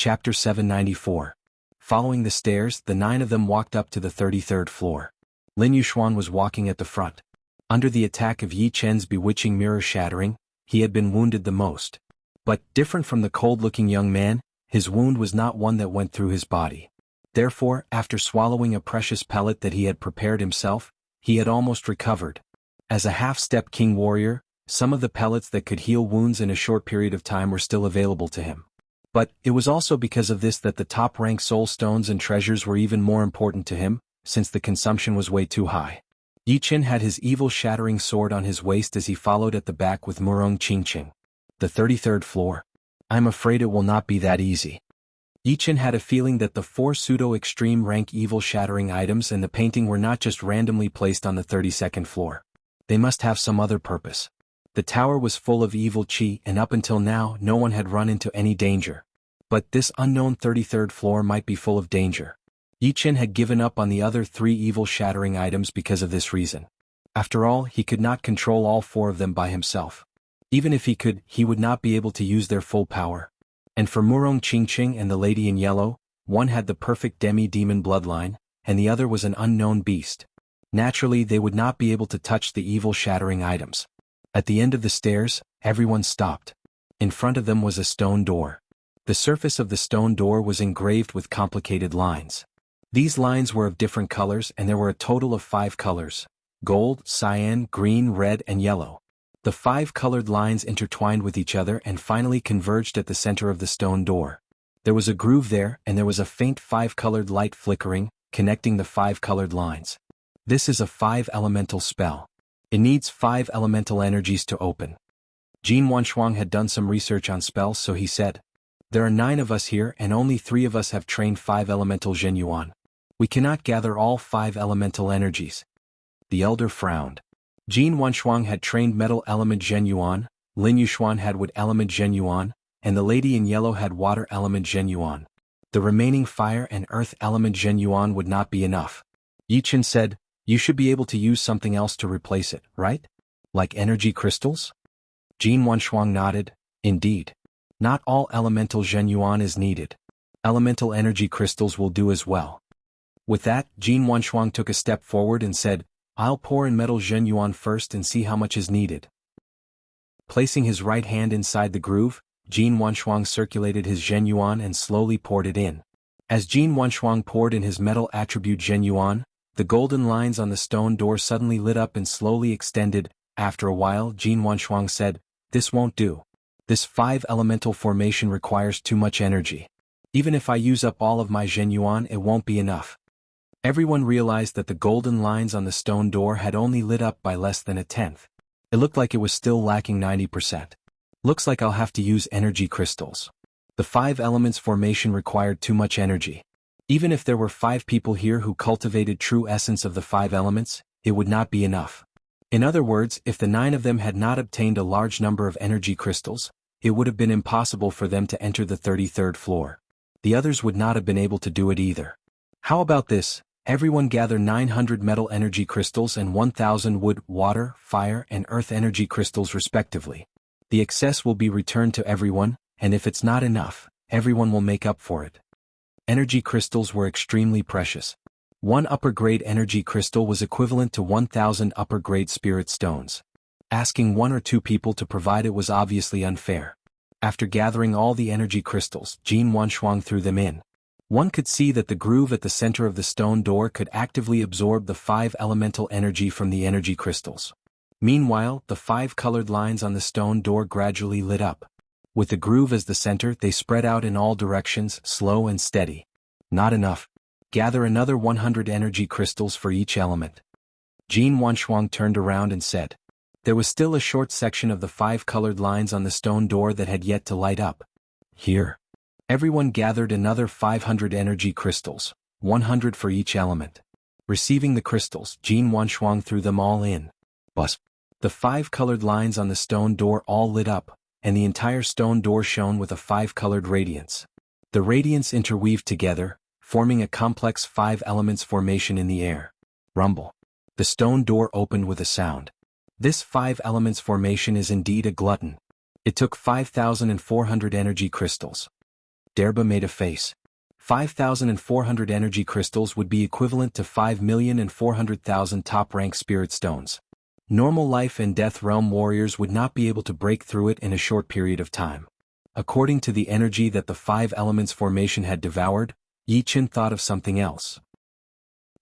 Chapter 794. Following the stairs, the 9 of them walked up to the 33rd floor. Lin Yuxuan was walking at the front. Under the attack of Yi Chen's bewitching mirror shattering, he had been wounded the most. But, different from the cold-looking young man, his wound was not one that went through his body. Therefore, after swallowing a precious pellet that he had prepared himself, he had almost recovered. As a half-step king warrior, some of the pellets that could heal wounds in a short period of time were still available to him. But, it was also because of this that the top-rank soul stones and treasures were even more important to him, since the consumption was way too high. Yi Chen had his evil-shattering sword on his waist as he followed at the back with Murong Qingqing. The 33rd floor. I'm afraid it will not be that easy. Yi Chen had a feeling that the 4 pseudo-extreme rank evil-shattering items and the painting were not just randomly placed on the 32nd floor. They must have some other purpose. The tower was full of evil qi and up until now no one had run into any danger. But this unknown 33rd floor might be full of danger. Yi Chen had given up on the other 3 evil-shattering items because of this reason. After all, he could not control all 4 of them by himself. Even if he could, he would not be able to use their full power. And for Murong Qingqing and the Lady in Yellow, one had the perfect demi-demon bloodline, and the other was an unknown beast. Naturally, they would not be able to touch the evil-shattering items. At the end of the stairs, everyone stopped. In front of them was a stone door. The surface of the stone door was engraved with complicated lines. These lines were of different colors and there were a total of 5 colors: gold, cyan, green, red, and yellow. The 5 colored lines intertwined with each other and finally converged at the center of the stone door. There was a groove there and there was a faint 5-colored light flickering, connecting the 5 colored lines. This is a 5-elemental spell. It needs 5 elemental energies to open. Jin Wanshuang had done some research on spells, so he said, "There are 9 of us here and only 3 of us have trained 5 elemental Zhenyuan. We cannot gather all 5 elemental energies." The elder frowned. Jin Wanshuang had trained metal element Zhenyuan, Lin Yuxuan had wood element Zhenyuan, and the lady in yellow had water element Zhenyuan. The remaining fire and earth element Zhenyuan would not be enough. Yi Chen said, "You should be able to use something else to replace it, right? Like energy crystals?" Jin Wanshuang nodded, "Indeed. Not all elemental Zhenyuan is needed. Elemental energy crystals will do as well." With that, Jin Wanshuang took a step forward and said, "I'll pour in metal Zhenyuan first and see how much is needed." Placing his right hand inside the groove, Jin Wanshuang circulated his Zhenyuan and slowly poured it in. As Jin Wanshuang poured in his metal attribute Zhenyuan, the golden lines on the stone door suddenly lit up and slowly extended. After a while, Jin Wanshuang said, "This won't do. This 5-elemental formation requires too much energy. Even if I use up all of my Zhenyuan, it won't be enough." Everyone realized that the golden lines on the stone door had only lit up by less than a tenth. It looked like it was still lacking 90%. Looks like I'll have to use energy crystals. The 5 elements formation required too much energy. Even if there were 5 people here who cultivated true essence of the 5 elements, it would not be enough. In other words, if the 9 of them had not obtained a large number of energy crystals, it would have been impossible for them to enter the 33rd floor. The others would not have been able to do it either. How about this? Everyone gather 900 metal energy crystals and 1000 wood, water, fire, and earth energy crystals respectively. The excess will be returned to everyone, and if it's not enough, everyone will make up for it. Energy crystals were extremely precious. 1 upper-grade energy crystal was equivalent to 1000 upper-grade spirit stones. Asking 1 or 2 people to provide it was obviously unfair. After gathering all the energy crystals, Jin Wanshuang threw them in. One could see that the groove at the center of the stone door could actively absorb the 5 elemental energy from the energy crystals. Meanwhile, the 5 colored lines on the stone door gradually lit up. With the groove as the center, they spread out in all directions, slow and steady. Not enough. Gather another 100 energy crystals for each element. Jin Wanshuang turned around and said. There was still a short section of the 5 colored lines on the stone door that had yet to light up. Here. Everyone gathered another 500 energy crystals, 100 for each element. Receiving the crystals, Jin Wanshuang threw them all in. Bus. The 5 colored lines on the stone door all lit up, and the entire stone door shone with a 5-colored radiance. The radiance interweaved together, forming a complex 5 elements formation in the air. Rumble. The stone door opened with a sound. This 5 elements formation is indeed a glutton. It took 5,400 energy crystals. Derba made a face. 5,400 energy crystals would be equivalent to 5,400,000 top-rank spirit stones. Normal life and death realm warriors would not be able to break through it in a short period of time. According to the energy that the five elements formation had devoured, Yi Qin thought of something else.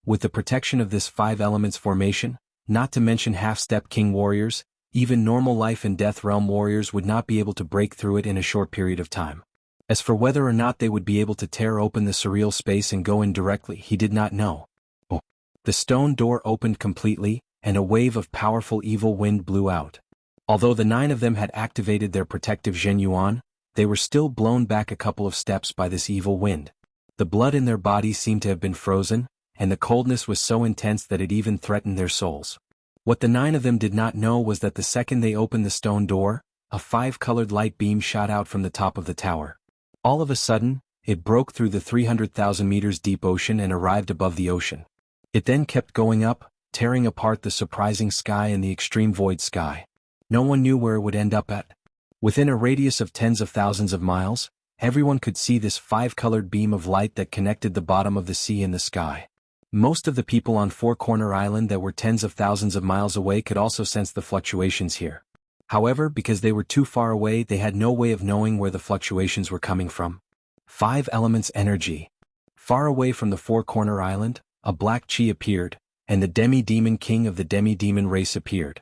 With the protection of this five elements formation, not to mention half-step king warriors, even normal life and death realm warriors would not be able to break through it in a short period of time. As for whether or not they would be able to tear open the surreal space and go in directly, he did not know. Oh. The stone door opened completely, and a wave of powerful evil wind blew out. Although the 9 of them had activated their protective Zhen Yuan, they were still blown back a couple of steps by this evil wind. The blood in their bodies seemed to have been frozen, and the coldness was so intense that it even threatened their souls. What the 9 of them did not know was that the second they opened the stone door, a 5-colored light beam shot out from the top of the tower. All of a sudden, it broke through the 300,000 meters deep ocean and arrived above the ocean. It then kept going up, tearing apart the surprising sky and the extreme void sky. No one knew where it would end up at. Within a radius of tens of thousands of miles, everyone could see this 5-colored beam of light that connected the bottom of the sea and the sky. Most of the people on Four Corner Island that were tens of thousands of miles away could also sense the fluctuations here. However, because they were too far away, they had no way of knowing where the fluctuations were coming from. 5 elements energy. Far away from the Four Corner Island, a black chi appeared, and the demi-demon king of the demi-demon race appeared.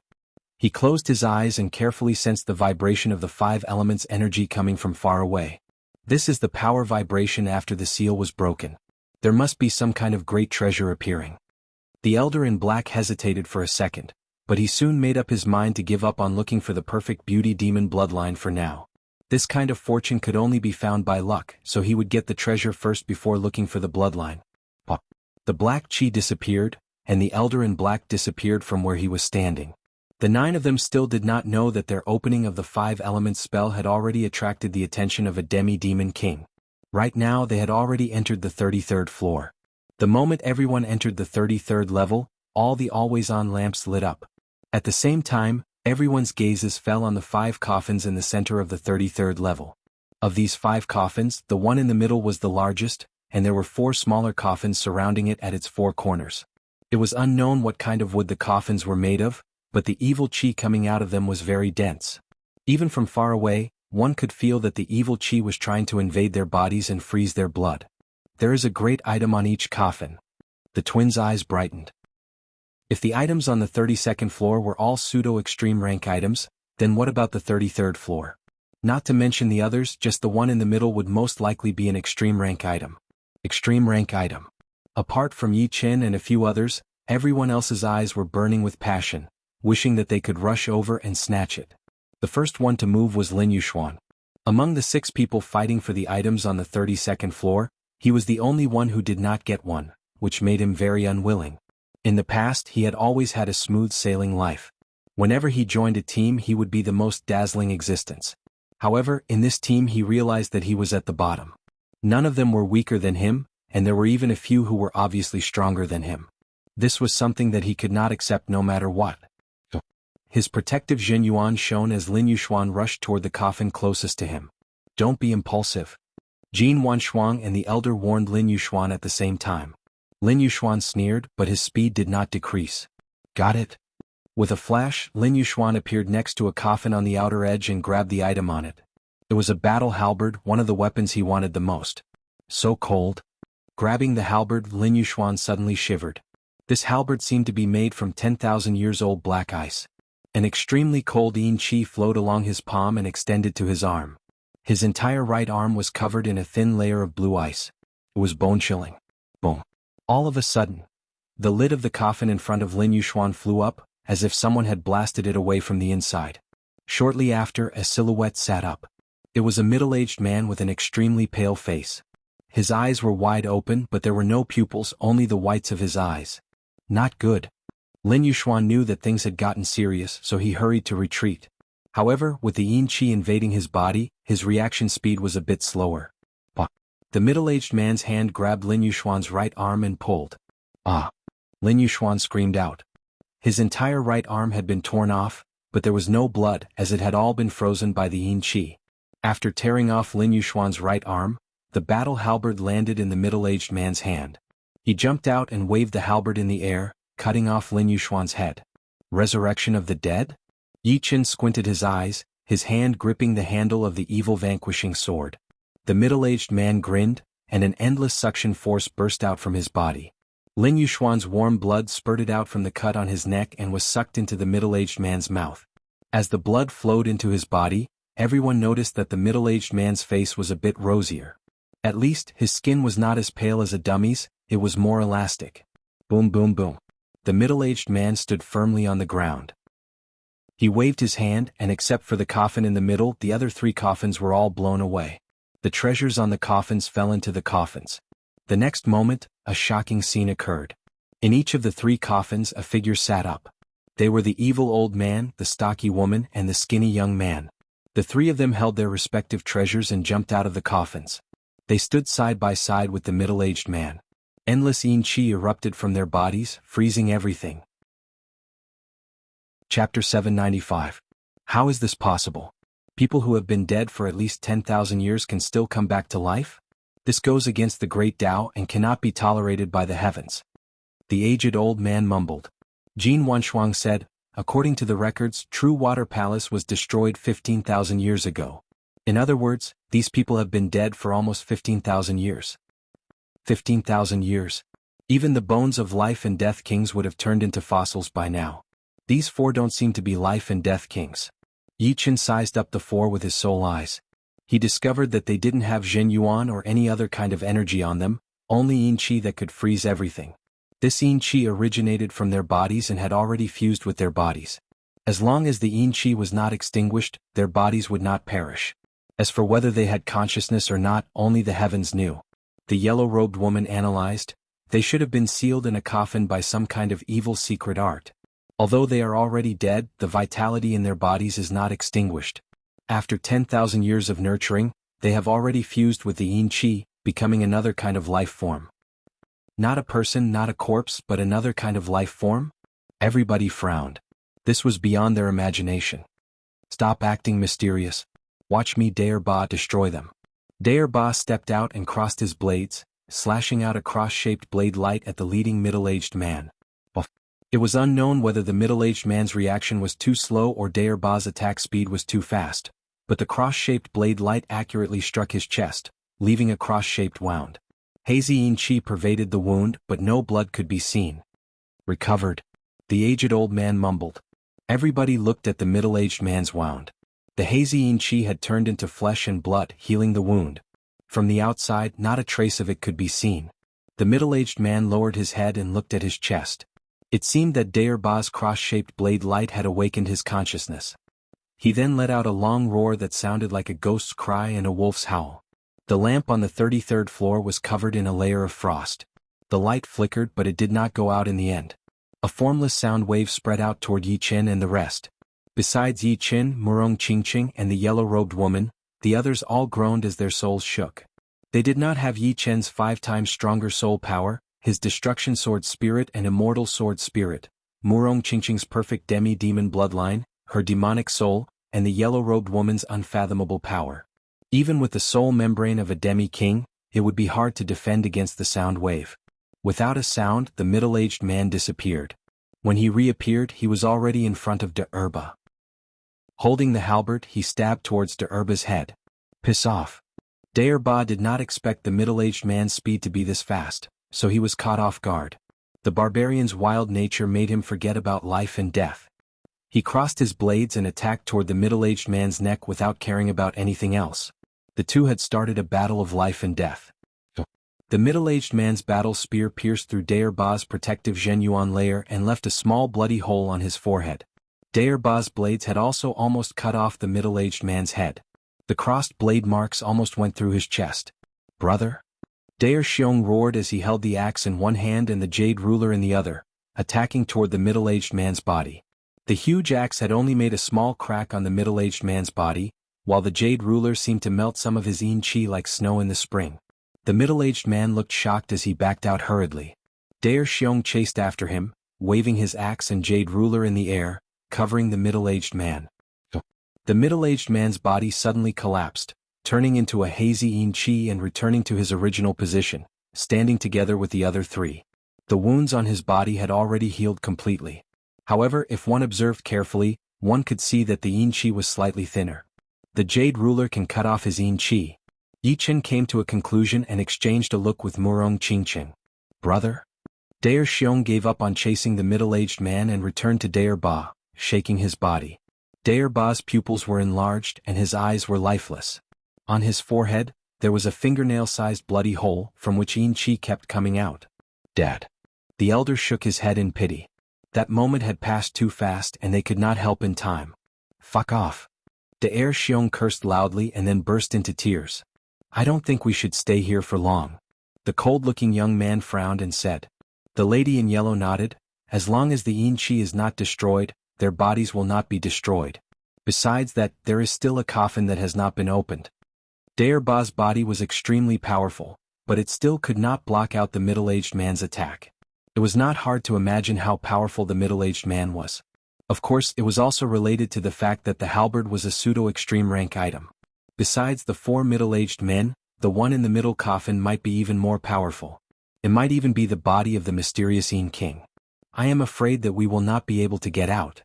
He closed his eyes and carefully sensed the vibration of the 5 elements energy coming from far away. This is the power vibration after the seal was broken. There must be some kind of great treasure appearing. The elder in black hesitated for a second, but he soon made up his mind to give up on looking for the perfect beauty demon bloodline for now. This kind of fortune could only be found by luck, so he would get the treasure first before looking for the bloodline. The black chi disappeared, and the elder in black disappeared from where he was standing. The 9 of them still did not know that their opening of the 5 elements spell had already attracted the attention of a demi-demon king. Right now they had already entered the 33rd floor. The moment everyone entered the 33rd level, all the always-on lamps lit up. At the same time, everyone's gazes fell on the 5 coffins in the center of the 33rd level. Of these 5 coffins, the one in the middle was the largest, and there were 4 smaller coffins surrounding it at its 4 corners. It was unknown what kind of wood the coffins were made of, but the evil chi coming out of them was very dense. Even from far away, one could feel that the evil chi was trying to invade their bodies and freeze their blood. There is a great item on each coffin. The twins' eyes brightened. If the items on the 32nd floor were all pseudo-extreme rank items, then what about the 33rd floor? Not to mention the others, just the one in the middle would most likely be an extreme rank item. Extreme rank item. Apart from Yi Qin and a few others, everyone else's eyes were burning with passion, wishing that they could rush over and snatch it. The first one to move was Lin Yuxuan. Among the 6 people fighting for the items on the 32nd floor, he was the only one who did not get one, which made him very unwilling. In the past he had always had a smooth sailing life. Whenever he joined a team he would be the most dazzling existence. However, in this team he realized that he was at the bottom. None of them were weaker than him, and there were even a few who were obviously stronger than him. This was something that he could not accept no matter what. His protective Zhen Yuan shone as Lin Yuxuan rushed toward the coffin closest to him. Don't be impulsive. Jin Wanshuang and the elder warned Lin Yuxuan at the same time. Lin Yuxuan sneered, but his speed did not decrease. Got it? With a flash, Lin Yuxuan appeared next to a coffin on the outer edge and grabbed the item on it. It was a battle halberd, one of the weapons he wanted the most. So cold. Grabbing the halberd, Lin Yuxuan suddenly shivered. This halberd seemed to be made from 10,000 years old black ice. An extremely cold yin chi flowed along his palm and extended to his arm. His entire right arm was covered in a thin layer of blue ice. It was bone-chilling. Boom. All of a sudden, the lid of the coffin in front of Lin Yuxuan flew up, as if someone had blasted it away from the inside. Shortly after, a silhouette sat up. It was a middle-aged man with an extremely pale face. His eyes were wide open, but there were no pupils, only the whites of his eyes. Not good. Lin Yuxuan knew that things had gotten serious, so he hurried to retreat. However, with the yin chi invading his body, his reaction speed was a bit slower. The middle-aged man's hand grabbed Lin Yuxuan's right arm and pulled. Ah! Lin Yuxuan screamed out. His entire right arm had been torn off, but there was no blood as it had all been frozen by the yin chi. After tearing off Lin Yuxuan's right arm, The battle halberd landed in the middle-aged man's hand. He jumped out and waved the halberd in the air, cutting off Lin Yuxuan's head. Resurrection of the dead? Yi Qin squinted his eyes, his hand gripping the handle of the evil vanquishing sword. The middle-aged man grinned, and an endless suction force burst out from his body. Lin Yuxuan's warm blood spurted out from the cut on his neck and was sucked into the middle-aged man's mouth. As the blood flowed into his body, everyone noticed that the middle-aged man's face was a bit rosier. At least, his skin was not as pale as a dummy's, it was more elastic. Boom boom boom. The middle-aged man stood firmly on the ground. He waved his hand, and except for the coffin in the middle, the other 3 coffins were all blown away. The treasures on the coffins fell into the coffins. The next moment, a shocking scene occurred. In each of the 3 coffins a figure sat up. They were the evil old man, the stocky woman, and the skinny young man. The 3 of them held their respective treasures and jumped out of the coffins. They stood side by side with the middle-aged man. Endless yin qi erupted from their bodies, freezing everything. Chapter 795. How is this possible? People who have been dead for at least 10,000 years can still come back to life? This goes against the great Tao and cannot be tolerated by the heavens. The aged old man mumbled. Jin Wanshuang said, according to the records, True Water Palace was destroyed 15,000 years ago. In other words, these people have been dead for almost 15,000 years. 15,000 years. Even the bones of life and death kings would have turned into fossils by now. These 4 don't seem to be life and death kings. Yi Qin sized up the 4 with his soul eyes. He discovered that they didn't have Zhen Yuan or any other kind of energy on them, only yin qi that could freeze everything. This yin qi originated from their bodies and had already fused with their bodies. As long as the yin qi was not extinguished, their bodies would not perish. As for whether they had consciousness or not, only the heavens knew. The yellow-robed woman analyzed. They should have been sealed in a coffin by some kind of evil secret art. Although they are already dead, the vitality in their bodies is not extinguished. After 10,000 years of nurturing, they have already fused with the yin qi, becoming another kind of life form. Not a person, not a corpse, but another kind of life form? Everybody frowned. This was beyond their imagination. Stop acting mysterious. Watch me Daer Ba destroy them. Daer Ba stepped out and crossed his blades, slashing out a cross-shaped blade light at the leading middle-aged man. It was unknown whether the middle-aged man's reaction was too slow or Daer Ba's attack speed was too fast, but the cross-shaped blade light accurately struck his chest, leaving a cross-shaped wound. Hazy yin qi pervaded the wound, but no blood could be seen. Recovered. The aged old man mumbled. Everybody looked at the middle-aged man's wound. The hazy yin qi had turned into flesh and blood, healing the wound. From the outside, not a trace of it could be seen. The middle-aged man lowered his head and looked at his chest. It seemed that Daer Ba's cross-shaped blade light had awakened his consciousness. He then let out a long roar that sounded like a ghost's cry and a wolf's howl. The lamp on the 33rd floor was covered in a layer of frost. The light flickered, but it did not go out in the end. A formless sound wave spread out toward Yi Qin and the rest. Besides Yi Qin, Murong Qingqing and the yellow-robed woman, the others all groaned as their souls shook. They did not have Yi Qin's 5 times stronger soul power, his destruction sword spirit and immortal sword spirit, Murong Qingqing's perfect demi-demon bloodline, her demonic soul, and the yellow-robed woman's unfathomable power. Even with the soul membrane of a demi-king, it would be hard to defend against the sound wave. Without a sound, the middle-aged man disappeared. When he reappeared, he was already in front of Daer Ba. Holding the halberd, he stabbed towards Daer Ba's head. Piss off. Daer Ba did not expect the middle-aged man's speed to be this fast, so he was caught off guard. The barbarian's wild nature made him forget about life and death. He crossed his blades and attacked toward the middle-aged man's neck without caring about anything else. The 2 had started a battle of life and death. The middle-aged man's battle spear pierced through Daer Ba's protective Zhen Yuan layer and left a small bloody hole on his forehead. Daer Ba's blades had also almost cut off the middle-aged man's head. The crossed blade marks almost went through his chest. Brother? Daer Xiong roared as he held the axe in one hand and the jade ruler in the other, attacking toward the middle-aged man's body. The huge axe had only made a small crack on the middle-aged man's body, while the jade ruler seemed to melt some of his yin qi like snow in the spring. The middle-aged man looked shocked as he backed out hurriedly. Daer Xiong chased after him, waving his axe and jade ruler in the air, covering the middle-aged man. The middle-aged man's body suddenly collapsed, turning into a hazy yin qi and returning to his original position, standing together with the other three. The wounds on his body had already healed completely. However, if one observed carefully, one could see that the yin qi was slightly thinner. The Jade Ruler can cut off his yin qi. Yi Chen came to a conclusion and exchanged a look with Murong Qingqing. Brother? Dare Xiong gave up on chasing the middle-aged man and returned to Dare Ba, shaking his body. Dare Ba's pupils were enlarged and his eyes were lifeless. On his forehead, there was a fingernail-sized bloody hole from which yin qi kept coming out. Dad. The elder shook his head in pity. That moment had passed too fast and they could not help in time. Fuck off. Dare Xiong cursed loudly and then burst into tears. I don't think we should stay here for long. The cold-looking young man frowned and said. The lady in yellow nodded. As long as the yin qi is not destroyed, their bodies will not be destroyed. Besides that, there is still a coffin that has not been opened. Dare Ba's body was extremely powerful, but it still could not block out the middle-aged man's attack. It was not hard to imagine how powerful the middle-aged man was. Of course, it was also related to the fact that the halberd was a pseudo-extreme rank item. Besides the four middle-aged men, the one in the middle coffin might be even more powerful. It might even be the body of the mysterious Yin King. I am afraid that we will not be able to get out.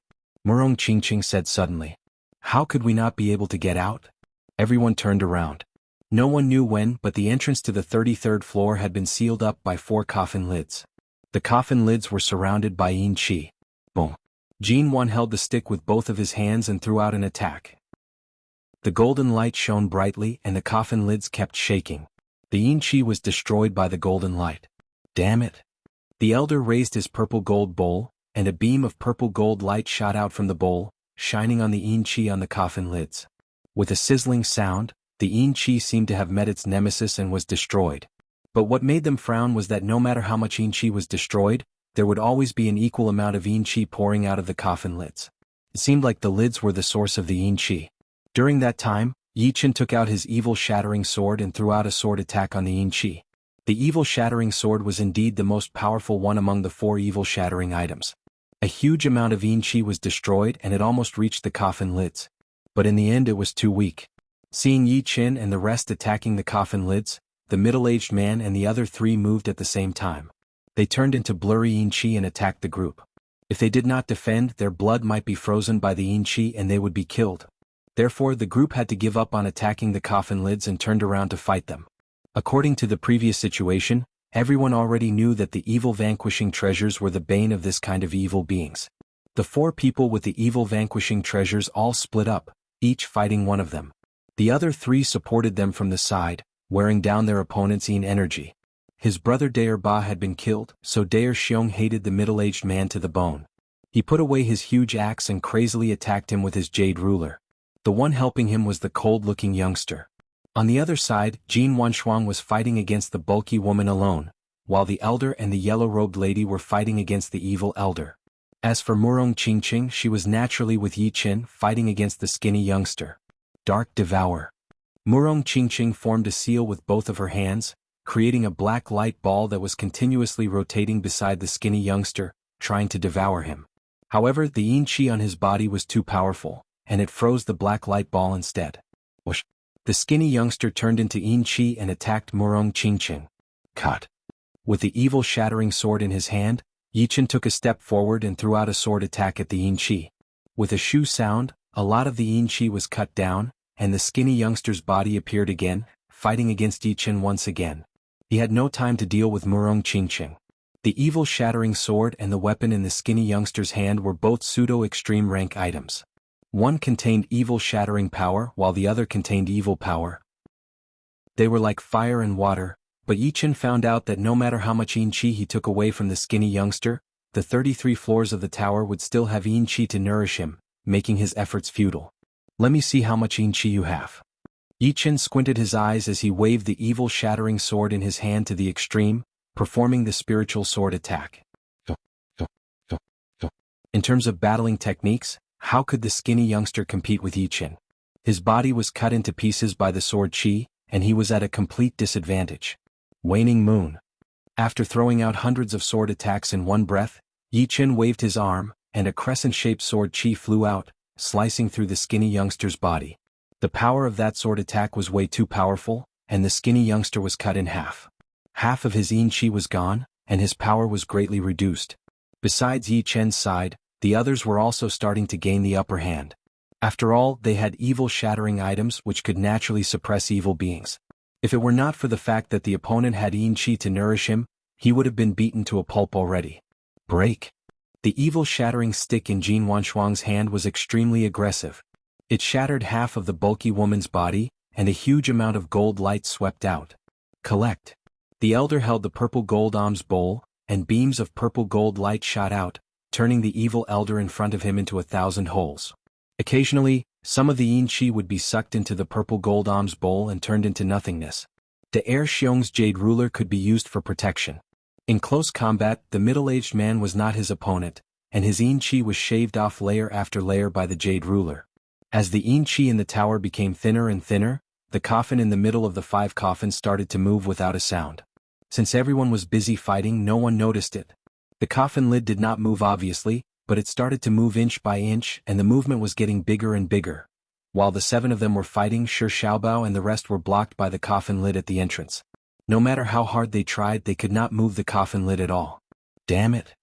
Murong Qingqing said suddenly. How could we not be able to get out? Everyone turned around. No one knew when, but the entrance to the 33rd floor had been sealed up by 4 coffin lids. The coffin lids were surrounded by yin qi. Boom. Jin Wan held the stick with both of his hands and threw out an attack. The golden light shone brightly and the coffin lids kept shaking. The yin qi was destroyed by the golden light. Damn it. The elder raised his purple gold bowl, and a beam of purple gold light shot out from the bowl, shining on the yin qi on the coffin lids. With a sizzling sound, the yin qi seemed to have met its nemesis and was destroyed. But what made them frown was that no matter how much yin qi was destroyed, there would always be an equal amount of yin qi pouring out of the coffin lids. It seemed like the lids were the source of the yin qi. During that time, Yi Chen took out his evil shattering sword and threw out a sword attack on the yin qi. The evil shattering sword was indeed the most powerful one among the 4 evil shattering items. A huge amount of yin qi was destroyed and it almost reached the coffin lids. But in the end it was too weak. Seeing Yi Chen and the rest attacking the coffin lids, the middle-aged man and the other 3 moved at the same time. They turned into blurry yin qi and attacked the group. If they did not defend, their blood might be frozen by the yin qi and they would be killed. Therefore the group had to give up on attacking the coffin lids and turned around to fight them. According to the previous situation, everyone already knew that the evil vanquishing treasures were the bane of this kind of evil beings. The 4 people with the evil vanquishing treasures all split up, each fighting one of them. The other 3 supported them from the side, wearing down their opponent's yin energy. His brother Dare Ba had been killed, so Dare Xiong hated the middle-aged man to the bone. He put away his huge axe and crazily attacked him with his jade ruler. The one helping him was the cold-looking youngster. On the other side, Jin Wanshuang was fighting against the bulky woman alone, while the elder and the yellow-robed lady were fighting against the evil elder. As for Murong Qingqing, she was naturally with Yi Chen fighting against the skinny youngster. Dark Devour. Murong Qingqing formed a seal with both of her hands, creating a black light ball that was continuously rotating beside the skinny youngster, trying to devour him. However, the yin qi on his body was too powerful, and it froze the black light ball instead. Whoosh. The skinny youngster turned into yin qi and attacked Murong Qingqing. Cut. With the evil shattering sword in his hand, Yi Chen took a step forward and threw out a sword attack at the yin qi. With a shoo sound, a lot of the yin qi was cut down, and the skinny youngster's body appeared again, fighting against Yi Chen once again. He had no time to deal with Murong Qingqing. The evil shattering sword and the weapon in the skinny youngster's hand were both pseudo-extreme rank items. One contained evil shattering power while the other contained evil power. They were like fire and water, but Yi Chen found out that no matter how much yin qi he took away from the skinny youngster, the 33 floors of the tower would still have yin qi to nourish him, making his efforts futile. Let me see how much yin qi you have. Yi Chen squinted his eyes as he waved the evil shattering sword in his hand to the extreme, performing the spiritual sword attack. In terms of battling techniques, how could the skinny youngster compete with Yi Chen? His body was cut into pieces by the sword qi, and he was at a complete disadvantage. Waning Moon. After throwing out hundreds of sword attacks in one breath, Yi Chen waved his arm, and a crescent-shaped sword qi flew out, slicing through the skinny youngster's body. The power of that sword attack was way too powerful, and the skinny youngster was cut in half. Half of his yin qi was gone, and his power was greatly reduced. Besides Yi Chen's side, the others were also starting to gain the upper hand. After all, they had evil-shattering items which could naturally suppress evil beings. If it were not for the fact that the opponent had yin qi to nourish him, he would have been beaten to a pulp already. Break! The evil-shattering stick in Jin Wanshuang's hand was extremely aggressive. It shattered half of the bulky woman's body, and a huge amount of gold light swept out. Collect! The elder held the purple gold alms bowl, and beams of purple gold light shot out, turning the evil elder in front of him into 1,000 holes. Occasionally, some of the yin qi would be sucked into the purple gold alms bowl and turned into nothingness. The heir Xiong's jade ruler could be used for protection. In close combat, the middle-aged man was not his opponent, and his yin qi was shaved off layer after layer by the jade ruler. As the yin qi in the tower became thinner and thinner, the coffin in the middle of the 5 coffins started to move without a sound. Since everyone was busy fighting, no one noticed it. The coffin lid did not move obviously, but it started to move inch by inch, and the movement was getting bigger and bigger. While the 7 of them were fighting, Shi Xiaobao and the rest were blocked by the coffin lid at the entrance. No matter how hard they tried, they could not move the coffin lid at all. Damn it!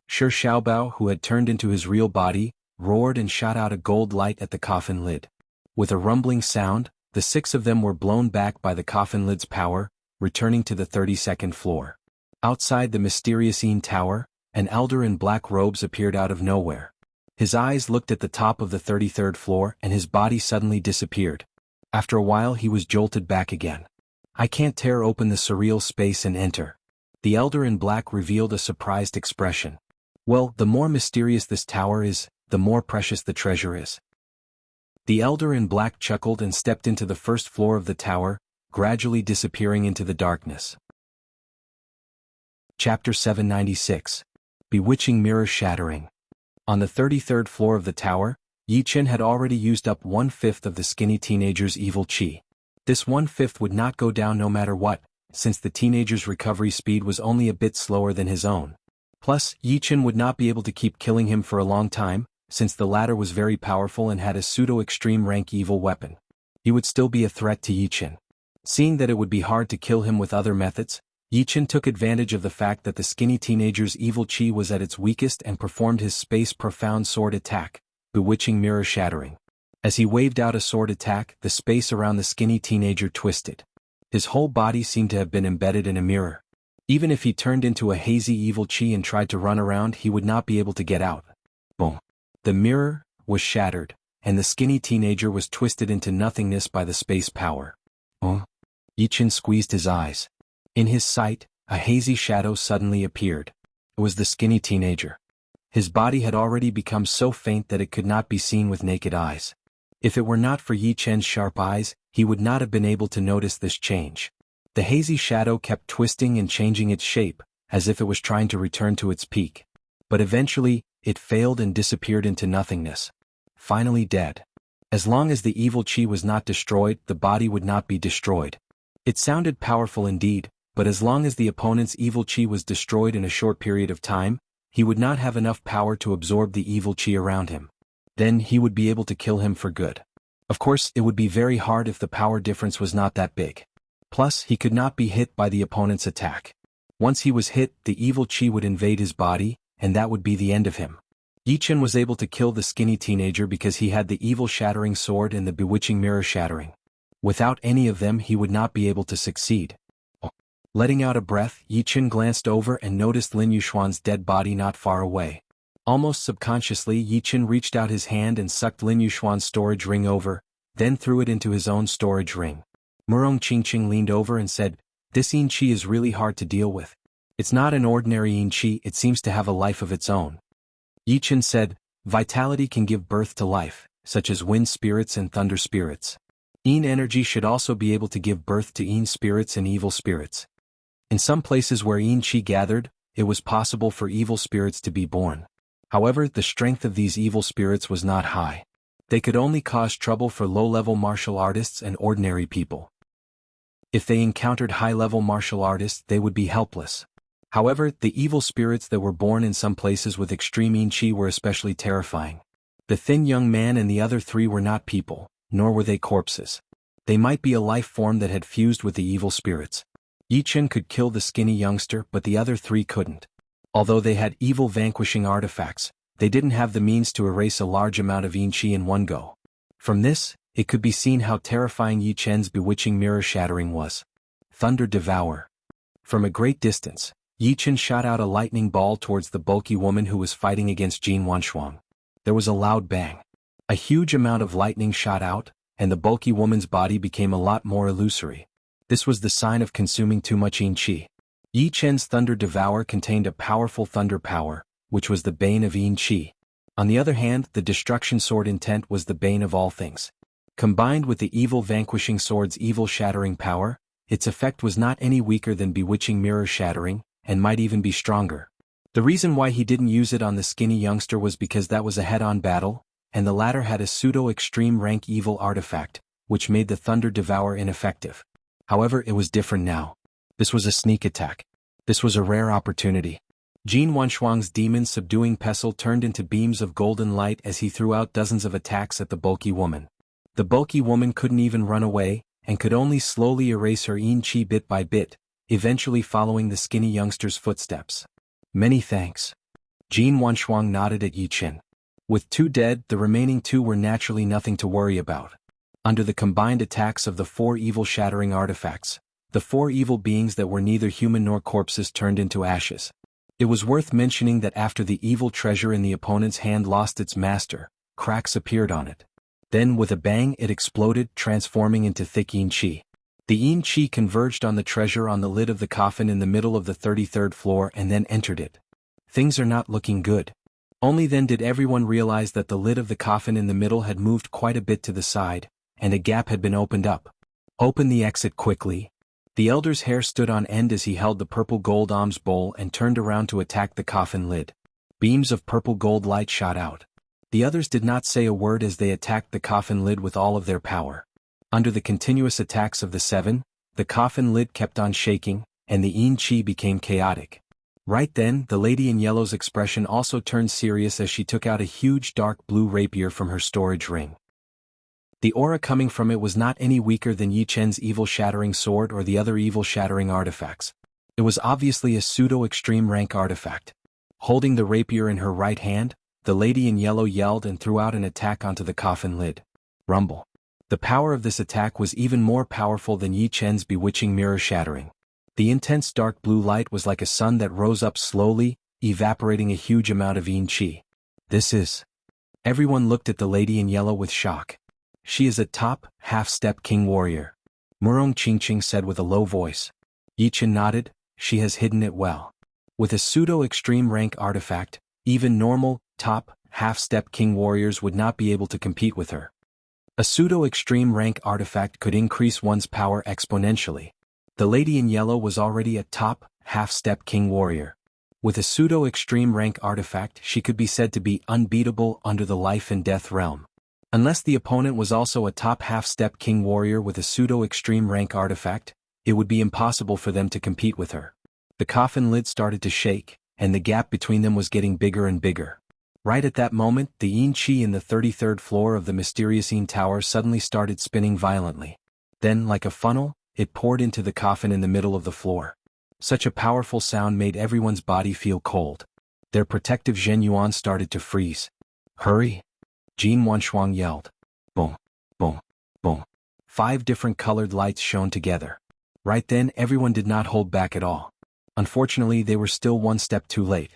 Shi Xiaobao, who had turned into his real body, roared and shot out a gold light at the coffin lid. With a rumbling sound, the 6 of them were blown back by the coffin lid's power, returning to the 32nd floor. Outside the mysterious Yin Tower, an elder in black robes appeared out of nowhere. His eyes looked at the top of the 33rd floor and his body suddenly disappeared. After a while he was jolted back again. I can't tear open the surreal space and enter. The elder in black revealed a surprised expression. Well, the more mysterious this tower is, the more precious the treasure is. The elder in black chuckled and stepped into the first floor of the tower, gradually disappearing into the darkness. Chapter 796. Bewitching Mirror Shattering. On the 33rd floor of the tower, Yi Chen had already used up 1/5 of the skinny teenager's evil qi. This 1/5 would not go down no matter what, since the teenager's recovery speed was only a bit slower than his own. Plus, Yi Chen would not be able to keep killing him for a long time, since the latter was very powerful and had a pseudo-extreme rank evil weapon. He would still be a threat to Yi Chen. Seeing that it would be hard to kill him with other methods, Yi Chen took advantage of the fact that the skinny teenager's evil qi was at its weakest and performed his space profound sword attack, Bewitching Mirror Shattering. As he waved out a sword attack, the space around the skinny teenager twisted. His whole body seemed to have been embedded in a mirror. Even if he turned into a hazy evil qi and tried to run around, he would not be able to get out. Boom. The mirror was shattered, and the skinny teenager was twisted into nothingness by the space power. Yi Chen squeezed his eyes. In his sight, a hazy shadow suddenly appeared. It was the skinny teenager. His body had already become so faint that it could not be seen with naked eyes. If it were not for Yi Chen's sharp eyes, he would not have been able to notice this change. The hazy shadow kept twisting and changing its shape, as if it was trying to return to its peak. But eventually, it failed and disappeared into nothingness. Finally dead. As long as the evil qi was not destroyed, the body would not be destroyed. It sounded powerful indeed, but as long as the opponent's evil qi was destroyed in a short period of time, he would not have enough power to absorb the evil qi around him. Then he would be able to kill him for good. Of course, it would be very hard if the power difference was not that big. Plus, he could not be hit by the opponent's attack. Once he was hit, the evil qi would invade his body, and that would be the end of him. Yi Chen was able to kill the skinny teenager because he had the evil shattering sword and the bewitching mirror shattering. Without any of them, he would not be able to succeed. Letting out a breath, Yi Chen glanced over and noticed Lin Yushuan's dead body not far away. Almost subconsciously, Yi Chen reached out his hand and sucked Lin Yushuan's storage ring over, then threw it into his own storage ring. Murong Qingqing leaned over and said, "This yin qi is really hard to deal with. It's not an ordinary yin qi, it seems to have a life of its own." Yi Chen said, "Vitality can give birth to life, such as wind spirits and thunder spirits. Yin energy should also be able to give birth to yin spirits and evil spirits. In some places where yin qi gathered, it was possible for evil spirits to be born. However, the strength of these evil spirits was not high. They could only cause trouble for low-level martial artists and ordinary people. If they encountered high-level martial artists, they would be helpless. However, the evil spirits that were born in some places with extreme yin qi were especially terrifying. The thin young man and the other 3 were not people, nor were they corpses. They might be a life form that had fused with the evil spirits. Yi Chen could kill the skinny youngster, but the other three couldn't. Although they had evil vanquishing artifacts, they didn't have the means to erase a large amount of yin qi in one go. From this, it could be seen how terrifying Yi Chen's bewitching mirror shattering was. Thunder Devour. From a great distance, Yi Chen shot out a lightning ball towards the bulky woman who was fighting against Jin Wanshuang. There was a loud bang. A huge amount of lightning shot out, and the bulky woman's body became a lot more illusory. This was the sign of consuming too much yin qi. Yi Chen's Thunder Devour contained a powerful thunder power, which was the bane of yin qi. On the other hand, the Destruction Sword Intent was the bane of all things. Combined with the Evil Vanquishing Sword's evil shattering power, its effect was not any weaker than Bewitching Mirror Shattering, and might even be stronger. The reason why he didn't use it on the skinny youngster was because that was a head-on battle, and the latter had a pseudo-extreme rank evil artifact, which made the Thunder Devour ineffective. However, it was different now. This was a sneak attack. This was a rare opportunity. Jin Wanshuang's demon subduing pestle turned into beams of golden light as he threw out dozens of attacks at the bulky woman. The bulky woman couldn't even run away, and could only slowly erase her yin qi bit by bit, eventually following the skinny youngster's footsteps. Many thanks. Jin Wanshuang nodded at Yi Chen. With two dead, the remaining two were naturally nothing to worry about. Under the combined attacks of the four evil shattering artifacts, the four evil beings that were neither human nor corpses turned into ashes. It was worth mentioning that after the evil treasure in the opponent's hand lost its master, cracks appeared on it. Then with a bang it exploded, transforming into thick yin qi. The yin qi converged on the treasure on the lid of the coffin in the middle of the 33rd floor and then entered it. Things are not looking good. Only then did everyone realize that the lid of the coffin in the middle had moved quite a bit to the side, and a gap had been opened up. Open the exit quickly. The elder's hair stood on end as he held the purple gold alms bowl and turned around to attack the coffin lid. Beams of purple gold light shot out. The others did not say a word as they attacked the coffin lid with all of their power. Under the continuous attacks of the seven, the coffin lid kept on shaking, and the yin qi became chaotic. Right then, the lady in yellow's expression also turned serious as she took out a huge dark blue rapier from her storage ring. The aura coming from it was not any weaker than Yi Chen's evil shattering sword or the other evil shattering artifacts. It was obviously a pseudo-extreme rank artifact. Holding the rapier in her right hand, the lady in yellow yelled and threw out an attack onto the coffin lid. Rumble. The power of this attack was even more powerful than Yi Chen's bewitching mirror shattering. The intense dark blue light was like a sun that rose up slowly, evaporating a huge amount of yin qi. This is... Everyone looked at the lady in yellow with shock. She is a top, half-step king warrior. Murong Qingqing said with a low voice. Yi Chen nodded. She has hidden it well. With a pseudo-extreme rank artifact, even normal, top, half-step king warriors would not be able to compete with her. A pseudo-extreme rank artifact could increase one's power exponentially. The lady in yellow was already a top, half-step king warrior. With a pseudo-extreme rank artifact, she could be said to be unbeatable under the life and death realm. Unless the opponent was also a top half-step king warrior with a pseudo-extreme rank artifact, it would be impossible for them to compete with her. The coffin lid started to shake, and the gap between them was getting bigger and bigger. Right at that moment, the yin qi in the 33rd floor of the mysterious yin tower suddenly started spinning violently. Then, like a funnel, it poured into the coffin in the middle of the floor. Such a powerful sound made everyone's body feel cold. Their protective Zhen Yuan started to freeze. Hurry! Jin Wanshuang yelled. Boom, boom, boom. 5 different colored lights shone together. Right then, everyone did not hold back at all. Unfortunately, they were still one step too late.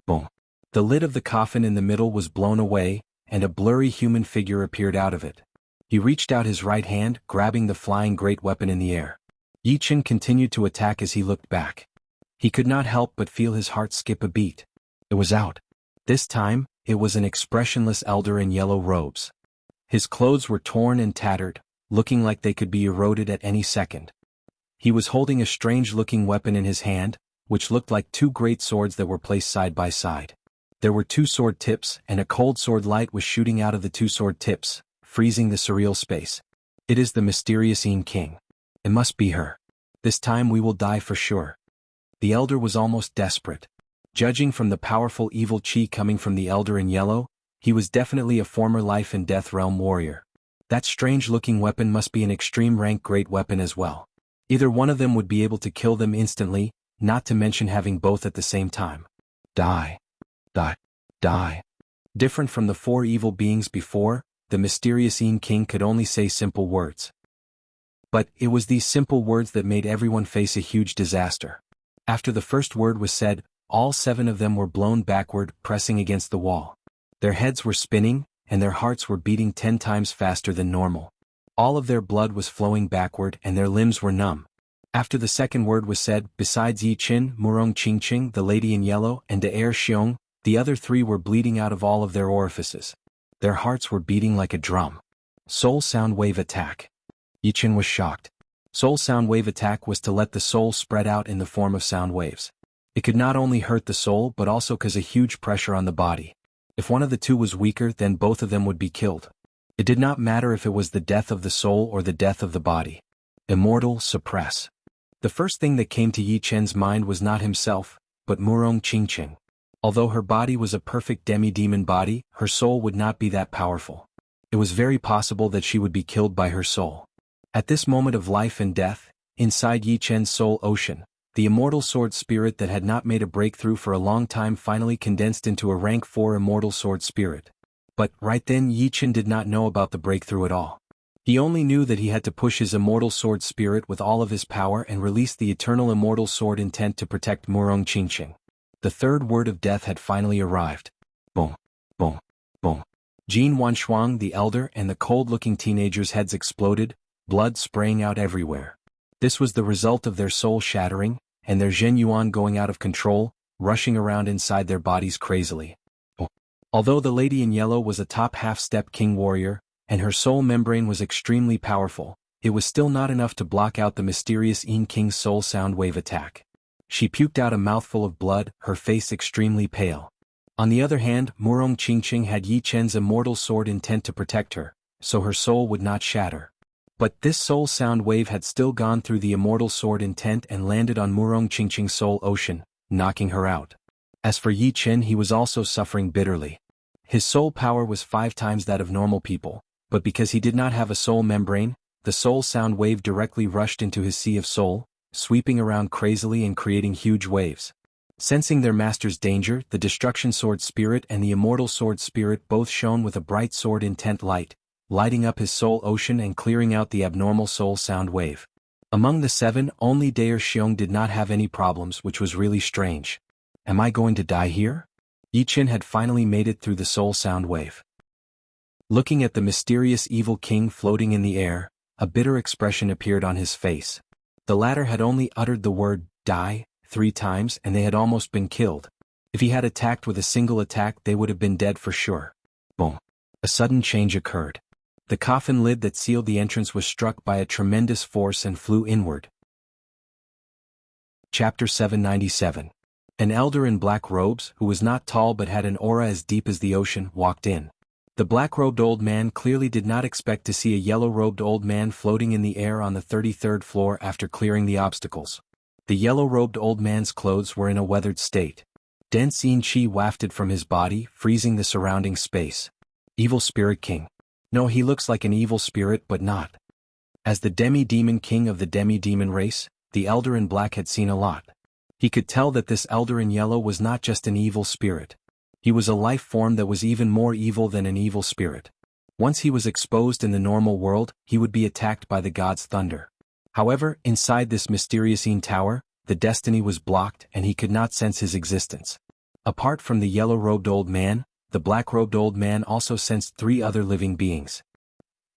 Boom. The lid of the coffin in the middle was blown away, and a blurry human figure appeared out of it. He reached out his right hand, grabbing the flying great weapon in the air. Yi Chen continued to attack as he looked back. He could not help but feel his heart skip a beat. It was out. This time, it was an expressionless elder in yellow robes. His clothes were torn and tattered, looking like they could be eroded at any second. He was holding a strange-looking weapon in his hand, which looked like 2 great swords that were placed side by side. There were 2 sword tips, and a cold sword light was shooting out of the 2 sword tips, freezing the surreal space. It is the mysterious Yin King. It must be her. This time we will die for sure. The elder was almost desperate. Judging from the powerful evil qi coming from the elder in yellow, he was definitely a former life and death realm warrior. That strange-looking weapon must be an extreme-rank great weapon as well. Either one of them would be able to kill them instantly, not to mention having both at the same time. Die. Die. Die. Different from the four evil beings before, the mysterious Yin King could only say simple words. But it was these simple words that made everyone face a huge disaster. After the first word was said, all 7 of them were blown backward, pressing against the wall. Their heads were spinning, and their hearts were beating 10 times faster than normal. All of their blood was flowing backward and their limbs were numb. After the second word was said, besides Yi Qin, Murong Qingqing, the lady in yellow, and De Er Xiong, the other 3 were bleeding out of all of their orifices. Their hearts were beating like a drum. Soul Sound Wave Attack. Yi Qin was shocked. Soul Sound Wave Attack was to let the soul spread out in the form of sound waves. It could not only hurt the soul but also cause a huge pressure on the body. If one of the 2 was weaker, then both of them would be killed. It did not matter if it was the death of the soul or the death of the body. Immortal, suppress. The first thing that came to Yi Chen's mind was not himself, but Murong Qingqing. Although her body was a perfect demi-demon body, her soul would not be that powerful. It was very possible that she would be killed by her soul. At this moment of life and death, inside Yi Chen's soul ocean, the immortal sword spirit that had not made a breakthrough for a long time finally condensed into a rank 4 immortal sword spirit. But right then Yi Chen did not know about the breakthrough at all. He only knew that he had to push his immortal sword spirit with all of his power and release the eternal immortal sword intent to protect Murong Qingqing. The third word of death had finally arrived. Boom, boom, boom. Jin Wanshuang the elder and the cold-looking teenagers' heads exploded, blood spraying out everywhere. This was the result of their soul shattering, and their Zhen Yuan going out of control, rushing around inside their bodies crazily. Although the lady in yellow was a top half-step king warrior, and her soul membrane was extremely powerful, it was still not enough to block out the mysterious Yin King's soul sound wave attack. She puked out a mouthful of blood, her face extremely pale. On the other hand, Murong Qingqing had Yi Chen's immortal sword intent to protect her, so her soul would not shatter. But this soul sound wave had still gone through the immortal sword intent and landed on Murong Qingqing's soul ocean, knocking her out. As for Yi Chen, he was also suffering bitterly. His soul power was 5 times that of normal people, but because he did not have a soul membrane, the soul sound wave directly rushed into his sea of soul, sweeping around crazily and creating huge waves. Sensing their master's danger, the destruction sword spirit and the immortal sword spirit both shone with a bright sword intent light, lighting up his soul ocean and clearing out the abnormal soul sound wave. Among the 7, only De Er Xiong did not have any problems, which was really strange. Am I going to die here? Yi Chen had finally made it through the soul sound wave. Looking at the mysterious evil king floating in the air, a bitter expression appeared on his face. The latter had only uttered the word, die, 3 times and they had almost been killed. If he had attacked with a single attack they would have been dead for sure. Boom. A sudden change occurred. The coffin lid that sealed the entrance was struck by a tremendous force and flew inward. Chapter 797. An elder in black robes, who was not tall but had an aura as deep as the ocean, walked in. The black-robed old man clearly did not expect to see a yellow-robed old man floating in the air on the 33rd floor after clearing the obstacles. The yellow-robed old man's clothes were in a weathered state. Dense yin qi wafted from his body, freezing the surrounding space. Evil Spirit King. No, he looks like an evil spirit but not. As the demi-demon king of the demi-demon race, the elder in black had seen a lot. He could tell that this elder in yellow was not just an evil spirit. He was a life form that was even more evil than an evil spirit. Once he was exposed in the normal world, he would be attacked by the god's thunder. However, inside this mysterious Yin tower, the destiny was blocked and he could not sense his existence. Apart from the yellow-robed old man, the black-robed old man also sensed 3 other living beings.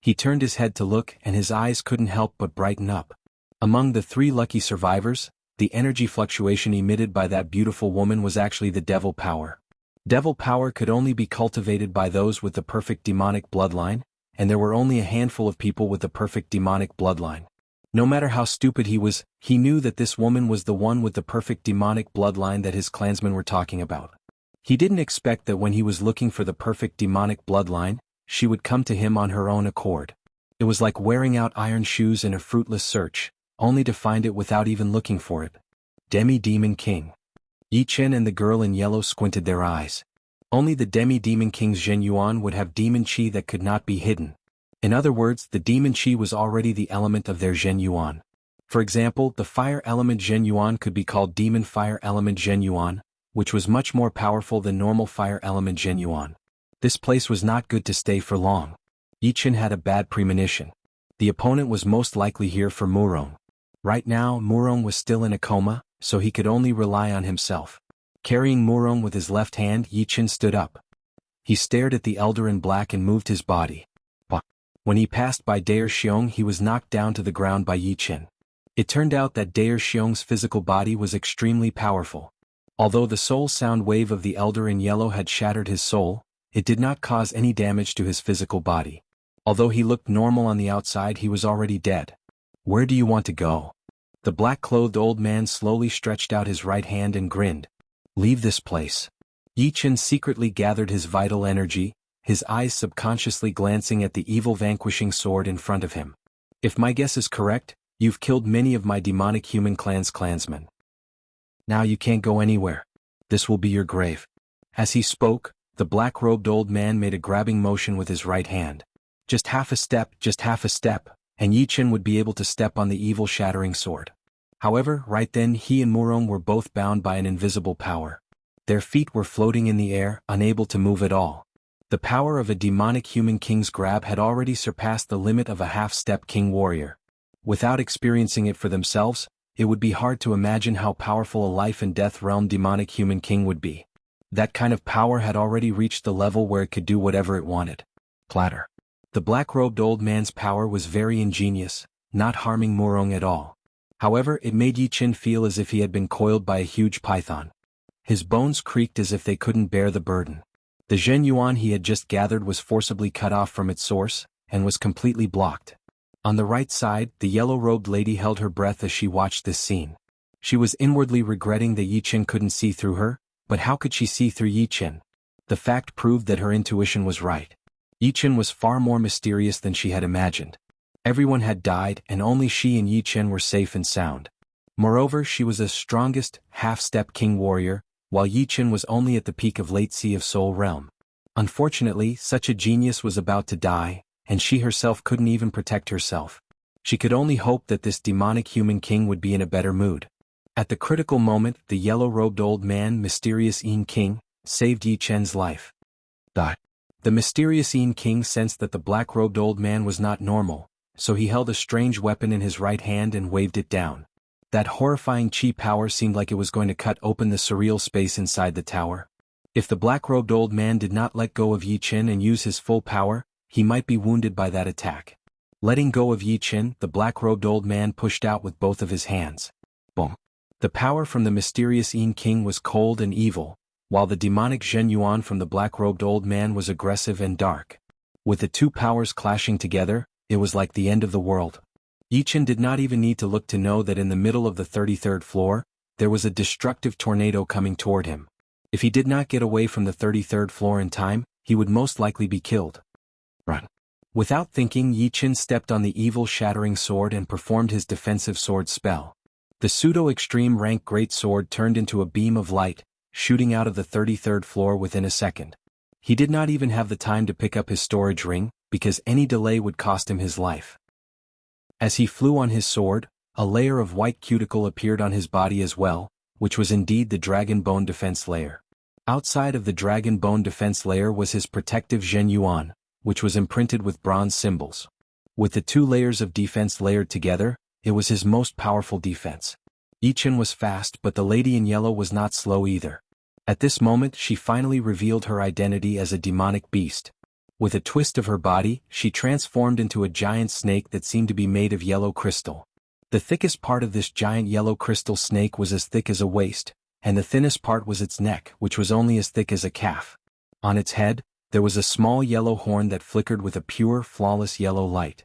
He turned his head to look and his eyes couldn't help but brighten up. Among the 3 lucky survivors, the energy fluctuation emitted by that beautiful woman was actually the devil power. Devil power could only be cultivated by those with the perfect demonic bloodline, and there were only a handful of people with the perfect demonic bloodline. No matter how stupid he was, he knew that this woman was the one with the perfect demonic bloodline that his clansmen were talking about. He didn't expect that when he was looking for the perfect demonic bloodline, she would come to him on her own accord. It was like wearing out iron shoes in a fruitless search, only to find it without even looking for it. Demi-Demon King. Yi Chen and the girl in yellow squinted their eyes. Only the Demi-Demon King's Zhen Yuan would have demon qi that could not be hidden. In other words, the demon qi was already the element of their Zhen Yuan. For example, the fire element Zhen Yuan could be called demon fire element Zhen Yuan, which was much more powerful than normal fire element Zhen Yuan. This place was not good to stay for long. Yi Chen had a bad premonition. The opponent was most likely here for Murong. Right now, Murong was still in a coma, so he could only rely on himself. Carrying Murong with his left hand, Yi Chen stood up. He stared at the elder in black and moved his body. When he passed by Daer Xiong, he was knocked down to the ground by Yi Chen. It turned out that Daer Xiong's physical body was extremely powerful. Although the soul sound wave of the elder in yellow had shattered his soul, it did not cause any damage to his physical body. Although he looked normal on the outside, he was already dead. Where do you want to go? The black-clothed old man slowly stretched out his right hand and grinned. Leave this place. Yi Chen secretly gathered his vital energy, his eyes subconsciously glancing at the evil vanquishing sword in front of him. If my guess is correct, you've killed many of my demonic human clan's clansmen. Now you can't go anywhere. This will be your grave. As he spoke, the black-robed old man made a grabbing motion with his right hand. Just half a step, and Yi Chen would be able to step on the evil shattering sword. However, right then he and Murong were both bound by an invisible power. Their feet were floating in the air, unable to move at all. The power of a demonic human king's grab had already surpassed the limit of a half-step king warrior. Without experiencing it for themselves, it would be hard to imagine how powerful a life-and-death realm demonic human king would be. That kind of power had already reached the level where it could do whatever it wanted. Clatter. The black-robed old man's power was very ingenious, not harming Murong at all. However, it made Yi Chen feel as if he had been coiled by a huge python. His bones creaked as if they couldn't bear the burden. The Zhen Yuan he had just gathered was forcibly cut off from its source, and was completely blocked. On the right side, the yellow-robed lady held her breath as she watched this scene. She was inwardly regretting that Yi Chen couldn't see through her, but how could she see through Yi Chen? The fact proved that her intuition was right. Yi Chen was far more mysterious than she had imagined. Everyone had died, and only she and Yi Chen were safe and sound. Moreover, she was the strongest, half-step king warrior, while Yi Chen was only at the peak of late Sea of Soul realm. Unfortunately, such a genius was about to die, and she herself couldn't even protect herself. She could only hope that this demonic human king would be in a better mood. At the critical moment, the yellow-robed old man, Mysterious Yin King, saved Yi Chen's life. The mysterious Yin King sensed that the black-robed old man was not normal, so he held a strange weapon in his right hand and waved it down. That horrifying qi power seemed like it was going to cut open the surreal space inside the tower. If the black-robed old man did not let go of Yi Chen and use his full power, he might be wounded by that attack. Letting go of Yi Chen, the black-robed old man pushed out with both of his hands. Boom. The power from the mysterious Yin King was cold and evil, while the demonic Zhen Yuan from the black-robed old man was aggressive and dark. With the two powers clashing together, it was like the end of the world. Yi Chen did not even need to look to know that in the middle of the 33rd floor, there was a destructive tornado coming toward him. If he did not get away from the 33rd floor in time, he would most likely be killed. Run. Without thinking, Yi Chen stepped on the evil shattering sword and performed his defensive sword spell. The pseudo-extreme rank great sword turned into a beam of light, shooting out of the 33rd floor within a second. He did not even have the time to pick up his storage ring, because any delay would cost him his life. As he flew on his sword, a layer of white cuticle appeared on his body as well, which was indeed the dragon bone defense layer. Outside of the dragon bone defense layer was his protective Zhen Yuan, which was imprinted with bronze symbols. With the two layers of defense layered together, it was his most powerful defense. Yi Chen was fast, but the lady in yellow was not slow either. At this moment, she finally revealed her identity as a demonic beast. With a twist of her body, she transformed into a giant snake that seemed to be made of yellow crystal. The thickest part of this giant yellow crystal snake was as thick as a waist, and the thinnest part was its neck, which was only as thick as a calf. On its head, there was a small yellow horn that flickered with a pure, flawless yellow light.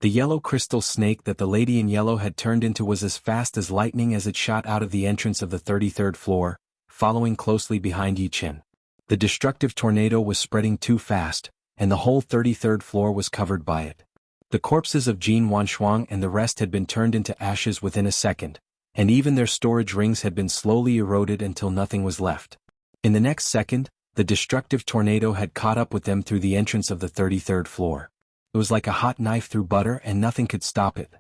The yellow crystal snake that the lady in yellow had turned into was as fast as lightning as it shot out of the entrance of the 33rd floor, following closely behind Yi Chen. The destructive tornado was spreading too fast, and the whole 33rd floor was covered by it. The corpses of Jin Wanshuang and the rest had been turned into ashes within a second, and even their storage rings had been slowly eroded until nothing was left. In the next second, the destructive tornado had caught up with them through the entrance of the 33rd floor. It was like a hot knife through butter and nothing could stop it.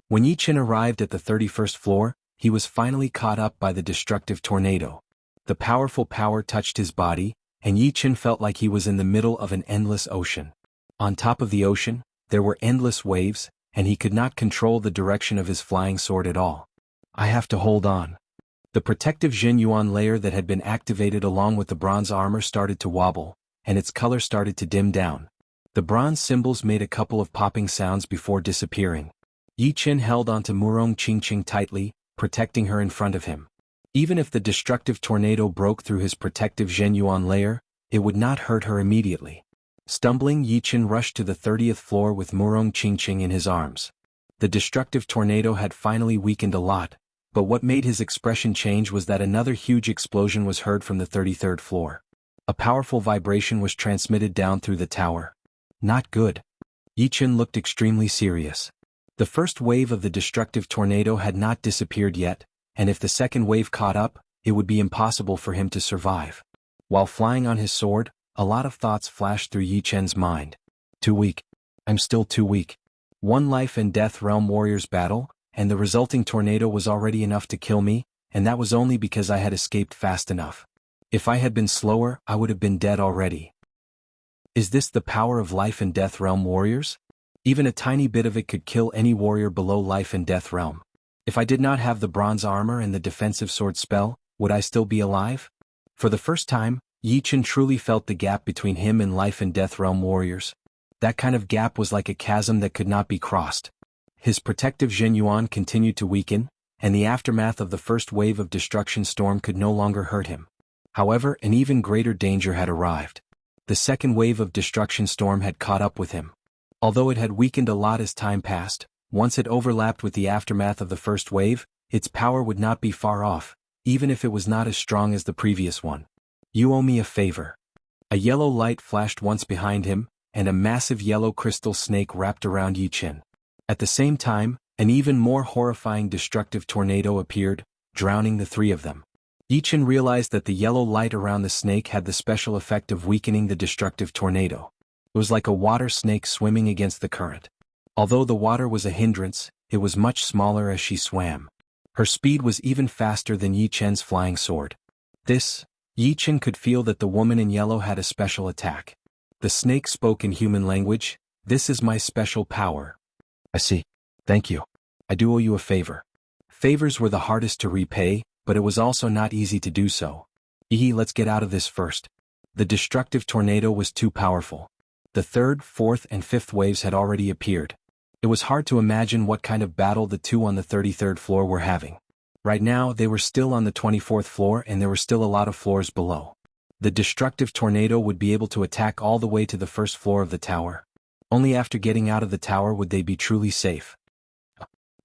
When Yi Chen arrived at the 31st floor, he was finally caught up by the destructive tornado. The powerful power touched his body, and Yi Chen felt like he was in the middle of an endless ocean. On top of the ocean, there were endless waves, and he could not control the direction of his flying sword at all. I have to hold on. The protective Jin Yuan layer that had been activated along with the bronze armor started to wobble, and its color started to dim down. The bronze symbols made a couple of popping sounds before disappearing. Yi Chen held onto Murong Qingqing tightly, protecting her in front of him. Even if the destructive tornado broke through his protective Zhen Yuan layer, it would not hurt her immediately. Stumbling, Yi Chen rushed to the 30th floor with Murong Qingqing in his arms. The destructive tornado had finally weakened a lot, but what made his expression change was that another huge explosion was heard from the 33rd floor. A powerful vibration was transmitted down through the tower. Not good. Yi Chen looked extremely serious. The first wave of the destructive tornado had not disappeared yet, and if the second wave caught up, it would be impossible for him to survive. While flying on his sword, a lot of thoughts flashed through Yi Chen's mind. Too weak. I'm still too weak. One life and death realm warriors battle, and the resulting tornado was already enough to kill me, and that was only because I had escaped fast enough. If I had been slower, I would have been dead already. Is this the power of life and death realm warriors? Even a tiny bit of it could kill any warrior below life and death realm. If I did not have the bronze armor and the defensive sword spell, would I still be alive? For the first time, Yi Chen truly felt the gap between him and life and death realm warriors. That kind of gap was like a chasm that could not be crossed. His protective Zhen Yuan continued to weaken, and the aftermath of the first wave of destruction storm could no longer hurt him. However, an even greater danger had arrived. The second wave of destruction storm had caught up with him. Although it had weakened a lot as time passed, once it overlapped with the aftermath of the first wave, its power would not be far off, even if it was not as strong as the previous one. You owe me a favor. A yellow light flashed once behind him, and a massive yellow crystal snake wrapped around Yi Chen. At the same time, an even more horrifying destructive tornado appeared, drowning the three of them. Yi Chen realized that the yellow light around the snake had the special effect of weakening the destructive tornado. It was like a water snake swimming against the current. Although the water was a hindrance, it was much smaller as she swam. Her speed was even faster than Yi Chen's flying sword. Yi Chen could feel that the woman in yellow had a special attack. The snake spoke in human language. This is my special power. I see. Thank you. I do owe you a favor. Favors were the hardest to repay, but it was also not easy to do so. Let's get out of this first. The destructive tornado was too powerful. The third, fourth, and fifth waves had already appeared. It was hard to imagine what kind of battle the two on the 33rd floor were having. Right now, they were still on the 24th floor and there were still a lot of floors below. The destructive tornado would be able to attack all the way to the first floor of the tower. Only after getting out of the tower would they be truly safe.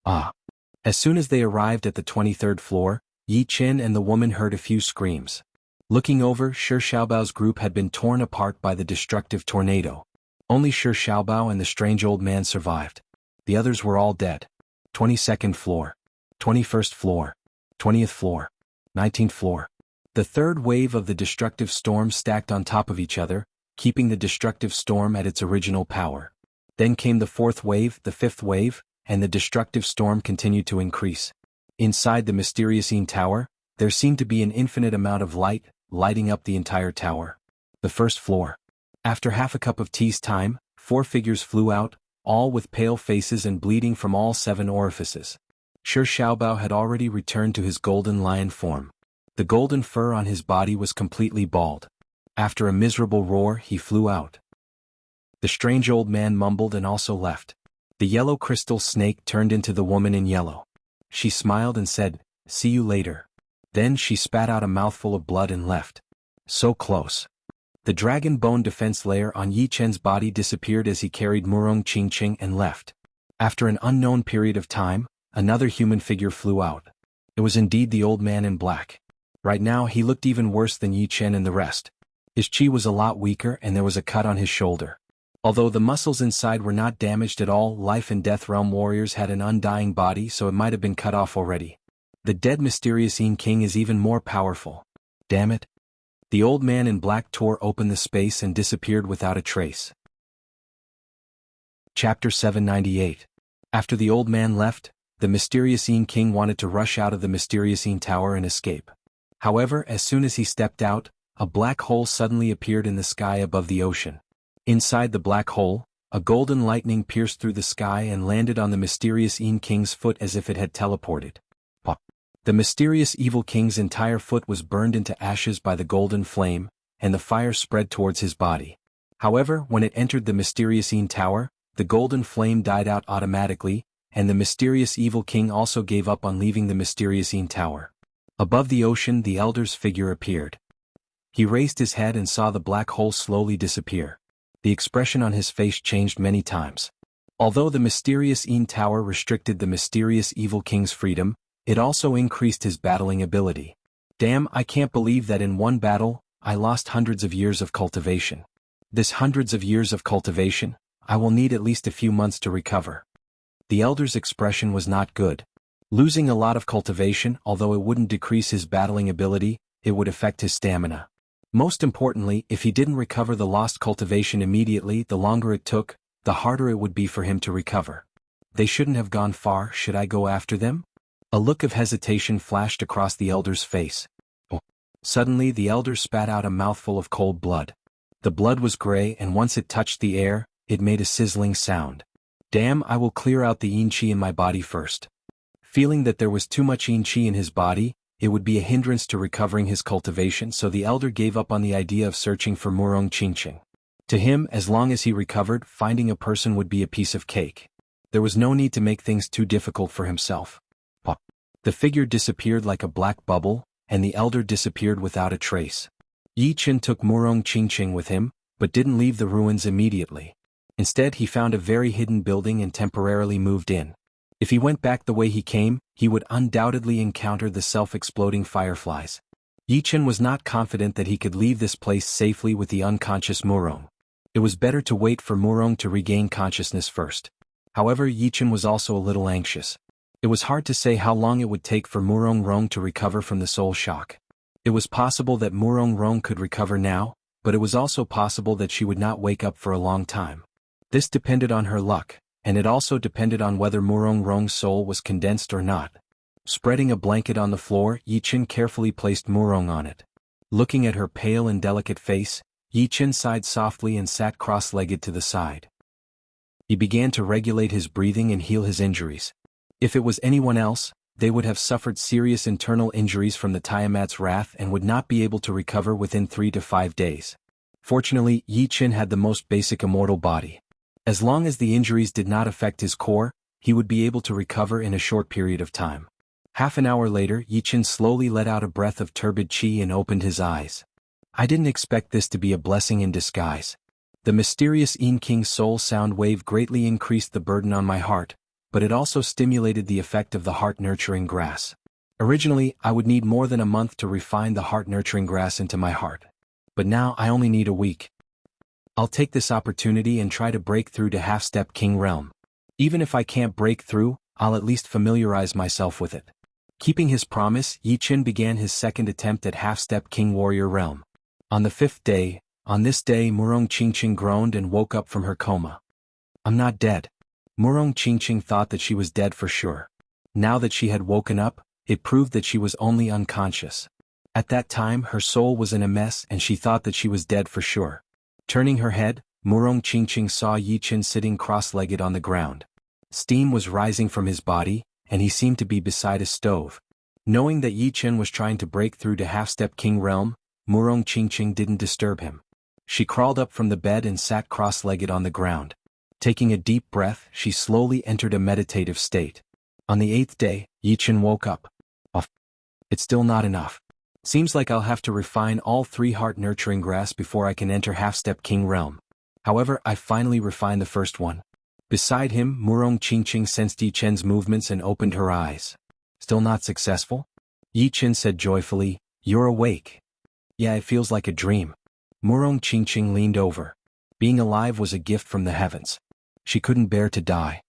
As soon as they arrived at the 23rd floor, Yi Chen and the woman heard a few screams. Looking over, Shi Xiaobao's group had been torn apart by the destructive tornado. Only Shi Xiaobao and the strange old man survived. The others were all dead. 22nd floor. 21st floor. 20th floor. 19th floor. The third wave of the destructive storm stacked on top of each other, keeping the destructive storm at its original power. Then came the fourth wave, the fifth wave, and the destructive storm continued to increase. Inside the mysterious tower, there seemed to be an infinite amount of light, lighting up the entire tower. The first floor. After half a cup of tea's time, 4 figures flew out, all with pale faces and bleeding from all 7 orifices. Shi Xiaobao had already returned to his golden lion form. The golden fur on his body was completely bald. After a miserable roar, he flew out. The strange old man mumbled and also left. The yellow crystal snake turned into the woman in yellow. She smiled and said, "See you later." Then she spat out a mouthful of blood and left. So close. The dragon bone defense layer on Yi Chen's body disappeared as he carried Murong Qingqing and left. After an unknown period of time, another human figure flew out. It was indeed the old man in black. Right now he looked even worse than Yi Chen and the rest. His chi was a lot weaker and there was a cut on his shoulder. Although the muscles inside were not damaged at all, life and death realm warriors had an undying body, so it might have been cut off already. The dead mysterious King is even more powerful. Damn it. The old man in black tore open the space and disappeared without a trace. Chapter 798. After the old man left, the mysterious Yin King wanted to rush out of the mysterious Yin Tower and escape. However, as soon as he stepped out, a black hole suddenly appeared in the sky above the ocean. Inside the black hole, a golden lightning pierced through the sky and landed on the mysterious Yin King's foot as if it had teleported. Pop. The mysterious evil king's entire foot was burned into ashes by the golden flame, and the fire spread towards his body. However, when it entered the mysterious Yin Tower, the golden flame died out automatically, and the mysterious evil king also gave up on leaving the mysterious Yin Tower. Above the ocean, the elder's figure appeared. He raised his head and saw the black hole slowly disappear. The expression on his face changed many times. Although the mysterious Yin Tower restricted the mysterious evil king's freedom, it also increased his battling ability. Damn, I can't believe that in one battle, I lost hundreds of years of cultivation. This hundreds of years of cultivation, I will need at least a few months to recover. The elder's expression was not good. Losing a lot of cultivation, although it wouldn't decrease his battling ability, it would affect his stamina. Most importantly, if he didn't recover the lost cultivation immediately, the longer it took, the harder it would be for him to recover. They shouldn't have gone far. Should I go after them? A look of hesitation flashed across the elder's face. Oh. Suddenly the elder spat out a mouthful of cold blood. The blood was gray, and once it touched the air, it made a sizzling sound. Damn, I will clear out the yin qi in my body first. Feeling that there was too much yin qi in his body, it would be a hindrance to recovering his cultivation, so the elder gave up on the idea of searching for Murong Qingqing. To him, as long as he recovered, finding a person would be a piece of cake. There was no need to make things too difficult for himself. Pop. The figure disappeared like a black bubble, and the elder disappeared without a trace. Yi Chen took Murong Qingqing with him, but didn't leave the ruins immediately. Instead, he found a very hidden building and temporarily moved in. If he went back the way he came, he would undoubtedly encounter the self-exploding fireflies. Yi Chen was not confident that he could leave this place safely with the unconscious Murong. It was better to wait for Murong to regain consciousness first. However, Yi Chen was also a little anxious. It was hard to say how long it would take for Murong Rong to recover from the soul shock. It was possible that Murong Rong could recover now, but it was also possible that she would not wake up for a long time. This depended on her luck, and it also depended on whether Murong Rong's soul was condensed or not. Spreading a blanket on the floor, Yi Chen carefully placed Murong on it. Looking at her pale and delicate face, Yi Chen sighed softly and sat cross-legged to the side. He began to regulate his breathing and heal his injuries. If it was anyone else, they would have suffered serious internal injuries from the Tiamat's wrath and would not be able to recover within 3 to 5 days. Fortunately, Yi Chen had the most basic immortal body. As long as the injuries did not affect his core, he would be able to recover in a short period of time. Half an hour later, Yi Chen slowly let out a breath of turbid qi and opened his eyes. I didn't expect this to be a blessing in disguise. The mysterious Yin King's soul sound wave greatly increased the burden on my heart, but it also stimulated the effect of the heart-nurturing grass. Originally, I would need more than a month to refine the heart-nurturing grass into my heart. But now I only need a week. I'll take this opportunity and try to break through to half-step king realm. Even if I can't break through, I'll at least familiarize myself with it. Keeping his promise, Yi Chen began his second attempt at half-step king warrior realm. On the 5th day, on this day Murong Qingqing groaned and woke up from her coma. I'm not dead. Murong Qingqing thought that she was dead for sure. Now that she had woken up, it proved that she was only unconscious. At that time her soul was in a mess and she thought that she was dead for sure. Turning her head, Murong Qingqing saw Yi Chen sitting cross-legged on the ground. Steam was rising from his body, and he seemed to be beside a stove. Knowing that Yi Chen was trying to break through to half-step king realm, Murong Qingqing didn't disturb him. She crawled up from the bed and sat cross-legged on the ground. Taking a deep breath, she slowly entered a meditative state. On the 8th day, Yi Chen woke up. Oh, it's still not enough. Seems like I'll have to refine all 3 heart-nurturing grass before I can enter half-step king realm. However, I finally refined the first one. Beside him, Murong Qingqing sensed Yi Chen's movements and opened her eyes. Still not successful? Yi Chen said joyfully, You're awake. Yeah, it feels like a dream. Murong Qingqing leaned over. Being alive was a gift from the heavens. She couldn't bear to die.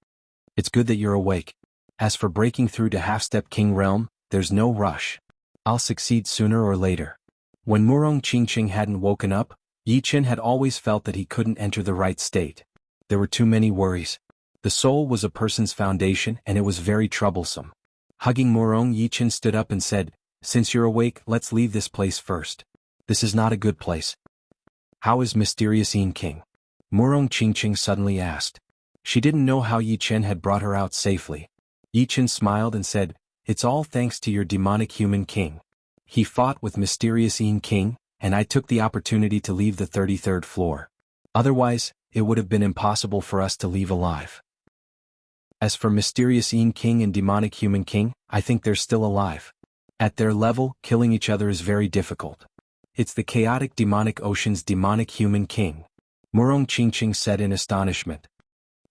It's good that you're awake. As for breaking through to half-step king realm, there's no rush. I'll succeed sooner or later. When Murong Qingqing hadn't woken up, Yi Chen had always felt that he couldn't enter the right state. there were too many worries. The soul was a person's foundation and it was very troublesome. Hugging Murong, Yichen stood up and said, "Since you're awake, let's leave this place first. This is not a good place." "How is Mysterious Yin King?" Murong Qingqing suddenly asked. She didn't know how Yichen had brought her out safely. Yichen smiled and said, "It's all thanks to your demonic human king. He fought with Mysterious Yin King, and I took the opportunity to leave the 33rd floor. Otherwise, it would have been impossible for us to leave alive. As for Mysterious Yin King and Demonic Human King, I think they're still alive. At their level, killing each other is very difficult. It's the chaotic demonic ocean's demonic human king," Murong Qingqing said in astonishment.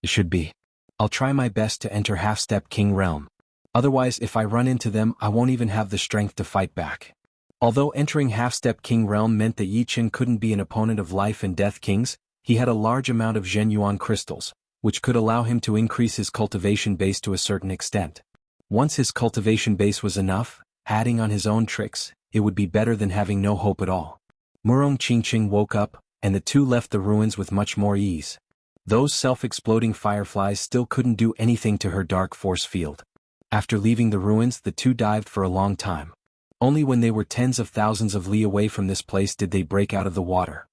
"It should be. I'll try my best to enter Half-Step King realm. Otherwise, if I run into them, I won't even have the strength to fight back." Although entering Half-Step King realm meant that Yichen couldn't be an opponent of Life and Death Kings, he had a large amount of Zhenyuan crystals, which could allow him to increase his cultivation base to a certain extent. Once his cultivation base was enough, adding on his own tricks, it would be better than having no hope at all. Murong Qingqing woke up, and the two left the ruins with much more ease. Those self-exploding fireflies still couldn't do anything to her dark force field. After leaving the ruins, the two dived for a long time. Only when they were tens of thousands of li away from this place did they break out of the water.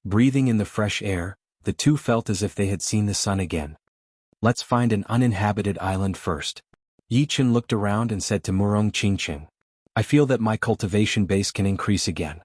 Breathing in the fresh air, the two felt as if they had seen the sun again. "Let's find an uninhabited island first." Yichen looked around and said to Murong Qingqing, "I feel that my cultivation base can increase again."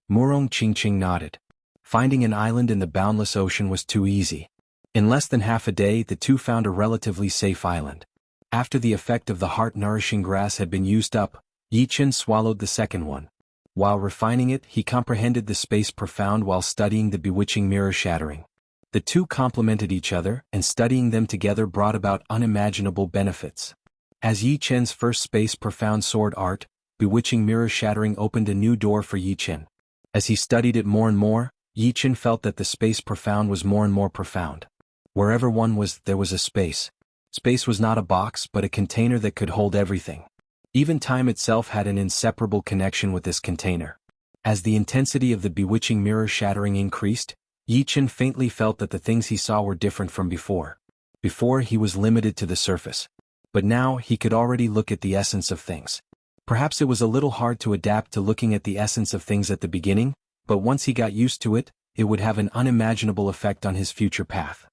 Murong Qingqing nodded. Finding an island in the boundless ocean was too easy. In less than half a day, the two found a relatively safe island. After the effect of the heart-nourishing grass had been used up, Yichen swallowed the second one. While refining it, he comprehended the space profound while studying the bewitching mirror shattering. The two complemented each other, and studying them together brought about unimaginable benefits. As Yichen's first space profound sword art, bewitching mirror shattering opened a new door for Yichen. As he studied it more and more, Yichen felt that the space profound was more and more profound. Wherever one was, there was a space. Space was not a box but a container that could hold everything. Even time itself had an inseparable connection with this container. As the intensity of the bewitching mirror shattering increased, Yichen faintly felt that the things he saw were different from before. Before he was limited to the surface. But now he could already look at the essence of things. Perhaps it was a little hard to adapt to looking at the essence of things at the beginning, but once he got used to it, it would have an unimaginable effect on his future path.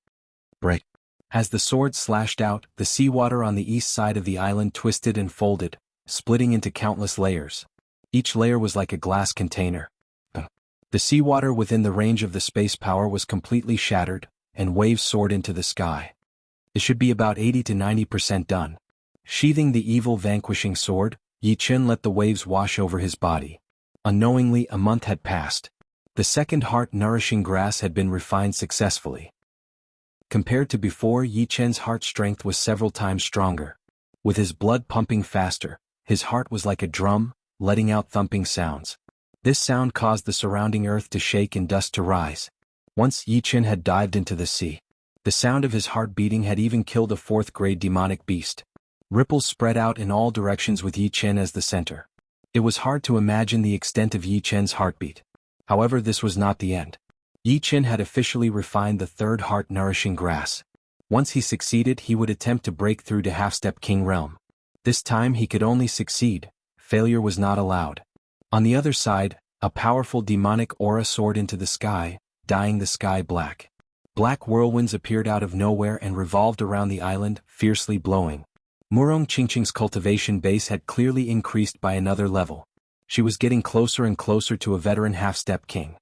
Break. As the sword slashed out, the seawater on the east side of the island twisted and folded, splitting into countless layers. Each layer was like a glass container. The seawater within the range of the space power was completely shattered, and waves soared into the sky. It should be about 80 to 90% done. Sheathing the evil vanquishing sword, Yichen let the waves wash over his body. Unknowingly, a month had passed. The second heart-nourishing grass had been refined successfully. Compared to before, Yichen's heart strength was several times stronger. With his blood pumping faster, his heart was like a drum, letting out thumping sounds. This sound caused the surrounding earth to shake and dust to rise. Once Yichen had dived into the sea. The sound of his heart beating had even killed a fourth-grade demonic beast. Ripples spread out in all directions with Yichen as the center. It was hard to imagine the extent of Yichen's heartbeat. However, this was not the end. Yichen had officially refined the third heart-nourishing grass. Once he succeeded, he would attempt to break through to Half-Step King realm. This time he could only succeed. Failure was not allowed. On the other side, a powerful demonic aura soared into the sky, dyeing the sky black. Black whirlwinds appeared out of nowhere and revolved around the island, fiercely blowing. Murong Qingqing's cultivation base had clearly increased by another level. She was getting closer and closer to a veteran Half-Step King.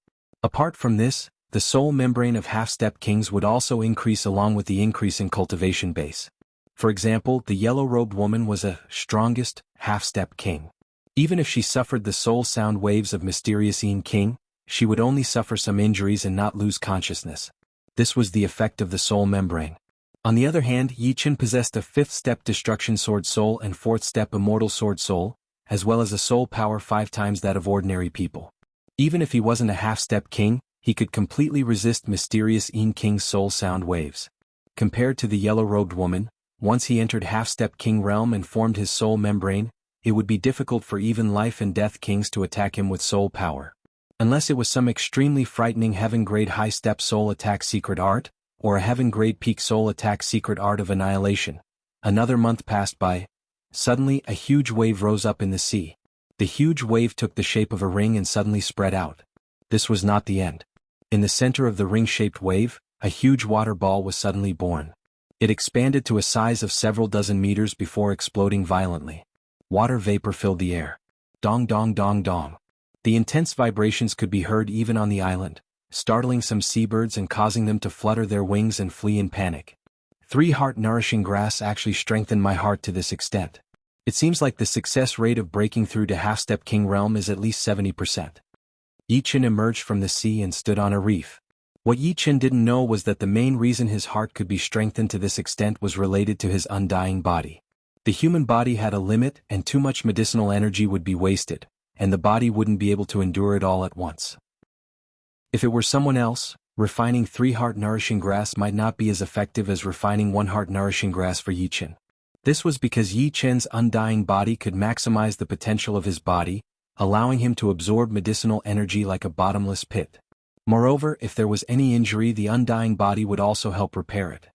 Apart from this, the soul membrane of Half-Step Kings would also increase along with the increase in cultivation base. For example, the yellow-robed woman was a strongest Half-Step King. Even if she suffered the soul sound waves of Mysterious Yin King, she would only suffer some injuries and not lose consciousness. This was the effect of the soul membrane. On the other hand, Yichen possessed a 5th-step Destruction Sword Soul and 4th-step Immortal Sword Soul, as well as a soul power 5 times that of ordinary people. Even if he wasn't a Half-Step King, he could completely resist Mysterious Yin King's soul sound waves. Compared to the yellow-robed woman, once he entered Half-Step King realm and formed his soul membrane, it would be difficult for even Life and Death Kings to attack him with soul power. Unless it was some extremely frightening heaven-grade high-step soul attack secret art, or a heaven-grade peak soul attack secret art of annihilation. Another month passed by. Suddenly, a huge wave rose up in the sea. The huge wave took the shape of a ring and suddenly spread out. This was not the end. In the center of the ring-shaped wave, a huge water ball was suddenly born. It expanded to a size of several dozen meters before exploding violently. Water vapor filled the air. Dong dong dong dong. The intense vibrations could be heard even on the island, startling some seabirds and causing them to flutter their wings and flee in panic. 3 heart-nourishing grass actually strengthened my heart to this extent. It seems like the success rate of breaking through to half-step king realm is at least 70%. Yi Chen emerged from the sea and stood on a reef. What Yi Chen didn't know was that the main reason his heart could be strengthened to this extent was related to his undying body. The human body had a limit and too much medicinal energy would be wasted, and the body wouldn't be able to endure it all at once. If it were someone else, refining 3 heart-nourishing grass might not be as effective as refining 1 heart-nourishing grass for Yi Chen. This was because Yi Chen's undying body could maximize the potential of his body, allowing him to absorb medicinal energy like a bottomless pit. Moreover, if there was any injury, the undying body would also help repair it.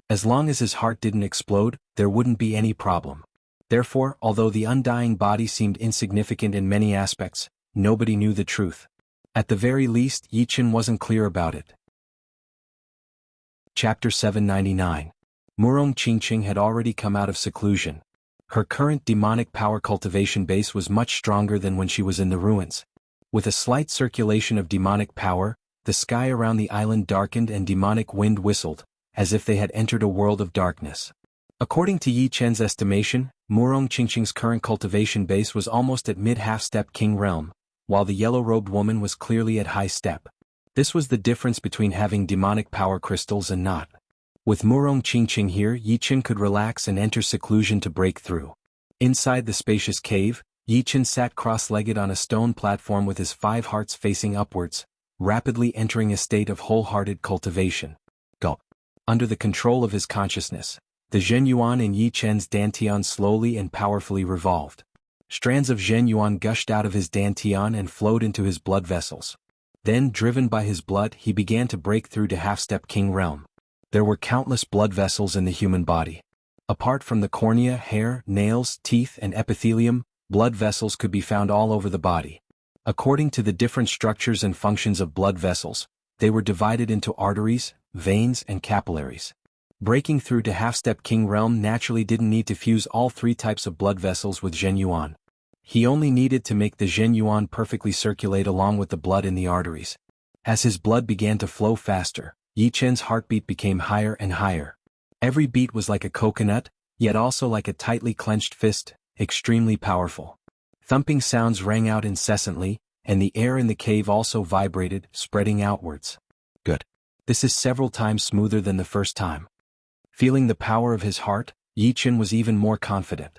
As long as his heart didn't explode, there wouldn't be any problem. Therefore, although the undying body seemed insignificant in many aspects, nobody knew the truth. At the very least, Yi Chen wasn't clear about it. Chapter 799. Murong Qingqing had already come out of seclusion. Her current demonic power cultivation base was much stronger than when she was in the ruins. With a slight circulation of demonic power, the sky around the island darkened and demonic wind whistled, as if they had entered a world of darkness. According to Yi Chen's estimation, Murong Qingqing's current cultivation base was almost at mid-half-step king realm, while the yellow-robed woman was clearly at high step. This was the difference between having demonic power crystals and not. With Murong Qingqing here, Yi Chen could relax and enter seclusion to break through. Inside the spacious cave, Yi Chen sat cross-legged on a stone platform with his 5 hearts facing upwards, rapidly entering a state of wholehearted cultivation. Go. Under the control of his consciousness, the Zhenyuan in Yi Chen's dantian slowly and powerfully revolved. Strands of Zhenyuan gushed out of his dantian and flowed into his blood vessels. Then, driven by his blood, he began to break through to half-step king realm. There were countless blood vessels in the human body. Apart from the cornea, hair, nails, teeth, and epithelium, blood vessels could be found all over the body. According to the different structures and functions of blood vessels, they were divided into arteries, veins, and capillaries. Breaking through to half-step king realm naturally didn't need to fuse all 3 types of blood vessels with Zhenyuan. He only needed to make the Zhenyuan perfectly circulate along with the blood in the arteries. As his blood began to flow faster, Yi Chen's heartbeat became higher and higher. Every beat was like a coconut, yet also like a tightly clenched fist, extremely powerful. Thumping sounds rang out incessantly, and the air in the cave also vibrated, spreading outwards. Good. This is several times smoother than the first time. Feeling the power of his heart, Yi Chen was even more confident.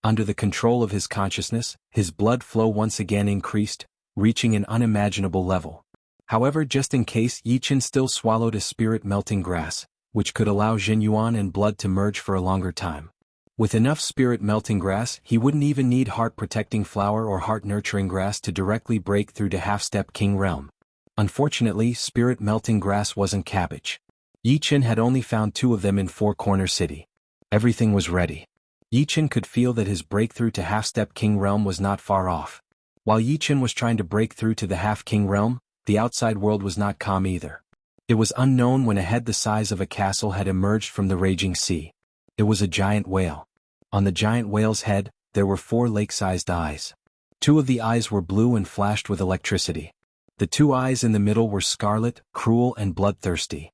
Under the control of his consciousness, his blood flow once again increased, reaching an unimaginable level. However, just in case, Yi Chen still swallowed a spirit-melting grass, which could allow Zhenyuan and blood to merge for a longer time. With enough spirit-melting grass, he wouldn't even need heart-protecting flower or heart-nurturing grass to directly break through to half-step king realm. Unfortunately, spirit-melting grass wasn't cabbage. Yi Chen had only found 2 of them in Four Corner City. Everything was ready. Yi Chen could feel that his breakthrough to half-step king realm was not far off. While Yi Chen was trying to break through to the half-king realm, the outside world was not calm either. It was unknown when a head the size of a castle had emerged from the raging sea. It was a giant whale. On the giant whale's head, there were 4 lake-sized eyes. 2 of the eyes were blue and flashed with electricity. The 2 eyes in the middle were scarlet, cruel, and bloodthirsty.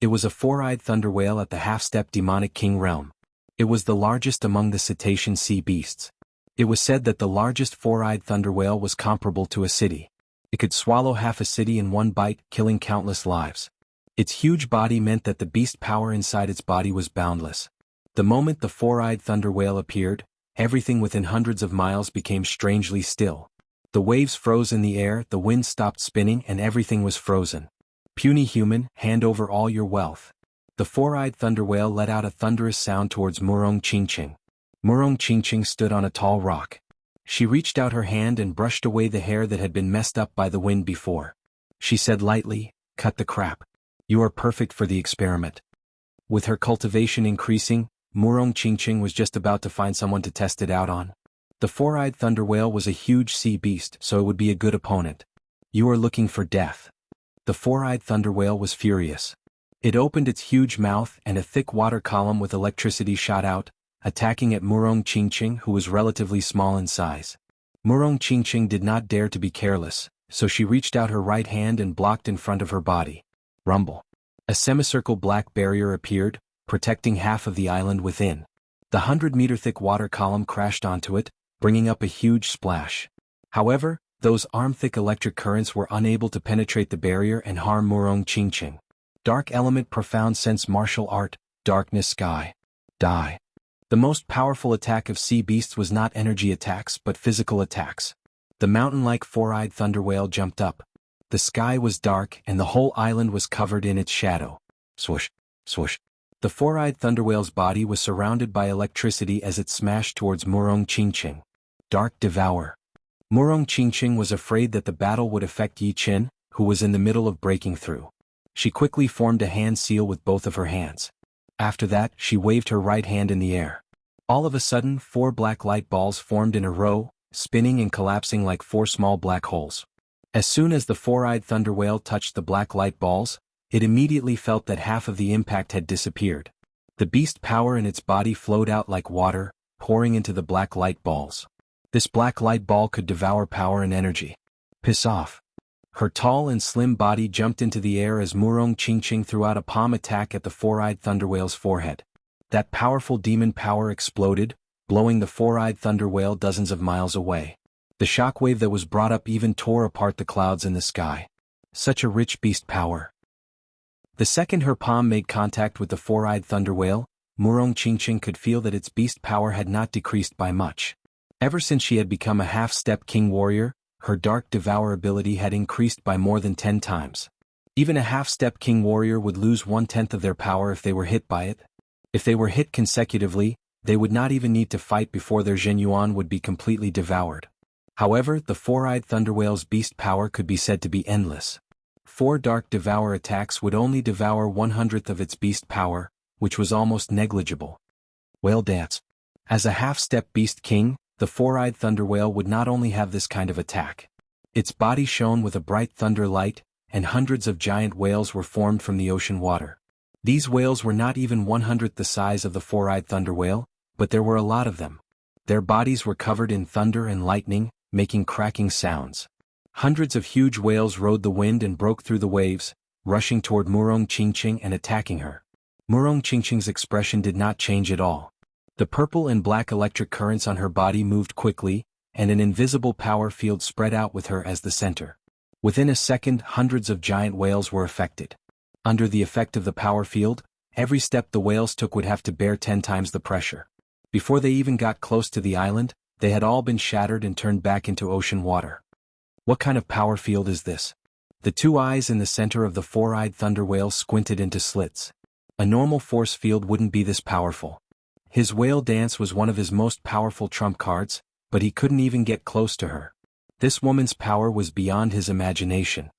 It was a 4-eyed thunder whale at the half-step demonic king realm. It was the largest among the cetacean sea beasts. It was said that the largest 4-eyed thunder whale was comparable to a city. It could swallow half a city in one bite, killing countless lives. Its huge body meant that the beast power inside its body was boundless. The moment the 4-eyed thunder whale appeared, everything within hundreds of miles became strangely still. The waves froze in the air, the wind stopped spinning, and everything was frozen. Puny human, hand over all your wealth. The 4-eyed thunder whale let out a thunderous sound towards Murong Qingqing. Murong Qingqing stood on a tall rock. She reached out her hand and brushed away the hair that had been messed up by the wind before. She said lightly, "Cut the crap." You are perfect for the experiment. With her cultivation increasing, Murong Qingqing was just about to find someone to test it out on. The four-eyed thunder whale was a huge sea beast, so it would be a good opponent. You are looking for death. The four-eyed thunder whale was furious. It opened its huge mouth and a thick water column with electricity shot out, attacking at Murong Qingqing, who was relatively small in size. Murong Qingqing did not dare to be careless, so she reached out her right hand and blocked in front of her body. Rumble. A semicircle black barrier appeared, protecting half of the island within. The 100-meter-thick water column crashed onto it, bringing up a huge splash. However, those arm-thick electric currents were unable to penetrate the barrier and harm Murong Qingqing. Dark element profound sense martial art, darkness sky. Die. The most powerful attack of sea beasts was not energy attacks but physical attacks. The mountain-like four-eyed thunder whale jumped up. The sky was dark and the whole island was covered in its shadow. Swoosh, swoosh. The four-eyed thunder whale's body was surrounded by electricity as it smashed towards Murong Qingqing. Dark Devour. Murong Qingqing was afraid that the battle would affect Yi Qin, who was in the middle of breaking through. She quickly formed a hand seal with both of her hands. After that, she waved her right hand in the air. All of a sudden, 4 black light balls formed in a row, spinning and collapsing like 4 small black holes. As soon as the four-eyed thunder whale touched the black light balls, it immediately felt that half of the impact had disappeared. The beast power in its body flowed out like water, pouring into the black light balls. This black light ball could devour power and energy. Piss off. Her tall and slim body jumped into the air as Murong Qingqing threw out a palm attack at the four-eyed thunder whale's forehead. That powerful demon power exploded, blowing the four-eyed thunder whale dozens of miles away. The shockwave that was brought up even tore apart the clouds in the sky. Such a rich beast power. The second her palm made contact with the four-eyed thunder whale, Murong Qingqing could feel that its beast power had not decreased by much. Ever since she had become a half-step king warrior, her dark devour ability had increased by more than 10 times. Even a half-step king warrior would lose 1/10 of their power if they were hit by it. If they were hit consecutively, they would not even need to fight before their Zhenyuan would be completely devoured. However, the four-eyed thunder whale's beast power could be said to be endless. 4 dark devour attacks would only devour 1/100th of its beast power, which was almost negligible. Whale dance. As a half-step beast king, the four-eyed thunder whale would not only have this kind of attack. Its body shone with a bright thunder light, and hundreds of giant whales were formed from the ocean water. These whales were not even 1/100th the size of the four-eyed thunder whale, but there were a lot of them. Their bodies were covered in thunder and lightning, making cracking sounds. Hundreds of huge whales rode the wind and broke through the waves, rushing toward Murong Qingqing and attacking her. Murong Qingqing's expression did not change at all. The purple and black electric currents on her body moved quickly, and an invisible power field spread out with her as the center. Within a second, hundreds of giant whales were affected. Under the effect of the power field, every step the whales took would have to bear 10 times the pressure. Before they even got close to the island, they had all been shattered and turned back into ocean water. What kind of power field is this? The 2 eyes in the center of the four-eyed thunder whale squinted into slits. A normal force field wouldn't be this powerful. His whale dance was one of his most powerful trump cards, but he couldn't even get close to her. This woman's power was beyond his imagination.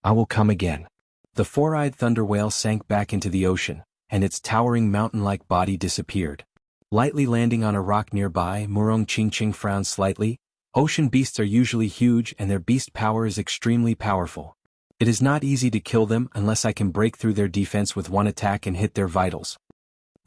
I will come again. The four-eyed thunder whale sank back into the ocean, and its towering mountain-like body disappeared. Lightly landing on a rock nearby, Murong Qingqing frowned slightly. Ocean beasts are usually huge and their beast power is extremely powerful. It is not easy to kill them unless I can break through their defense with one attack and hit their vitals.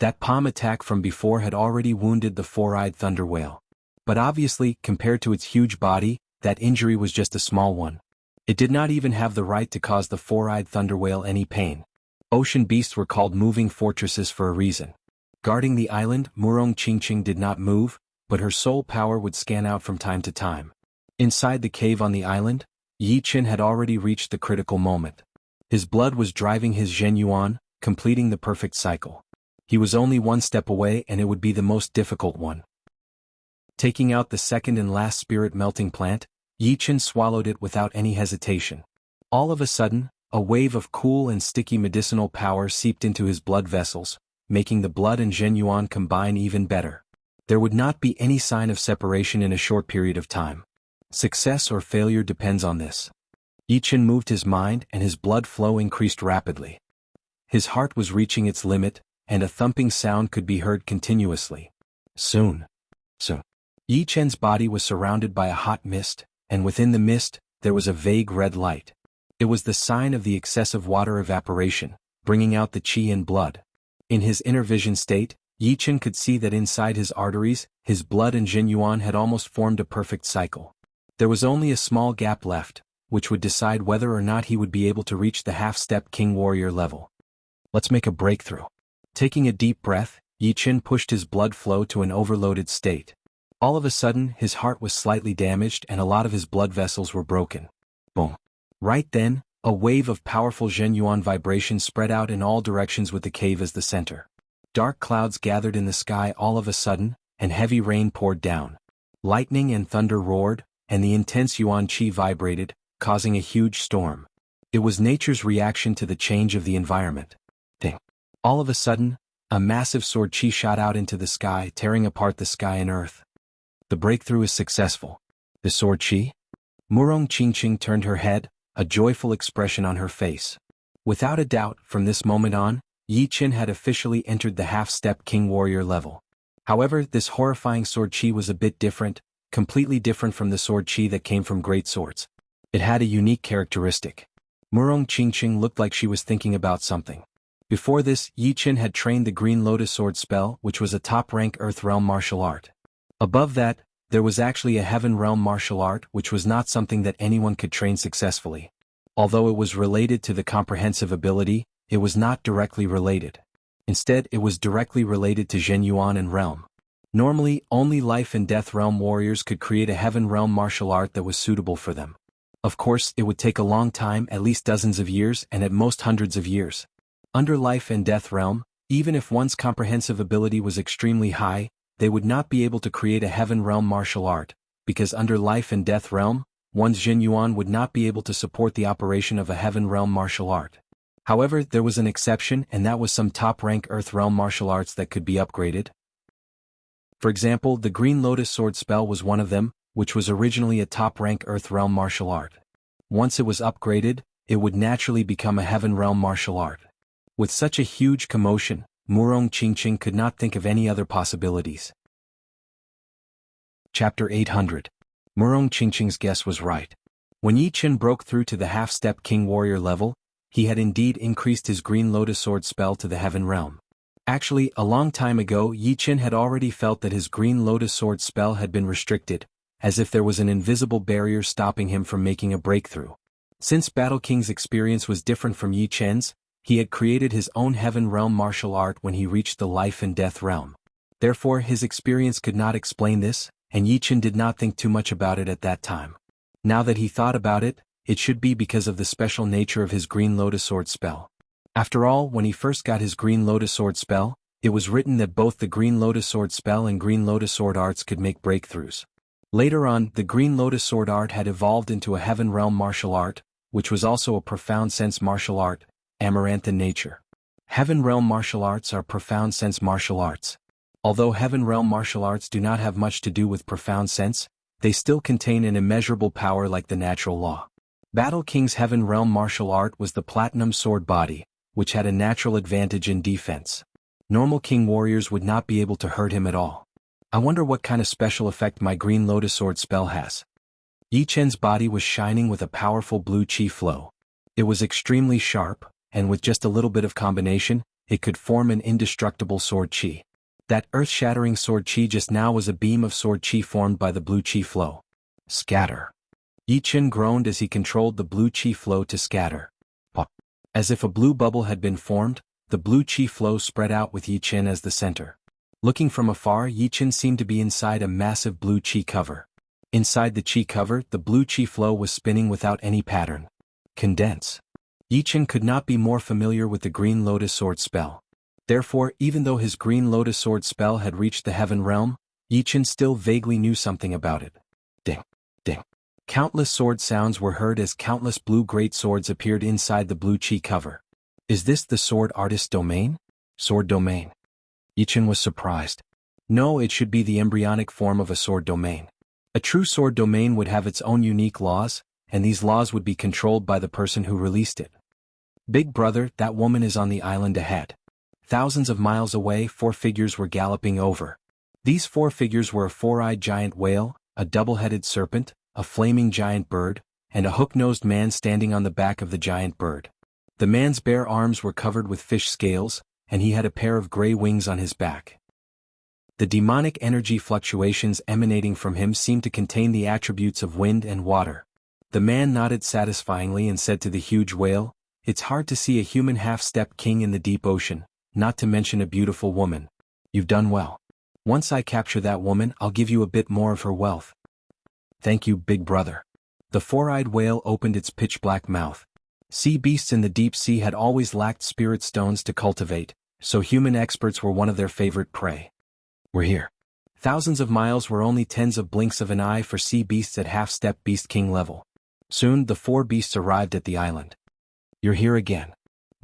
That palm attack from before had already wounded the four-eyed thunder whale. But obviously, compared to its huge body, that injury was just a small one. It did not even have the right to cause the four-eyed thunder whale any pain. Ocean beasts were called moving fortresses for a reason. Guarding the island, Murong Qingqing did not move, but her soul power would scan out from time to time. Inside the cave on the island, Yi Qin had already reached the critical moment. His blood was driving his Zhenyuan, completing the perfect cycle. He was only one step away and it would be the most difficult one. Taking out the second and last spirit melting plant, Yi Qin swallowed it without any hesitation. All of a sudden, a wave of cool and sticky medicinal power seeped into his blood vessels, making the blood and Zhenyuan combine even better. There would not be any sign of separation in a short period of time. Success or failure depends on this. Yi Qin moved his mind and his blood flow increased rapidly. His heart was reaching its limit, and a thumping sound could be heard continuously. Soon. Yi Chen's body was surrounded by a hot mist, and within the mist, there was a vague red light. It was the sign of the excessive water evaporation, bringing out the qi in blood. In his inner vision state, Yi Chen could see that inside his arteries, his blood and Jinyuan had almost formed a perfect cycle. There was only a small gap left, which would decide whether or not he would be able to reach the half-step king warrior level. Let's make a breakthrough. Taking a deep breath, Yi Chen pushed his blood flow to an overloaded state. All of a sudden, his heart was slightly damaged and a lot of his blood vessels were broken. Boom. Right then, a wave of powerful Jinyuan vibration spread out in all directions with the cave as the center. Dark clouds gathered in the sky all of a sudden, and heavy rain poured down. Lightning and thunder roared, and the intense yuan qi vibrated, causing a huge storm. It was nature's reaction to the change of the environment. Ding. All of a sudden, a massive sword qi shot out into the sky, tearing apart the sky and earth. The breakthrough is successful. The sword qi? Murong Qingqing turned her head, a joyful expression on her face. Without a doubt, from this moment on, Yi Chen had officially entered the half-step king warrior level. However, this horrifying sword qi was a bit different, completely different from the sword qi that came from great swords. It had a unique characteristic. Murong Qingqing looked like she was thinking about something. Before this, Yi Chen had trained the Green Lotus Sword spell, which was a top-rank Earth Realm martial art. Above that, there was actually a Heaven Realm martial art, which was not something that anyone could train successfully. Although it was related to the comprehensive ability, it was not directly related. Instead, it was directly related to Zhenyuan and Realm. Normally, only Life and Death Realm warriors could create a Heaven Realm martial art that was suitable for them. Of course, it would take a long time, at least dozens of years and at most hundreds of years. Under Life and Death Realm, even if one's comprehensive ability was extremely high, they would not be able to create a Heaven Realm martial art, because under Life and Death Realm, one's Zhenyuan would not be able to support the operation of a Heaven Realm martial art. However, there was an exception, and that was some top-rank Earth Realm martial arts that could be upgraded. For example, the Green Lotus Sword spell was one of them, which was originally a top-rank Earth Realm martial art. Once it was upgraded, it would naturally become a Heaven Realm martial art. With such a huge commotion, Murong Qingqing could not think of any other possibilities. Chapter 800. Murong Qingqing's guess was right. When Yi Chen broke through to the half-step king warrior level, he had indeed increased his Green Lotus Sword spell to the Heaven Realm. Actually, a long time ago, Yi Chen had already felt that his Green Lotus Sword spell had been restricted, as if there was an invisible barrier stopping him from making a breakthrough. Since Battle King's experience was different from Yi Chen's, he had created his own Heaven Realm martial art when he reached the Life and Death Realm. Therefore, his experience could not explain this, and Yi Chen did not think too much about it at that time. Now that he thought about it, it should be because of the special nature of his Green Lotus Sword spell. After all, when he first got his Green Lotus Sword spell, it was written that both the Green Lotus Sword spell and Green Lotus Sword arts could make breakthroughs. Later on, the Green Lotus Sword art had evolved into a Heaven Realm martial art, which was also a profound sense martial art, Amaranth in nature. Heaven Realm martial arts are profound sense martial arts. Although Heaven Realm martial arts do not have much to do with profound sense, they still contain an immeasurable power like the natural law. Battle King's Heaven Realm martial art was the Platinum Sword body, which had a natural advantage in defense. Normal king warriors would not be able to hurt him at all. I wonder what kind of special effect my Green Lotus Sword spell has. Yi Chen's body was shining with a powerful blue qi flow. It was extremely sharp, and with just a little bit of combination, it could form an indestructible sword qi. That earth-shattering sword qi just now was a beam of sword qi formed by the blue qi flow. Scatter. Yi Chen groaned as he controlled the blue qi flow to scatter. Pop. As if a blue bubble had been formed, the blue qi flow spread out with Yi Chen as the center. Looking from afar, Yi Chen seemed to be inside a massive blue qi cover. Inside the qi cover, the blue qi flow was spinning without any pattern. Condense. Yi Chen could not be more familiar with the Green Lotus Sword spell. Therefore, even though his Green Lotus Sword spell had reached the Heaven Realm, Yi Chen still vaguely knew something about it. Ding, ding. Countless sword sounds were heard as countless blue great swords appeared inside the blue qi cover. Is this the sword artist's domain? Sword domain. Yi Chen was surprised. No, it should be the embryonic form of a sword domain. A true sword domain would have its own unique laws, and these laws would be controlled by the person who released it. Big brother, that woman is on the island ahead. Thousands of miles away, 4 figures were galloping over. These 4 figures were a 4-eyed giant whale, a double-headed serpent, a flaming giant bird, and a hook-nosed man standing on the back of the giant bird. The man's bare arms were covered with fish scales, and he had a pair of gray wings on his back. The demonic energy fluctuations emanating from him seemed to contain the attributes of wind and water. The man nodded satisfyingly and said to the huge whale, "It's hard to see a human half-step king in the deep ocean, not to mention a beautiful woman. You've done well. Once I capture that woman, I'll give you a bit more of her wealth." "Thank you, big brother." The 4-eyed whale opened its pitch-black mouth. Sea beasts in the deep sea had always lacked spirit stones to cultivate, so human experts were one of their favorite prey. "We're here." Thousands of miles were only tens of blinks of an eye for sea beasts at half-step beast king level. Soon the 4 beasts arrived at the island. "You're here again."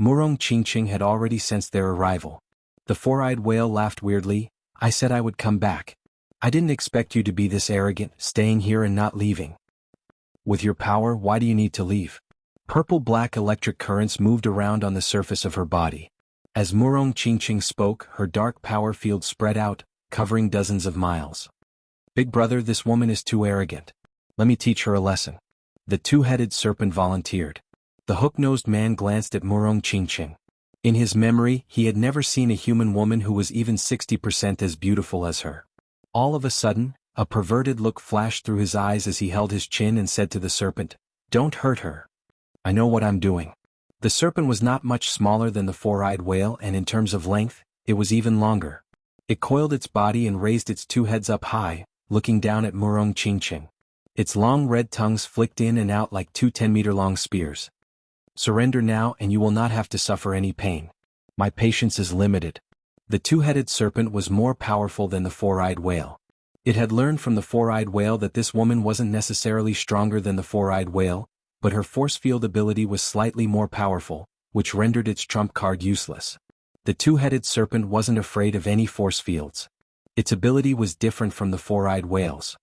Murong Qingqing had already sensed their arrival. The 4-eyed whale laughed weirdly. "I said I would come back. I didn't expect you to be this arrogant, staying here and not leaving. With your power, why do you need to leave?" Purple-black electric currents moved around on the surface of her body. As Murong Qingqing spoke, her dark power field spread out, covering dozens of miles. "Big brother, this woman is too arrogant. Let me teach her a lesson." The 2-headed serpent volunteered. The hook-nosed man glanced at Murong Qingqing. In his memory, he had never seen a human woman who was even 60% as beautiful as her. All of a sudden, a perverted look flashed through his eyes as he held his chin and said to the serpent, "Don't hurt her. I know what I'm doing." The serpent was not much smaller than the 4-eyed whale, and in terms of length, it was even longer. It coiled its body and raised its 2 heads up high, looking down at Murong Qingqing. Its long red tongues flicked in and out like 2 10-meter-long spears. "Surrender now and you will not have to suffer any pain. My patience is limited." The 2-headed serpent was more powerful than the 4-eyed whale. It had learned from the 4-eyed whale that this woman wasn't necessarily stronger than the 4-eyed whale, but her force field ability was slightly more powerful, which rendered its trump card useless. The 2-headed serpent wasn't afraid of any force fields. Its ability was different from the 4-eyed whale's.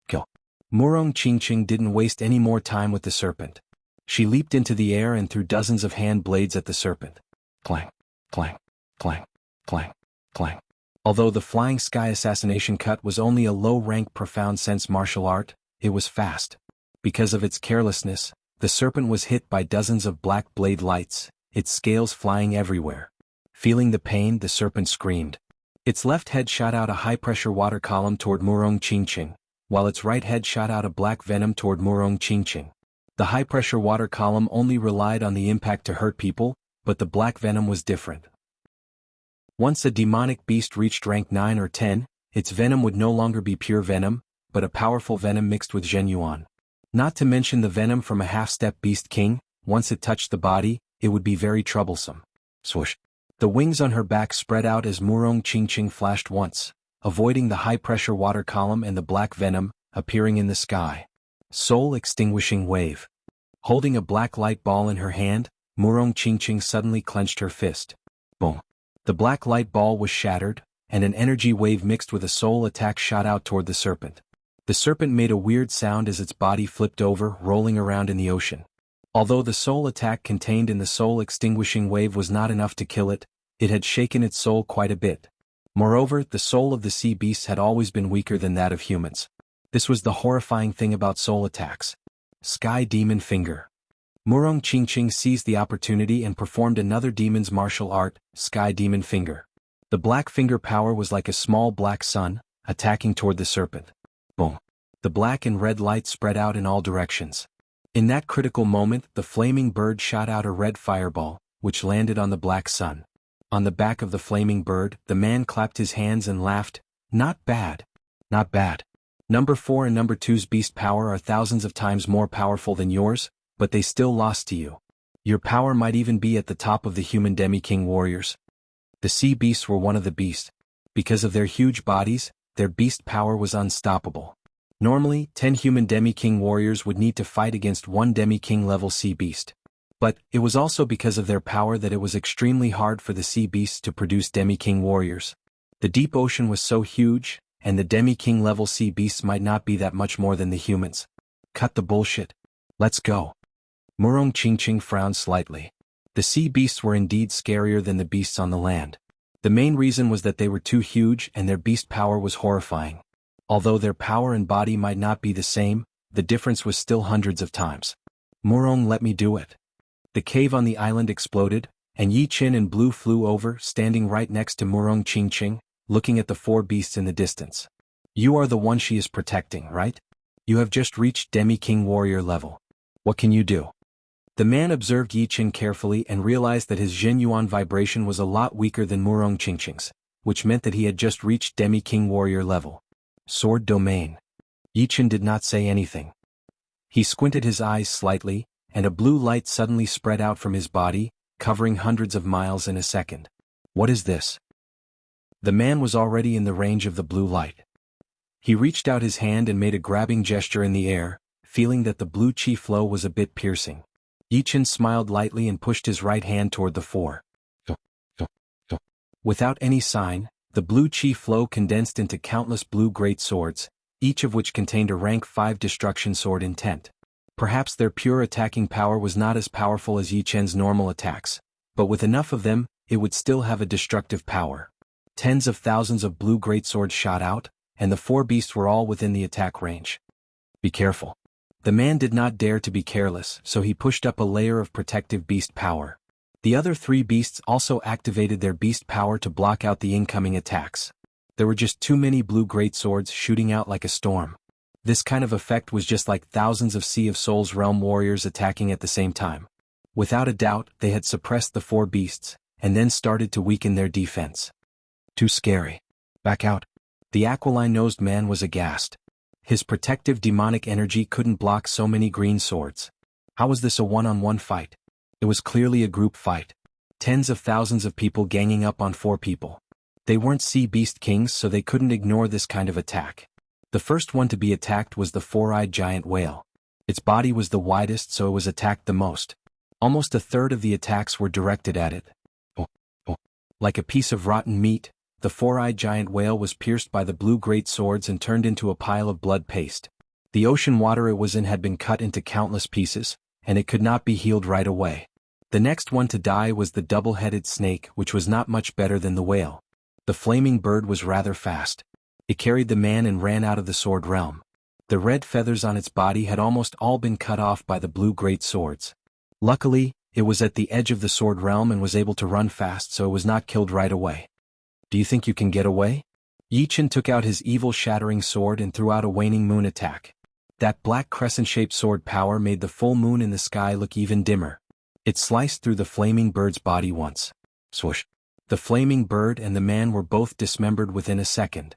Go. Murong Qingqing didn't waste any more time with the serpent. She leaped into the air and threw dozens of hand blades at the serpent. Clang, clang, clang, clang, clang. Although the Flying Sky Assassination Cut was only a low-rank profound sense martial art, it was fast. Because of its carelessness, the serpent was hit by dozens of black blade lights, its scales flying everywhere. Feeling the pain, the serpent screamed. Its left head shot out a high-pressure water column toward Murong Qingqing, while its right head shot out a black venom toward Murong Qingqing. The high-pressure water column only relied on the impact to hurt people, but the black venom was different. Once a demonic beast reached rank 9 or 10, its venom would no longer be pure venom, but a powerful venom mixed with Zhenyuan. Not to mention the venom from a half-step beast king, once it touched the body, it would be very troublesome. Swoosh. The wings on her back spread out as Murong Qingqing flashed once, avoiding the high-pressure water column and the black venom, appearing in the sky. Soul-extinguishing wave. Holding a black light ball in her hand, Murong Qingqing suddenly clenched her fist. Boom. The black light ball was shattered, and an energy wave mixed with a soul attack shot out toward the serpent. The serpent made a weird sound as its body flipped over, rolling around in the ocean. Although the soul attack contained in the soul-extinguishing wave was not enough to kill it, it had shaken its soul quite a bit. Moreover, the soul of the sea beasts had always been weaker than that of humans. This was the horrifying thing about soul attacks. Sky Demon Finger. Murong Qingqing seized the opportunity and performed another demon's martial art, Sky Demon Finger. The black finger power was like a small black sun, attacking toward the serpent. Boom. The black and red light spread out in all directions. In that critical moment, the flaming bird shot out a red fireball, which landed on the black sun. On the back of the flaming bird, the man clapped his hands and laughed. "Not bad. Not bad. Number 4 and number 2's beast power are thousands of times more powerful than yours, but they still lost to you. Your power might even be at the top of the human demi-king warriors." The sea beasts were one of the beasts. Because of their huge bodies, their beast power was unstoppable. Normally, 10 human demi-king warriors would need to fight against 1 demi-king level sea beast. But it was also because of their power that it was extremely hard for the sea beasts to produce demi-king warriors. The deep ocean was so huge, and the demi-king level sea beasts might not be that much more than the humans. Cut the bullshit. Let's go. Murong Qingqing frowned slightly. The sea beasts were indeed scarier than the beasts on the land. The main reason was that they were too huge and their beast power was horrifying. Although their power and body might not be the same, the difference was still hundreds of times. Murong, let me do it. The cave on the island exploded, and Yi Qin and Blue flew over, standing right next to Murong Qingqing, looking at the four beasts in the distance. You are the one she is protecting, right? You have just reached Demi-King warrior level. What can you do? The man observed Yi Qin carefully and realized that his Zhenyuan vibration was a lot weaker than Murong Qingqing's, which meant that he had just reached Demi-King warrior level. Sword domain. Yi Qin did not say anything. He squinted his eyes slightly, and a blue light suddenly spread out from his body, covering hundreds of miles in a second. What is this? The man was already in the range of the blue light. He reached out his hand and made a grabbing gesture in the air, feeling that the blue chi flow was a bit piercing. Yi Qin smiled lightly and pushed his right hand toward the four. Without any sign, the blue chi flow condensed into countless blue great swords, each of which contained a rank 5 destruction sword intent. Perhaps their pure attacking power was not as powerful as Yi Qin's normal attacks, but with enough of them, it would still have a destructive power. Tens of thousands of blue greatswords shot out, and the four beasts were all within the attack range. Be careful. The man did not dare to be careless, so he pushed up a layer of protective beast power. The other three beasts also activated their beast power to block out the incoming attacks. There were just too many blue greatswords shooting out like a storm. This kind of effect was just like thousands of Sea of Souls realm warriors attacking at the same time. Without a doubt, they had suppressed the four beasts, and then started to weaken their defense. Too scary. Back out. The aquiline-nosed man was aghast. His protective demonic energy couldn't block so many green swords. How was this a one-on-one fight? It was clearly a group fight. Tens of thousands of people ganging up on four people. They weren't sea beast kings, so they couldn't ignore this kind of attack. The first one to be attacked was the four-eyed giant whale. Its body was the widest, so it was attacked the most. Almost a third of the attacks were directed at it. Like a piece of rotten meat, the four-eyed giant whale was pierced by the blue great swords and turned into a pile of blood paste. The ocean water it was in had been cut into countless pieces, and it could not be healed right away. The next one to die was the double-headed snake, which was not much better than the whale. The flaming bird was rather fast. It carried the man and ran out of the sword realm. The red feathers on its body had almost all been cut off by the blue great swords. Luckily, it was at the edge of the sword realm and was able to run fast, so it was not killed right away. Do you think you can get away? Yi Qin took out his evil shattering sword and threw out a waning moon attack. That black crescent-shaped sword power made the full moon in the sky look even dimmer. It sliced through the flaming bird's body once. Swoosh. The flaming bird and the man were both dismembered within a second.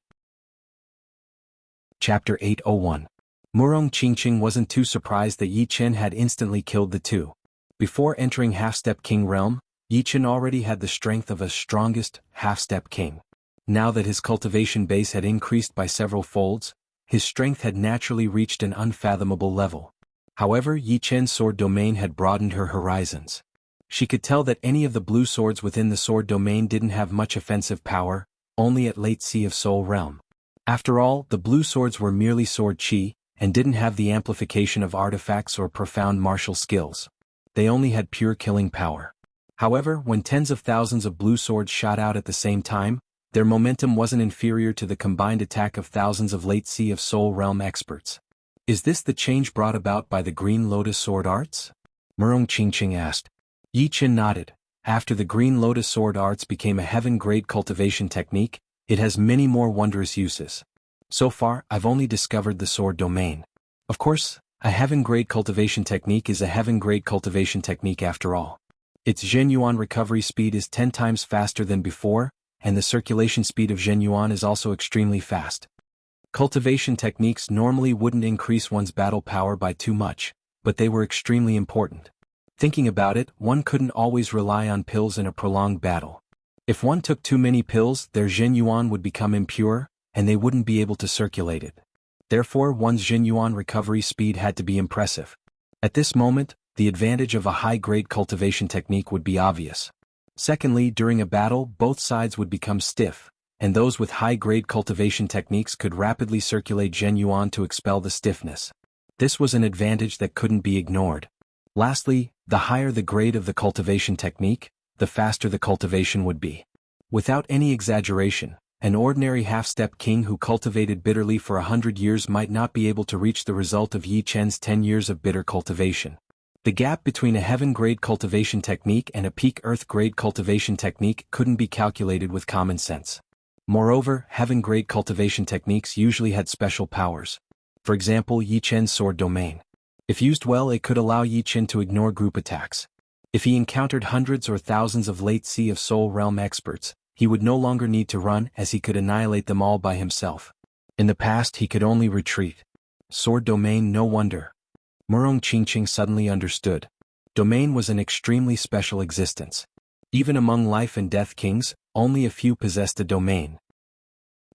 Chapter 801. Murong Qingqing wasn't too surprised that Yi Qin had instantly killed the two. Before entering Half-Step King realm, Yi Qin already had the strength of a strongest Half-Step King. Now that his cultivation base had increased by several folds, his strength had naturally reached an unfathomable level. However, Yi Qin's sword domain had broadened her horizons. She could tell that any of the blue swords within the sword domain didn't have much offensive power, only at late Sea of Soul realm. After all, the blue swords were merely sword chi, and didn't have the amplification of artifacts or profound martial skills. They only had pure killing power. However, when tens of thousands of blue swords shot out at the same time, their momentum wasn't inferior to the combined attack of thousands of late Sea of Soul realm experts. Is this the change brought about by the Green Lotus sword arts? Murong Qingqing asked. Yi Qin nodded. After the Green Lotus sword arts became a heaven-grade cultivation technique, it has many more wondrous uses. So far, I've only discovered the sword domain. Of course, a heaven-grade cultivation technique is a heaven-grade cultivation technique after all. Its Zhenyuan recovery speed is 10 times faster than before, and the circulation speed of Zhenyuan is also extremely fast. Cultivation techniques normally wouldn't increase one's battle power by too much, but they were extremely important. Thinking about it, one couldn't always rely on pills in a prolonged battle. If one took too many pills, their Zhenyuan would become impure, and they wouldn't be able to circulate it. Therefore, one's Zhenyuan recovery speed had to be impressive. At this moment, the advantage of a high-grade cultivation technique would be obvious. Secondly, during a battle, both sides would become stiff, and those with high-grade cultivation techniques could rapidly circulate Zhenyuan to expel the stiffness. This was an advantage that couldn't be ignored. Lastly, the higher the grade of the cultivation technique, the faster the cultivation would be. Without any exaggeration, an ordinary half-step king who cultivated bitterly for 100 years might not be able to reach the result of Yi Chen's 10 years of bitter cultivation. The gap between a heaven-grade cultivation technique and a peak earth-grade cultivation technique couldn't be calculated with common sense. Moreover, heaven-grade cultivation techniques usually had special powers. For example, Yi Chen's sword domain. If used well, it could allow Yi Chen to ignore group attacks. If he encountered hundreds or thousands of late Sea of Soul Realm experts, he would no longer need to run, as he could annihilate them all by himself. In the past, he could only retreat. Sword domain, no wonder. Murong Qingqing suddenly understood. Domain was an extremely special existence. Even among life and death kings, only a few possessed a domain.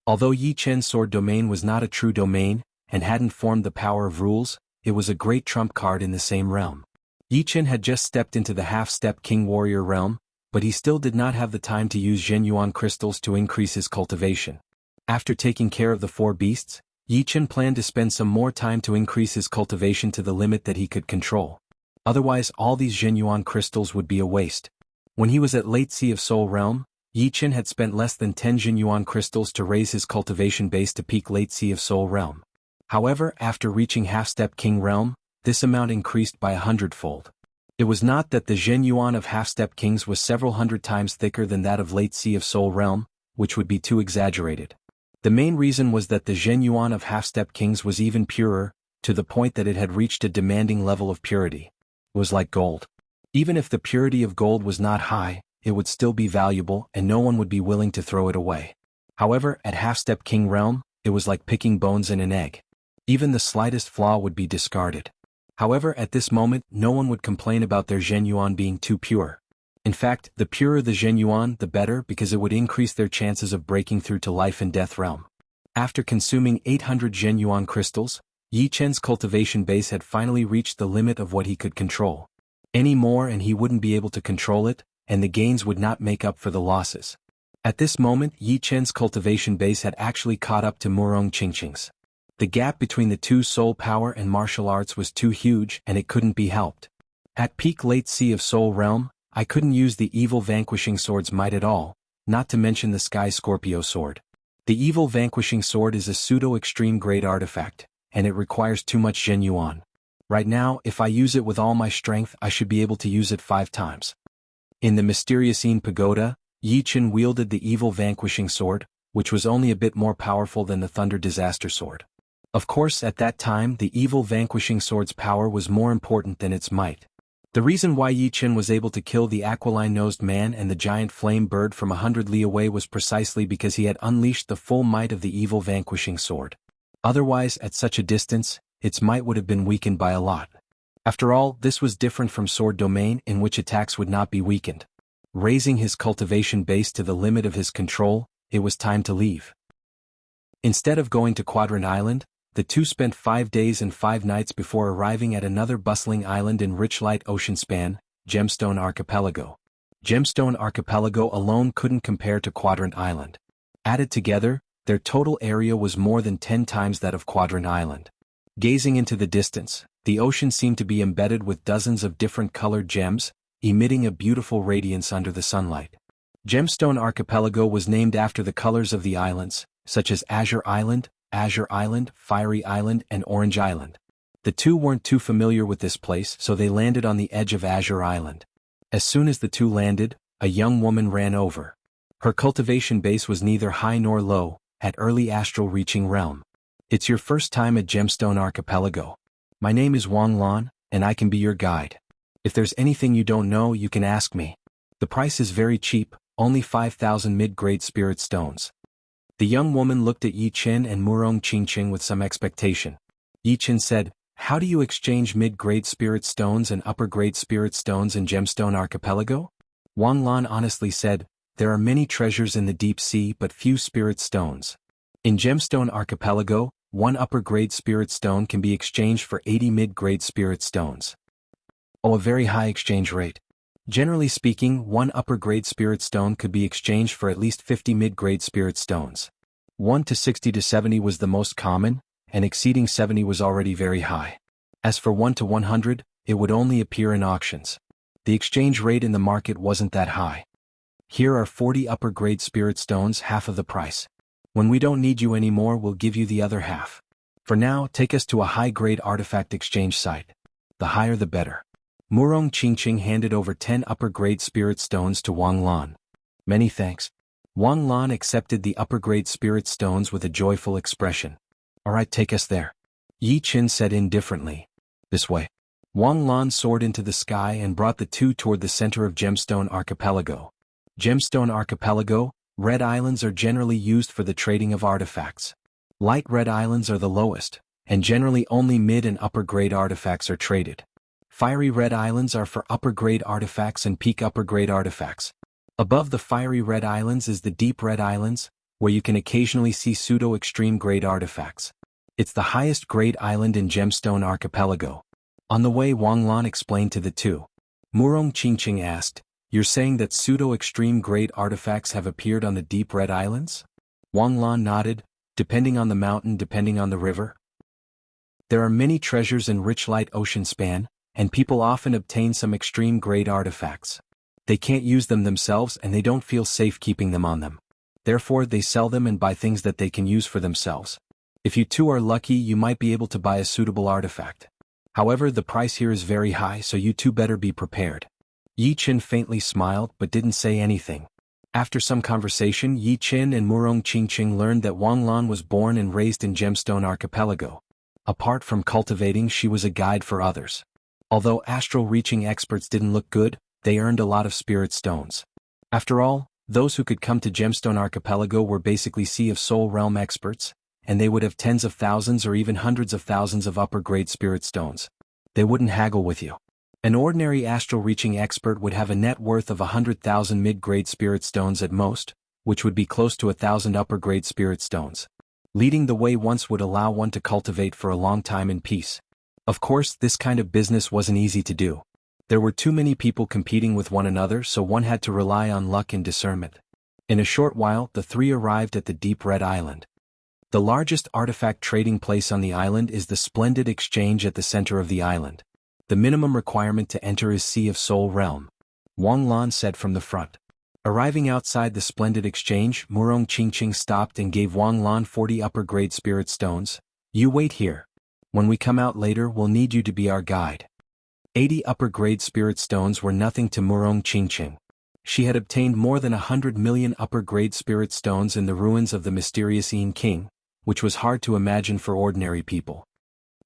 Although Yi Chen's sword domain was not a true domain, and hadn't formed the power of rules, it was a great trump card in the same realm. Yi Chen had just stepped into the half-step king-warrior realm, but he still did not have the time to use Zhenyuan crystals to increase his cultivation. After taking care of the 4 beasts, Yi Chen planned to spend some more time to increase his cultivation to the limit that he could control. Otherwise, all these Zhenyuan crystals would be a waste. When he was at Late Sea of Soul Realm, Yi Chen had spent less than 10 Zhenyuan crystals to raise his cultivation base to peak Late Sea of Soul Realm. However, after reaching half-step king realm, this amount increased by 100-fold. It was not that the Zhenyuan of half-step kings was several hundred times thicker than that of Late Sea of Soul Realm, which would be too exaggerated. The main reason was that the Zhenyuan of half-step kings was even purer, to the point that it had reached a demanding level of purity. It was like gold. Even if the purity of gold was not high, it would still be valuable and no one would be willing to throw it away. However, at half-step king realm, it was like picking bones in an egg. Even the slightest flaw would be discarded. However, at this moment, no one would complain about their Zhenyuan being too pure. In fact, the purer the Zhenyuan, the better, because it would increase their chances of breaking through to life and death realm. After consuming 800 Zhenyuan crystals, Yi Chen's cultivation base had finally reached the limit of what he could control. Any more and he wouldn't be able to control it, and the gains would not make up for the losses. At this moment, Yi Chen's cultivation base had actually caught up to Murong Qingqing's. The gap between the two soul power and martial arts was too huge and it couldn't be helped. At peak Late Sea of Soul Realm, I couldn't use the Evil Vanquishing Sword's might at all, not to mention the Sky Scorpio Sword. The Evil Vanquishing Sword is a pseudo-extreme grade artifact, and it requires too much Zhenyuan. Right now, if I use it with all my strength, I should be able to use it 5 times. In the Mysterious Yin Pagoda, Yi Chen wielded the Evil Vanquishing Sword, which was only a bit more powerful than the Thunder Disaster Sword. Of course, at that time, the Evil Vanquishing Sword's power was more important than its might. The reason why Yi Chen was able to kill the aquiline-nosed man and the giant flame bird from 100 li away was precisely because he had unleashed the full might of the Evil Vanquishing Sword. Otherwise, at such a distance, its might would have been weakened by a lot. After all, this was different from Sword Domain, in which attacks would not be weakened. Raising his cultivation base to the limit of his control, it was time to leave. Instead of going to Quadrant Island, the two spent 5 days and 5 nights before arriving at another bustling island in rich light ocean span, Gemstone Archipelago. Gemstone Archipelago alone couldn't compare to Quadrant Island. Added together, their total area was more than 10 times that of Quadrant Island. Gazing into the distance, the ocean seemed to be embedded with dozens of different colored gems, emitting a beautiful radiance under the sunlight. Gemstone Archipelago was named after the colors of the islands, such as Azure Island, Fiery Island, and Orange Island. The two weren't too familiar with this place, so they landed on the edge of Azure Island. As soon as the two landed, a young woman ran over. Her cultivation base was neither high nor low, at early astral reaching realm. It's your first time at Gemstone Archipelago. My name is Wang Lan, and I can be your guide. If there's anything you don't know, you can ask me. The price is very cheap, only 5,000 mid-grade spirit stones. The young woman looked at Yi Chen and Murong Qingqing with some expectation. Yi Chen said, "How do you exchange mid-grade spirit stones and upper-grade spirit stones in Gemstone Archipelago?" Wang Lan honestly said, "There are many treasures in the deep sea but few spirit stones. In Gemstone Archipelago, 1 upper-grade spirit stone can be exchanged for 80 mid-grade spirit stones." Oh, a very high exchange rate. Generally speaking, 1 upper-grade spirit stone could be exchanged for at least 50 mid-grade spirit stones. 1 to 60 to 70 was the most common, and exceeding 70 was already very high. As for 1 to 100, it would only appear in auctions. The exchange rate in the market wasn't that high. Here are 40 upper-grade spirit stones, half of the price. When we don't need you anymore, we'll give you the other half. For now, take us to a high-grade artifact exchange site. The higher the better. Murong Qingqing handed over 10 upper-grade spirit stones to Wang Lan. Many thanks. Wang Lan accepted the upper-grade spirit stones with a joyful expression. Alright, take us there. Yi Qin said indifferently. This way. Wang Lan soared into the sky and brought the two toward the center of Gemstone Archipelago. Gemstone Archipelago, red islands are generally used for the trading of artifacts. Light red islands are the lowest, and generally only mid and upper-grade artifacts are traded. Fiery red islands are for upper-grade artifacts and peak upper-grade artifacts. Above the fiery red islands is the deep red islands, where you can occasionally see pseudo-extreme grade artifacts. It's the highest grade island in Gemstone Archipelago. On the way, Wang Lan explained to the two. Murong Qingqing asked, "You're saying that pseudo-extreme grade artifacts have appeared on the deep red islands?" Wang Lan nodded, depending on the mountain, depending on the river. There are many treasures in rich light ocean span, and people often obtain some extreme grade artifacts. They can't use them themselves and they don't feel safe keeping them on them. Therefore, they sell them and buy things that they can use for themselves. If you two are lucky, you might be able to buy a suitable artifact. However, the price here is very high, so you two better be prepared. Yi Qin faintly smiled but didn't say anything. After some conversation, Yi Qin and Murong Qingqing learned that Wang Lan was born and raised in Gemstone Archipelago. Apart from cultivating, she was a guide for others. Although astral reaching experts didn't look good, they earned a lot of spirit stones. After all, those who could come to Gemstone Archipelago were basically Sea of Soul Realm experts, and they would have tens of thousands or even hundreds of thousands of upper-grade spirit stones. They wouldn't haggle with you. An ordinary astral-reaching expert would have a net worth of 100,000 mid-grade spirit stones at most, which would be close to 1,000 upper-grade spirit stones. Leading the way once would allow one to cultivate for a long time in peace. Of course, this kind of business wasn't easy to do. There were too many people competing with one another, so one had to rely on luck and discernment. In a short while, the three arrived at the Deep Red Island. The largest artifact trading place on the island is the Splendid Exchange at the center of the island. The minimum requirement to enter is Sea of Soul Realm. Wang Lan said from the front. Arriving outside the Splendid Exchange, Murong Qingqing stopped and gave Wang Lan 40 upper-grade spirit stones. "You wait here. When we come out later, we'll need you to be our guide." 80 upper-grade spirit stones were nothing to Murong Qingqing. She had obtained more than 100 million upper-grade spirit stones in the ruins of the mysterious Yin King, which was hard to imagine for ordinary people.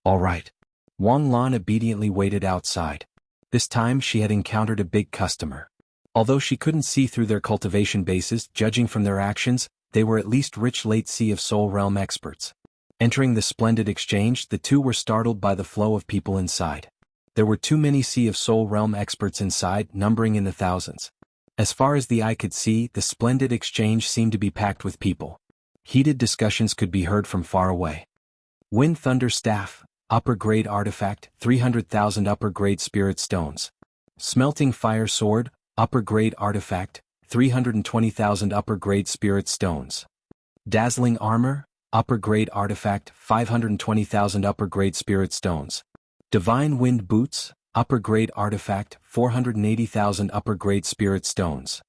All right. Wang Lan obediently waited outside. This time she had encountered a big customer. Although she couldn't see through their cultivation bases, judging from their actions, they were at least rich late Sea of Soul Realm experts. Entering the Splendid Exchange, the two were startled by the flow of people inside. There were too many Sea of Soul Realm experts inside, numbering in the thousands. As far as the eye could see, the Splendid Exchange seemed to be packed with people. Heated discussions could be heard from far away. Wind Thunder Staff, upper-grade artifact, 300,000 upper-grade spirit stones. Smelting Fire Sword, upper-grade artifact, 320,000 upper-grade spirit stones. Dazzling Armor, upper-grade artifact, 520,000 upper-grade spirit stones. Divine Wind Boots, upper-grade artifact, 480,000 upper-grade spirit stones.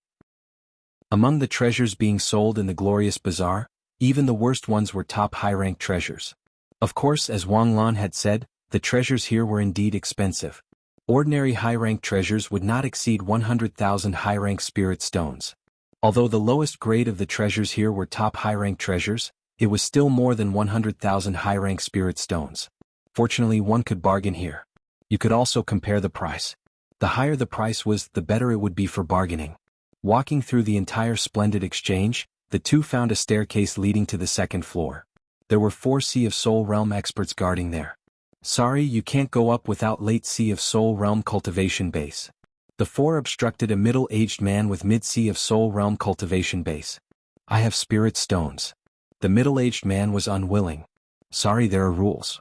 Among the treasures being sold in the Glorious Bazaar, even the worst ones were top high-rank treasures. Of course, as Wang Lan had said, the treasures here were indeed expensive. Ordinary high-rank treasures would not exceed 100,000 high-rank spirit stones. Although the lowest grade of the treasures here were top high-rank treasures, it was still more than 100,000 high-rank spirit stones. Fortunately, one could bargain here. You could also compare the price. The higher the price was, the better it would be for bargaining. Walking through the entire Splendid Exchange, the two found a staircase leading to the second floor. There were 4 Sea of Soul Realm experts guarding there. "Sorry, you can't go up without late Sea of Soul Realm cultivation base." The 4 obstructed a middle-aged man with mid-Sea of Soul Realm cultivation base. "I have spirit stones." The middle-aged man was unwilling. "Sorry, there are rules."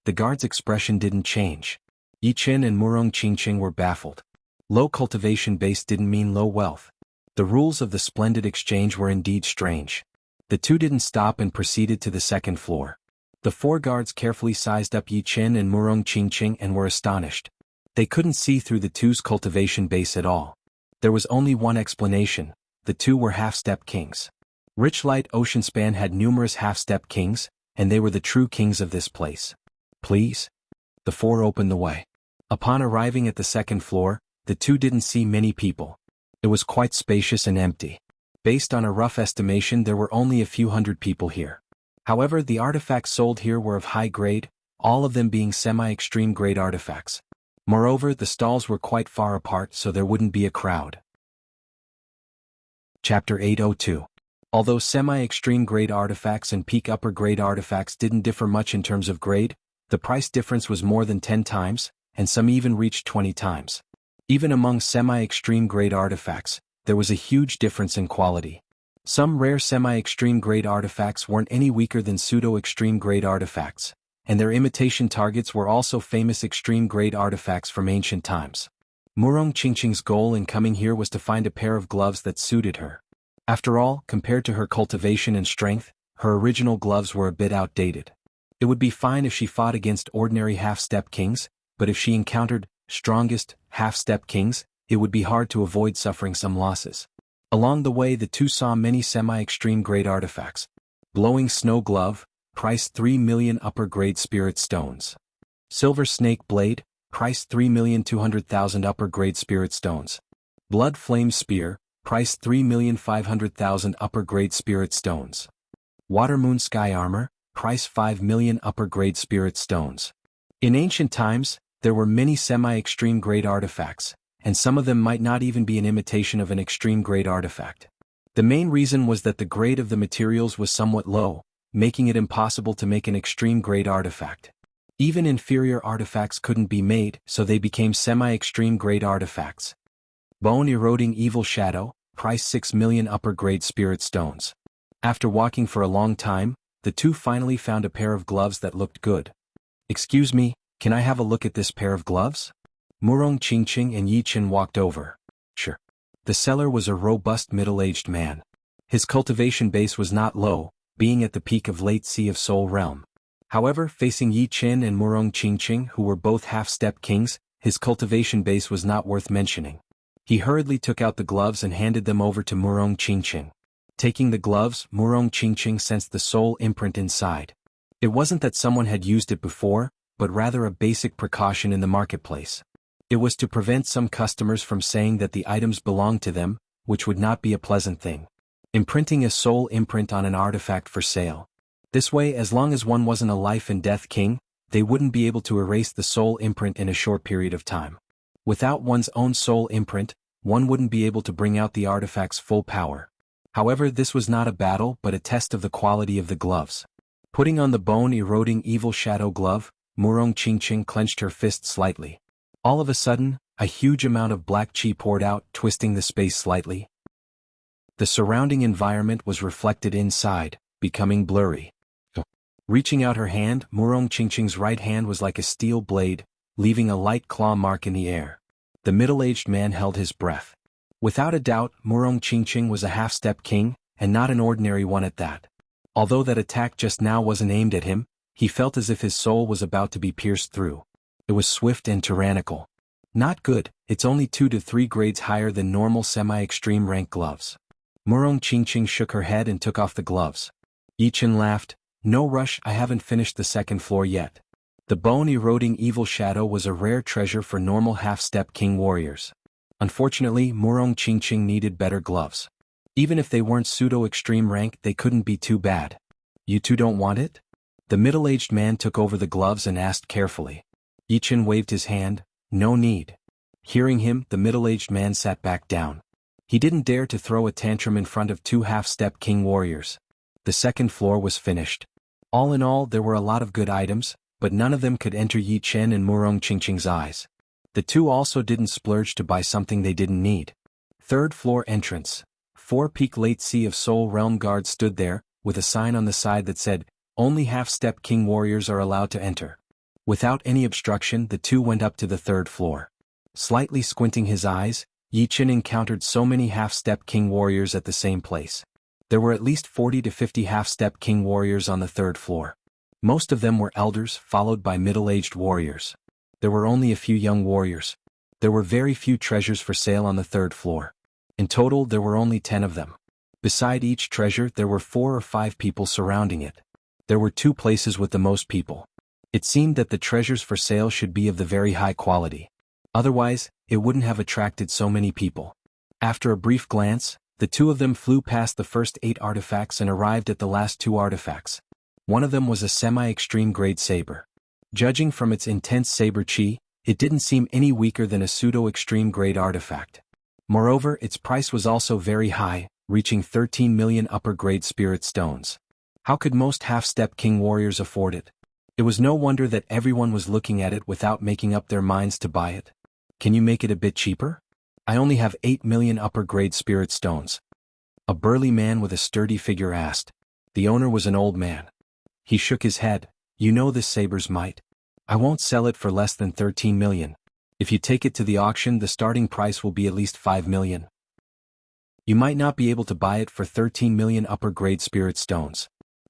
The guard's expression didn't change. Yi Qin and Murong Qingqing were baffled. Low cultivation base didn't mean low wealth. The rules of the Splendid Exchange were indeed strange. The two didn't stop and proceeded to the second floor. The 4 guards carefully sized up Yi Qin and Murong Qingqing and were astonished. They couldn't see through the two's cultivation base at all. There was only one explanation: the two were half-step kings. Rich Light Ocean Span had numerous half-step kings, and they were the true kings of this place. Please? The four opened the way. Upon arriving at the second floor, the two didn't see many people. It was quite spacious and empty. Based on a rough estimation, there were only a few hundred people here. However, the artifacts sold here were of high grade, all of them being semi-extreme grade artifacts. Moreover, the stalls were quite far apart, so there wouldn't be a crowd. Chapter 802. Although semi-extreme grade artifacts and peak upper grade artifacts didn't differ much in terms of grade, the price difference was more than 10 times, and some even reached 20 times. Even among semi-extreme grade artifacts, there was a huge difference in quality. Some rare semi-extreme grade artifacts weren't any weaker than pseudo-extreme grade artifacts, and their imitation targets were also famous extreme grade artifacts from ancient times. Murong Qingqing's goal in coming here was to find a pair of gloves that suited her. After all, compared to her cultivation and strength, her original gloves were a bit outdated. It would be fine if she fought against ordinary half-step kings, but if she encountered strongest half-step kings, it would be hard to avoid suffering some losses. Along the way, the two saw many semi-extreme grade artifacts. Glowing Snow Glove, price 3 million upper-grade spirit stones. Silver Snake Blade, price 3,200,000 upper-grade spirit stones. Blood Flame Spear, price 3,500,000 upper-grade spirit stones. Water Moon Sky Armor, price 5 million upper-grade spirit stones. In ancient times, there were many semi-extreme grade artifacts, and some of them might not even be an imitation of an extreme grade artifact. The main reason was that the grade of the materials was somewhat low, making it impossible to make an extreme grade artifact. Even inferior artifacts couldn't be made, so they became semi-extreme grade artifacts. Bone Eroding Evil Shadow, price 6 million upper-grade spirit stones. After walking for a long time, the two finally found a pair of gloves that looked good. "Excuse me, can I have a look at this pair of gloves?" Murong Qingqing and Yi Chen walked over. Sure. The seller was a robust middle-aged man. His cultivation base was not low, being at the peak of Late Sea of Soul Realm. However, facing Yi Chen and Murong Qingqing, who were both half-step kings, his cultivation base was not worth mentioning. He hurriedly took out the gloves and handed them over to Murong Qingqing. Taking the gloves, Murong Qingqing sensed the soul imprint inside. It wasn't that someone had used it before, but rather a basic precaution in the marketplace. It was to prevent some customers from saying that the items belonged to them, which would not be a pleasant thing. Imprinting a soul imprint on an artifact for sale. This way, as long as one wasn't a life and death king, they wouldn't be able to erase the soul imprint in a short period of time. Without one's own soul imprint, one wouldn't be able to bring out the artifact's full power. However, this was not a battle but a test of the quality of the gloves. Putting on the Bone Eroding Evil Shadow Glove, Murong Qingqing clenched her fist slightly. All of a sudden, a huge amount of black chi poured out, twisting the space slightly. The surrounding environment was reflected inside, becoming blurry. Reaching out her hand, Murong Qingqing's right hand was like a steel blade, leaving a light claw mark in the air. The middle-aged man held his breath. Without a doubt, Murong Qingqing was a half-step king, and not an ordinary one at that. Although that attack just now wasn't aimed at him, he felt as if his soul was about to be pierced through. It was swift and tyrannical. Not good, it's only 2 to 3 grades higher than normal semi-extreme rank gloves. Murong Qingqing shook her head and took off the gloves. Yi Chen laughed. "No rush, I haven't finished the second floor yet." The Bone Eroding Evil Shadow was a rare treasure for normal half-step king warriors. Unfortunately, Murong Qingqing needed better gloves. Even if they weren't pseudo-extreme rank, they couldn't be too bad. "You two don't want it?" The middle-aged man took over the gloves and asked carefully. Yi Chen waved his hand. "No need." Hearing him, the middle-aged man sat back down. He didn't dare to throw a tantrum in front of two half-step king warriors. The second floor was finished. All in all, there were a lot of good items, but none of them could enter Yi Chen and Murong Qingqing's eyes. The two also didn't splurge to buy something they didn't need. Third floor entrance. 4-peak Late Sea of Soul Realm guards stood there, with a sign on the side that said, "Only half-step king warriors are allowed to enter." Without any obstruction, the two went up to the third floor. Slightly squinting his eyes, Yi Chen encountered so many half-step king warriors at the same place. There were at least 40 to 50 half-step king warriors on the third floor. Most of them were elders, followed by middle-aged warriors. There were only a few young warriors. There were very few treasures for sale on the third floor. In total there were only 10 of them. Beside each treasure there were 4 or 5 people surrounding it. There were 2 places with the most people. It seemed that the treasures for sale should be of the very high quality. Otherwise, it wouldn't have attracted so many people. After a brief glance, the 2 of them flew past the first 8 artifacts and arrived at the last 2 artifacts. One of them was a semi-extreme grade saber. Judging from its intense saber chi, it didn't seem any weaker than a pseudo-extreme grade artifact. Moreover, its price was also very high, reaching 13 million upper-grade spirit stones. How could most half-step king warriors afford it? It was no wonder that everyone was looking at it without making up their minds to buy it. Can you make it a bit cheaper? I only have 8 million upper-grade spirit stones. A burly man with a sturdy figure asked. The owner was an old man. He shook his head. You know this saber's might. I won't sell it for less than 13 million. If you take it to the auction, the starting price will be at least 5 million. You might not be able to buy it for 13 million upper-grade spirit stones.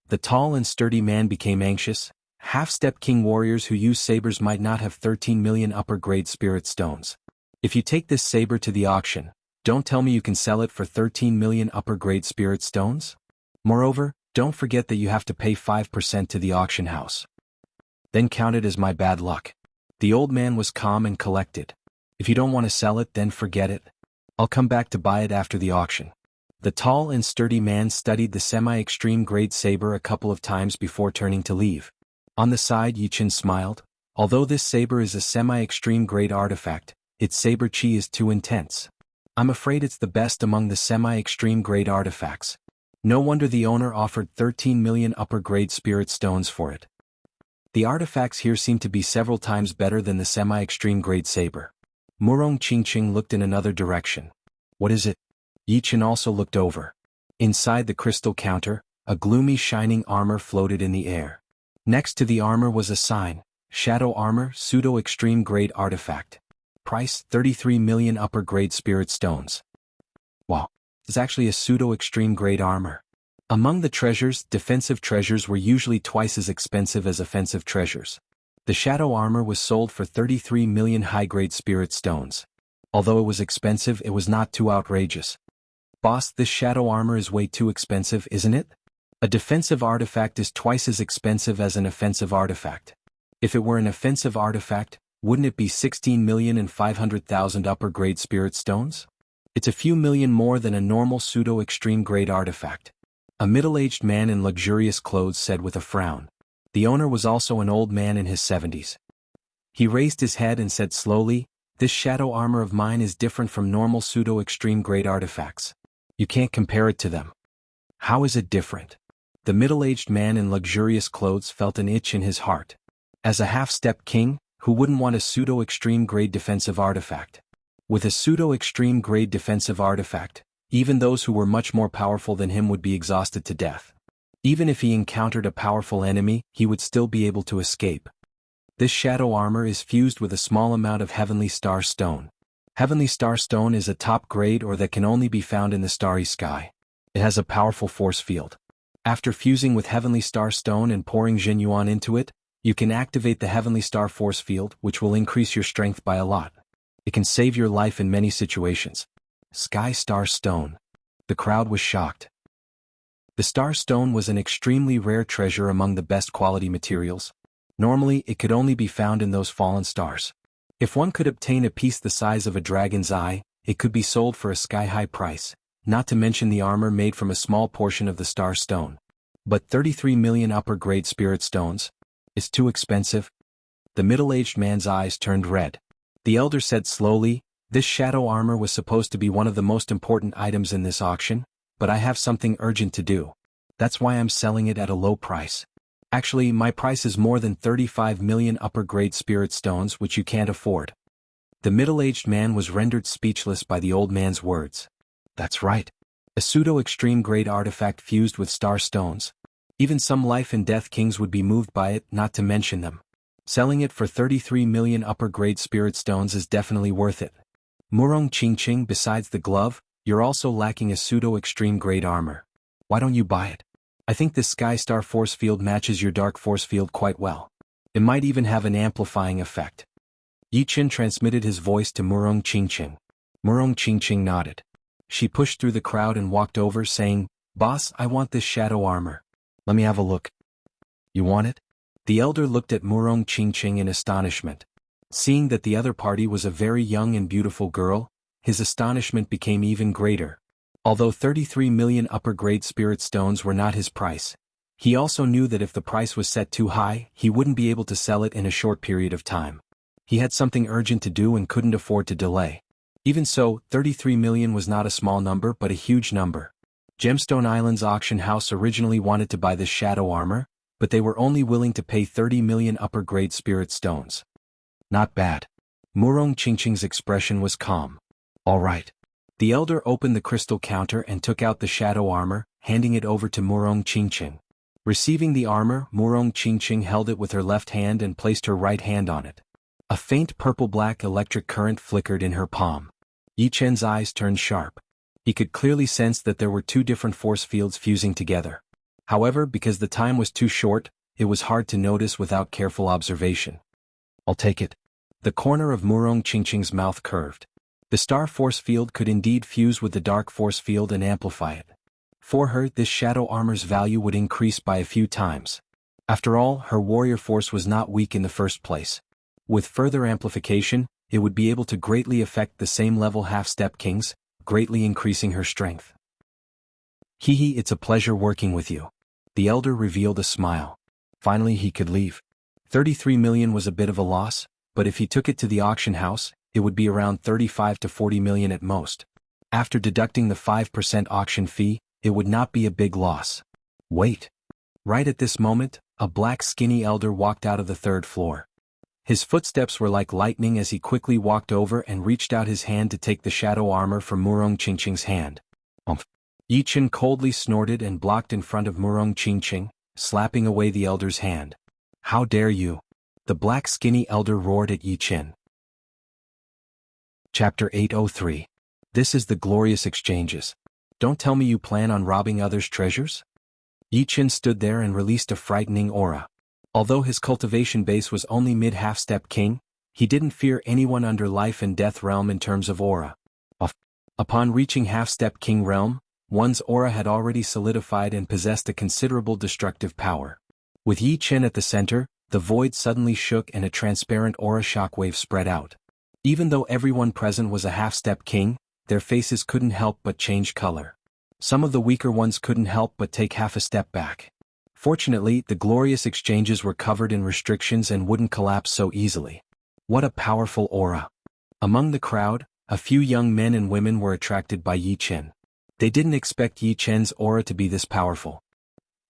The tall and sturdy man became anxious. Half-step king warriors who use sabers might not have 13 million upper-grade spirit stones. If you take this saber to the auction, don't tell me you can sell it for 13 million upper-grade spirit stones? Moreover, don't forget that you have to pay 5% to the auction house. Then count it as my bad luck. The old man was calm and collected. If you don't want to sell it, then forget it. I'll come back to buy it after the auction. The tall and sturdy man studied the semi-extreme grade saber a couple of times before turning to leave. On the side, Yi-Chin smiled. Although this saber is a semi-extreme grade artifact, its saber chi is too intense. I'm afraid it's the best among the semi-extreme grade artifacts. No wonder the owner offered 13 million upper-grade spirit stones for it. The artifacts here seem to be several times better than the semi-extreme grade saber. Murong Qingqing looked in another direction. What is it? Yi-Chin also looked over. Inside the crystal counter, a gloomy shining armor floated in the air. Next to the armor was a sign, Shadow Armor, Pseudo-Extreme Grade Artifact. Price, 33 million upper-grade spirit stones. Wow, it's actually a pseudo-extreme grade armor. Among the treasures, defensive treasures were usually twice as expensive as offensive treasures. The Shadow Armor was sold for 33 million high-grade spirit stones. Although it was expensive, it was not too outrageous. Boss, this Shadow Armor is way too expensive, isn't it? A defensive artifact is twice as expensive as an offensive artifact. If it were an offensive artifact, wouldn't it be 16,500,000 upper-grade spirit stones? It's a few million more than a normal pseudo-extreme grade artifact. A middle-aged man in luxurious clothes said with a frown. The owner was also an old man in his 70s. He raised his head and said slowly, "This shadow armor of mine is different from normal pseudo-extreme grade artifacts. You can't compare it to them." How is it different? The middle-aged man in luxurious clothes felt an itch in his heart. As a half-step king, who wouldn't want a pseudo-extreme grade defensive artifact? With a pseudo-extreme grade defensive artifact, even those who were much more powerful than him would be exhausted to death. Even if he encountered a powerful enemy, he would still be able to escape. This shadow armor is fused with a small amount of Heavenly Star Stone. Heavenly Star Stone is a top grade or that can only be found in the starry sky. It has a powerful force field. After fusing with Heavenly Star Stone and pouring Jin Yuan into it, you can activate the Heavenly Star Force Field, which will increase your strength by a lot. It can save your life in many situations. Sky Star Stone. The crowd was shocked. The Star Stone was an extremely rare treasure among the best quality materials. Normally, it could only be found in those fallen stars. If one could obtain a piece the size of a dragon's eye, it could be sold for a sky-high price, not to mention the armor made from a small portion of the Star Stone. But 33 million upper-grade spirit stones is too expensive. The middle-aged man's eyes turned red. The elder said slowly, "This shadow armor was supposed to be one of the most important items in this auction, but I have something urgent to do. That's why I'm selling it at a low price. Actually, my price is more than 35 million upper-grade spirit stones, which you can't afford." The middle-aged man was rendered speechless by the old man's words. That's right. A pseudo-extreme grade artifact fused with star stones. Even some life-and-death kings would be moved by it, not to mention them. Selling it for 33 million upper-grade spirit stones is definitely worth it. Murong Qingqing, besides the glove, you're also lacking a pseudo-extreme grade armor. Why don't you buy it? I think this Sky Star Force Field matches your Dark Force Field quite well. It might even have an amplifying effect. Yi Chen transmitted his voice to Murong Qingqing. Murong Qingqing nodded. She pushed through the crowd and walked over saying, "Boss, I want this shadow armor. Let me have a look." "You want it?" The elder looked at Murong Qingqing in astonishment. Seeing that the other party was a very young and beautiful girl, his astonishment became even greater. Although 33 million upper-grade spirit stones were not his price, he also knew that if the price was set too high, he wouldn't be able to sell it in a short period of time. He had something urgent to do and couldn't afford to delay. Even so, 33 million was not a small number but a huge number. Gemstone Island's auction house originally wanted to buy this shadow armor, but they were only willing to pay 30 million upper-grade spirit stones. Not bad. Murong Qingqing's expression was calm. All right. The elder opened the crystal counter and took out the shadow armor, handing it over to Murong Qingqing. Receiving the armor, Murong Qingqing held it with her left hand and placed her right hand on it. A faint purple-black electric current flickered in her palm. Yi Chen's eyes turned sharp. He could clearly sense that there were two different force fields fusing together. However, because the time was too short, it was hard to notice without careful observation. "I'll take it." The corner of Murong Qingqing's mouth curved. The star force field could indeed fuse with the dark force field and amplify it. For her, this shadow armor's value would increase by a few times. After all, her warrior force was not weak in the first place. With further amplification, it would be able to greatly affect the same level half-step kings, greatly increasing her strength. "Hee, it's a pleasure working with you." The elder revealed a smile. Finally he could leave. 33 million was a bit of a loss, but if he took it to the auction house, it would be around 35 to 40 million at most. After deducting the 5% auction fee, it would not be a big loss. Wait. Right at this moment, a black skinny elder walked out of the third floor. His footsteps were like lightning as he quickly walked over and reached out his hand to take the shadow armor from Murong Qingqing's hand. Yi Chen coldly snorted and blocked in front of Murong Qingqing, slapping away the elder's hand. "How dare you!" The black skinny elder roared at Yi Chen. Chapter 803. This is the glorious exchanges. Don't tell me you plan on robbing others' treasures? Yi Chen stood there and released a frightening aura. Although his cultivation base was only mid-half-step king, he didn't fear anyone under life and death realm in terms of aura. Upon reaching half-step king realm, one's aura had already solidified and possessed a considerable destructive power. With Yi Chen at the center, the void suddenly shook and a transparent aura shockwave spread out. Even though everyone present was a half-step king, their faces couldn't help but change color. Some of the weaker ones couldn't help but take half a step back. Fortunately, the glorious exchanges were covered in restrictions and wouldn't collapse so easily. What a powerful aura. Among the crowd, a few young men and women were attracted by Yi Chen. They didn't expect Yi Chen's aura to be this powerful.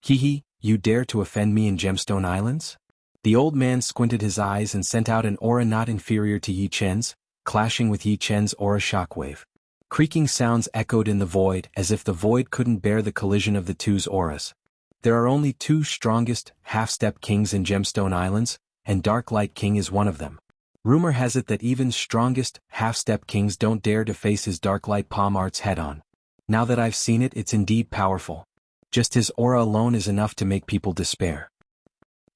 "Hee, you dare to offend me in Gemstone Islands?" The old man squinted his eyes and sent out an aura not inferior to Yi Chen's, clashing with Yi Chen's aura shockwave. Creaking sounds echoed in the void as if the void couldn't bear the collision of the two's auras. There are only two strongest half-step kings in Gemstone Islands, and Dark Light King is one of them. Rumor has it that even strongest half-step kings don't dare to face his Dark Light palm arts head-on. Now that I've seen it, it's indeed powerful. Just his aura alone is enough to make people despair.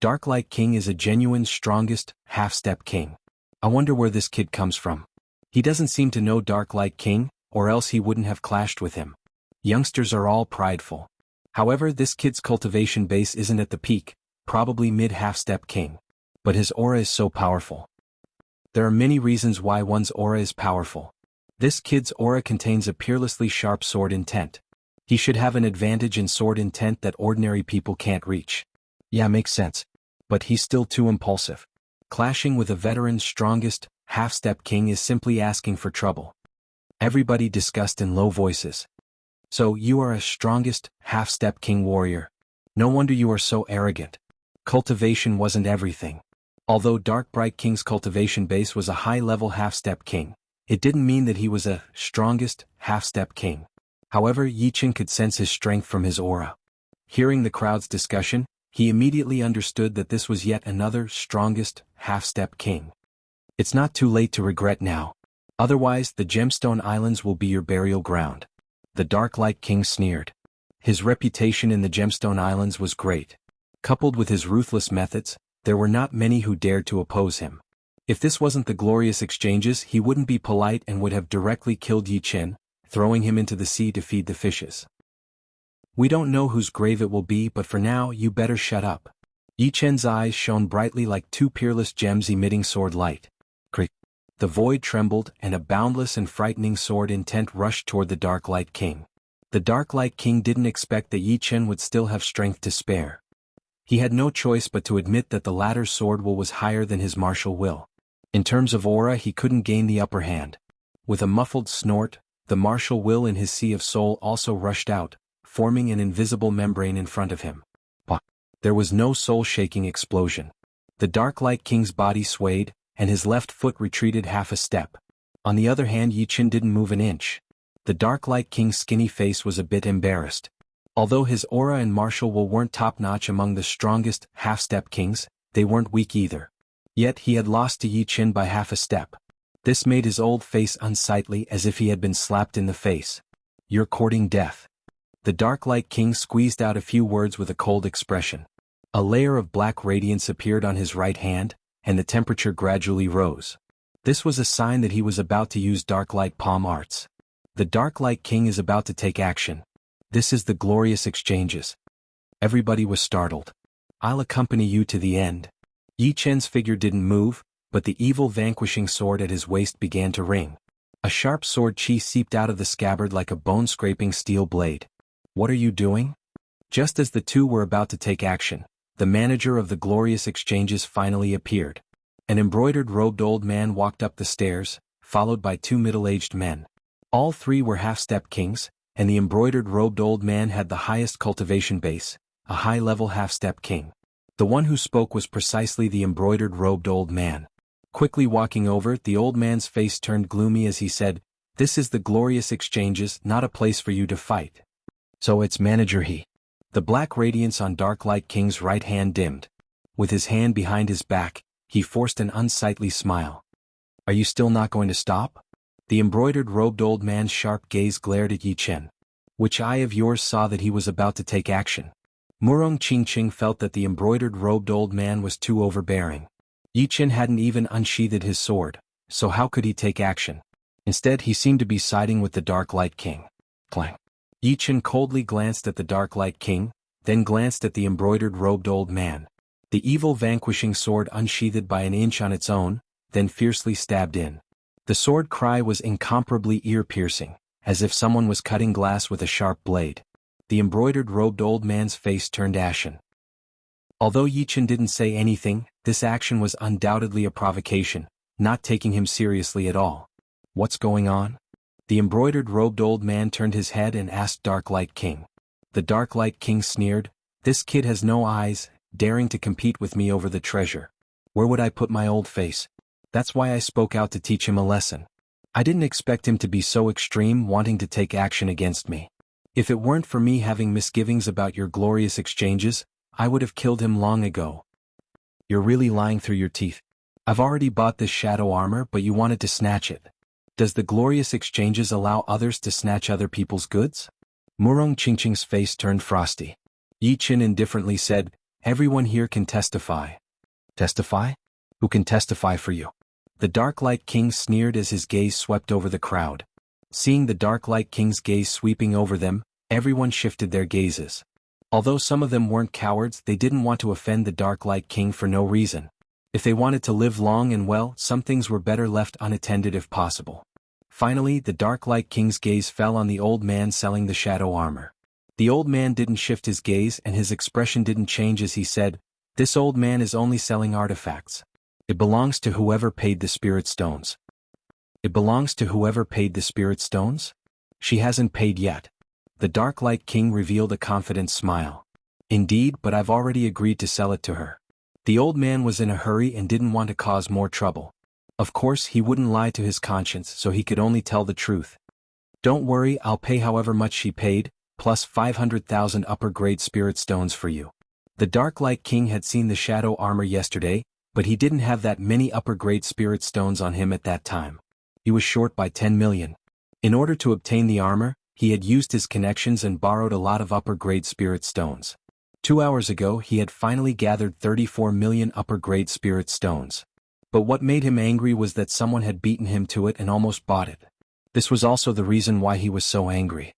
Dark Light King is a genuine strongest half-step king. I wonder where this kid comes from. He doesn't seem to know Dark Light King, or else he wouldn't have clashed with him. Youngsters are all prideful. However, this kid's cultivation base isn't at the peak, probably mid-half-step king. But his aura is so powerful. There are many reasons why one's aura is powerful. This kid's aura contains a peerlessly sharp sword intent. He should have an advantage in sword intent that ordinary people can't reach. Yeah, makes sense. But he's still too impulsive. Clashing with a veteran's strongest half-step king is simply asking for trouble. Everybody discussed in low voices. So you are a strongest half-step king warrior. No wonder you are so arrogant. Cultivation wasn't everything. Although Dark Bright King's cultivation base was a high-level half-step king, it didn't mean that he was a strongest half-step king. However, Yi Chen could sense his strength from his aura. Hearing the crowd's discussion, he immediately understood that this was yet another strongest half-step king. It's not too late to regret now. Otherwise, the Gemstone Islands will be your burial ground. The Dark Light King sneered. His reputation in the Gemstone Islands was great. Coupled with his ruthless methods, there were not many who dared to oppose him. If this wasn't the glorious exchanges, he wouldn't be polite and would have directly killed Yi Chen, throwing him into the sea to feed the fishes. We don't know whose grave it will be, but for now you better shut up. Yi Chen's eyes shone brightly like two peerless gems emitting sword light. Crick. The void trembled, and a boundless and frightening sword intent rushed toward the Dark Light King. The Dark Light King didn't expect that Yi Chen would still have strength to spare. He had no choice but to admit that the latter's sword will was higher than his martial will. In terms of aura, he couldn't gain the upper hand. With a muffled snort, the martial will in his sea of soul also rushed out, forming an invisible membrane in front of him. There was no soul-shaking explosion. The Dark Light King's body swayed, and his left foot retreated half a step. On the other hand, Yi Chen didn't move an inch. The Dark Light King's skinny face was a bit embarrassed. Although his aura and martial will weren't top-notch among the strongest half-step kings, they weren't weak either. Yet he had lost to Yi Chen by half a step. This made his old face unsightly, as if he had been slapped in the face. "You're courting death." The Dark Light King squeezed out a few words with a cold expression. A layer of black radiance appeared on his right hand, and the temperature gradually rose. This was a sign that he was about to use Dark Light Palm Arts. The Dark Light King is about to take action. This is the glorious exchanges. Everybody was startled. "I'll accompany you to the end." Yi Chen's figure didn't move, but the evil vanquishing sword at his waist began to ring. A sharp sword chi seeped out of the scabbard like a bone-scraping steel blade. "What are you doing?" Just as the two were about to take action, the manager of the glorious exchanges finally appeared. An embroidered-robed old man walked up the stairs, followed by two middle-aged men. All three were half-step kings, and the embroidered-robed old man had the highest cultivation base, a high-level half-step king. The one who spoke was precisely the embroidered-robed old man. Quickly walking over, the old man's face turned gloomy as he said, "This is the glorious exchanges, not a place for you to fight." "So it's Manager He." The black radiance on Dark Light King's right hand dimmed. With his hand behind his back, he forced an unsightly smile. "Are you still not going to stop?" The embroidered-robed old man's sharp gaze glared at Yi Chen. "Which eye of yours saw that he was about to take action?" Murong Qingqing felt that the embroidered-robed old man was too overbearing. Yi Chen hadn't even unsheathed his sword, so how could he take action? Instead, he seemed to be siding with the Dark Light King. Clang. Yi Chen coldly glanced at the Dark Light King, then glanced at the embroidered-robed old man. The evil vanquishing sword unsheathed by an inch on its own, then fiercely stabbed in. The sword cry was incomparably ear-piercing, as if someone was cutting glass with a sharp blade. The embroidered-robed old man's face turned ashen. Although Yi Chen didn't say anything, this action was undoubtedly a provocation, not taking him seriously at all. "What's going on?" The embroidered-robed old man turned his head and asked Dark Light King. The Dark Light King sneered, "This kid has no eyes, daring to compete with me over the treasure. Where would I put my old face? That's why I spoke out to teach him a lesson. I didn't expect him to be so extreme, wanting to take action against me. If it weren't for me having misgivings about your glorious exchanges, I would have killed him long ago." "You're really lying through your teeth. I've already bought this shadow armor, but you wanted to snatch it. Does the glorious exchanges allow others to snatch other people's goods?" Murong Qingqing's face turned frosty. Yi Chen indifferently said, "Everyone here can testify." "Testify? Who can testify for you?" The Dark Light King sneered as his gaze swept over the crowd. Seeing the Dark Light King's gaze sweeping over them, everyone shifted their gazes. Although some of them weren't cowards, they didn't want to offend the Dark Light King for no reason. If they wanted to live long and well, some things were better left unattended if possible. Finally, the Dark Light King's gaze fell on the old man selling the shadow armor. The old man didn't shift his gaze, and his expression didn't change as he said, "This old man is only selling artifacts. It belongs to whoever paid the spirit stones." "It belongs to whoever paid the spirit stones?" "She hasn't paid yet." The Dark Light King revealed a confident smile. "Indeed, but I've already agreed to sell it to her." The old man was in a hurry and didn't want to cause more trouble. Of course, he wouldn't lie to his conscience, so he could only tell the truth. "Don't worry, I'll pay however much she paid, plus 500,000 upper-grade spirit stones for you." The Dark Light King had seen the shadow armor yesterday, but he didn't have that many upper-grade spirit stones on him at that time. He was short by 10 million. In order to obtain the armor, he had used his connections and borrowed a lot of upper-grade spirit stones. 2 hours ago he had finally gathered 34 million upper-grade spirit stones. But what made him angry was that someone had beaten him to it and almost bought it. This was also the reason why he was so angry.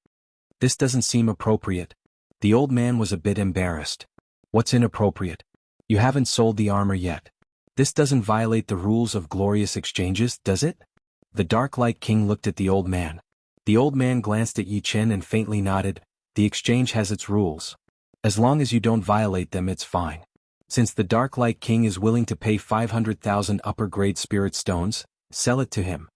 This doesn't seem appropriate. The old man was a bit embarrassed. What's inappropriate? You haven't sold the armor yet. This doesn't violate the rules of glorious exchanges, does it? The Dark Light King looked at the old man. The old man glanced at Yi Chen and faintly nodded. The exchange has its rules. As long as you don't violate them, it's fine. Since the Dark Light King is willing to pay 500,000 upper-grade spirit stones, sell it to him.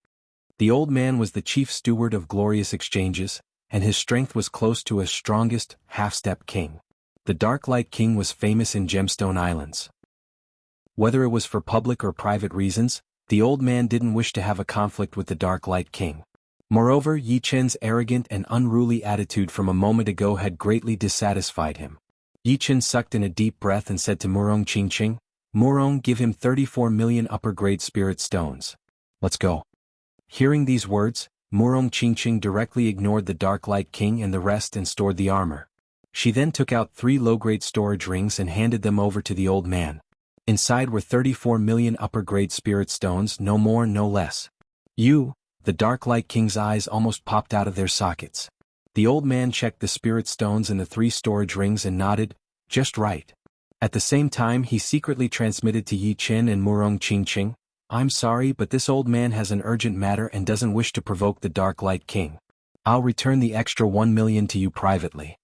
The old man was the chief steward of glorious exchanges, and his strength was close to his strongest half-step king. The Dark Light King was famous in Gemstone Islands. Whether it was for public or private reasons, the old man didn't wish to have a conflict with the Dark Light King. Moreover, Yi Chen's arrogant and unruly attitude from a moment ago had greatly dissatisfied him. Yi Chen sucked in a deep breath and said to Murong Qingqing, "Murong, give him 34 million upper-grade spirit stones. Let's go." Hearing these words, Murong Qingqing directly ignored the Dark Light King and the rest and stored the armor. She then took out 3 low-grade storage rings and handed them over to the old man. Inside were 34 million upper-grade spirit stones, no more no less. "You," the Dark Light King's eyes almost popped out of their sockets. The old man checked the spirit stones and the 3 storage rings and nodded, "Just right." At the same time he secretly transmitted to Yi Chen and Murong Qingqing, "I'm sorry, but this old man has an urgent matter and doesn't wish to provoke the Dark Light King. I'll return the extra 1 million to you privately."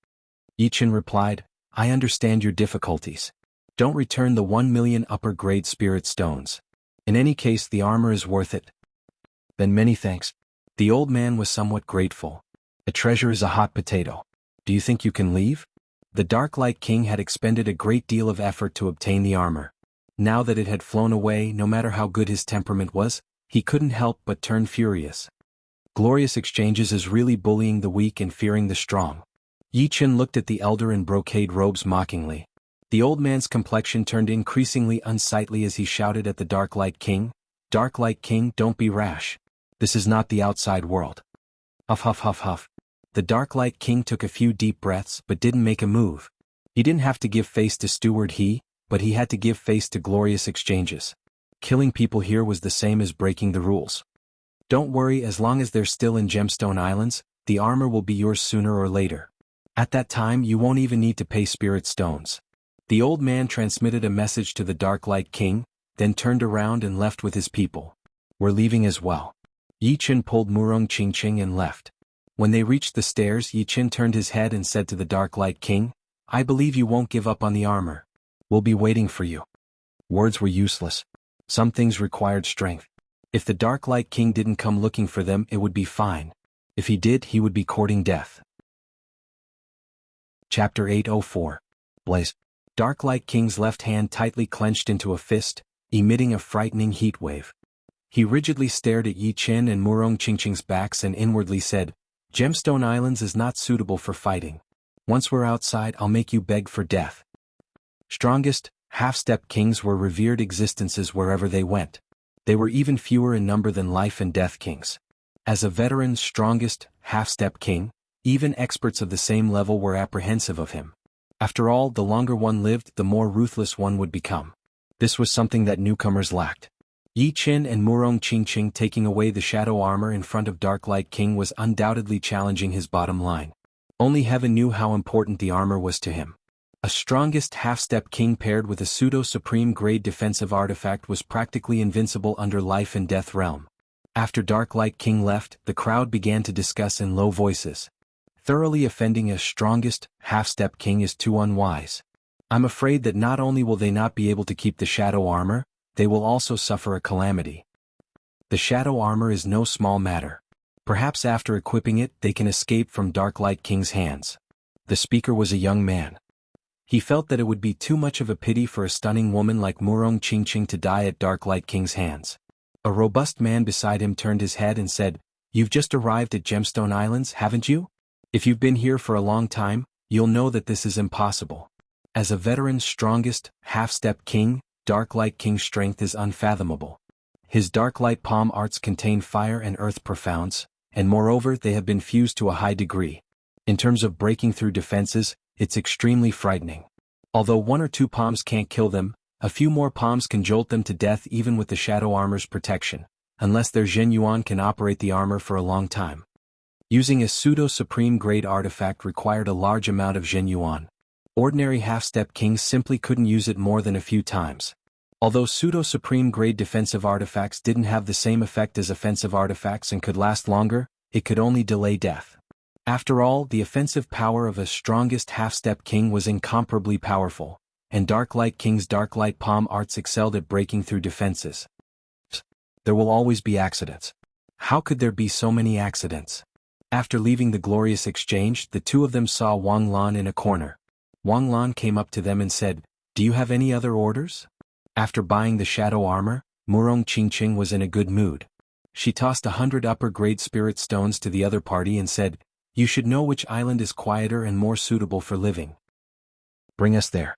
Yi Chen replied, "I understand your difficulties. Don't return the 1 million upper-grade spirit stones. In any case, the armor is worth it." "Then many thanks." The old man was somewhat grateful. "A treasure is a hot potato. Do you think you can leave?" The Dark Light King had expended a great deal of effort to obtain the armor. Now that it had flown away, no matter how good his temperament was, he couldn't help but turn furious. Glorious exchanges is really bullying the weak and fearing the strong. Yi Chen looked at the elder in brocade robes mockingly. The old man's complexion turned increasingly unsightly as he shouted at the Dark Light King, "Dark Light King, don't be rash. This is not the outside world." Huff huff huff huff. The Dark Light King took a few deep breaths but didn't make a move. He didn't have to give face to Steward He, but he had to give face to glorious exchanges. Killing people here was the same as breaking the rules. "Don't worry, as long as they're still in Gemstone Islands, the armor will be yours sooner or later. At that time you won't even need to pay spirit stones." The old man transmitted a message to the Dark Light King, then turned around and left with his people. "We're leaving as well." Yi Chen pulled Murong Qingqing and left. When they reached the stairs, Yi Chen turned his head and said to the Dark Light King, "I believe you won't give up on the armor. We'll be waiting for you." Words were useless. Some things required strength. If the Dark Light King didn't come looking for them, it would be fine. If he did, he would be courting death. Chapter 804. Blaze. Dark Light King's left hand tightly clenched into a fist, emitting a frightening heat wave. He rigidly stared at Yi Chen and Murong Qingqing's backs and inwardly said, "Gemstone Islands is not suitable for fighting. Once we're outside, I'll make you beg for death." Strongest, half-step kings were revered existences wherever they went. They were even fewer in number than life and death kings. As a veteran strongest, half-step king, even experts of the same level were apprehensive of him. After all, the longer one lived, the more ruthless one would become. This was something that newcomers lacked. Yi Chen and Murong Qingqing taking away the shadow armor in front of Dark Light King was undoubtedly challenging his bottom line. Only heaven knew how important the armor was to him. A strongest half-step king paired with a pseudo-supreme grade defensive artifact was practically invincible under life and death realm. After Dark Light King left, the crowd began to discuss in low voices. Thoroughly offending a strongest, half-step king is too unwise. I'm afraid that not only will they not be able to keep the shadow armor, they will also suffer a calamity. The shadow armor is no small matter. Perhaps after equipping it, they can escape from Dark Light King's hands. The speaker was a young man. He felt that it would be too much of a pity for a stunning woman like Murong Qingqing to die at Dark Light King's hands. A robust man beside him turned his head and said, "You've just arrived at Gemstone Islands, haven't you? If you've been here for a long time, you'll know that this is impossible. As a veteran strongest, half-step king, Dark Light King's strength is unfathomable. His Dark Light palm arts contain fire and earth profounds, and moreover they have been fused to a high degree. In terms of breaking through defenses, it's extremely frightening. Although 1 or 2 palms can't kill them, A few more palms can jolt them to death even with the shadow armor's protection, unless their Zhenyuan can operate the armor for a long time. Using a pseudo-supreme grade artifact required a large amount of Zhenyuan. Ordinary half-step kings simply couldn't use it more than a few times. Although pseudo-supreme grade defensive artifacts didn't have the same effect as offensive artifacts and could last longer, it could only delay death. After all, the offensive power of a strongest half-step king was incomparably powerful, and Dark Light King's Dark Light Palm arts excelled at breaking through defenses. There will always be accidents. How could there be so many accidents? After leaving the glorious exchange, the two of them saw Wang Lan in a corner. Wang Lan came up to them and said, "Do you have any other orders?" After buying the shadow armor, Murong Qingqing was in a good mood. She tossed 100 upper-grade spirit stones to the other party and said, "You should know which island is quieter and more suitable for living. Bring us there.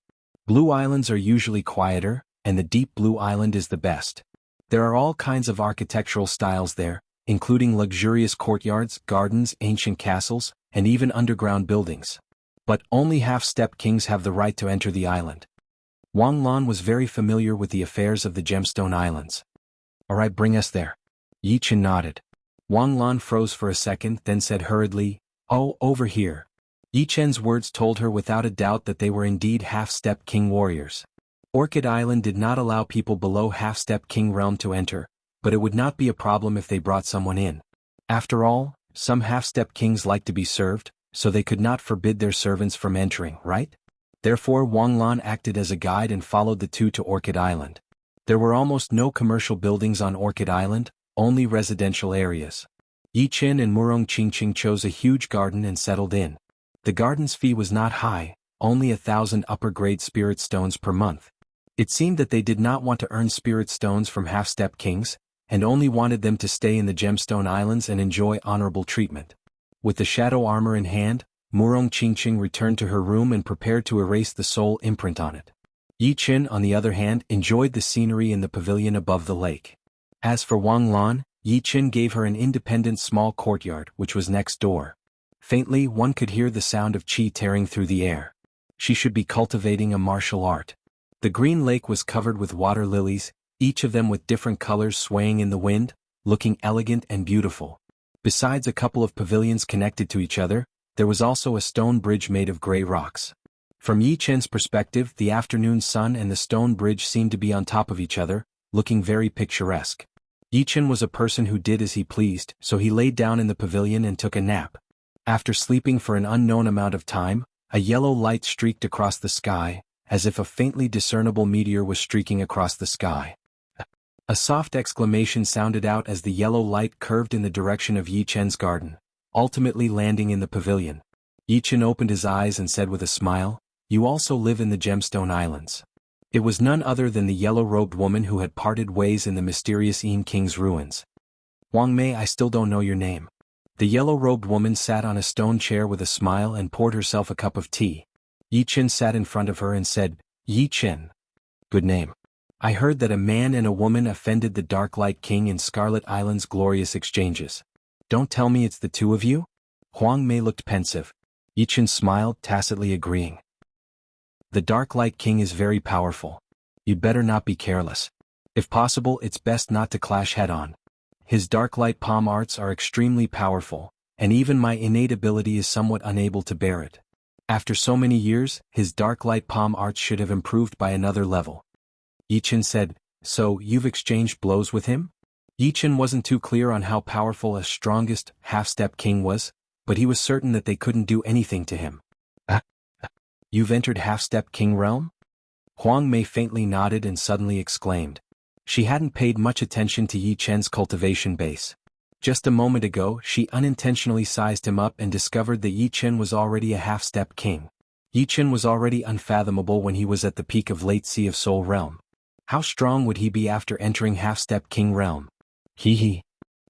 Blue islands are usually quieter, and the deep blue island is the best. There are all kinds of architectural styles there, including luxurious courtyards, gardens, ancient castles, and even underground buildings. But only half-step kings have the right to enter the island." Wang Lan was very familiar with the affairs of the Gemstone Islands. "All right, bring us there." Yi Chen nodded. Wang Lan froze for a second, then said hurriedly, "Oh, over here." Yi Chen's words told her without a doubt that they were indeed half-step king warriors. Orchid Island did not allow people below half-step king realm to enter, but it would not be a problem if they brought someone in. After all, some half-step kings like to be served, so they could not forbid their servants from entering, right? Therefore Wang Lan acted as a guide and followed the two to Orchid Island. There were almost no commercial buildings on Orchid Island, only residential areas. Yi Chen and Murong Qingqing chose a huge garden and settled in. The garden's fee was not high, only 1,000 upper-grade spirit stones per month. It seemed that they did not want to earn spirit stones from half-step kings, and only wanted them to stay in the Gemstone Islands and enjoy honorable treatment. With the shadow armor in hand, Murong Qingqing returned to her room and prepared to erase the soul imprint on it. Yi Chen, on the other hand, enjoyed the scenery in the pavilion above the lake. As for Wang Lan, Yi Chen gave her an independent small courtyard which was next door. Faintly, one could hear the sound of qi tearing through the air. She should be cultivating a martial art. The green lake was covered with water lilies, each of them with different colors swaying in the wind, looking elegant and beautiful. Besides a couple of pavilions connected to each other, there was also a stone bridge made of gray rocks. From Yi Chen's perspective, the afternoon sun and the stone bridge seemed to be on top of each other, looking very picturesque. Yi Chen was a person who did as he pleased, so he laid down in the pavilion and took a nap. After sleeping for an unknown amount of time, a yellow light streaked across the sky, as if a faintly discernible meteor was streaking across the sky. A soft exclamation sounded out as the yellow light curved in the direction of Yi Chen's garden, ultimately landing in the pavilion. Yi Chen opened his eyes and said with a smile, "You also live in the Gemstone Islands." It was none other than the yellow-robed woman who had parted ways in the mysterious Yin King's ruins. "Wang Mei, I still don't know your name." The yellow-robed woman sat on a stone chair with a smile and poured herself a cup of tea. Yi Chen sat in front of her and said, "Yi Chen. Good name. I heard that a man and a woman offended the Dark Light King in Scarlet Island's glorious exchanges. Don't tell me it's the two of you?" Huang Mei looked pensive. Yi Chen smiled, tacitly agreeing. "The Dark Light King is very powerful. You'd better not be careless. If possible, it's best not to clash head-on. His Dark Light Palm arts are extremely powerful, and even my innate ability is somewhat unable to bear it. After so many years, his Dark Light Palm arts should have improved by another level." Yi Chen said, "So, you've exchanged blows with him?" Yi Chen wasn't too clear on how powerful a strongest half-step king was, but he was certain that they couldn't do anything to him. "You've entered half-step king realm?" Huang Mei faintly nodded and suddenly exclaimed. She hadn't paid much attention to Yi Chen's cultivation base. Just a moment ago, she unintentionally sized him up and discovered that Yi Chen was already a half-step king. Yi Chen was already unfathomable when he was at the peak of Late Sea of Soul realm. How strong would he be after entering half-step king realm? Hee.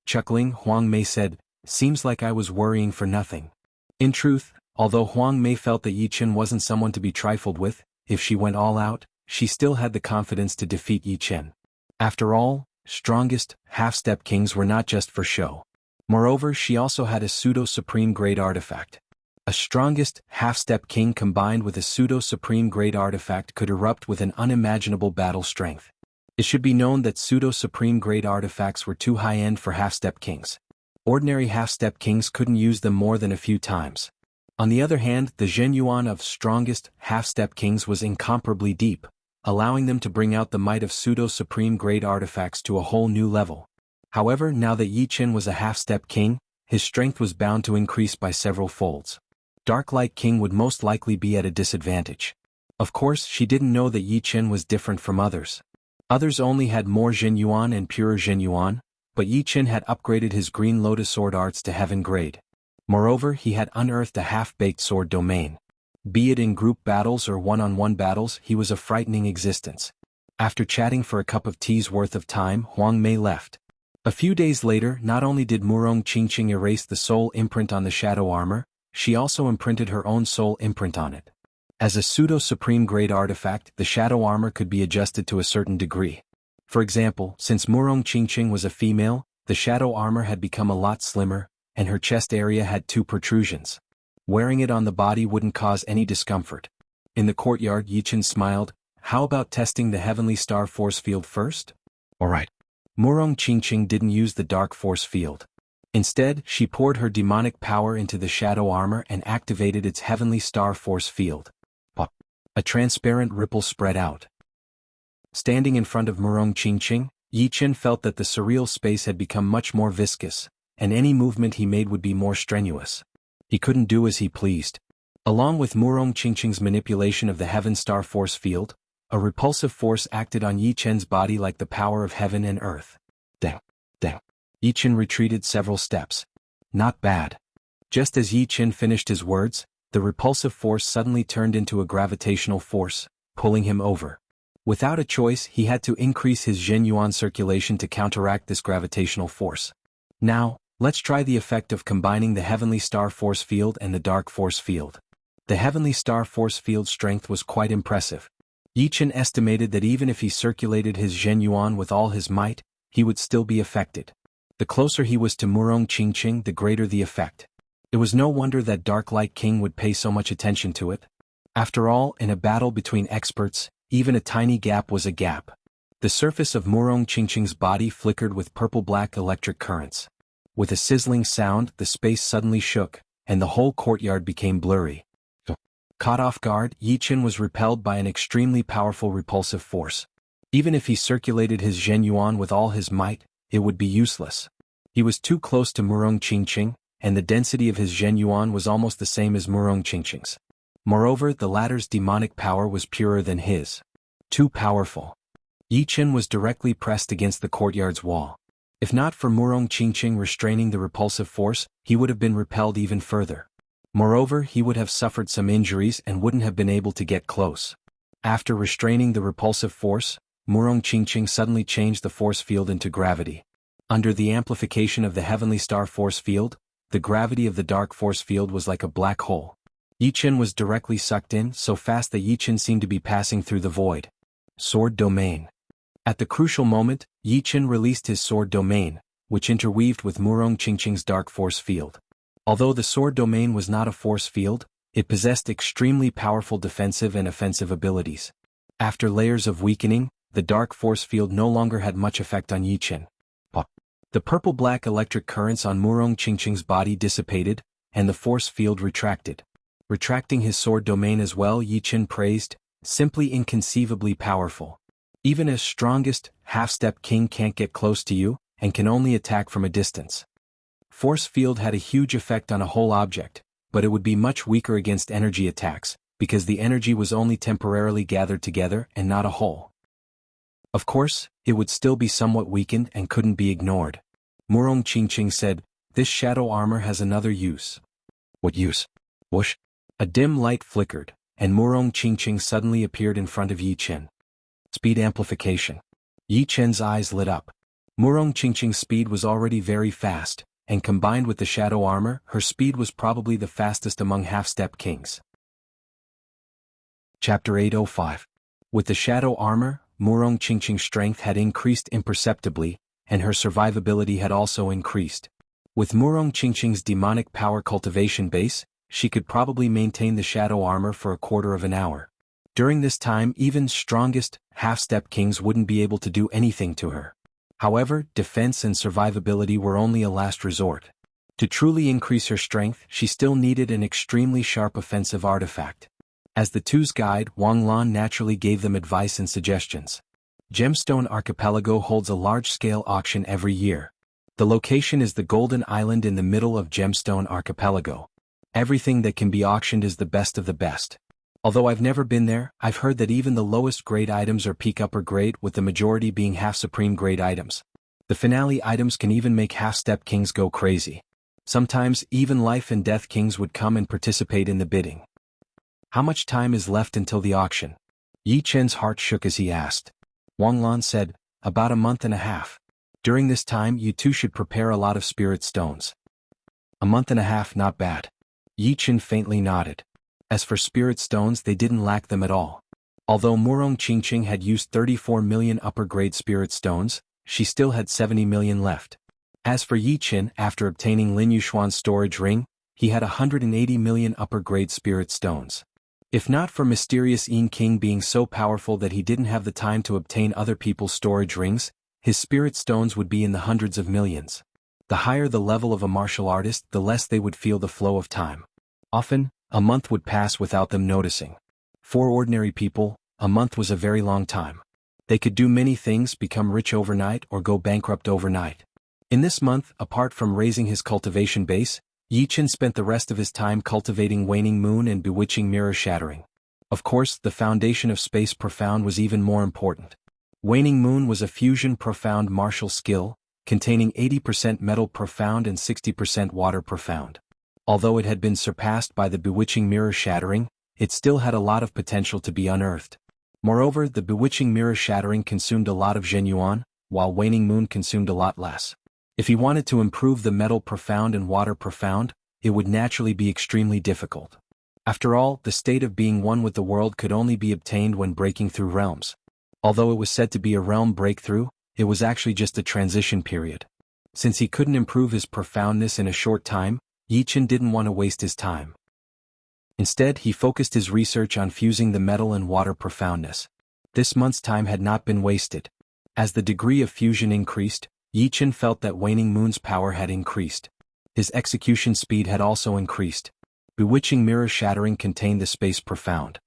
Chuckling, Huang Mei said, "Seems like I was worrying for nothing." In truth, although Huang Mei felt that Yi Chen wasn't someone to be trifled with, if she went all out, she still had the confidence to defeat Yi Chen. After all, strongest, half-step kings were not just for show. Moreover, she also had a pseudo-supreme grade artifact. A strongest, half-step king combined with a pseudo-supreme grade artifact could erupt with an unimaginable battle strength. It should be known that pseudo-supreme grade artifacts were too high-end for half-step kings. Ordinary half-step kings couldn't use them more than a few times. On the other hand, the Zhenyuan of strongest, half-step kings was incomparably deep, allowing them to bring out the might of pseudo-supreme grade artifacts to a whole new level. However, now that Yi Chen was a half-step king, his strength was bound to increase by several folds. Dark Light King would most likely be at a disadvantage. Of course, she didn't know that Yi Chen was different from others. Others only had more Zhenyuan and purer Zhenyuan, but Yi Chen had upgraded his Green Lotus Sword arts to heaven grade. Moreover, he had unearthed a half-baked sword domain. Be it in group battles or one-on-one battles, he was a frightening existence. After chatting for a cup of tea's worth of time, Huang Mei left. A few days later, not only did Murong Qingqing erase the soul imprint on the shadow armor, she also imprinted her own soul imprint on it. As a pseudo-supreme grade artifact, the shadow armor could be adjusted to a certain degree. For example, since Murong Qingqing was a female, the shadow armor had become a lot slimmer, and her chest area had 2 protrusions. Wearing it on the body wouldn't cause any discomfort. In the courtyard, Yi Chen smiled. How about testing the heavenly star force field first? Alright. Murong Qingqing didn't use the dark force field. Instead, she poured her demonic power into the shadow armor and activated its heavenly star force field. Pop. A transparent ripple spread out. Standing in front of Murong Qingqing, Yi Chen felt that the surreal space had become much more viscous, and any movement he made would be more strenuous. He couldn't do as he pleased. Along with Murong Qingqing's manipulation of the heaven star force field, a repulsive force acted on Yi Chen's body like the power of heaven and earth. Dang. Yi Chen retreated several steps. Not bad. Just as Yi Chen finished his words, the repulsive force suddenly turned into a gravitational force, pulling him over. Without a choice, he had to increase his Zhenyuan circulation to counteract this gravitational force. Now, let's try the effect of combining the heavenly star force field and the dark force field. The heavenly star force field strength was quite impressive. Yi Chen estimated that even if he circulated his Zhenyuan with all his might, he would still be affected. The closer he was to Murong Qingqing, the greater the effect. It was no wonder that Dark Light King would pay so much attention to it. After all, in a battle between experts, even a tiny gap was a gap. The surface of Murong Qingqing's body flickered with purple-black electric currents. With a sizzling sound, the space suddenly shook, and the whole courtyard became blurry. Caught off guard, Yi Chen was repelled by an extremely powerful repulsive force. Even if he circulated his Zhenyuan with all his might, it would be useless. He was too close to Murong Qingqing, and the density of his Zhenyuan was almost the same as Murong Qingqing's. Moreover, the latter's demonic power was purer than his. Too powerful. Yi Chen was directly pressed against the courtyard's wall. If not for Murong Qingqing restraining the repulsive force, he would have been repelled even further. Moreover, he would have suffered some injuries and wouldn't have been able to get close. After restraining the repulsive force, Murong Qingqing suddenly changed the force field into gravity. Under the amplification of the heavenly star force field, the gravity of the dark force field was like a black hole. Yi Chen was directly sucked in so fast that Yi Chen seemed to be passing through the void. Sword Domain. At the crucial moment, Yi Chen released his sword domain, which interweaved with Murong Qingqing's dark force field. Although the sword domain was not a force field, it possessed extremely powerful defensive and offensive abilities. After layers of weakening, the dark force field no longer had much effect on Yi Chen. The purple-black electric currents on Murong Qingqing's body dissipated, and the force field retracted. Retracting his sword domain as well, Yi Chen praised, simply inconceivably powerful. Even a strongest, half-step king can't get close to you, and can only attack from a distance. Force field had a huge effect on a whole object, but it would be much weaker against energy attacks, because the energy was only temporarily gathered together and not a whole. Of course, it would still be somewhat weakened and couldn't be ignored. Murong Qingqing said, "This shadow armor has another use." "What use?" Whoosh! A dim light flickered, and Murong Qingqing suddenly appeared in front of Yi Chen. Speed amplification. Yi Chen's eyes lit up. Murong Qingqing's speed was already very fast, and combined with the shadow armor, her speed was probably the fastest among half-step kings. Chapter 805. With the shadow armor, Murong Qingqing's strength had increased imperceptibly, and her survivability had also increased. With Murong Qingqing's demonic power cultivation base, she could probably maintain the shadow armor for a quarter of an hour. During this time, even strongest, half-step kings wouldn't be able to do anything to her. However, defense and survivability were only a last resort. To truly increase her strength, she still needed an extremely sharp offensive artifact. As the two's guide, Wang Lan naturally gave them advice and suggestions. Gemstone Archipelago holds a large-scale auction every year. The location is the Golden Island in the middle of Gemstone Archipelago. Everything that can be auctioned is the best of the best. Although I've never been there, I've heard that even the lowest grade items are peak upper grade, with the majority being half supreme grade items. The finale items can even make half-step kings go crazy. Sometimes, even life and death kings would come and participate in the bidding. How much time is left until the auction? Yi Chen's heart shook as he asked. Wang Lan said, about a month and a half. During this time you two should prepare a lot of spirit stones. A month and a half, not bad. Yi Chen faintly nodded. As for spirit stones, they didn't lack them at all. Although Murong Qingqing had used 34 million upper-grade spirit stones, she still had 70 million left. As for Yi Chen, after obtaining Lin Yushuan's storage ring, he had 180 million upper-grade spirit stones. If not for mysterious Yin King being so powerful that he didn't have the time to obtain other people's storage rings, his spirit stones would be in the hundreds of millions. The higher the level of a martial artist, the less they would feel the flow of time. Often, a month would pass without them noticing. For ordinary people, a month was a very long time. They could do many things, become rich overnight or go bankrupt overnight. In this month, apart from raising his cultivation base, Yi Chen spent the rest of his time cultivating Waning Moon and Bewitching Mirror Shattering. Of course, the foundation of Space Profound was even more important. Waning Moon was a fusion profound martial skill, containing 80% metal profound and 60% water profound. Although it had been surpassed by the Bewitching Mirror Shattering, it still had a lot of potential to be unearthed. Moreover, the Bewitching Mirror Shattering consumed a lot of Zhenyuan, while Waning Moon consumed a lot less. If he wanted to improve the metal profound and water profound, it would naturally be extremely difficult. After all, the state of being one with the world could only be obtained when breaking through realms. Although it was said to be a realm breakthrough, it was actually just a transition period. Since he couldn't improve his profoundness in a short time, Yi Chen didn't want to waste his time. Instead, he focused his research on fusing the metal and water profoundness. This month's time had not been wasted. As the degree of fusion increased, Yi Chen felt that Waning Moon's power had increased. His execution speed had also increased. Bewitching Mirror Shattering contained the Space Profound.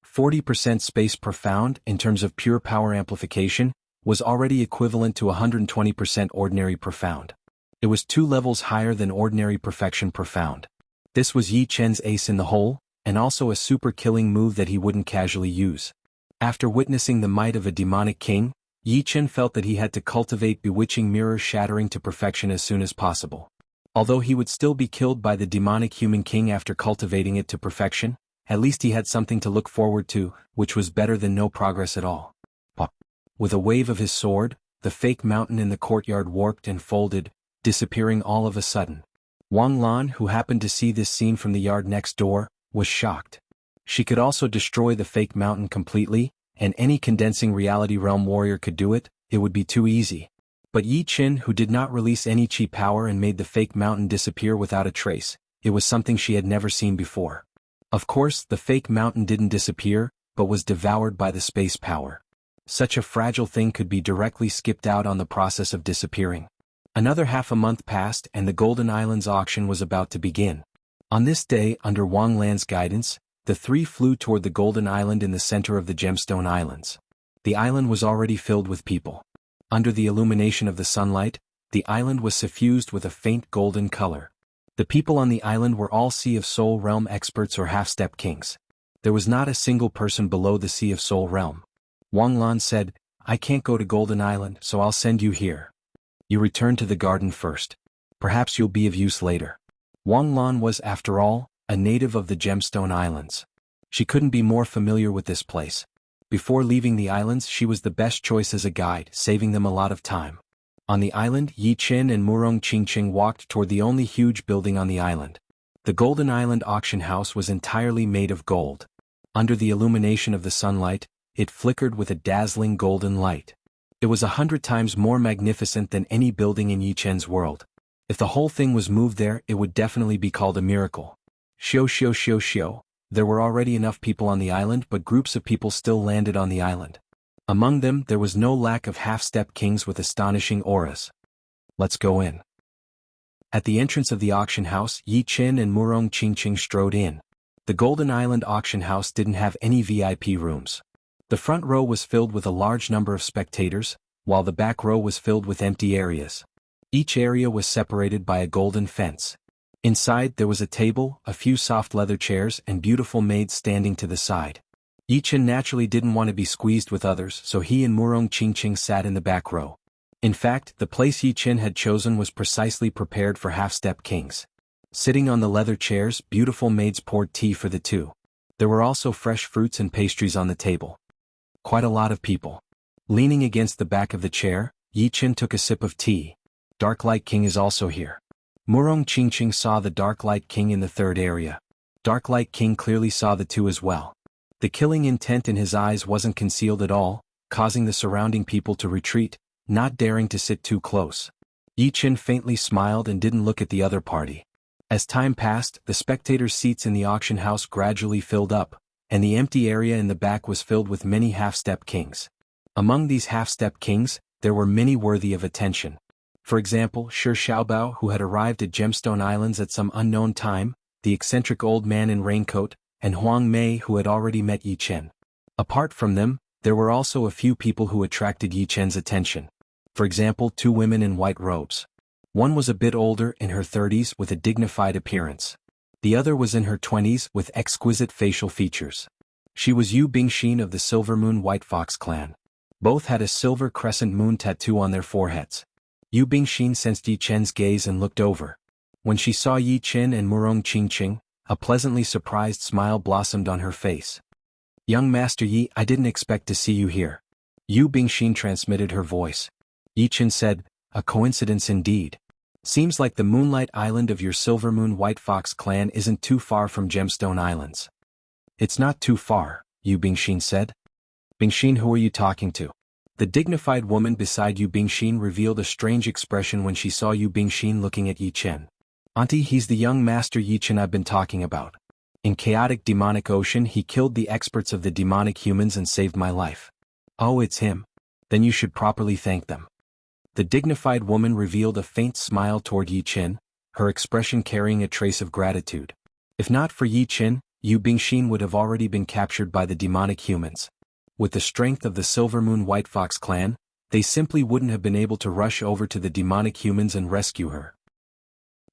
40% Space Profound, in terms of pure power amplification, was already equivalent to 120% Ordinary Profound. It was 2 levels higher than Ordinary Perfection Profound. This was Yi Chen's ace in the hole, and also a super killing move that he wouldn't casually use. After witnessing the might of a demonic king, Yi Chen felt that he had to cultivate Bewitching Mirror Shattering to perfection as soon as possible. Although he would still be killed by the demonic human king after cultivating it to perfection, at least he had something to look forward to, which was better than no progress at all. Pop. With a wave of his sword, the fake mountain in the courtyard warped and folded, disappearing all of a sudden. Wang Lan, who happened to see this scene from the yard next door, was shocked. She could also destroy the fake mountain completely, and any condensing reality realm warrior could do it. It would be too easy. But Yi Chen, who did not release any chi power and made the fake mountain disappear without a trace, it was something she had never seen before. Of course, the fake mountain didn't disappear, but was devoured by the space power. Such a fragile thing could be directly skipped out on the process of disappearing. Another half a month passed and the Golden Islands auction was about to begin. On this day, under Wang Lan's guidance, the three flew toward the Golden Island in the center of the Gemstone Islands. The island was already filled with people. Under the illumination of the sunlight, the island was suffused with a faint golden color. The people on the island were all Sea of Soul Realm experts or half-step kings. There was not a single person below the Sea of Soul Realm. Wang Lan said, "I can't go to Golden Island, so I'll send you here. You return to the garden first. Perhaps you'll be of use later." Wang Lan was, after all, a native of the Gemstone Islands. She couldn't be more familiar with this place. Before leaving the islands, she was the best choice as a guide, saving them a lot of time. On the island, Yi Chen and Murong Qingqing walked toward the only huge building on the island. The Golden Island auction house was entirely made of gold. Under the illumination of the sunlight, it flickered with a dazzling golden light. It was 100 times more magnificent than any building in Yi Chen's world. If the whole thing was moved there, it would definitely be called a miracle. Shio shio shio shio. There were already enough people on the island, but groups of people still landed on the island. Among them there was no lack of half-step kings with astonishing auras. Let's go in. At the entrance of the auction house, Yi Qin and Murong Qingqing strode in. The Golden Island auction house didn't have any VIP rooms. The front row was filled with a large number of spectators, while the back row was filled with empty areas. Each area was separated by a golden fence. Inside there was a table, a few soft leather chairs, and beautiful maids standing to the side. Yi Qin naturally didn't want to be squeezed with others, so he and Murong Qingqing sat in the back row. In fact, the place Yi Qin had chosen was precisely prepared for half-step kings. Sitting on the leather chairs, beautiful maids poured tea for the two. There were also fresh fruits and pastries on the table. Quite a lot of people. Leaning against the back of the chair, Yi Qin took a sip of tea. Dark Light King is also here. Murong Qingqing saw the Dark Light King in the third area. Dark Light King clearly saw the two as well. The killing intent in his eyes wasn't concealed at all, causing the surrounding people to retreat, not daring to sit too close. Yi Qin faintly smiled and didn't look at the other party. As time passed, the spectators' seats in the auction house gradually filled up, and the empty area in the back was filled with many half-step kings. Among these half-step kings, there were many worthy of attention. For example, Shi Xiaobao, who had arrived at Gemstone Islands at some unknown time, the eccentric old man in raincoat, and Huang Mei, who had already met Yi Qin. Apart from them, there were also a few people who attracted Yi Qin's attention. For example, two women in white robes. One was a bit older, in her 30s, with a dignified appearance. The other was in her 20s, with exquisite facial features. She was Yu Bingxin of the Silver Moon White Fox clan. Both had a silver crescent moon tattoo on their foreheads. Yu Bingxin sensed Yi Qin's gaze and looked over. When she saw Yi Qin and Murong Qingqing, a pleasantly surprised smile blossomed on her face. "Young Master Yi, I didn't expect to see you here." Yu Bingxin transmitted her voice. Yi Qin said, "A coincidence indeed. Seems like the Moonlight Island of your Silver Moon White Fox clan isn't too far from Gemstone Islands." "It's not too far," Yu Bingxin said. "Bingxin, who are you talking to?" The dignified woman beside Yu Bingxin revealed a strange expression when she saw Yu Bingxin looking at Yi Qin. "Auntie, he's the young Master Yi Qin I've been talking about. In chaotic demonic ocean he killed the experts of the demonic humans and saved my life." "Oh, it's him. Then you should properly thank them." The dignified woman revealed a faint smile toward Yi Qin, her expression carrying a trace of gratitude. If not for Yi Qin, Yu Bingxin would have already been captured by the demonic humans. With the strength of the Silver Moon White Fox clan, they simply wouldn't have been able to rush over to the demonic humans and rescue her.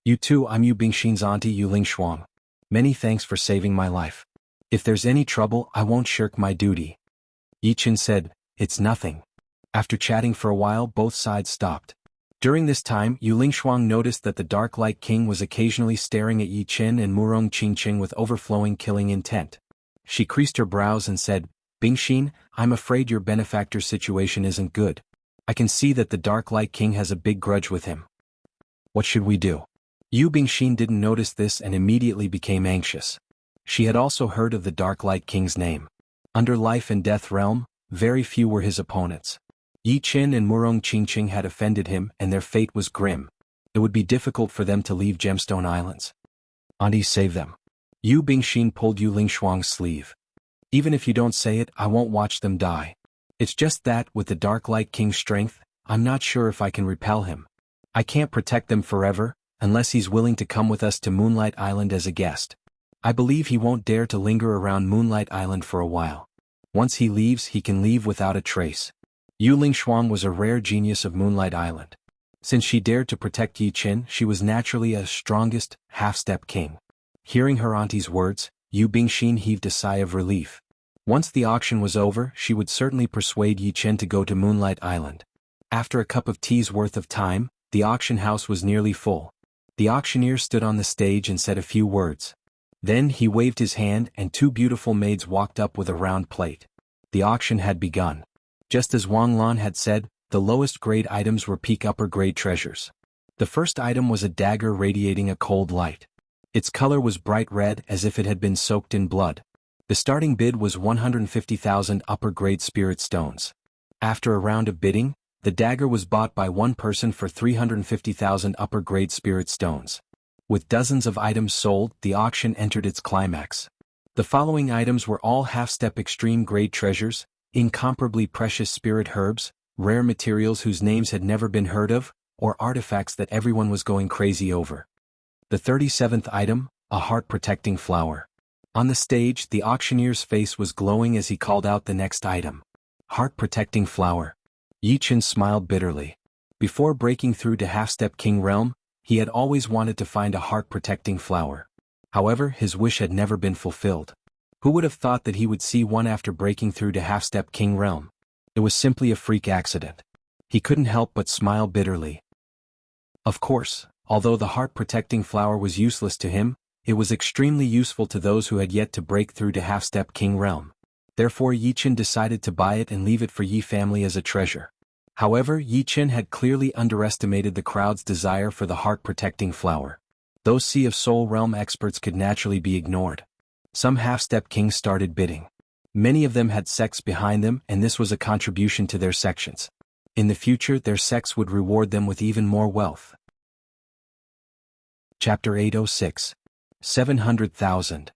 "You too, I'm Yu Bingxin's auntie Yu Lingshuang. Many thanks for saving my life. If there's any trouble, I won't shirk my duty." Yi Qin said, "It's nothing." After chatting for a while, both sides stopped. During this time, Yu Lingshuang noticed that the Dark Light King was occasionally staring at Yi Qin and Murong Qingqing with overflowing killing intent. She creased her brows and said, "Bingxin, I'm afraid your benefactor's situation isn't good. I can see that the Dark Light King has a big grudge with him. What should we do?" Yu Bingxin didn't notice this and immediately became anxious. She had also heard of the Dark Light King's name. Under Life and Death Realm, very few were his opponents. Yi Qin and Murong Qingqing had offended him and their fate was grim. It would be difficult for them to leave Gemstone Islands. "Auntie, save them." Yu Bingxin pulled Yu Lingshuang's sleeve. "Even if you don't say it, I won't watch them die. It's just that, with the Dark Light King's strength, I'm not sure if I can repel him. I can't protect them forever, unless he's willing to come with us to Moonlight Island as a guest. I believe he won't dare to linger around Moonlight Island for a while. Once he leaves, he can leave without a trace." Yu Lingshuang was a rare genius of Moonlight Island. Since she dared to protect Yi Qin, she was naturally a strongest, half-step king. Hearing her auntie's words, Yu Bingxin heaved a sigh of relief. Once the auction was over, she would certainly persuade Yi Qin to go to Moonlight Island. After a cup of tea's worth of time, the auction house was nearly full. The auctioneer stood on the stage and said a few words. Then he waved his hand and two beautiful maids walked up with a round plate. The auction had begun. Just as Wang Lan had said, the lowest grade items were peak upper grade treasures. The first item was a dagger radiating a cold light. Its color was bright red as if it had been soaked in blood. The starting bid was 150,000 upper grade spirit stones. After a round of bidding, the dagger was bought by one person for 350,000 upper grade spirit stones. With dozens of items sold, the auction entered its climax. The following items were all half-step extreme-grade treasures, incomparably precious spirit herbs, rare materials whose names had never been heard of, or artifacts that everyone was going crazy over. The 37th item, a heart-protecting flower. On the stage, the auctioneer's face was glowing as he called out the next item. Heart-protecting flower. Yi Chen smiled bitterly. Before breaking through to half-step king realm, he had always wanted to find a heart-protecting flower. However, his wish had never been fulfilled. Who would have thought that he would see one after breaking through to half-step king realm? It was simply a freak accident. He couldn't help but smile bitterly. Of course, although the heart-protecting flower was useless to him, it was extremely useful to those who had yet to break through to half-step king realm. Therefore Yi Chen decided to buy it and leave it for Yi family as a treasure. However, Yi Chen had clearly underestimated the crowd's desire for the heart-protecting flower. Those Sea of Soul realm experts could naturally be ignored. Some half-step kings started bidding. Many of them had sects behind them, and this was a contribution to their sections. In the future, their sects would reward them with even more wealth. Chapter 806. 700,000.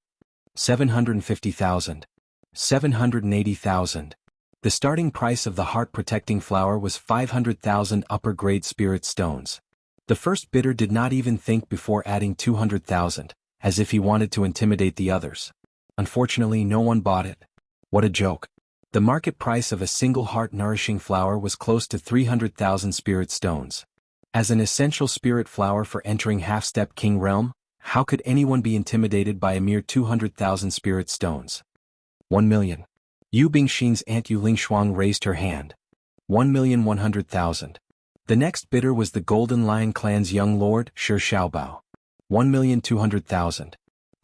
750,000. 780,000. The starting price of the heart-protecting flower was 500,000 upper-grade spirit stones. The first bidder did not even think before adding 200,000, as if he wanted to intimidate the others. Unfortunately, no one bought it. What a joke. The market price of a single heart-nourishing flower was close to 300,000 spirit stones. As an essential spirit flower for entering half-step king realm, how could anyone be intimidated by a mere 200,000 spirit stones? 1 million. Yu Bingxin's aunt Yu Lingshuang raised her hand. 1,100,000. The next bidder was the Golden Lion clan's young lord, Shi Xiaobao. 1,200,000.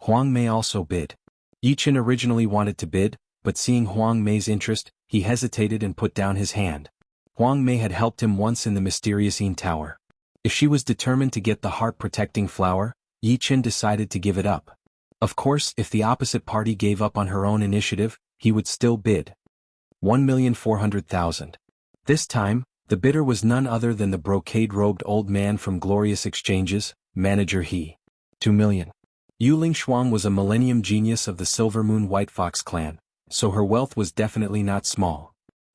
Huang Mei also bid. Yi Chen originally wanted to bid, but seeing Huang Mei's interest, he hesitated and put down his hand. Huang Mei had helped him once in the mysterious Yin Tower. If she was determined to get the heart-protecting flower, Yi Chen decided to give it up. Of course, if the opposite party gave up on her own initiative, he would still bid. 1,400,000. This time, the bidder was none other than the brocade-robed old man from Glorious Exchanges, Manager He. 2 million. Yu Lingshuang was a millennium genius of the Silver Moon White Fox clan, so her wealth was definitely not small.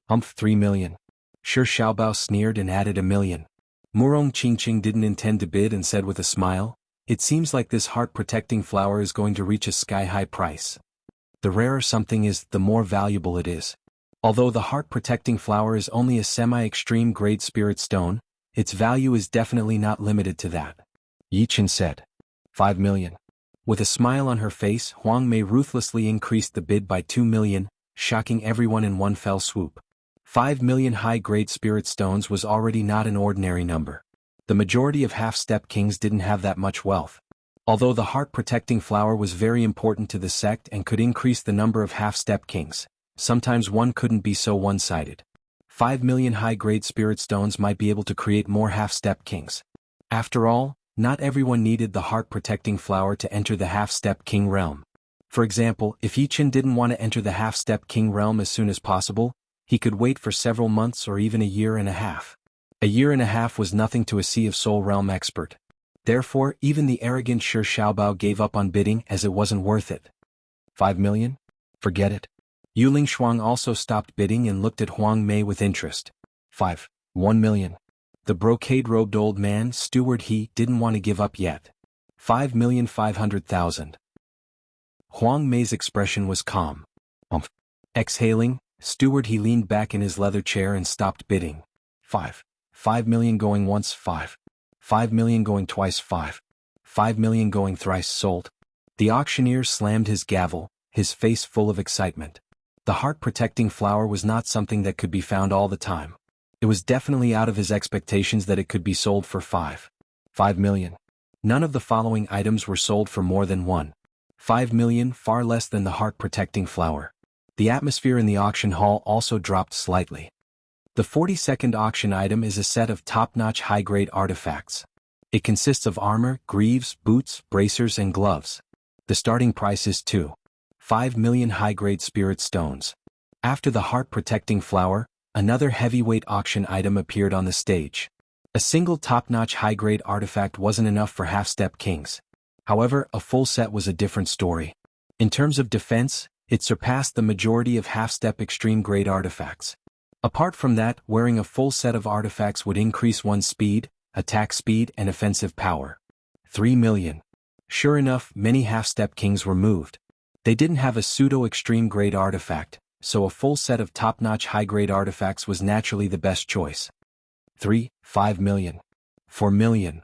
3 million. Shi Xiaobao sneered and added 1 million. Murong Qingqing didn't intend to bid and said with a smile, "It seems like this heart-protecting flower is going to reach a sky-high price. The rarer something is, the more valuable it is. Although the heart-protecting flower is only a semi-extreme grade spirit stone, its value is definitely not limited to that." Yi Chen said. 5 million. With a smile on her face, Huang Mei ruthlessly increased the bid by 2 million, shocking everyone in one fell swoop. 5 million high-grade spirit stones was already not an ordinary number. The majority of half-step kings didn't have that much wealth. Although the heart-protecting flower was very important to the sect and could increase the number of half-step kings, sometimes one couldn't be so one-sided. 5 million high-grade spirit stones might be able to create more half-step kings. After all, not everyone needed the heart-protecting flower to enter the half-step king realm. For example, if Yi Chen didn't want to enter the half-step king realm as soon as possible, he could wait for several months or even a year and a half. A year and a half was nothing to a Sea of Soul realm expert. Therefore, even the arrogant Shi Xiaobao gave up on bidding as it wasn't worth it. 5 million? Forget it. Yu Lingshuang also stopped bidding and looked at Huang Mei with interest. 1 million. The brocade-robed old man, Steward He, didn't want to give up yet. 5,500,000. Huang Mei's expression was calm. Exhaling, Steward He leaned back in his leather chair and stopped bidding. 5 million going once, 5 million going twice, 5 million going thrice sold. The auctioneer slammed his gavel, his face full of excitement. The heart-protecting flower was not something that could be found all the time. It was definitely out of his expectations that it could be sold for 5 million. None of the following items were sold for more than 5 million, far less than the heart-protecting flower. The atmosphere in the auction hall also dropped slightly. The 42nd auction item is a set of top-notch high-grade artifacts. It consists of armor, greaves, boots, bracers and gloves. The starting price is 5 million high-grade spirit stones. After the heart-protecting flower, another heavyweight auction item appeared on the stage. A single top-notch high-grade artifact wasn't enough for half-step kings. However, a full set was a different story. In terms of defense, it surpassed the majority of half-step extreme-grade artifacts. Apart from that, wearing a full set of artifacts would increase one's speed, attack speed and offensive power. 3 million. Sure enough, many half-step kings were moved. They didn't have a pseudo-extreme-grade artifact, so a full set of top-notch high-grade artifacts was naturally the best choice. 5 million. 4 million.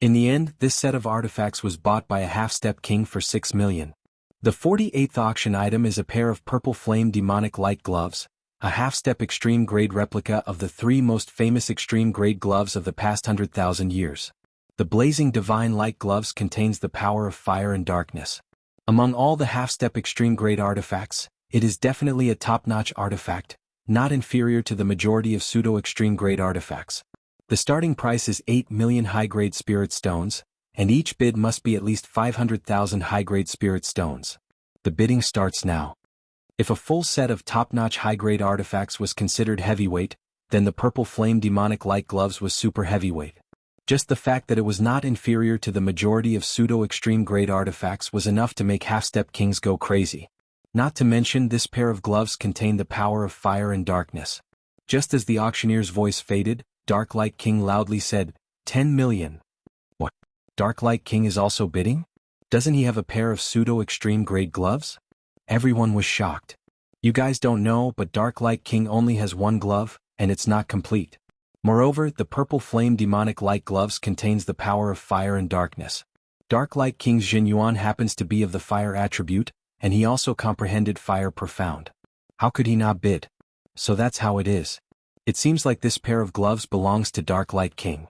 In the end, this set of artifacts was bought by a half-step king for 6 million. The 48th auction item is a pair of purple flame demonic light gloves, a half-step extreme-grade replica of the 3 most famous extreme-grade gloves of the past 100,000 years. The blazing divine light gloves contains the power of fire and darkness. Among all the half-step extreme-grade artifacts, it is definitely a top-notch artifact, not inferior to the majority of pseudo-extreme-grade artifacts. The starting price is 8 million high-grade spirit stones, and each bid must be at least 500,000 high-grade spirit stones. The bidding starts now. If a full set of top-notch high-grade artifacts was considered heavyweight, then the purple flame demonic light gloves was super heavyweight. Just the fact that it was not inferior to the majority of pseudo-extreme-grade artifacts was enough to make half-step kings go crazy. Not to mention this pair of gloves contained the power of fire and darkness. Just as the auctioneer's voice faded, Dark Light King loudly said, 10 million. What? Dark Light King is also bidding? Doesn't he have a pair of pseudo-extreme-grade gloves? Everyone was shocked. You guys don't know, but Dark Light King only has one glove, and it's not complete. Moreover, the purple flame demonic light gloves contains the power of fire and darkness. Dark Light King's Jinyuan happens to be of the fire attribute, and he also comprehended fire profound. How could he not bid? So that's how it is. It seems like this pair of gloves belongs to Dark Light King.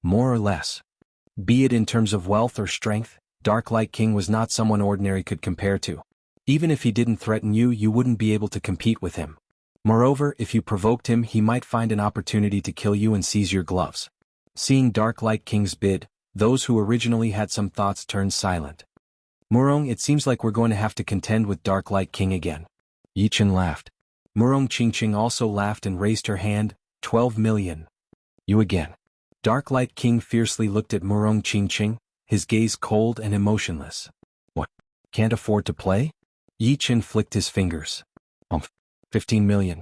More or less. Be it in terms of wealth or strength, Dark Light King was not someone ordinary could compare to. Even if he didn't threaten you, you wouldn't be able to compete with him. Moreover, if you provoked him, he might find an opportunity to kill you and seize your gloves. Seeing Dark Light King's bid, those who originally had some thoughts turned silent. Murong, it seems like we're going to have to contend with Dark Light King again. Yichen laughed. Murong Qingqing also laughed and raised her hand, 12 million. You again. Dark Light King fiercely looked at Murong Qingqing, his gaze cold and emotionless. What? Can't afford to play? Yichen flicked his fingers. 15 million.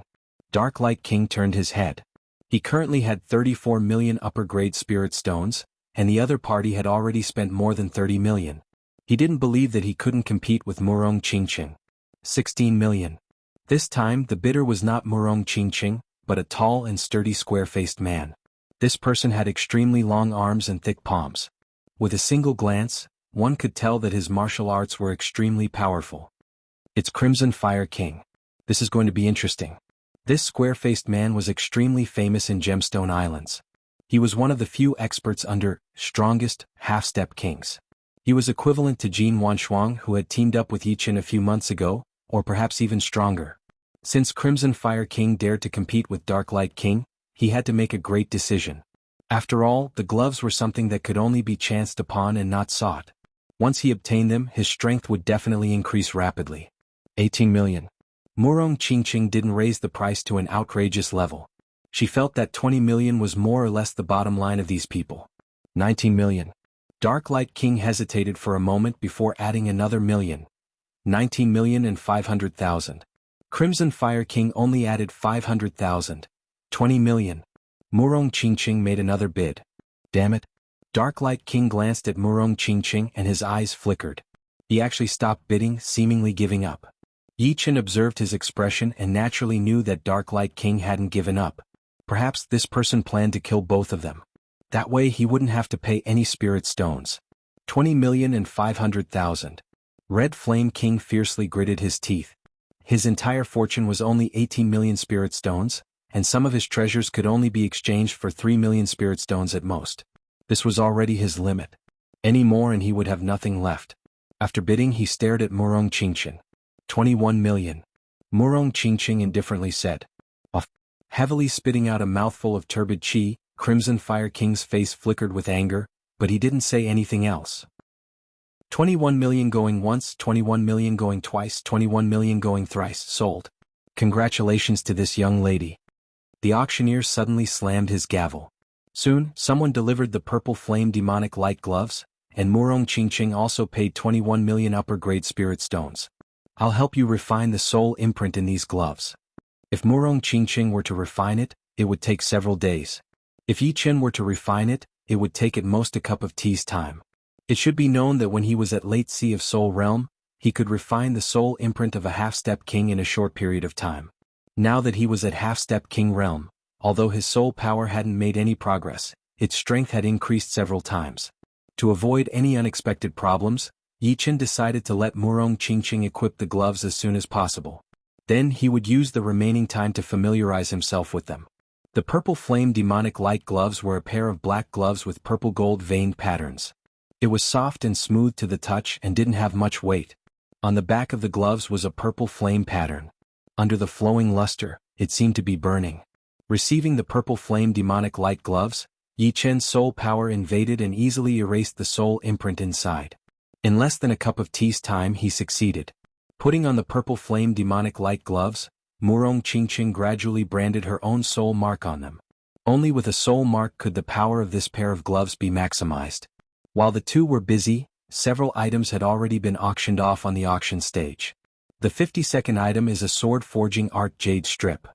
Dark Light King turned his head. He currently had 34 million upper-grade spirit stones, and the other party had already spent more than 30 million. He didn't believe that he couldn't compete with Murong Qingqing. 16 million. This time the bidder was not Murong Qingqing, but a tall and sturdy square-faced man. This person had extremely long arms and thick palms. With a single glance, one could tell that his martial arts were extremely powerful. It's Crimson Fire King. This is going to be interesting. This square-faced man was extremely famous in Gemstone Islands. He was one of the few experts under strongest half-step kings. He was equivalent to Jin Wanshuang, who had teamed up with Yichen a few months ago, or perhaps even stronger. Since Crimson Fire King dared to compete with Dark Light King, he had to make a great decision. After all, the gloves were something that could only be chanced upon and not sought. Once he obtained them, his strength would definitely increase rapidly. 18 million. Murong Qingqing didn't raise the price to an outrageous level. She felt that 20 million was more or less the bottom line of these people. 19 million. Dark Light King hesitated for a moment before adding another million. 19 million and 500,000. Crimson Fire King only added 500,000. 20 million. Murong Qingqing made another bid. Damn it. Dark Light King glanced at Murong Qingqing and his eyes flickered. He actually stopped bidding, seemingly giving up. Yichen observed his expression and naturally knew that Dark Light King hadn't given up. Perhaps this person planned to kill both of them. That way he wouldn't have to pay any spirit stones. 20 million and 500,000. Red Flame King fiercely gritted his teeth. His entire fortune was only 18 million spirit stones, and some of his treasures could only be exchanged for 3 million spirit stones at most. This was already his limit. Any more and he would have nothing left. After bidding, he stared at Murong Qingqing. 21 million. Murong Qingqing indifferently said. Off. Heavily spitting out a mouthful of turbid qi, Crimson Fire King's face flickered with anger, but he didn't say anything else. 21 million going once, 21 million going twice, 21 million going thrice, sold. Congratulations to this young lady. The auctioneer suddenly slammed his gavel. Soon, someone delivered the purple flame demonic light gloves, and Murong Qingqing also paid 21 million upper-grade spirit stones. I'll help you refine the soul imprint in these gloves. If Murong Qingqing were to refine it, it would take several days. If Yi Chen were to refine it, it would take at most a cup of tea's time. It should be known that when he was at Late Sea of Soul Realm, he could refine the soul imprint of a half-step king in a short period of time. Now that he was at half-step king realm, although his soul power hadn't made any progress, its strength had increased several times. To avoid any unexpected problems, Yi Chen decided to let Murong Qingqing equip the gloves as soon as possible. Then he would use the remaining time to familiarize himself with them. The purple flame demonic light gloves were a pair of black gloves with purple gold veined patterns. It was soft and smooth to the touch and didn't have much weight. On the back of the gloves was a purple flame pattern. Under the flowing luster, it seemed to be burning. Receiving the purple flame demonic light gloves, Yi Chen's soul power invaded and easily erased the soul imprint inside. In less than a cup of tea's time he succeeded. Putting on the purple flame demonic light gloves, Murong Qingqing gradually branded her own soul mark on them. Only with a soul mark could the power of this pair of gloves be maximized. While the two were busy, several items had already been auctioned off on the auction stage. The 52nd item is a sword forging art jade strip.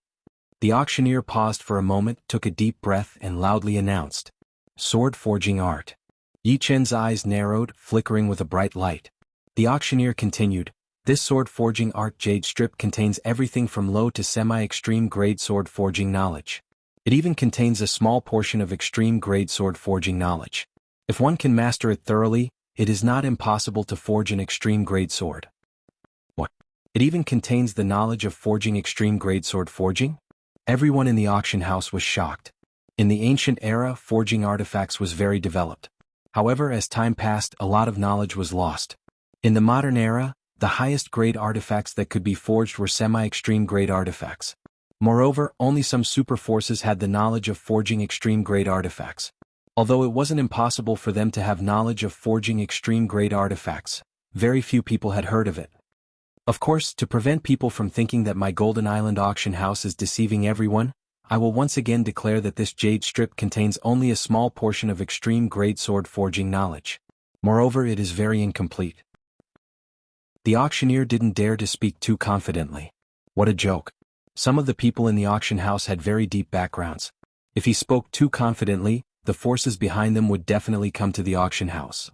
The auctioneer paused for a moment, took a deep breath and loudly announced, "Sword forging art." Yi Chen's eyes narrowed, flickering with a bright light. The auctioneer continued, "This sword forging art jade strip contains everything from low to semi-extreme grade sword forging knowledge. It even contains a small portion of extreme grade sword forging knowledge. If one can master it thoroughly, it is not impossible to forge an extreme grade sword." What? It even contains the knowledge of forging extreme grade sword forging? Everyone in the auction house was shocked. In the ancient era, forging artifacts was very developed. However, as time passed, a lot of knowledge was lost. In the modern era, the highest grade artifacts that could be forged were semi-extreme grade artifacts. Moreover, only some super forces had the knowledge of forging extreme grade artifacts. Although it wasn't impossible for them to have knowledge of forging extreme grade artifacts, very few people had heard of it. Of course, to prevent people from thinking that my Golden Island auction house is deceiving everyone, I will once again declare that this jade strip contains only a small portion of extreme grade sword forging knowledge. Moreover, it is very incomplete. The auctioneer didn't dare to speak too confidently. What a joke. Some of the people in the auction house had very deep backgrounds. If he spoke too confidently, the forces behind them would definitely come to the auction house.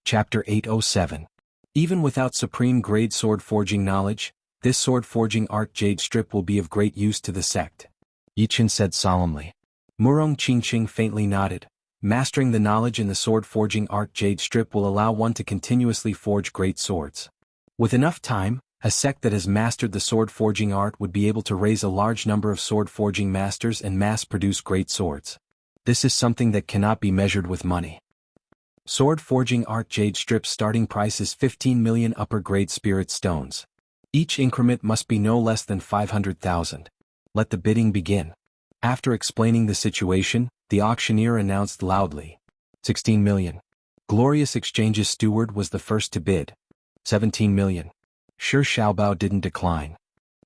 Chapter 807. Even without supreme grade sword forging knowledge, this sword forging art jade strip will be of great use to the sect, Yi Chen said solemnly. Murong Qingqing faintly nodded. Mastering the knowledge in the sword forging art jade strip will allow one to continuously forge great swords. With enough time, a sect that has mastered the sword forging art would be able to raise a large number of sword forging masters and mass-produce great swords. This is something that cannot be measured with money. Sword forging art jade strip starting price is 15 million upper-grade spirit stones. Each increment must be no less than 500,000. Let the bidding begin. After explaining the situation, the auctioneer announced loudly, 16 million. Glorious Exchange's steward was the first to bid. 17 million. Shi Xiaobao didn't decline.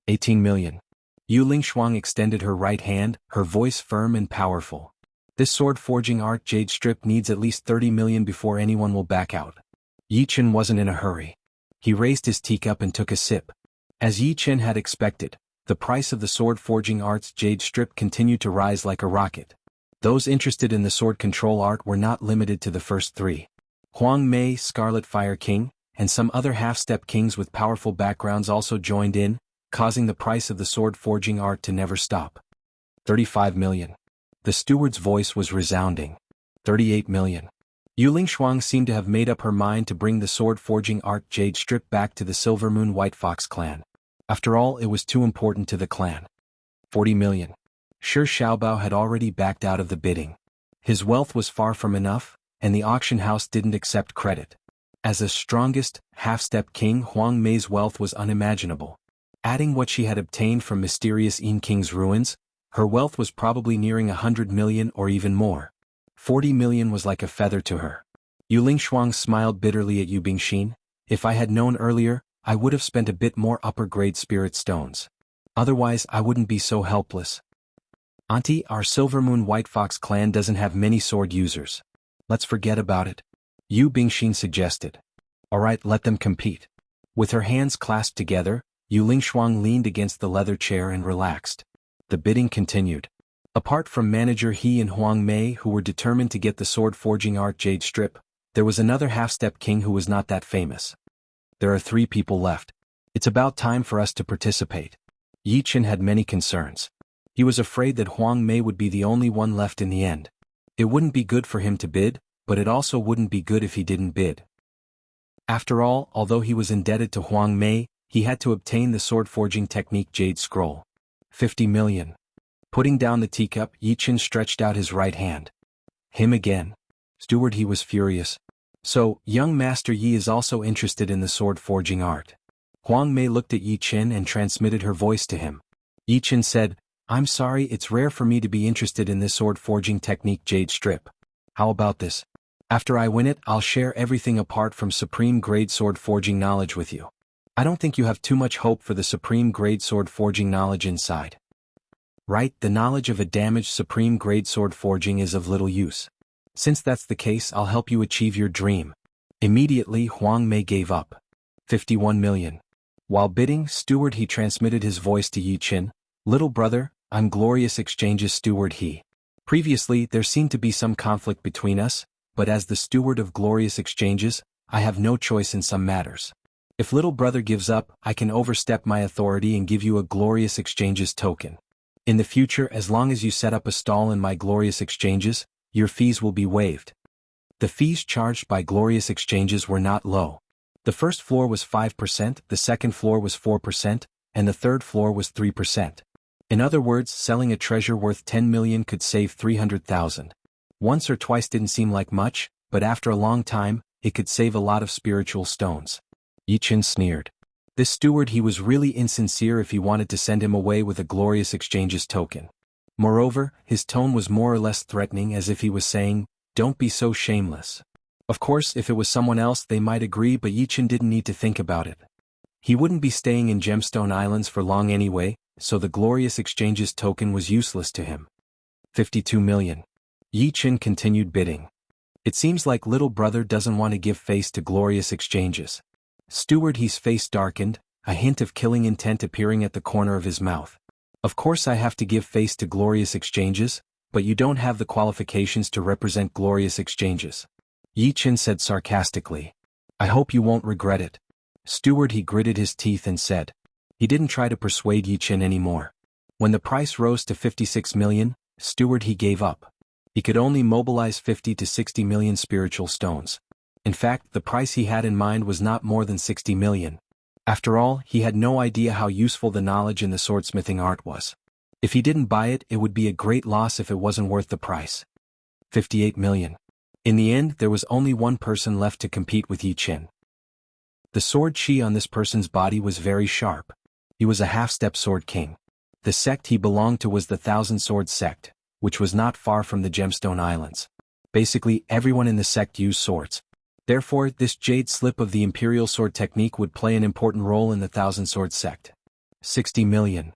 18 million. Yu Lingshuang extended her right hand, her voice firm and powerful. This sword forging art jade strip needs at least 30 million before anyone will back out. Yi Chen wasn't in a hurry. He raised his teacup and took a sip. As Yi Chen had expected, the price of the sword forging art's jade strip continued to rise like a rocket. Those interested in the sword control art were not limited to the first three. Huang Mei, Scarlet Fire King, and some other half-step kings with powerful backgrounds also joined in, causing the price of the sword forging art to never stop. 35 million. The steward's voice was resounding. 38 million. Yu Lingshuang seemed to have made up her mind to bring the sword forging art jade strip back to the Silver Moon White Fox clan. After all, it was too important to the clan. 40 million. Shi Xiaobao had already backed out of the bidding. His wealth was far from enough, and the auction house didn't accept credit. As the strongest, half-step king, Huang Mei's wealth was unimaginable. Adding what she had obtained from mysterious Yin King's ruins, her wealth was probably nearing 100 million or even more. 40 million was like a feather to her. Yu Lingshuang smiled bitterly at Yu Bingxin. If I had known earlier, I would have spent a bit more upper-grade spirit stones. Otherwise, I wouldn't be so helpless. "Auntie, our Silvermoon White Fox clan doesn't have many sword users. Let's forget about it," Yu Bingxin suggested. "Alright, let them compete." With her hands clasped together, Yu Lingshuang leaned against the leather chair and relaxed. The bidding continued. Apart from manager He and Huang Mei who were determined to get the sword forging art jade strip, there was another half-step king who was not that famous. There are 3 people left. It's about time for us to participate. Yi Chen had many concerns. He was afraid that Huang Mei would be the only one left in the end. It wouldn't be good for him to bid, but it also wouldn't be good if he didn't bid. After all, although he was indebted to Huang Mei, he had to obtain the sword forging technique Jade Scroll. 50 million. Putting down the teacup, Yi Chen stretched out his right hand. Him again. Steward, he was furious. So, young Master Yi is also interested in the sword forging art. Huang Mei looked at Yi Chen and transmitted her voice to him. Yi Chen said, "I'm sorry, it's rare for me to be interested in this sword forging technique Jade Strip. How about this? After I win it, I'll share everything apart from supreme grade sword forging knowledge with you. I don't think you have too much hope for the supreme grade sword forging knowledge inside. Right, the knowledge of a damaged supreme grade sword forging is of little use. Since that's the case, I'll help you achieve your dream." Immediately, Huang Mei gave up. 51 million. While bidding, Steward He transmitted his voice to Yi Chen. "Little brother, I'm Glorious Exchanges Steward He. Previously, there seemed to be some conflict between us, but as the steward of Glorious Exchanges, I have no choice in some matters. If little brother gives up, I can overstep my authority and give you a Glorious Exchanges token. In the future, as long as you set up a stall in my Glorious Exchanges, your fees will be waived." The fees charged by Glorious Exchanges were not low. The first floor was 5%, the second floor was 4%, and the third floor was 3%. In other words, selling a treasure worth 10 million could save 300,000. Once or twice didn't seem like much, but after a long time, it could save a lot of spiritual stones. Yi Chen sneered. This steward, he was really insincere if he wanted to send him away with a Glorious Exchanges token. Moreover, his tone was more or less threatening, as if he was saying, "Don't be so shameless." Of course, if it was someone else they might agree, but Yi Chen didn't need to think about it. He wouldn't be staying in Gemstone Islands for long anyway, so the Glorious Exchanges token was useless to him. 52 million. Yi Chen continued bidding. It seems like little brother doesn't want to give face to Glorious Exchanges. Steward He's face darkened, a hint of killing intent appearing at the corner of his mouth. "Of course I have to give face to Glorious Exchanges, but you don't have the qualifications to represent Glorious Exchanges," Yi Chen said sarcastically. "I hope you won't regret it." Steward He gritted his teeth and said. He didn't try to persuade Yi Chen anymore. When the price rose to 56 million, Steward He gave up. He could only mobilize 50 to 60 million spiritual stones. In fact, the price he had in mind was not more than 60 million. After all, he had no idea how useful the knowledge in the swordsmithing art was. If he didn't buy it, it would be a great loss if it wasn't worth the price. 58 million. In the end, there was only one person left to compete with Yi Chen. The sword chi on this person's body was very sharp. He was a half-step sword king. The sect he belonged to was the Thousand Swords sect, which was not far from the Gemstone Islands. Basically, everyone in the sect used swords. Therefore, this jade slip of the Imperial Sword technique would play an important role in the Thousand Swords sect. 60 million.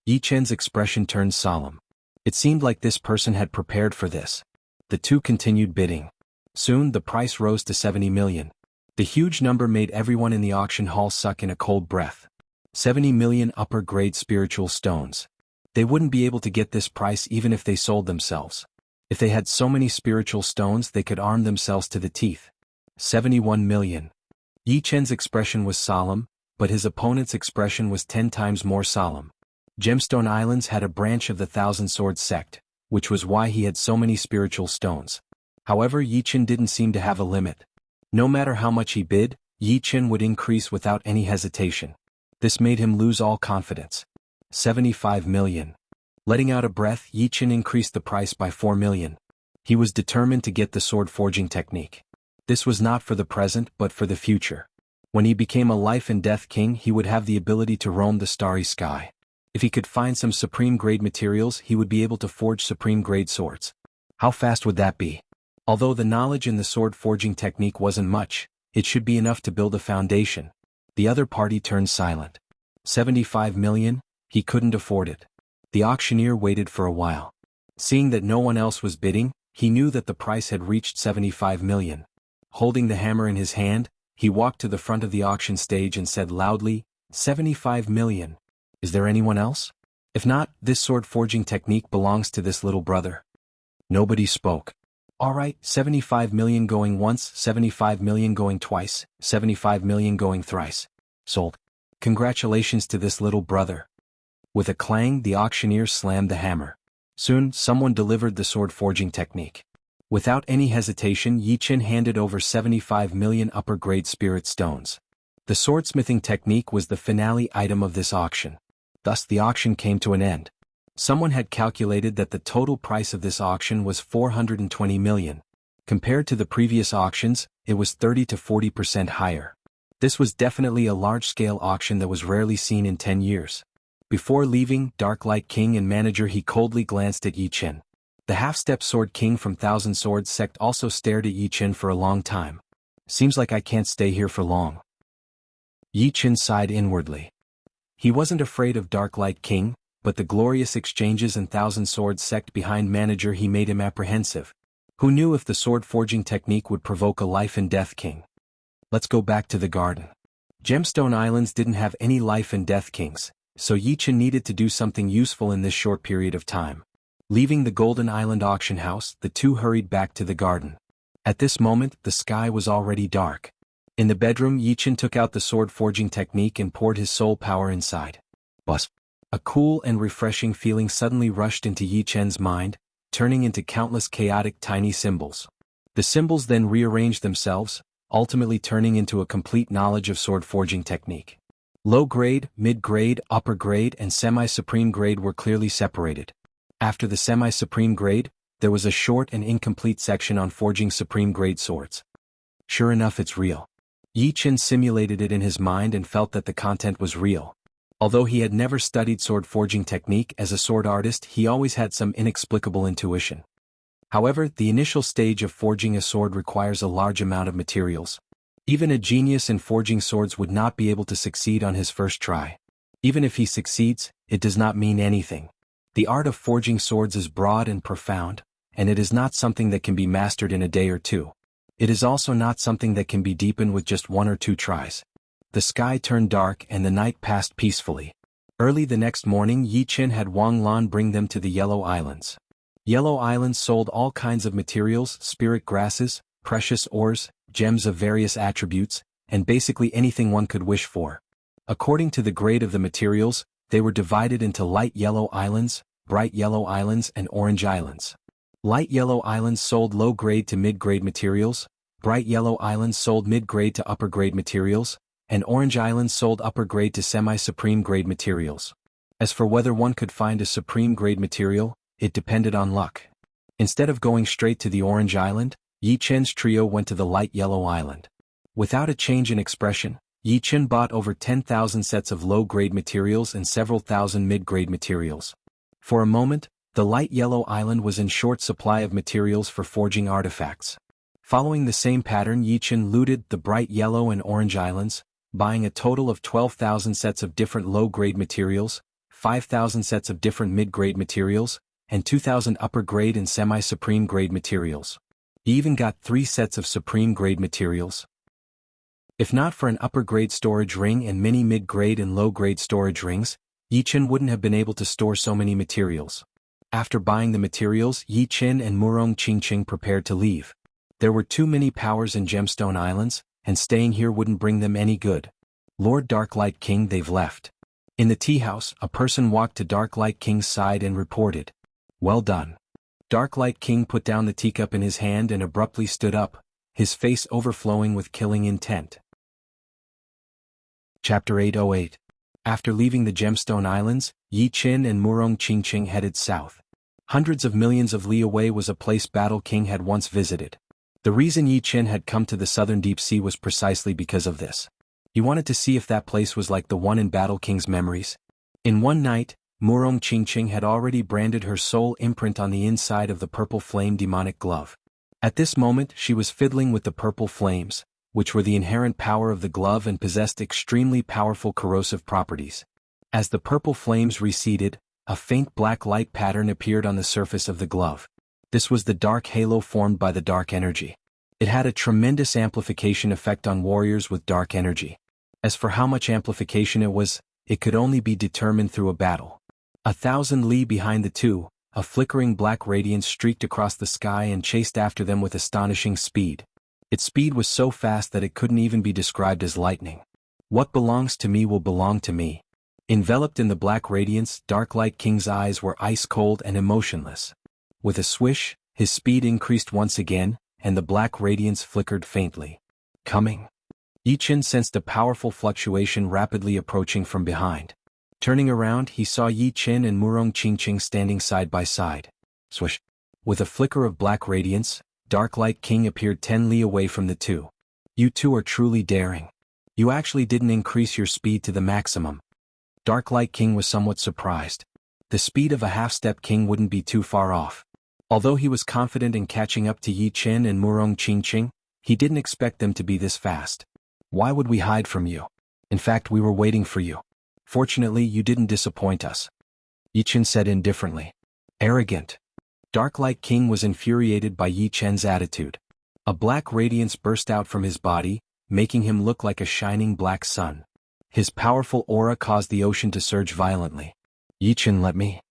Yi Chen's expression turned solemn. It seemed like this person had prepared for this. The two continued bidding. Soon, the price rose to 70 million. The huge number made everyone in the auction hall suck in a cold breath. 70 million upper-grade spiritual stones. They wouldn't be able to get this price even if they sold themselves. If they had so many spiritual stones, they could arm themselves to the teeth. 71 million. Yi Chen's expression was solemn, but his opponent's expression was 10 times more solemn. Gemstone Islands had a branch of the Thousand Swords sect, which was why he had so many spiritual stones. However, Yi Chen didn't seem to have a limit. No matter how much he bid, Yi Chen would increase without any hesitation. This made him lose all confidence. 75 million. Letting out a breath, Yi Chen increased the price by 4 million. He was determined to get the sword forging technique. This was not for the present but for the future. When he became a life and death king, he would have the ability to roam the starry sky. If he could find some supreme grade materials, he would be able to forge supreme grade swords. How fast would that be? Although the knowledge in the sword forging technique wasn't much, it should be enough to build a foundation. The other party turned silent. 75 million? He couldn't afford it. The auctioneer waited for a while. Seeing that no one else was bidding, he knew that the price had reached 75 million. Holding the hammer in his hand, he walked to the front of the auction stage and said loudly, 75 million. Is there anyone else? If not, this sword forging technique belongs to this little brother. Nobody spoke. All right, 75 million going once, 75 million going twice, 75 million going thrice. Sold. Congratulations to this little brother. With a clang, the auctioneer slammed the hammer. Soon, someone delivered the sword forging technique. Without any hesitation, Yi Qin handed over 75 million upper-grade spirit stones. The swordsmithing technique was the finale item of this auction. Thus the auction came to an end. Someone had calculated that the total price of this auction was 420 million. Compared to the previous auctions, it was 30 to 40% higher. This was definitely a large-scale auction that was rarely seen in 10 years. Before leaving, Darklight King and manager he coldly glanced at Yi Qin. The half-step sword king from Thousand Swords sect also stared at Yi Qin for a long time. Seems like I can't stay here for long. Yi Qin sighed inwardly. He wasn't afraid of Darklight King, but the glorious exchanges and Thousand Swords sect behind manager he made him apprehensive. Who knew if the sword forging technique would provoke a life and death king? Let's go back to the garden. Gemstone Islands didn't have any life and death kings, so Yi Qin needed to do something useful in this short period of time. Leaving the Golden Island auction house, the two hurried back to the garden. At this moment, the sky was already dark. In the bedroom, Yi Qin took out the sword forging technique and poured his soul power inside. Buzz. A cool and refreshing feeling suddenly rushed into Yi Qin's mind, turning into countless chaotic tiny symbols. The symbols then rearranged themselves, ultimately turning into a complete knowledge of sword forging technique. Low grade, mid grade, upper grade, and semi-supreme grade were clearly separated. After the semi-supreme grade, there was a short and incomplete section on forging supreme grade swords. Sure enough, it's real. Yi Qin simulated it in his mind and felt that the content was real. Although he had never studied sword forging technique as a sword artist, he always had some inexplicable intuition. However, the initial stage of forging a sword requires a large amount of materials. Even a genius in forging swords would not be able to succeed on his first try. Even if he succeeds, it does not mean anything. The art of forging swords is broad and profound, and it is not something that can be mastered in a day or two. It is also not something that can be deepened with just one or two tries. The sky turned dark and the night passed peacefully. Early the next morning, Yi Qin had Wang Lan bring them to the Yellow Islands. Yellow Islands sold all kinds of materials, spirit grasses, precious ores, gems of various attributes, and basically anything one could wish for. According to the grade of the materials, they were divided into light yellow islands, bright yellow islands, and orange islands. Light yellow islands sold low-grade to mid-grade materials, bright yellow islands sold mid-grade to upper-grade materials, and orange islands sold upper-grade to semi-supreme grade materials. As for whether one could find a supreme grade material, it depended on luck. Instead of going straight to the orange island, Yi Qin's trio went to the light yellow island. Without a change in expression, Yi Qin bought over 10,000 sets of low-grade materials and several thousand mid-grade materials. For a moment, the light yellow island was in short supply of materials for forging artifacts. Following the same pattern, Yi Qin looted the bright yellow and orange islands, buying a total of 12,000 sets of different low-grade materials, 5,000 sets of different mid-grade materials, and 2,000 upper-grade and semi-supreme grade materials. He even got 3 sets of supreme grade materials. If not for an upper-grade storage ring and many mid-grade and low-grade storage rings, Yi Qin wouldn't have been able to store so many materials. After buying the materials, Yi Qin and Murong Qingqing prepared to leave. There were too many powers in Gemstone Islands, and staying here wouldn't bring them any good. Lord Darklight King, they've left. In the tea house, a person walked to Darklight King's side and reported, "Well done." Darklight King put down the teacup in his hand and abruptly stood up, his face overflowing with killing intent. Chapter 808. After leaving the Gemstone Islands, Yi Qin and Murong Qingqing headed south. Hundreds of millions of li away was a place Battle King had once visited. The reason Yi Qin had come to the southern deep sea was precisely because of this. He wanted to see if that place was like the one in Battle King's memories. In one night, Murong Qingqing had already branded her soul imprint on the inside of the purple flame demonic glove. At this moment she was fiddling with the purple flames, which were the inherent power of the glove and possessed extremely powerful corrosive properties. As the purple flames receded, A faint black light pattern appeared on the surface of the glove. This was the dark halo formed by the dark energy. It had a tremendous amplification effect on warriors with dark energy. As for how much amplification it was, it could only be determined through a battle. 1,000 li behind the two, a flickering black radiance streaked across the sky and chased after them with astonishing speed. Its speed was so fast that it couldn't even be described as lightning. What belongs to me will belong to me. Enveloped in the black radiance, Dark Light King's eyes were ice-cold and emotionless. With a swish, his speed increased once again, and the black radiance flickered faintly. Coming. Yi Chen sensed a powerful fluctuation rapidly approaching from behind. Turning around, he saw Yi Chen and Murong Qingqing standing side by side. Swish. With a flicker of black radiance, Dark Light King appeared 10 li away from the two. You two are truly daring. You actually didn't increase your speed to the maximum. Dark Light King was somewhat surprised. The speed of a half-step king wouldn't be too far off. Although he was confident in catching up to Yi Chen and Murong Qingqing, he didn't expect them to be this fast. Why would we hide from you? In fact, we were waiting for you. Fortunately, you didn't disappoint us. Yi Chen said indifferently. Arrogant. Dark Light King was infuriated by Yi Chen's attitude. A black radiance burst out from his body, making him look like a shining black sun. His powerful aura caused the ocean to surge violently. Yi Chen, let me.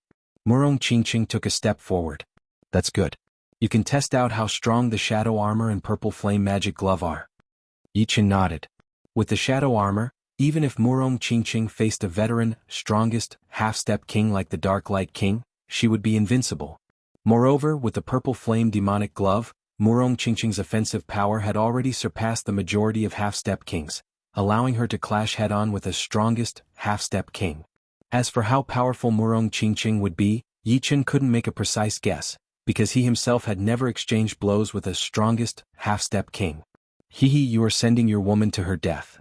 Murong Qingqing took a step forward. That's good. You can test out how strong the shadow armor and purple flame magic glove are. Yi Chen nodded. With the shadow armor, even if Murong Qingqing faced a veteran, strongest, half-step king like the Dark Light King, she would be invincible. Moreover, with the purple flame demonic glove, Murong Qingqing's offensive power had already surpassed the majority of half-step kings, allowing her to clash head-on with the strongest, half-step king. As for how powerful Murong Qingqing would be, Yi Chen couldn't make a precise guess, because he himself had never exchanged blows with the strongest, half-step king. You are sending your woman to her death.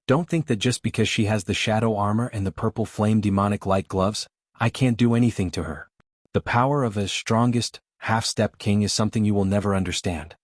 Don't think that just because she has the shadow armor and the purple flame demonic light gloves, I can't do anything to her. The power of a strongest, half-step king is something you will never understand.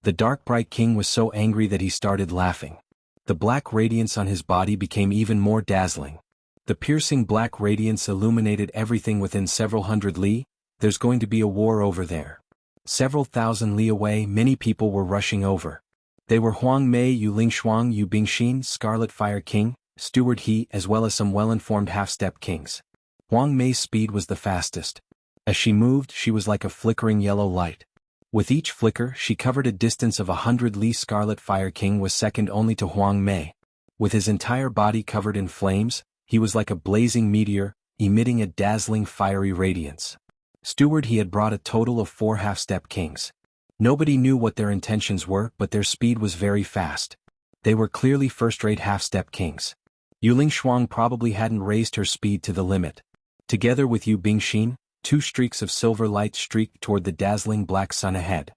The Dark Bright King was so angry that he started laughing. The black radiance on his body became even more dazzling. The piercing black radiance illuminated everything within several hundred li. There's going to be a war over there. Several thousand li away, many people were rushing over. They were Huang Mei, Yu Lingshuang, Yu Bingxin, Scarlet Fire King, Steward He, as well as some well-informed half-step kings. Huang Mei's speed was the fastest. As she moved, she was like a flickering yellow light. With each flicker, she covered a distance of 100 li. Scarlet Fire King was second only to Huang Mei. With his entire body covered in flames, he was like a blazing meteor, emitting a dazzling fiery radiance. Steward He had brought a total of 4 half-step kings. Nobody knew what their intentions were, but their speed was very fast. They were clearly first-rate half-step kings. Yu Lingshuang probably hadn't raised her speed to the limit. Together with Yu Bingxin, 2 streaks of silver light streaked toward the dazzling black sun ahead.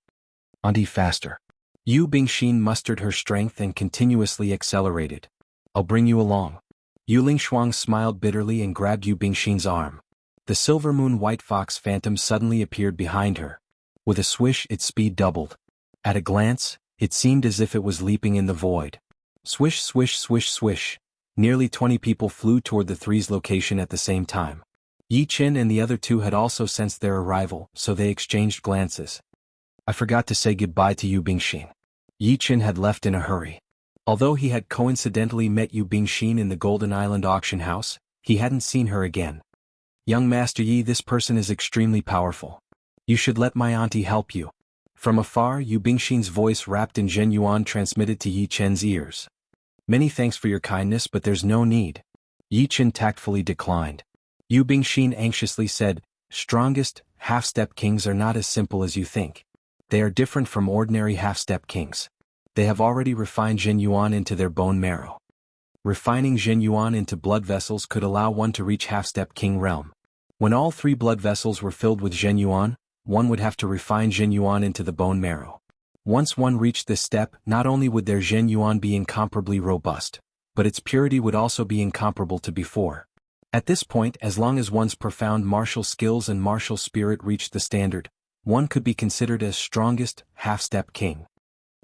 Auntie, faster. Yu Bingxin mustered her strength and continuously accelerated. I'll bring you along. Yu Lingshuang smiled bitterly and grabbed Yu Bingxin's arm. The silver moon white fox phantom suddenly appeared behind her. With a swish, its speed doubled. At a glance, it seemed as if it was leaping in the void. Swish, swish, swish, swish. Nearly 20 people flew toward the three's location at the same time. Yi Chen and the other two had also sensed their arrival, so they exchanged glances. I forgot to say goodbye to Yu Bingxin. Yi Chen had left in a hurry. Although he had coincidentally met Yu Bingxin in the Golden Island auction house, he hadn't seen her again. Young Master Yi, this person is extremely powerful. You should let my auntie help you. From afar, Yu Bingxin's voice wrapped in Zhenyuan transmitted to Yi Chen's ears. Many thanks for your kindness, but there's no need. Yi Chen tactfully declined. Yu Bingxin anxiously said, strongest, half-step kings are not as simple as you think. They are different from ordinary half-step kings. They have already refined Zhenyuan into their bone marrow. Refining Zhenyuan into blood vessels could allow one to reach half-step king realm. When all 3 blood vessels were filled with Zhenyuan, one would have to refine Zhenyuan into the bone marrow. Once one reached this step, not only would their Zhenyuan be incomparably robust, but its purity would also be incomparable to before. At this point, as long as one's profound martial skills and martial spirit reached the standard, one could be considered as strongest, half-step king.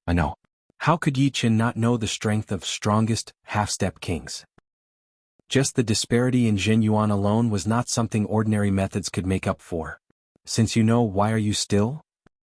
I know. How could Yi Chen not know the strength of strongest, half-step kings? Just the disparity in Jin Yuan alone was not something ordinary methods could make up for. Since you know, why are you still?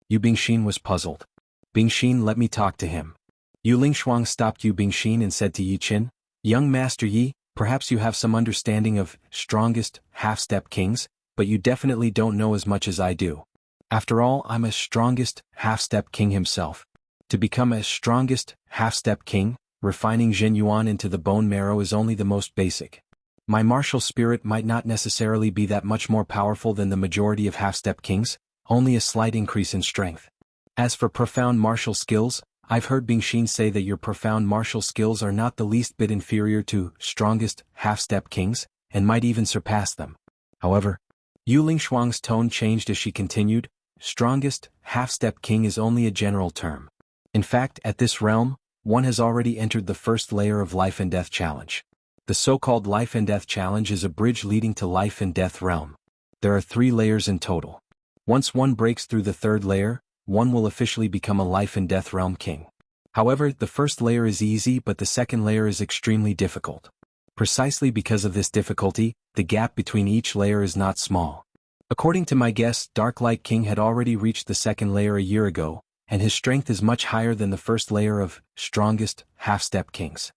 Yu Bingxin was puzzled. Bingxin, let me talk to him. Yu Lingshuang stopped Yu Bingxin and said to Yi Qin, Young Master Yi, perhaps you have some understanding of strongest half-step kings, but you definitely don't know as much as I do. After all, I'm a strongest half-step king himself. To become a strongest half-step king, refining Jin Yuan into the bone marrow is only the most basic. My martial spirit might not necessarily be that much more powerful than the majority of half-step kings, only a slight increase in strength. As for profound martial skills, I've heard Bingxin say that your profound martial skills are not the least bit inferior to strongest half-step kings, and might even surpass them. However, Yu Lingshuang's tone changed as she continued, strongest half-step king is only a general term. In fact, at this realm, one has already entered the first layer of life and death challenge. The so-called life and death challenge is a bridge leading to life and death realm. There are 3 layers in total. Once one breaks through the 3rd layer, one will officially become a life and death realm king. However, the first layer is easy, but the second layer is extremely difficult. Precisely because of this difficulty, the gap between each layer is not small. According to my guess, Dark Light King had already reached the 2nd layer a year ago, and his strength is much higher than the first layer of strongest half-step kings.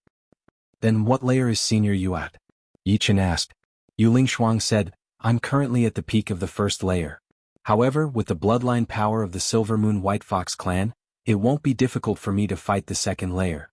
Then what layer is Senior Yu at? Yi Qin asked. Yu Lingshuang said, I'm currently at the peak of the 1st layer. However, with the bloodline power of the Silver Moon White Fox clan, it won't be difficult for me to fight the 2nd layer.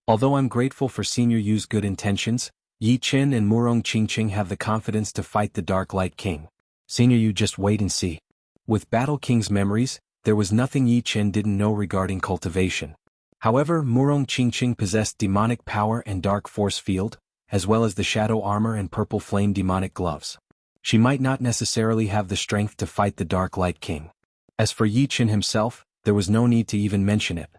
Although I'm grateful for Senior Yu's good intentions, Yi Qin and Murong Qingqing have the confidence to fight the Dark Light King. Senior Yu, just wait and see. With Battle King's memories, there was nothing Yi Qin didn't know regarding cultivation. However, Murong Qingqing possessed demonic power and dark force field, as well as the shadow armor and purple flame demonic gloves. She might not necessarily have the strength to fight the Dark Light King. As for Yi Qin himself, there was no need to even mention it.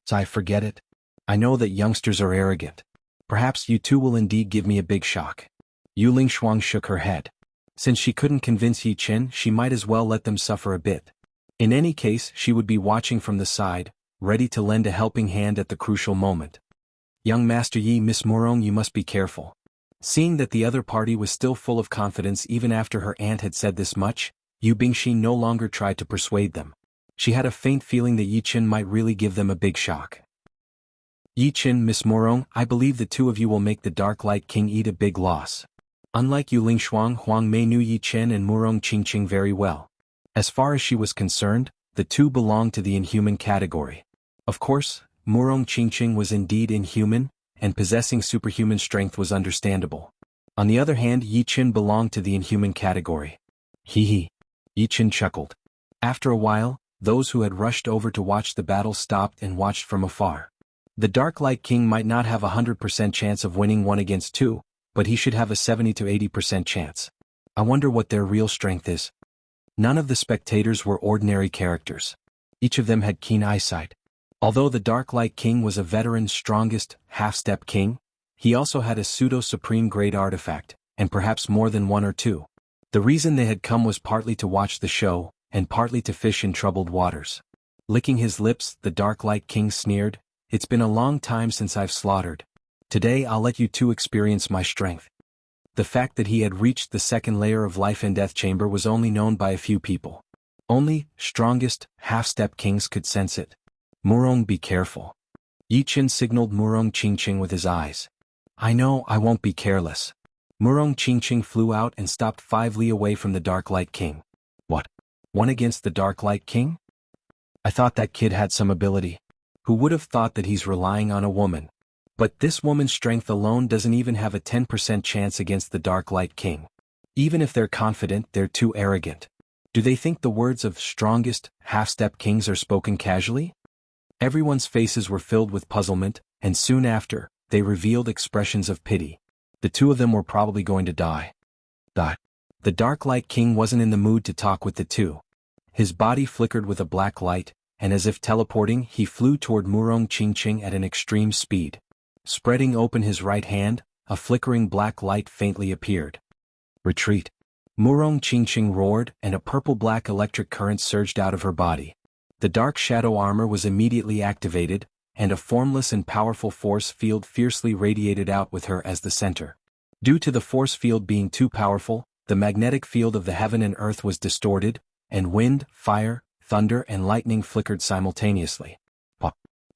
So I forget it. I know that youngsters are arrogant. Perhaps you two will indeed give me a big shock. Yu Lingshuang shook her head. Since she couldn't convince Yi Qin, she might as well let them suffer a bit. In any case, she would be watching from the side, ready to lend a helping hand at the crucial moment. Young Master Yi, Miss Murong, you must be careful. Seeing that the other party was still full of confidence even after her aunt had said this much, Yu Bingxin no longer tried to persuade them. She had a faint feeling that Yi Qin might really give them a big shock. Yi Qin, Miss Murong, I believe the 2 of you will make the Dark Light King eat a big loss. Unlike Yu Lingshuang, Huang Mei knew Yi Qin and Murong Qingqing very well. As far as she was concerned, the 2 belonged to the inhuman category. Of course, Murong Qingqing was indeed inhuman, and possessing superhuman strength was understandable. On the other hand, Yi Qin belonged to the inhuman category. Hee hee. Yi Qin chuckled. After a while, those who had rushed over to watch the battle stopped and watched from afar. The Dark Light King might not have a 100% chance of winning 1 against 2, but he should have a 70 to 80% chance. I wonder what their real strength is. None of the spectators were ordinary characters. Each of them had keen eyesight. Although the Dark Light King was a veteran strongest half-step king, he also had a pseudo-supreme grade artifact, and perhaps more than 1 or 2. The reason they had come was partly to watch the show, and partly to fish in troubled waters. Licking his lips, the Dark Light King sneered, It's been a long time since I've slaughtered. Today I'll let you 2 experience my strength. The fact that he had reached the 2nd layer of life and death chamber was only known by a few people. Only strongest half-step kings could sense it. Murong, be careful. Yi Qin signaled Murong Qingqing with his eyes. I know, I won't be careless. Murong Qingqing flew out and stopped 5 li away from the Dark Light King. What? 1 against the Dark Light King? I thought that kid had some ability. Who would have thought that he's relying on a woman? But this woman's strength alone doesn't even have a 10% chance against the Dark Light King. Even if they're confident, they're too arrogant. Do they think the words of strongest half-step kings are spoken casually? Everyone's faces were filled with puzzlement, and soon after, they revealed expressions of pity. The 2 of them were probably going to die. The Dark Light King wasn't in the mood to talk with the 2. His body flickered with a black light, and as if teleporting, he flew toward Murong Qingqing at an extreme speed. Spreading open his right hand, a flickering black light faintly appeared. Retreat. Murong Qingqing roared, and a purple-black electric current surged out of her body. The dark shadow armor was immediately activated, and a formless and powerful force field fiercely radiated out with her as the center. Due to the force field being too powerful, the magnetic field of the heaven and earth was distorted, and wind, fire, thunder and lightning flickered simultaneously.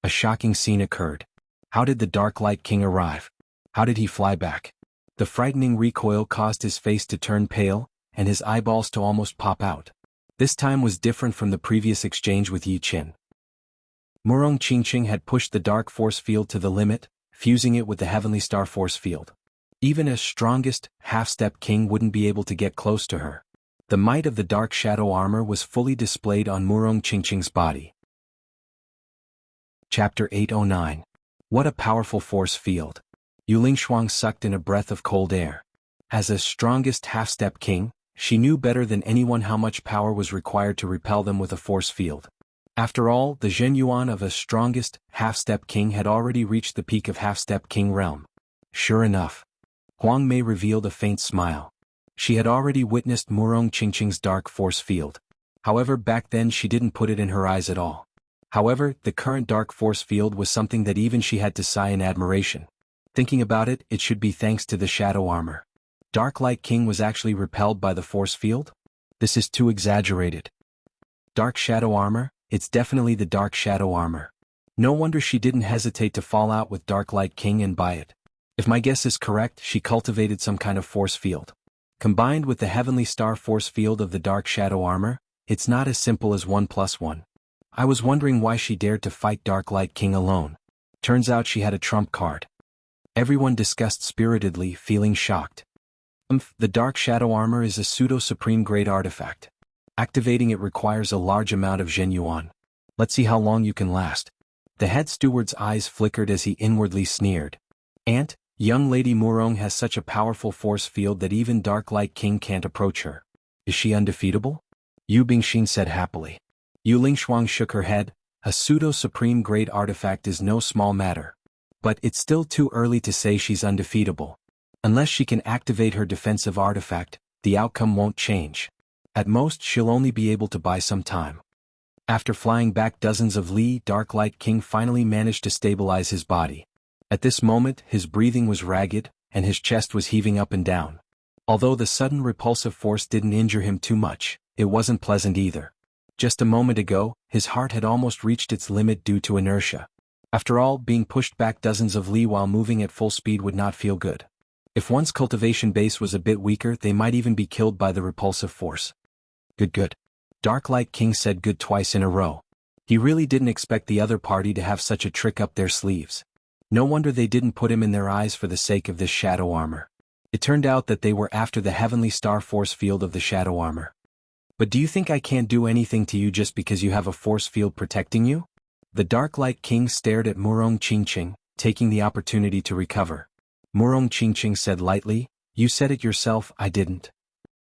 A shocking scene occurred. How did the Dark Light King arrive? How did he fly back? The frightening recoil caused his face to turn pale, and his eyeballs to almost pop out. This time was different from the previous exchange with Yi Qin. Murong Qingqing had pushed the dark force field to the limit, fusing it with the heavenly star force field. Even a strongest, half-step king wouldn't be able to get close to her. The might of the dark shadow armor was fully displayed on Murong Qingqing's body. Chapter 809. What a powerful force field. Yu Lingshuang sucked in a breath of cold air. As a strongest half-step king, she knew better than anyone how much power was required to repel them with a force field. After all, the Zhenyuan of a strongest, half-step king had already reached the peak of half-step king realm. Sure enough. Huang Mei revealed a faint smile. She had already witnessed Murong Qingqing's dark force field. However, back then she didn't put it in her eyes at all. However, the current dark force field was something that even she had to sigh in admiration. Thinking about it, it should be thanks to the shadow armor. Dark Light King was actually repelled by the force field? This is too exaggerated. Dark shadow armor? It's definitely the dark shadow armor. No wonder she didn't hesitate to fall out with Dark Light King and buy it. If my guess is correct, she cultivated some kind of force field. Combined with the heavenly star force field of the dark shadow armor, it's not as simple as 1 + 1. I was wondering why she dared to fight Dark Light King alone. Turns out she had a trump card. Everyone discussed spiritedly, feeling shocked. The dark shadow armor is a pseudo-supreme grade artifact. Activating it requires a large amount of Zhenyuan. Let's see how long you can last. The head steward's eyes flickered as he inwardly sneered. Aunt, young Lady Murong has such a powerful force field that even Dark Light King can't approach her. Is she undefeatable? Yu Bingxin said happily. Yu Lingshuang shook her head. A pseudo-supreme grade artifact is no small matter. But it's still too early to say she's undefeatable. Unless she can activate her defensive artifact, the outcome won't change. At most she'll only be able to buy some time. After flying back dozens of li, Dark Light King finally managed to stabilize his body. At this moment, his breathing was ragged, and his chest was heaving up and down. Although the sudden repulsive force didn't injure him too much, it wasn't pleasant either. Just a moment ago, his heart had almost reached its limit due to inertia. After all, being pushed back dozens of li while moving at full speed would not feel good. If one's cultivation base was a bit weaker, they might even be killed by the repulsive force. Good. Dark Light King said good twice in a row. He really didn't expect the other party to have such a trick up their sleeves. No wonder they didn't put him in their eyes for the sake of this shadow armor. It turned out that they were after the heavenly star force field of the shadow armor. But do you think I can't do anything to you just because you have a force field protecting you? The Dark Light King stared at Murong Qingqing, taking the opportunity to recover. Murong Qingqing said lightly, "You said it yourself, I didn't."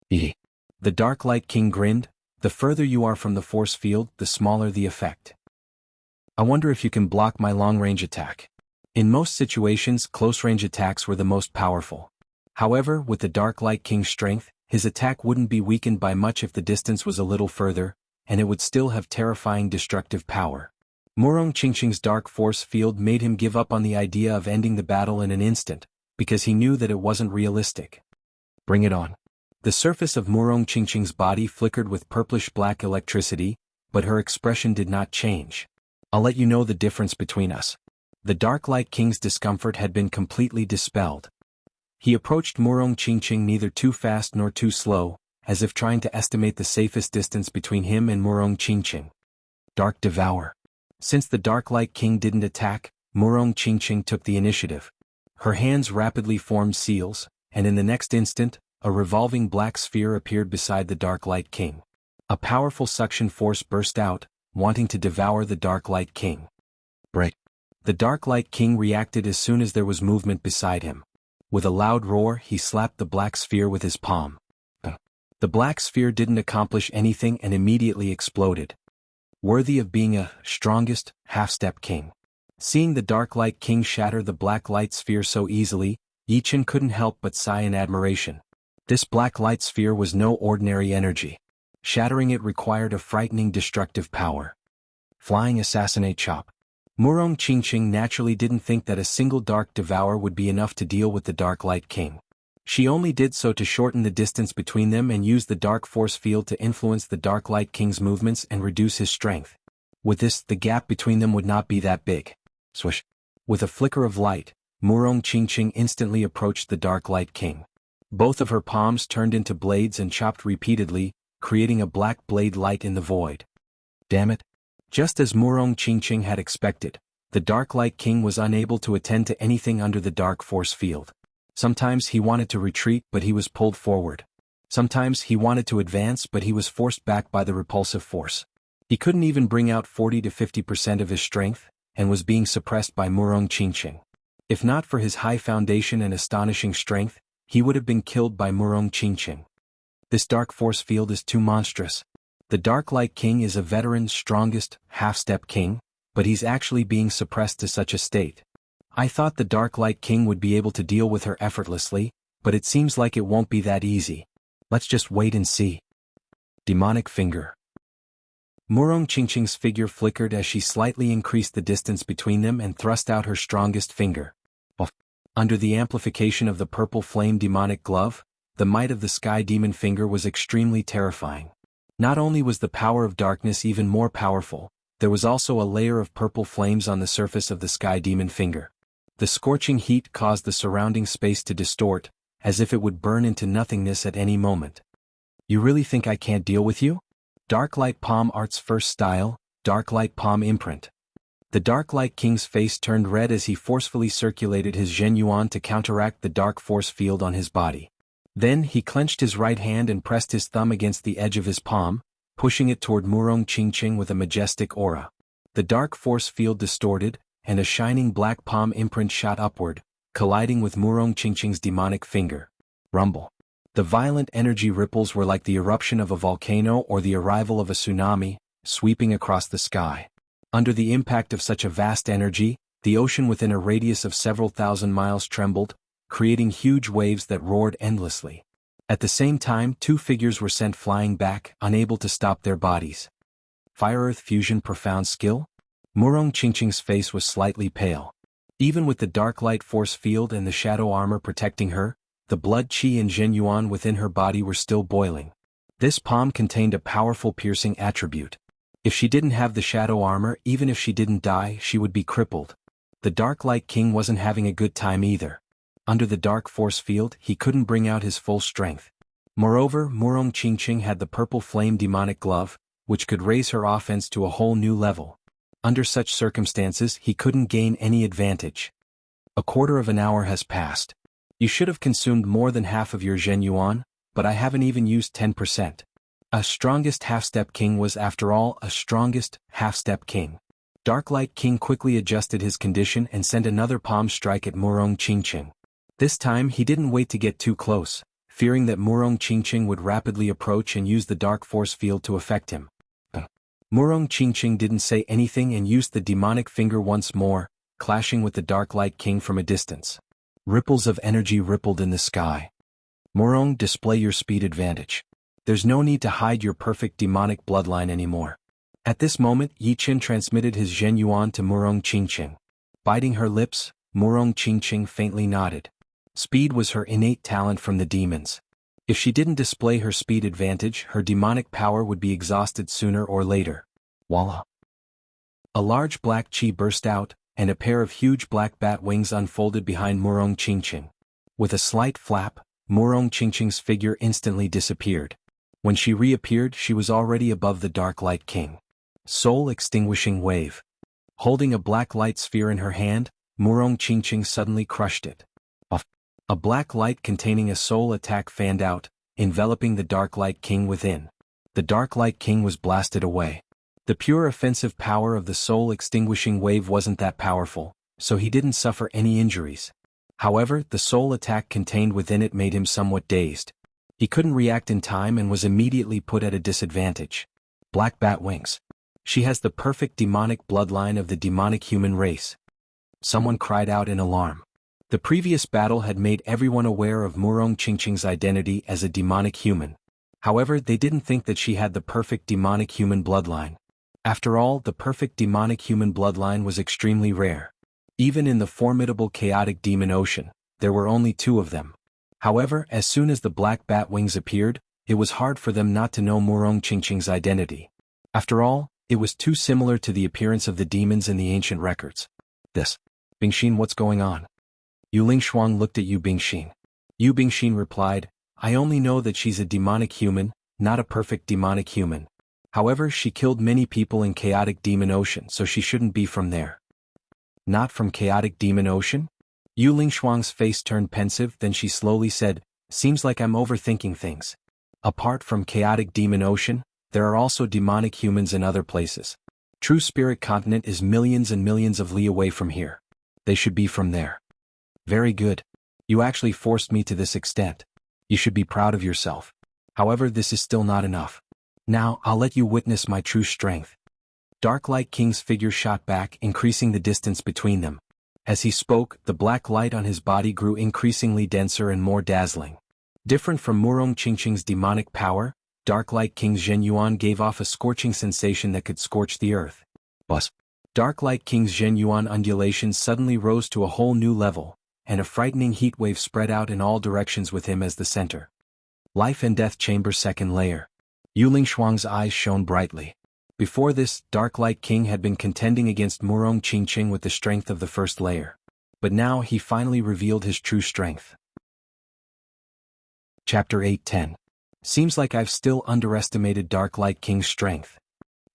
The Dark Light King grinned. The further you are from the force field, the smaller the effect. I wonder if you can block my long-range attack. In most situations, close-range attacks were the most powerful. However, with the Dark Light King's strength, his attack wouldn't be weakened by much if the distance was a little further, and it would still have terrifying destructive power. Murong Qingqing's dark force field made him give up on the idea of ending the battle in an instant, because he knew that it wasn't realistic. Bring it on. The surface of Murong Qingqing's body flickered with purplish-black electricity, but her expression did not change. I'll let you know the difference between us. The Dark Light King's discomfort had been completely dispelled. He approached Murong Qingqing neither too fast nor too slow, as if trying to estimate the safest distance between him and Murong Qingqing. Dark Devour. Since the Dark Light King didn't attack, Murong Qingqing took the initiative. Her hands rapidly formed seals, and in the next instant, a revolving black sphere appeared beside the Dark Light King. A powerful suction force burst out, wanting to devour the Dark Light King. Break. The Dark Light King reacted as soon as there was movement beside him. With a loud roar, he slapped the black sphere with his palm. The black sphere didn't accomplish anything and immediately exploded. Worthy of being a strongest, half-step king. Seeing the Dark Light King shatter the black light sphere so easily, Yi Qin couldn't help but sigh in admiration. This black light sphere was no ordinary energy. Shattering it required a frightening destructive power. Flying Assassinate Chop. Murong Qingqing naturally didn't think that a single Dark Devourer would be enough to deal with the Dark Light King. She only did so to shorten the distance between them and use the dark force field to influence the Dark Light King's movements and reduce his strength. With this, the gap between them would not be that big. Swish! With a flicker of light, Murong Qingqing instantly approached the Dark Light King. Both of her palms turned into blades and chopped repeatedly, creating a black blade light in the void. Damn it! Just as Murong Qingqing had expected, the Dark Light King was unable to attend to anything under the dark force field. Sometimes he wanted to retreat but he was pulled forward. Sometimes he wanted to advance but he was forced back by the repulsive force. He couldn't even bring out 40 to 50% of his strength, and was being suppressed by Murong Qingqing. If not for his high foundation and astonishing strength, he would have been killed by Murong Qingqing. This dark force field is too monstrous. The Dark Light King is a veteran, strongest, half-step king, but he's actually being suppressed to such a state. I thought the Dark Light King would be able to deal with her effortlessly, but it seems like it won't be that easy. Let's just wait and see. Demonic Finger. Murong Qingqing's figure flickered as she slightly increased the distance between them and thrust out her strongest finger. Under the amplification of the purple flame demonic glove, the might of the Sky Demon Finger was extremely terrifying. Not only was the power of darkness even more powerful, there was also a layer of purple flames on the surface of the Sky Demon Finger. The scorching heat caused the surrounding space to distort, as if it would burn into nothingness at any moment. You really think I can't deal with you? Dark Light Palm Art's first style, Dark Light Palm Imprint. The Dark Light King's face turned red as he forcefully circulated his Zhenyuan to counteract the dark force field on his body. Then he clenched his right hand and pressed his thumb against the edge of his palm, pushing it toward Murong Qingqing with a majestic aura. The dark force field distorted, and a shining black palm imprint shot upward, colliding with Murong Qingqing's demonic finger. Rumble. The violent energy ripples were like the eruption of a volcano or the arrival of a tsunami, sweeping across the sky. Under the impact of such a vast energy, the ocean within a radius of several thousand miles trembled, creating huge waves that roared endlessly. At the same time, two figures were sent flying back, unable to stop their bodies. Fire-Earth Fusion Profound Skill? Murong Qingqing's face was slightly pale. Even with the dark light force field and the shadow armor protecting her, the blood qi and Zhenyuan within her body were still boiling. This palm contained a powerful piercing attribute. If she didn't have the shadow armor, even if she didn't die, she would be crippled. The Dark Light King wasn't having a good time either. Under the dark force field, he couldn't bring out his full strength. Moreover, Murong Qingqing had the purple flame demonic glove, which could raise her offense to a whole new level. Under such circumstances, he couldn't gain any advantage. A quarter of an hour has passed. You should have consumed more than half of your Zhenyuan, but I haven't even used 10%. A strongest half-step king was after all a strongest half-step king. Dark Light King quickly adjusted his condition and sent another palm strike at Murong Qingqing. This time he didn't wait to get too close, fearing that Murong Qingqing would rapidly approach and use the dark force field to affect him. Murong Qingqing didn't say anything and used the demonic finger once more, clashing with the Dark Light King from a distance. Ripples of energy rippled in the sky. Murong, display your speed advantage. There's no need to hide your perfect demonic bloodline anymore. At this moment, Yi Qin transmitted his Zhenyuan to Murong Qingqing. Biting her lips, Murong Qingqing faintly nodded. Speed was her innate talent from the demons. If she didn't display her speed advantage, her demonic power would be exhausted sooner or later. Voila! A large black qi burst out, and a pair of huge black bat wings unfolded behind Murong Qingqing. With a slight flap, Murong Qingqing's figure instantly disappeared. When she reappeared, she was already above the Dark Light King. Soul Extinguishing Wave. Holding a black light sphere in her hand, Murong Qingqing suddenly crushed it. A black light containing a soul attack fanned out, enveloping the Dark Light King within. The Dark Light King was blasted away. The pure offensive power of the soul extinguishing wave wasn't that powerful, so he didn't suffer any injuries. However, the soul attack contained within it made him somewhat dazed. He couldn't react in time and was immediately put at a disadvantage. Black Bat Wings. She has the perfect demonic bloodline of the demonic human race. Someone cried out in alarm. The previous battle had made everyone aware of Murong Qingqing's identity as a demonic human. However, they didn't think that she had the perfect demonic human bloodline. After all, the perfect demonic human bloodline was extremely rare. Even in the formidable chaotic demon ocean, there were only two of them. However, as soon as the black bat wings appeared, it was hard for them not to know Murong Qingqing's identity. After all, it was too similar to the appearance of the demons in the ancient records. This. Bingxin, what's going on? Yu Lingshuang looked at Yu Bingxin. Yu Bingxin replied, I only know that she's a demonic human, not a perfect demonic human. However, she killed many people in Chaotic Demon Ocean, so she shouldn't be from there. Not from Chaotic Demon Ocean? Yu Lingshuang's face turned pensive, then she slowly said, seems like I'm overthinking things. Apart from Chaotic Demon Ocean, there are also demonic humans in other places. True Spirit Continent is millions and millions of li away from here. They should be from there. Very good. You actually forced me to this extent. You should be proud of yourself. However, this is still not enough. Now, I'll let you witness my true strength. Dark Light King's figure shot back, increasing the distance between them. As he spoke, the black light on his body grew increasingly denser and more dazzling. Different from Murong Qingqing's demonic power, Dark Light King Zhen Yuan gave off a scorching sensation that could scorch the earth. Buzz. Dark Light King Zhen Yuan undulations suddenly rose to a whole new level, and a frightening heat wave spread out in all directions with him as the center. Life and Death Chamber Second Layer. Yu Lingshuang's eyes shone brightly. Before this, Dark Light King had been contending against Murong Qingqing with the strength of the first layer. But now he finally revealed his true strength. Chapter 8:10. Seems like I've still underestimated Dark Light King's strength.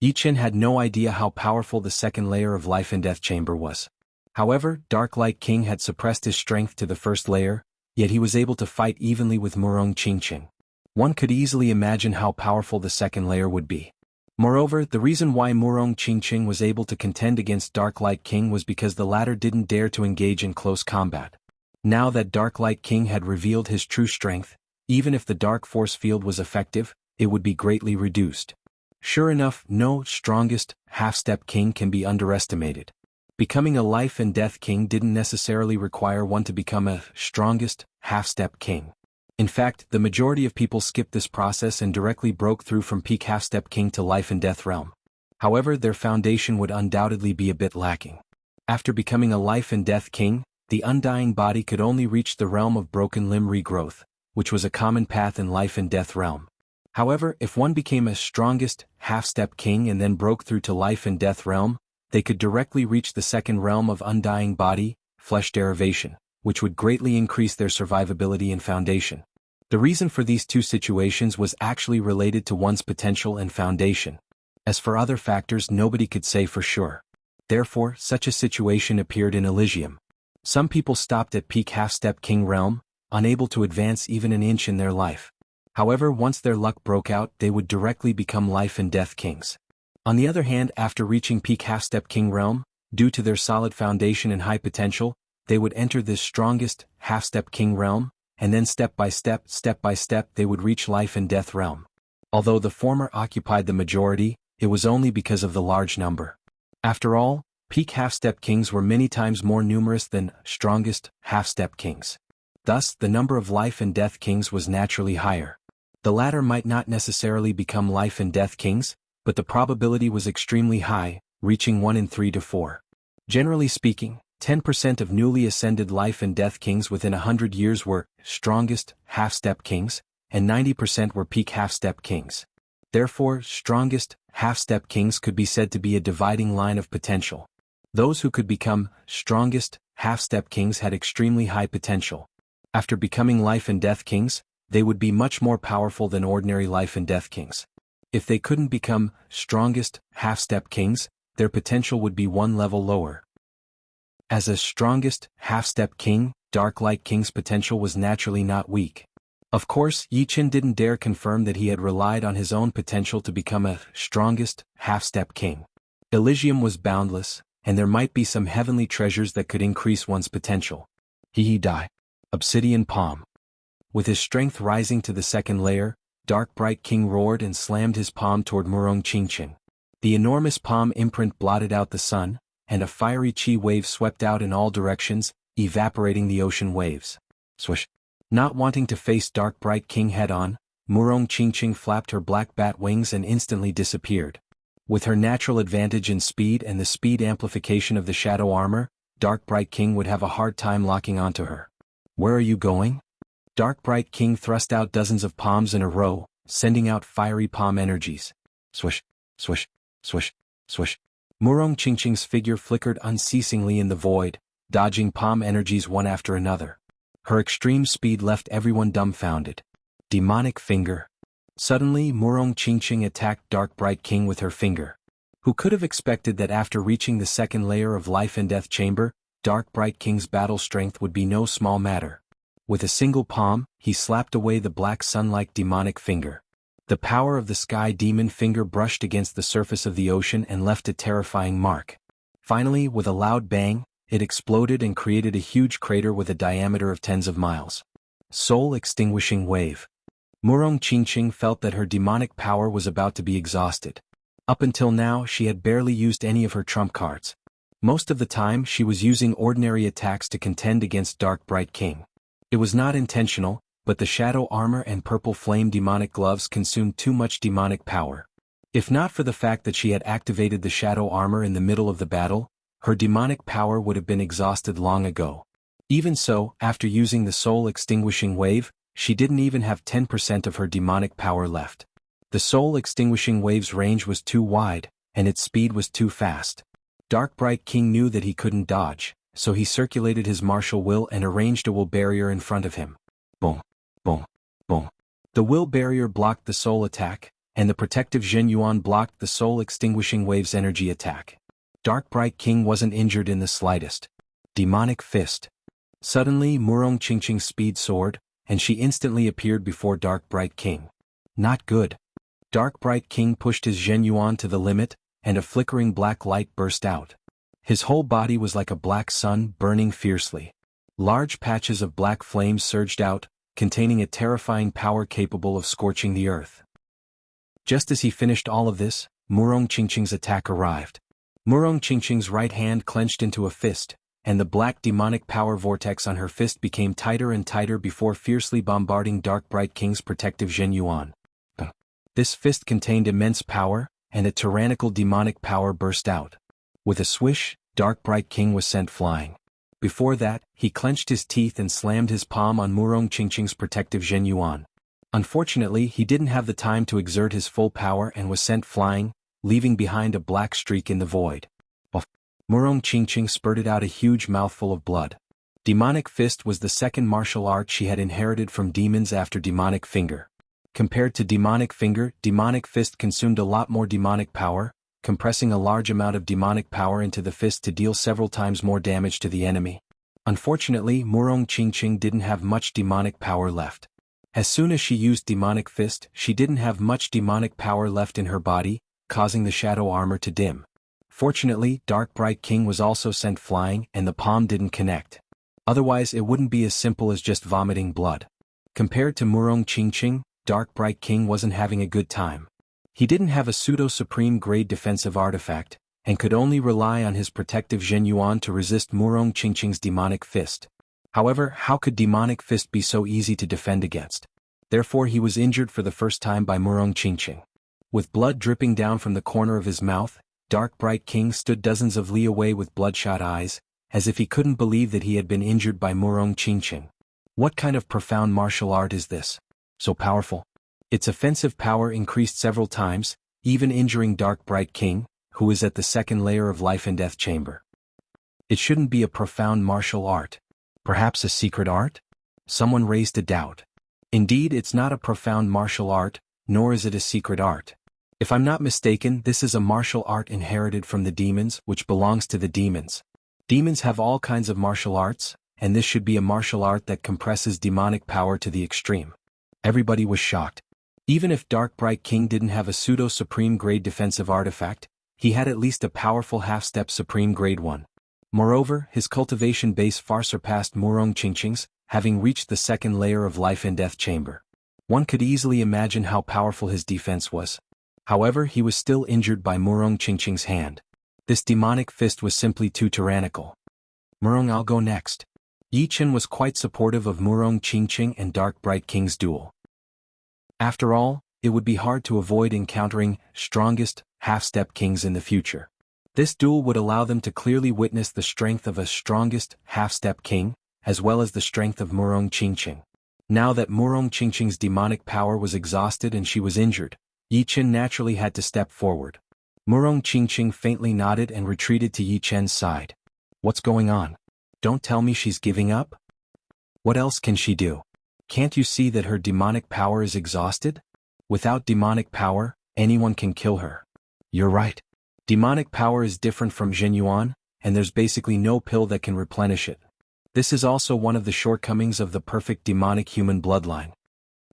Yi Chen had no idea how powerful the second layer of Life and Death Chamber was. However, Dark Light King had suppressed his strength to the first layer, yet he was able to fight evenly with Murong Qingqing. One could easily imagine how powerful the second layer would be. Moreover, the reason why Murong Qingqing was able to contend against Dark Light King was because the latter didn't dare to engage in close combat. Now that Dark Light King had revealed his true strength, even if the Dark Force Field was effective, it would be greatly reduced. Sure enough, no strongest half-step king can be underestimated. Becoming a Life and Death King didn't necessarily require one to become a strongest half-step king. In fact, the majority of people skipped this process and directly broke through from peak half-step king to Life and Death realm. However, their foundation would undoubtedly be a bit lacking. After becoming a Life and Death King, the undying body could only reach the realm of broken limb regrowth, which was a common path in Life and Death realm. However, if one became a strongest half-step king and then broke through to Life and Death realm, they could directly reach the second realm of undying body, flesh derivation, which would greatly increase their survivability and foundation. The reason for these two situations was actually related to one's potential and foundation. As for other factors, nobody could say for sure. Therefore, such a situation appeared in Elysium. Some people stopped at peak half-step king realm, unable to advance even an inch in their life. However, once their luck broke out, they would directly become Life and Death Kings. On the other hand, after reaching peak half-step king realm, due to their solid foundation and high potential, they would enter this strongest half-step king realm, and then step by step, they would reach Life and Death realm. Although the former occupied the majority, it was only because of the large number. After all, peak half-step kings were many times more numerous than strongest half-step kings. Thus, the number of Life and Death Kings was naturally higher. The latter might not necessarily become Life and Death Kings, but the probability was extremely high, reaching 1 in 3 to 4. Generally speaking, 10% of newly ascended Life and Death Kings within 100 years were strongest half-step kings, and 90% were peak half-step kings. Therefore, strongest half-step kings could be said to be a dividing line of potential. Those who could become strongest half-step kings had extremely high potential. After becoming Life and Death Kings, they would be much more powerful than ordinary Life and Death Kings. If they couldn't become strongest half-step kings, their potential would be one level lower. As a strongest half-step king, Dark Light King's potential was naturally not weak. Of course, Yi Chen didn't dare confirm that he had relied on his own potential to become a strongest half-step king. Elysium was boundless, and there might be some heavenly treasures that could increase one's potential. He die. Obsidian Palm. With his strength rising to the second layer, Dark Bright King roared and slammed his palm toward Murong Qingqing. The enormous palm imprint blotted out the sun, and a fiery chi wave swept out in all directions, evaporating the ocean waves. Swish. Not wanting to face Dark Bright King head-on, Murong Qingqing flapped her black bat wings and instantly disappeared. With her natural advantage in speed and the speed amplification of the shadow armor, Dark Bright King would have a hard time locking onto her. Where are you going? Dark Bright King thrust out dozens of palms in a row, sending out fiery palm energies. Swish, swish, swish, swish. Murong Qingqing's figure flickered unceasingly in the void, dodging palm energies one after another. Her extreme speed left everyone dumbfounded. Demonic finger. Suddenly, Murong Qingqing attacked Dark Bright King with her finger. Who could have expected that after reaching the second layer of Life and Death Chamber, Dark Bright King's battle strength would be no small matter. With a single palm, he slapped away the black sun-like demonic finger. The power of the sky demon finger brushed against the surface of the ocean and left a terrifying mark. Finally, with a loud bang, it exploded and created a huge crater with a diameter of tens of miles. Soul-extinguishing wave. Murong Qingqing felt that her demonic power was about to be exhausted. Up until now, she had barely used any of her trump cards. Most of the time, she was using ordinary attacks to contend against Dark Bright King. It was not intentional, but the shadow armor and purple flame demonic gloves consumed too much demonic power. If not for the fact that she had activated the shadow armor in the middle of the battle, her demonic power would have been exhausted long ago. Even so, after using the soul-extinguishing wave, she didn't even have 10% of her demonic power left. The soul-extinguishing wave's range was too wide, and its speed was too fast. Dark Bright King knew that he couldn't dodge, so he circulated his martial will and arranged a will barrier in front of him. Boom, boom, boom. The will barrier blocked the soul attack, and the protective Zhen Yuan blocked the soul-extinguishing wave's energy attack. Dark Bright King wasn't injured in the slightest. Demonic fist. Suddenly, Murong Qingqing's speed soared, and she instantly appeared before Dark Bright King. Not good. Dark Bright King pushed his Zhen Yuan to the limit, and a flickering black light burst out. His whole body was like a black sun burning fiercely. Large patches of black flames surged out, containing a terrifying power capable of scorching the earth. Just as he finished all of this, Murong Qingqing's attack arrived. Murong Qingqing's right hand clenched into a fist, and the black demonic power vortex on her fist became tighter and tighter before fiercely bombarding Dark Bright King's protective Zhen Yuan. This fist contained immense power, and a tyrannical demonic power burst out. With a swish, Dark Bright King was sent flying. Before that, he clenched his teeth and slammed his palm on Murong Qingqing's protective Zhen Yuan. Unfortunately, he didn't have the time to exert his full power and was sent flying, leaving behind a black streak in the void. Murong Qingqing spurted out a huge mouthful of blood. Demonic Fist was the second martial art she had inherited from demons after Demonic Finger. Compared to Demonic Finger, Demonic Fist consumed a lot more demonic power, compressing a large amount of demonic power into the fist to deal several times more damage to the enemy. Unfortunately, Murong Qingqing didn't have much demonic power left. As soon as she used Demonic Fist, she didn't have much demonic power left in her body, causing the shadow armor to dim. Fortunately, Dark Bright King was also sent flying and the palm didn't connect. Otherwise it wouldn't be as simple as just vomiting blood. Compared to Murong Qingqing, Dark Bright King wasn't having a good time. He didn't have a pseudo-supreme grade defensive artifact, and could only rely on his protective Zhen Yuan to resist Murong Qingqing's Demonic Fist. However, how could Demonic Fist be so easy to defend against? Therefore he was injured for the first time by Murong Qingqing. With blood dripping down from the corner of his mouth, Dark Bright King stood dozens of li away with bloodshot eyes, as if he couldn't believe that he had been injured by Murong Qingqing. What kind of profound martial art is this? So powerful. Its offensive power increased several times, even injuring Dark Bright King, who is at the second layer of Life and Death Chamber. It shouldn't be a profound martial art. Perhaps a secret art? Someone raised a doubt. Indeed, it's not a profound martial art, nor is it a secret art. If I'm not mistaken, this is a martial art inherited from the demons, which belongs to the demons. Demons have all kinds of martial arts, and this should be a martial art that compresses demonic power to the extreme. Everybody was shocked. Even if Dark Bright King didn't have a pseudo-supreme grade defensive artifact, he had at least a powerful half-step supreme grade one. Moreover, his cultivation base far surpassed Murong Qingqing's, having reached the second layer of Life and Death Chamber. One could easily imagine how powerful his defense was. However, he was still injured by Murong Qingqing's hand. This demonic fist was simply too tyrannical. Murong, I'll go next. Yi Chen was quite supportive of Murong Qingqing and Dark Bright King's duel. After all, it would be hard to avoid encountering strongest half-step kings in the future. This duel would allow them to clearly witness the strength of a strongest half-step king, as well as the strength of Murong Qingqing. Now that Murong Qingqing's demonic power was exhausted and she was injured, Yi Chen naturally had to step forward. Murong Qingqing faintly nodded and retreated to Yi Chen's side. What's going on? Don't tell me she's giving up? What else can she do? Can't you see that her demonic power is exhausted? Without demonic power, anyone can kill her. You're right. Demonic power is different from Zhenyuan, and there's basically no pill that can replenish it. This is also one of the shortcomings of the perfect demonic human bloodline.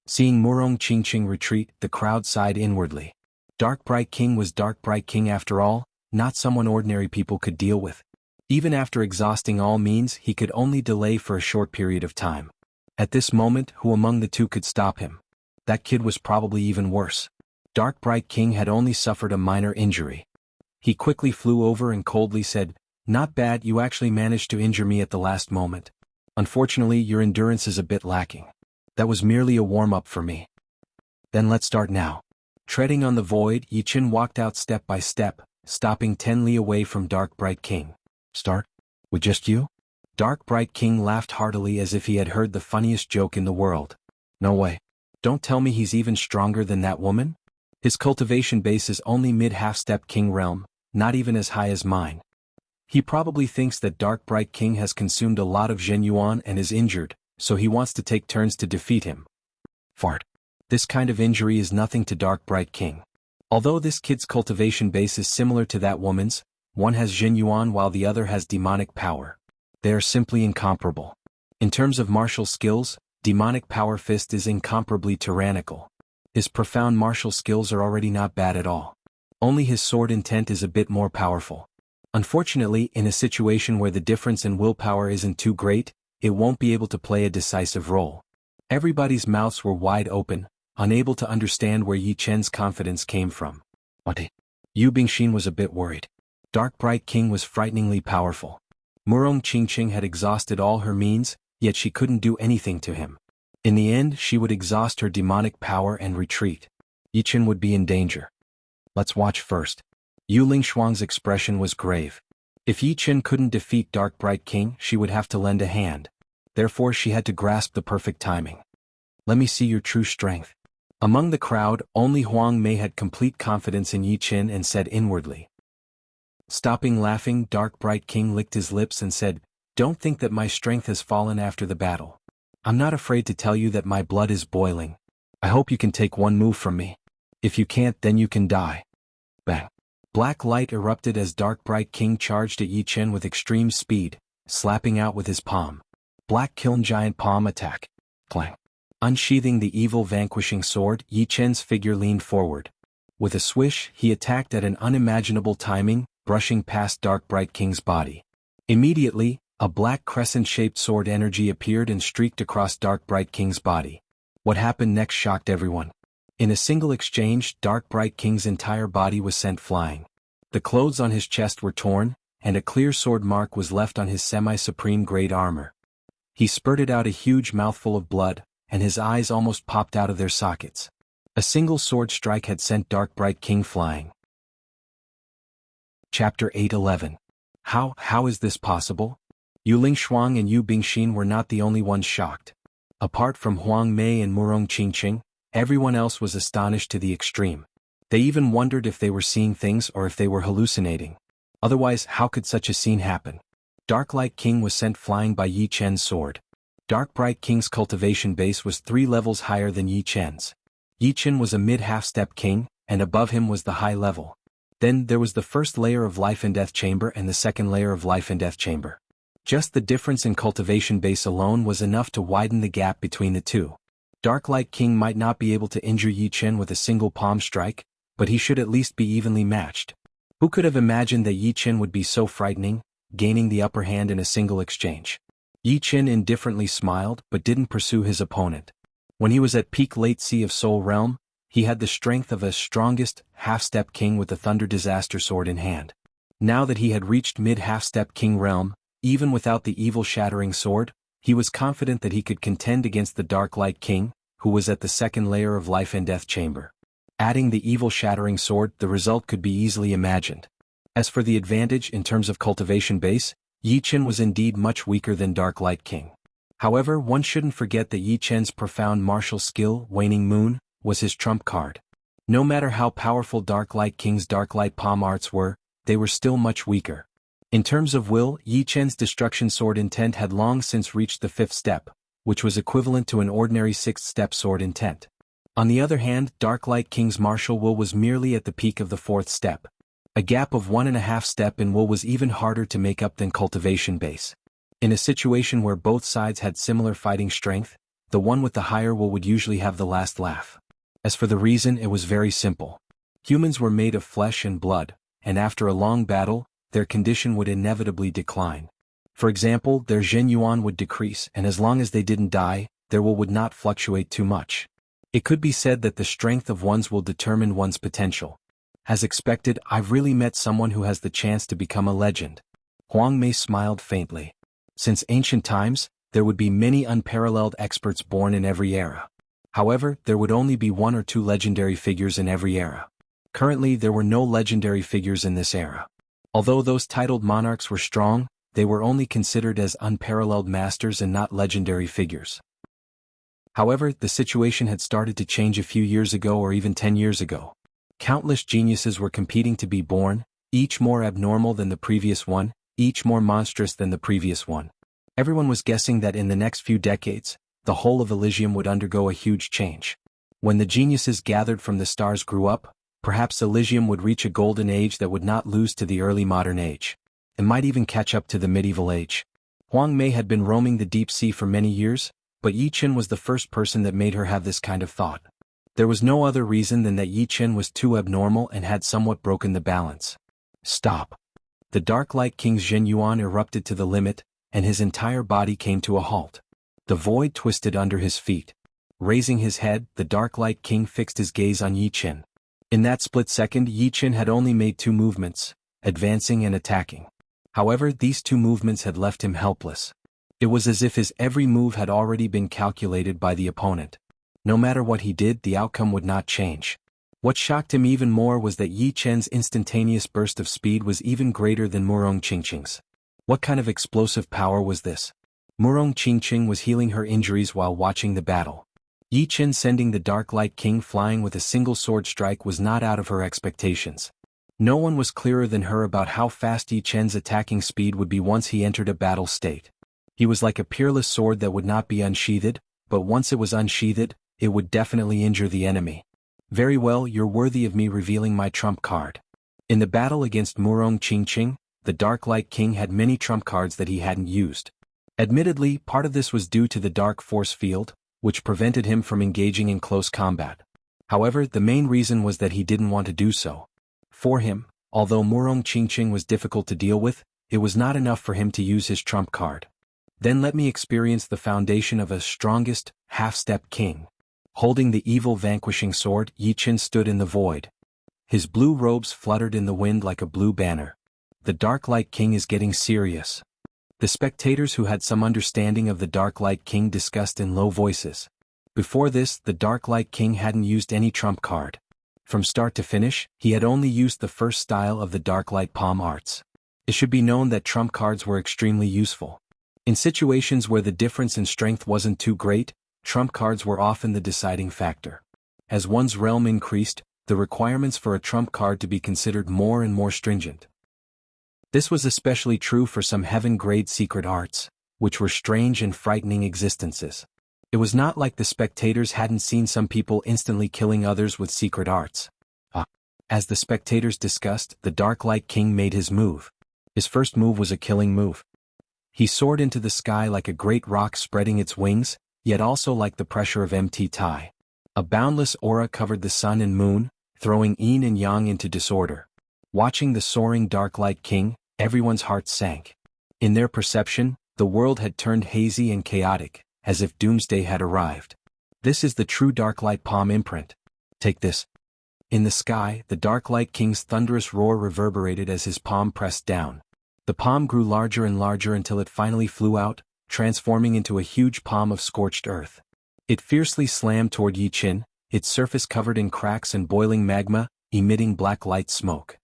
Seeing Murong Qingqing retreat, the crowd sighed inwardly. Dark Bright King was Dark Bright King after all, not someone ordinary people could deal with. Even after exhausting all means, he could only delay for a short period of time. At this moment, who among the two could stop him? That kid was probably even worse. Dark Bright King had only suffered a minor injury. He quickly flew over and coldly said, "Not bad, you actually managed to injure me at the last moment. Unfortunately, your endurance is a bit lacking. That was merely a warm-up for me. Then let's start now." Treading on the void, Yi Chen walked out step by step, stopping 10 li away from Dark Bright King. "Start? With just you?" Dark Bright King laughed heartily as if he had heard the funniest joke in the world. "No way. Don't tell me he's even stronger than that woman? His cultivation base is only mid-half-step King realm, not even as high as mine. He probably thinks that Dark Bright King has consumed a lot of Zhenyuan and is injured, so he wants to take turns to defeat him." Fart. This kind of injury is nothing to Dark Bright King. Although this kid's cultivation base is similar to that woman's, one has Zhenyuan while the other has demonic power. They are simply incomparable. In terms of martial skills, Demonic Power Fist is incomparably tyrannical. His profound martial skills are already not bad at all. Only his sword intent is a bit more powerful. Unfortunately, in a situation where the difference in willpower isn't too great, it won't be able to play a decisive role. Everybody's mouths were wide open, unable to understand where Yi Chen's confidence came from. What? Yu Bingxin was a bit worried. Dark Bright King was frighteningly powerful. Murong Qingqing had exhausted all her means, yet she couldn't do anything to him. In the end, she would exhaust her demonic power and retreat. Yi Chen would be in danger. Let's watch first. Yu Lingshuang's expression was grave. If Yi Chen couldn't defeat Dark Bright King, she would have to lend a hand. Therefore she had to grasp the perfect timing. Let me see your true strength. Among the crowd, only Huang Mei had complete confidence in Yi Chen and said inwardly. Stopping laughing, Dark Bright King licked his lips and said, "Don't think that my strength has fallen after the battle. I'm not afraid to tell you that my blood is boiling. I hope you can take one move from me. If you can't, then you can die." Bang. Black light erupted as Dark Bright King charged at Yi Chen with extreme speed, slapping out with his palm. Black Kiln Giant Palm Attack. Clang. Unsheathing the evil vanquishing sword, Yi Chen's figure leaned forward. With a swish, he attacked at an unimaginable timing, brushing past Dark Bright King's body. Immediately, a black crescent-shaped sword energy appeared and streaked across Dark Bright King's body. What happened next shocked everyone. In a single exchange, Dark Bright King's entire body was sent flying. The clothes on his chest were torn, and a clear sword mark was left on his semi-supreme grade armor. He spurted out a huge mouthful of blood, and his eyes almost popped out of their sockets. A single sword strike had sent Dark Bright King flying. Chapter 8:11. How is this possible? Yu Lingshuang and Yu Bingxin were not the only ones shocked. Apart from Huang Mei and Murong Qingqing, everyone else was astonished to the extreme. They even wondered if they were seeing things or if they were hallucinating. Otherwise, how could such a scene happen? Dark Light King was sent flying by Yi Chen's sword. Dark Bright King's cultivation base was 3 levels higher than Yi Chen's. Yi Chen was a mid-half-step king, and above him was the high level. Then there was the first layer of Life and Death Chamber and the second layer of Life and Death Chamber. Just the difference in cultivation base alone was enough to widen the gap between the two. Dark Light King might not be able to injure Yi Chen with a single palm strike, but he should at least be evenly matched. Who could have imagined that Yi Chen would be so frightening, gaining the upper hand in a single exchange? Yi Chen indifferently smiled but didn't pursue his opponent. When he was at peak late Sea of Soul realm, he had the strength of a strongest half-step king with the Thunder Disaster sword in hand. Now that he had reached mid-half-step king realm, even without the evil shattering sword, he was confident that he could contend against the Dark Light King, who was at the second layer of Life and Death Chamber. Adding the evil shattering sword, the result could be easily imagined. As for the advantage in terms of cultivation base, Yi Chen was indeed much weaker than Dark Light King. However, one shouldn't forget that Yi Chen's profound martial skill, Waning Moon, was his trump card. No matter how powerful Dark Light King's Dark Light Palm arts were, they were still much weaker. In terms of will, Yi Chen's Destruction Sword intent had long since reached the 5th step, which was equivalent to an ordinary 6th step sword intent. On the other hand, Dark Light King's martial will was merely at the peak of the 4th step. A gap of 1.5 step in will was even harder to make up than Cultivation base. In a situation where both sides had similar fighting strength, the one with the higher will would usually have the last laugh. As for the reason, it was very simple. Humans were made of flesh and blood, and after a long battle, their condition would inevitably decline. For example, their Zhen Yuan would decrease, and as long as they didn't die, their will would not fluctuate too much. It could be said that the strength of one's will determine one's potential. As expected, I've really met someone who has the chance to become a legend. Huang Mei smiled faintly. Since ancient times, there would be many unparalleled experts born in every era. However, there would only be 1 or 2 legendary figures in every era. Currently, there were no legendary figures in this era. Although those titled monarchs were strong, they were only considered as unparalleled masters and not legendary figures. However, the situation had started to change a few years ago or even 10 years ago. Countless geniuses were competing to be born, each more abnormal than the previous one, each more monstrous than the previous one. Everyone was guessing that in the next few decades, the whole of Elysium would undergo a huge change. When the geniuses gathered from the stars grew up, perhaps Elysium would reach a golden age that would not lose to the early modern age. It might even catch up to the medieval age. Huang Mei had been roaming the deep sea for many years, but Yi Chen was the first person that made her have this kind of thought. There was no other reason than that Yi Chen was too abnormal and had somewhat broken the balance. Stop. The Dark Light King's Zhen Yuan erupted to the limit, and his entire body came to a halt. The void twisted under his feet. Raising his head, the Dark Light King fixed his gaze on Yi Chen. In that split second, Yi Chen had only made 2 movements, advancing and attacking. However, these 2 movements had left him helpless. It was as if his every move had already been calculated by the opponent. No matter what he did, the outcome would not change. What shocked him even more was that Yi Chen's instantaneous burst of speed was even greater than Murong Qingqing's. What kind of explosive power was this? Murong Qingqing was healing her injuries while watching the battle. Yi Chen sending the Dark Light King flying with a single sword strike was not out of her expectations. No one was clearer than her about how fast Yi Chen's attacking speed would be once he entered a battle state. He was like a peerless sword that would not be unsheathed, but once it was unsheathed, it would definitely injure the enemy. Very well, you're worthy of me revealing my trump card. In the battle against Murong Qingqing, the Dark Light King had many trump cards that he hadn't used. Admittedly, part of this was due to the Dark Force Field, which prevented him from engaging in close combat. However, the main reason was that he didn't want to do so. For him, although Murong Qingqing was difficult to deal with, it was not enough for him to use his trump card. Then let me experience the foundation of a strongest, half-step king. Holding the evil vanquishing sword, Yi Chen stood in the void. His blue robes fluttered in the wind like a blue banner. The Dark Light King is getting serious. The spectators who had some understanding of the Dark Light King discussed in low voices. Before this, the Dark Light King hadn't used any trump card. From start to finish, he had only used the first style of the Dark Light Palm arts. It should be known that trump cards were extremely useful. In situations where the difference in strength wasn't too great, trump cards were often the deciding factor. As one's realm increased, the requirements for a trump card to be considered more and more stringent. This was especially true for some heaven-grade secret arts, which were strange and frightening existences. It was not like the spectators hadn't seen some people instantly killing others with secret arts. As the spectators discussed, the Dark Light King made his move. His first move was a killing move. He soared into the sky like a great rock spreading its wings, yet also like the pressure of Mt. Tai. A boundless aura covered the sun and moon, throwing yin and yang into disorder. Watching the soaring Dark Light King, everyone's heart sank. In their perception, the world had turned hazy and chaotic, as if doomsday had arrived. This is the true Dark Light Palm imprint. Take this. In the sky, the Dark Light King's thunderous roar reverberated as his palm pressed down. The palm grew larger and larger until it finally flew out, transforming into a huge palm of scorched earth. It fiercely slammed toward Yi Chen, its surface covered in cracks and boiling magma, emitting black light smoke.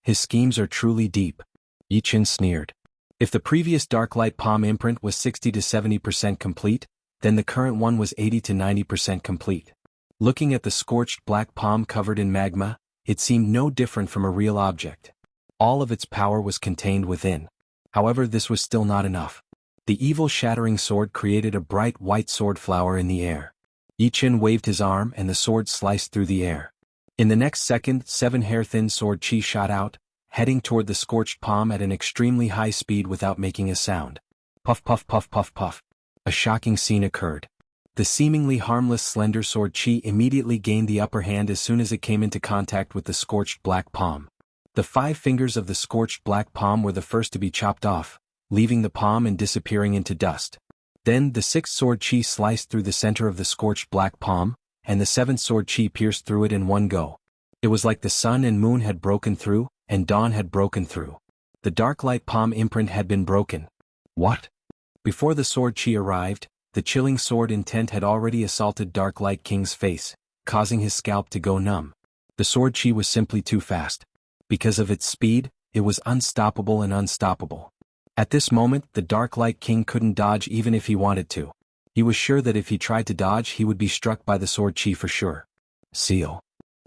His schemes are truly deep. Yi Chen sneered. If the previous dark light palm imprint was 60 to 70% complete, then the current one was 80 to 90% complete. Looking at the scorched black palm covered in magma, it seemed no different from a real object. All of its power was contained within. However, this was still not enough. The evil shattering sword created a bright white sword flower in the air. Yi Chen waved his arm and the sword sliced through the air. In the next second, 7 hair-thin sword chi shot out, heading toward the scorched palm at an extremely high speed without making a sound. Puff puff puff puff puff. A shocking scene occurred. The seemingly harmless slender sword chi immediately gained the upper hand as soon as it came into contact with the scorched black palm. The 5 fingers of the scorched black palm were the first to be chopped off, leaving the palm and disappearing into dust. Then the 6th sword chi sliced through the center of the scorched black palm, and the 7th sword chi pierced through it in one go. It was like the sun and moon had broken through, and dawn had broken through. The dark light palm imprint had been broken. What? Before the sword chi arrived, the chilling sword intent had already assaulted Dark Light King's face, causing his scalp to go numb. The sword chi was simply too fast. Because of its speed, it was unstoppable and unstoppable. At this moment, the Dark Light King couldn't dodge even if he wanted to. He was sure that if he tried to dodge he would be struck by the sword chi for sure. Seal.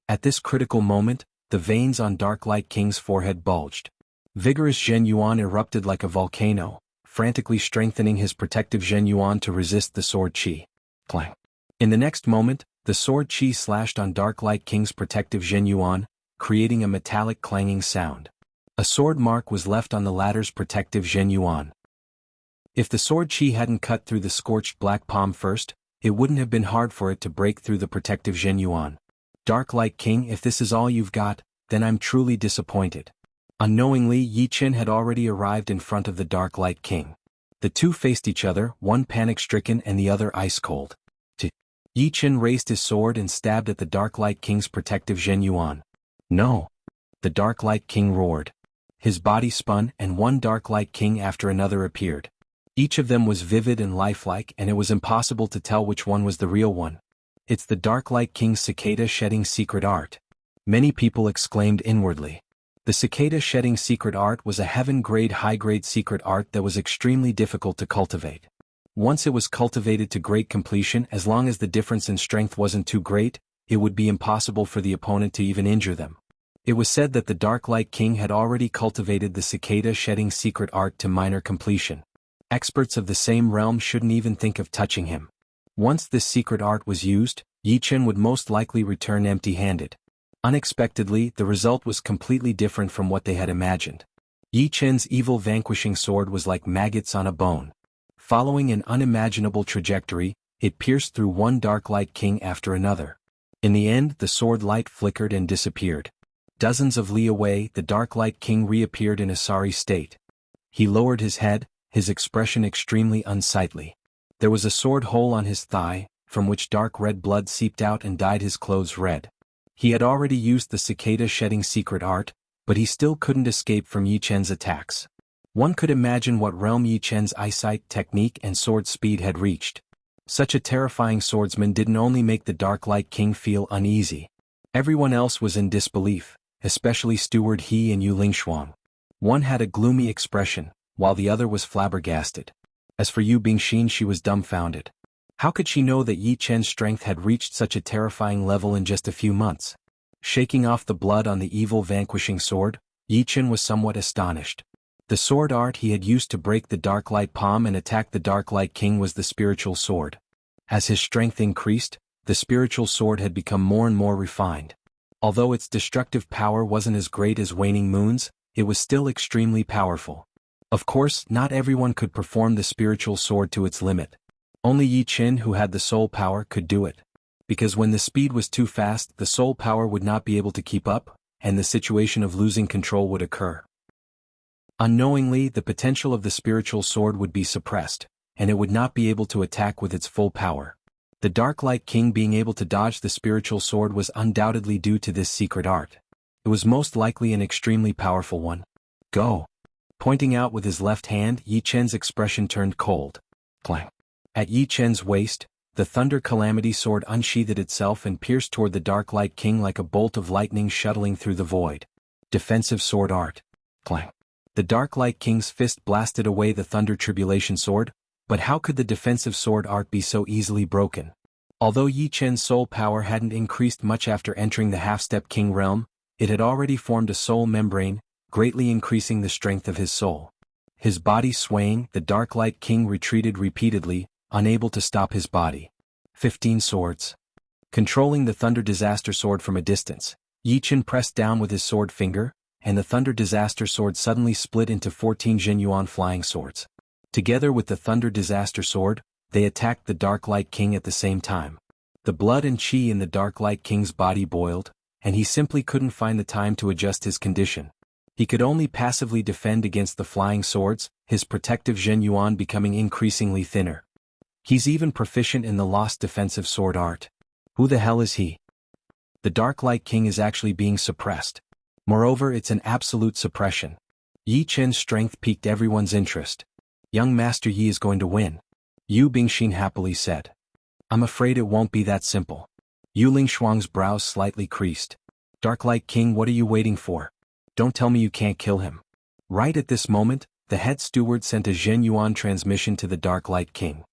At this critical moment, the veins on Dark Light King's forehead bulged. Vigorous Zhen Yuan erupted like a volcano, frantically strengthening his protective Zhen Yuan to resist the sword chi. Clang. In the next moment, the sword chi slashed on Dark Light King's protective Zhen Yuan, creating a metallic clanging sound. A sword mark was left on the latter's protective Zhen Yuan. If the sword chi hadn't cut through the scorched black palm first, it wouldn't have been hard for it to break through the protective Zhen Yuan. Dark Light King, if this is all you've got, then I'm truly disappointed. Unknowingly, Yi Chen had already arrived in front of the Dark Light King. The two faced each other, one panic-stricken and the other ice-cold. Yi Chen raised his sword and stabbed at the Dark Light King's protective Zhen Yuan. No! The Dark Light King roared. His body spun and one Dark Light King after another appeared. Each of them was vivid and lifelike, and it was impossible to tell which one was the real one. It's the Dark Light King's cicada shedding secret art. Many people exclaimed inwardly. The cicada shedding secret art was a heaven-grade high-grade secret art that was extremely difficult to cultivate. Once it was cultivated to great completion, as long as the difference in strength wasn't too great, it would be impossible for the opponent to even injure them. It was said that the Dark Light King had already cultivated the cicada shedding secret art to minor completion. Experts of the same realm shouldn't even think of touching him. Once this secret art was used, Yi Chen would most likely return empty-handed. Unexpectedly, the result was completely different from what they had imagined. Yi Chen's evil vanquishing sword was like maggots on a bone. Following an unimaginable trajectory, it pierced through one Dark Light King after another. In the end, the sword light flickered and disappeared. Dozens of li away, the Dark Light King reappeared in a sorry state. He lowered his head, his expression extremely unsightly. There was a sword hole on his thigh, from which dark red blood seeped out and dyed his clothes red. He had already used the cicada shedding secret art, but he still couldn't escape from Yi Chen's attacks. One could imagine what realm Yi Chen's eyesight, technique and sword speed had reached. Such a terrifying swordsman didn't only make the Dark Light King feel uneasy. Everyone else was in disbelief, especially Steward He and Yu Lingshuang. One had a gloomy expression, while the other was flabbergasted. As for Yu Bingxin, she was dumbfounded. How could she know that Yi Chen's strength had reached such a terrifying level in just a few months? Shaking off the blood on the evil vanquishing sword, Yi Chen was somewhat astonished. The sword art he had used to break the Dark Light palm and attack the Dark Light King was the spiritual sword. As his strength increased, the spiritual sword had become more and more refined. Although its destructive power wasn't as great as waning moons, it was still extremely powerful. Of course, not everyone could perform the spiritual sword to its limit. Only Yi Chen, who had the soul power, could do it. Because when the speed was too fast, the soul power would not be able to keep up, and the situation of losing control would occur. Unknowingly, the potential of the spiritual sword would be suppressed, and it would not be able to attack with its full power. The Dark Light King being able to dodge the spiritual sword was undoubtedly due to this secret art. It was most likely an extremely powerful one. Go! Pointing out with his left hand, Yi Chen's expression turned cold. Clang! At Yi Chen's waist, the Thunder Calamity sword unsheathed itself and pierced toward the Dark Light King like a bolt of lightning shuttling through the void. Defensive sword art. Clang! The Dark Light King's fist blasted away the Thunder Tribulation sword, but how could the defensive sword art be so easily broken? Although Yi Chen's soul power hadn't increased much after entering the Half-Step King realm, it had already formed a soul membrane, greatly increasing the strength of his soul. His body swaying, the Dark Light King retreated repeatedly, unable to stop his body. 15 swords. Controlling the Thunder Disaster Sword from a distance, Yi Chen pressed down with his sword finger, and the Thunder Disaster Sword suddenly split into 14 Zhenyuan flying swords. Together with the Thunder Disaster Sword, they attacked the Dark Light King at the same time. The blood and chi in the Dark Light King's body boiled, and he simply couldn't find the time to adjust his condition. He could only passively defend against the flying swords, his protective Zhenyuan becoming increasingly thinner. He's even proficient in the lost defensive sword art. Who the hell is he? The Dark Light King is actually being suppressed. Moreover, it's an absolute suppression. Yi Chen's strength piqued everyone's interest. Young Master Yi is going to win. Yu Bingxin happily said. I'm afraid it won't be that simple. Yu Lingshuang's brows slightly creased. Dark Light King, what are you waiting for? Don't tell me you can't kill him. Right at this moment, the head steward sent a Zhenyuan transmission to the Dark Light King.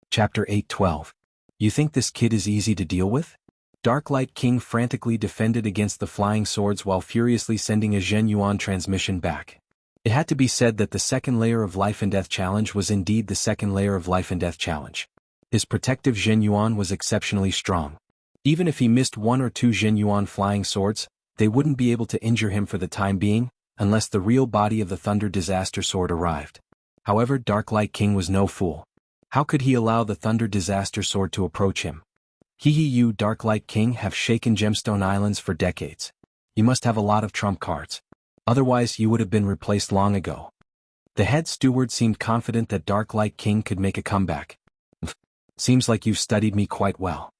Chapter 8:12. You think this kid is easy to deal with? Dark Light King frantically defended against the flying swords while furiously sending a Zhenyuan transmission back. It had to be said that the second layer of Life and Death Challenge was indeed the second layer of Life and Death Challenge. His protective Zhenyuan was exceptionally strong. Even if he missed 1 or 2 Zhenyuan flying swords, they wouldn't be able to injure him for the time being, unless the real body of the Thunder Disaster Sword arrived. However, Dark Light King was no fool. How could he allow the Thunder Disaster Sword to approach him? You, Dark Light King, have shaken Gemstone Islands for decades. You must have a lot of trump cards. Otherwise you would have been replaced long ago. The head steward seemed confident that Dark Light King could make a comeback. Seems like you've studied me quite well.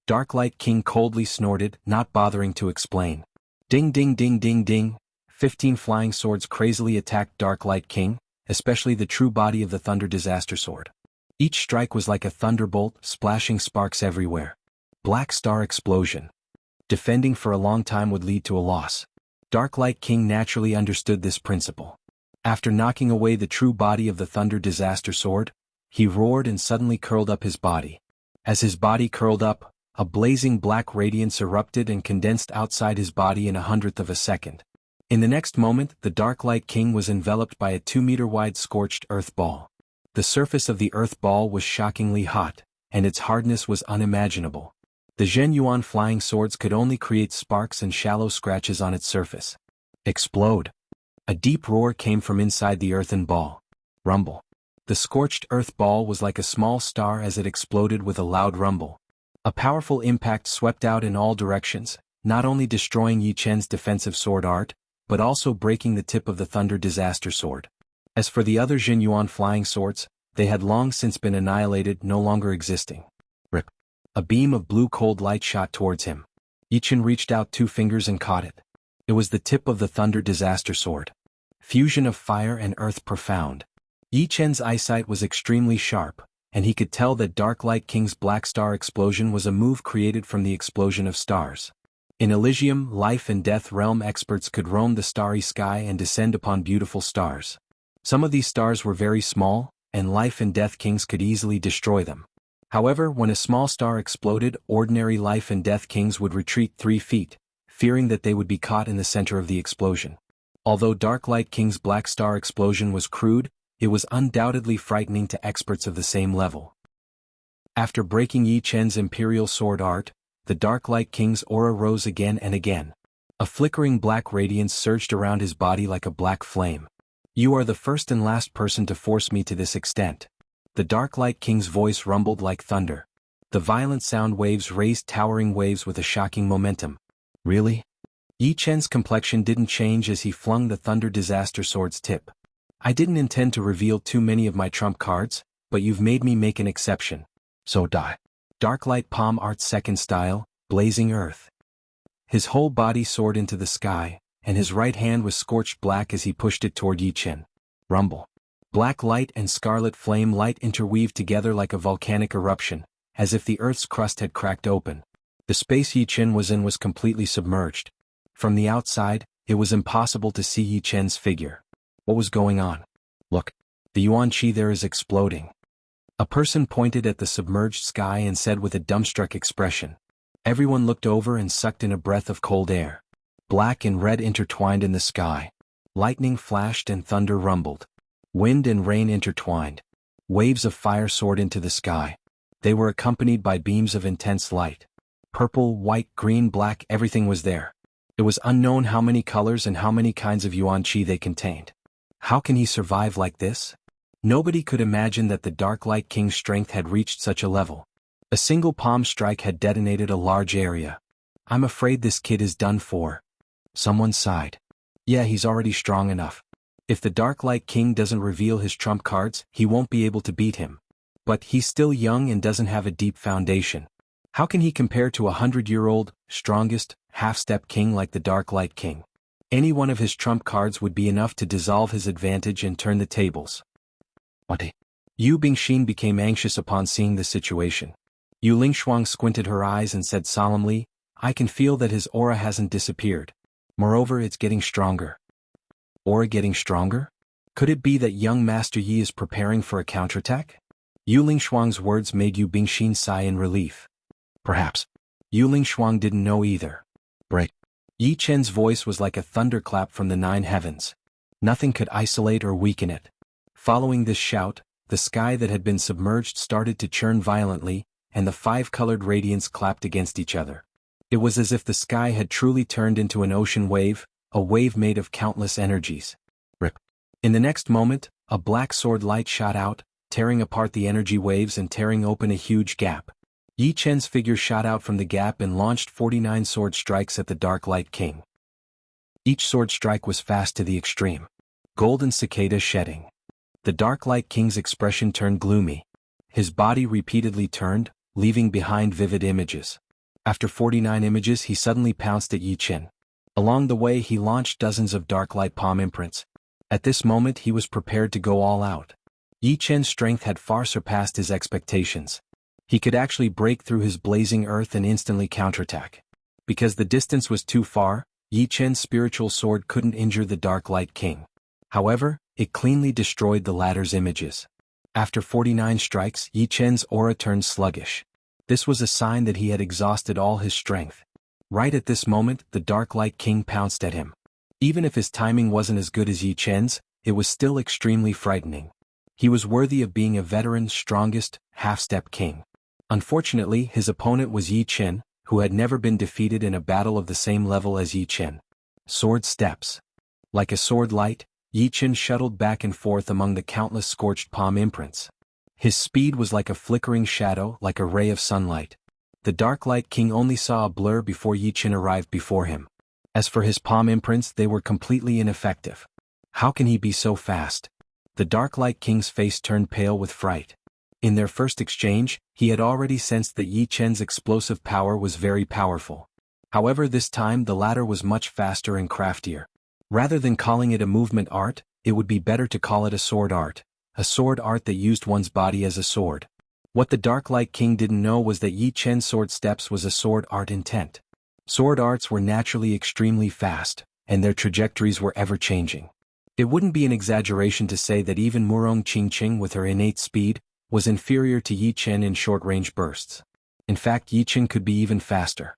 Dark Light King coldly snorted, not bothering to explain. Ding ding ding ding ding. 15 flying swords crazily attacked Dark Light King, especially the true body of the Thunder Disaster Sword. Each strike was like a thunderbolt, splashing sparks everywhere. Black Star Explosion. Defending for a long time would lead to a loss. Dark Light King naturally understood this principle. After knocking away the true body of the Thunder Disaster Sword, he roared and suddenly curled up his body. As his body curled up, a blazing black radiance erupted and condensed outside his body in 1/100th of a second. In the next moment, the Dark Light King was enveloped by a 2-meter-wide scorched earth ball. The surface of the earth ball was shockingly hot, and its hardness was unimaginable. The Zhenyuan flying swords could only create sparks and shallow scratches on its surface. Explode. A deep roar came from inside the earthen ball. Rumble. The scorched earth ball was like a small star as it exploded with a loud rumble. A powerful impact swept out in all directions, not only destroying Yi Chen's defensive sword art, but also breaking the tip of the Thunder Disaster Sword. As for the other Zhenyuan flying swords, they had long since been annihilated, no longer existing. Rip. A beam of blue cold light shot towards him. Yi Chen reached out 2 fingers and caught it. It was the tip of the Thunder Disaster Sword. Fusion of fire and earth profound. Yi Chen's eyesight was extremely sharp, and he could tell that Dark Light King's Black Star Explosion was a move created from the explosion of stars. In Elysium, Life and Death realm experts could roam the starry sky and descend upon beautiful stars. Some of these stars were very small, and Life and Death Kings could easily destroy them. However, when a small star exploded, ordinary Life and Death Kings would retreat 3 feet, fearing that they would be caught in the center of the explosion. Although Dark Light King's Black Star Explosion was crude, it was undoubtedly frightening to experts of the same level. After breaking Yi Chen's Imperial Sword Art, the Dark Light King's aura rose again and again. A flickering black radiance surged around his body like a black flame. You are the first and last person to force me to this extent. The Dark Light King's voice rumbled like thunder. The violent sound waves raised towering waves with a shocking momentum. Really? Yi Chen's complexion didn't change as he flung the Thunder Disaster Sword's tip. I didn't intend to reveal too many of my trump cards, but you've made me make an exception. So die. Dark Light Palm Art Second Style, Blazing Earth. His whole body soared into the sky, and his right hand was scorched black as he pushed it toward Yi Chen. Rumble. Black light and scarlet flame light interweaved together like a volcanic eruption, as if the Earth's crust had cracked open. The space Yi Chen was in was completely submerged. From the outside, it was impossible to see Yi Chen's figure. What was going on? Look, the yuan qi there is exploding. A person pointed at the submerged sky and said with a dumbstruck expression. Everyone looked over and sucked in a breath of cold air. Black and red intertwined in the sky. Lightning flashed and thunder rumbled. Wind and rain intertwined. Waves of fire soared into the sky. They were accompanied by beams of intense light. Purple, white, green, black, everything was there. It was unknown how many colors and how many kinds of yuan qi they contained. How can he survive like this? Nobody could imagine that the Dark Light King's strength had reached such a level. A single palm strike had detonated a large area. I'm afraid this kid is done for. Someone sighed. Yeah, he's already strong enough. If the Dark Light King doesn't reveal his trump cards, he won't be able to beat him. But he's still young and doesn't have a deep foundation. How can he compare to a 100-year-old, strongest, half-step king like the Dark Light King? Any one of his trump cards would be enough to dissolve his advantage and turn the tables. What? Yu Bingxin became anxious upon seeing the situation. Yu Lingshuang squinted her eyes and said solemnly, I can feel that his aura hasn't disappeared. Moreover, it's getting stronger. Aura getting stronger? Could it be that young Master Yi is preparing for a counterattack? Yu Lingshuang's words made Yu Bingxin sigh in relief. Perhaps. Yu Lingshuang didn't know either. Break. Yi Chen's voice was like a thunderclap from the 9 heavens. Nothing could isolate or weaken it. Following this shout, the sky that had been submerged started to churn violently, and the 5-colored radiance clapped against each other. It was as if the sky had truly turned into an ocean wave, a wave made of countless energies. Rip. In the next moment, a black sword light shot out, tearing apart the energy waves and tearing open a huge gap. Yi Chen's figure shot out from the gap and launched 49 sword strikes at the Dark Light King. Each sword strike was fast to the extreme. Golden cicada shedding. The Dark Light King's expression turned gloomy. His body repeatedly turned, leaving behind vivid images. After 49 images he suddenly pounced at Yi Chen. Along the way he launched dozens of dark light palm imprints. At this moment he was prepared to go all out. Yi Chen's strength had far surpassed his expectations. He could actually break through his blazing earth and instantly counterattack. Because the distance was too far, Yi Chen's spiritual sword couldn't injure the Dark Light King. However, it cleanly destroyed the latter's images. After 49 strikes, Yi Chen's aura turned sluggish. This was a sign that he had exhausted all his strength. Right at this moment, the Dark Light King pounced at him. Even if his timing wasn't as good as Yi Chen's, it was still extremely frightening. He was worthy of being a veteran, strongest, half-step king. Unfortunately, his opponent was Yi Chen, who had never been defeated in a battle of the same level as Yi Chen. Sword steps. Like a sword light, Yi Chen shuttled back and forth among the countless scorched palm imprints. His speed was like a flickering shadow, like a ray of sunlight. The Dark Light King only saw a blur before Yi Chen arrived before him. As for his palm imprints, they were completely ineffective. How can he be so fast? The Dark Light King's face turned pale with fright. In their first exchange, he had already sensed that Yi Chen's explosive power was very powerful. However, this time the latter was much faster and craftier. Rather than calling it a movement art, it would be better to call it a sword art that used one's body as a sword. What the Dark Light King didn't know was that Yi Chen's sword steps was a sword art intent. Sword arts were naturally extremely fast, and their trajectories were ever-changing. It wouldn't be an exaggeration to say that even Murong Qingqing with her innate speed was inferior to Yi Chen in short-range bursts. In fact, Yi Chen could be even faster.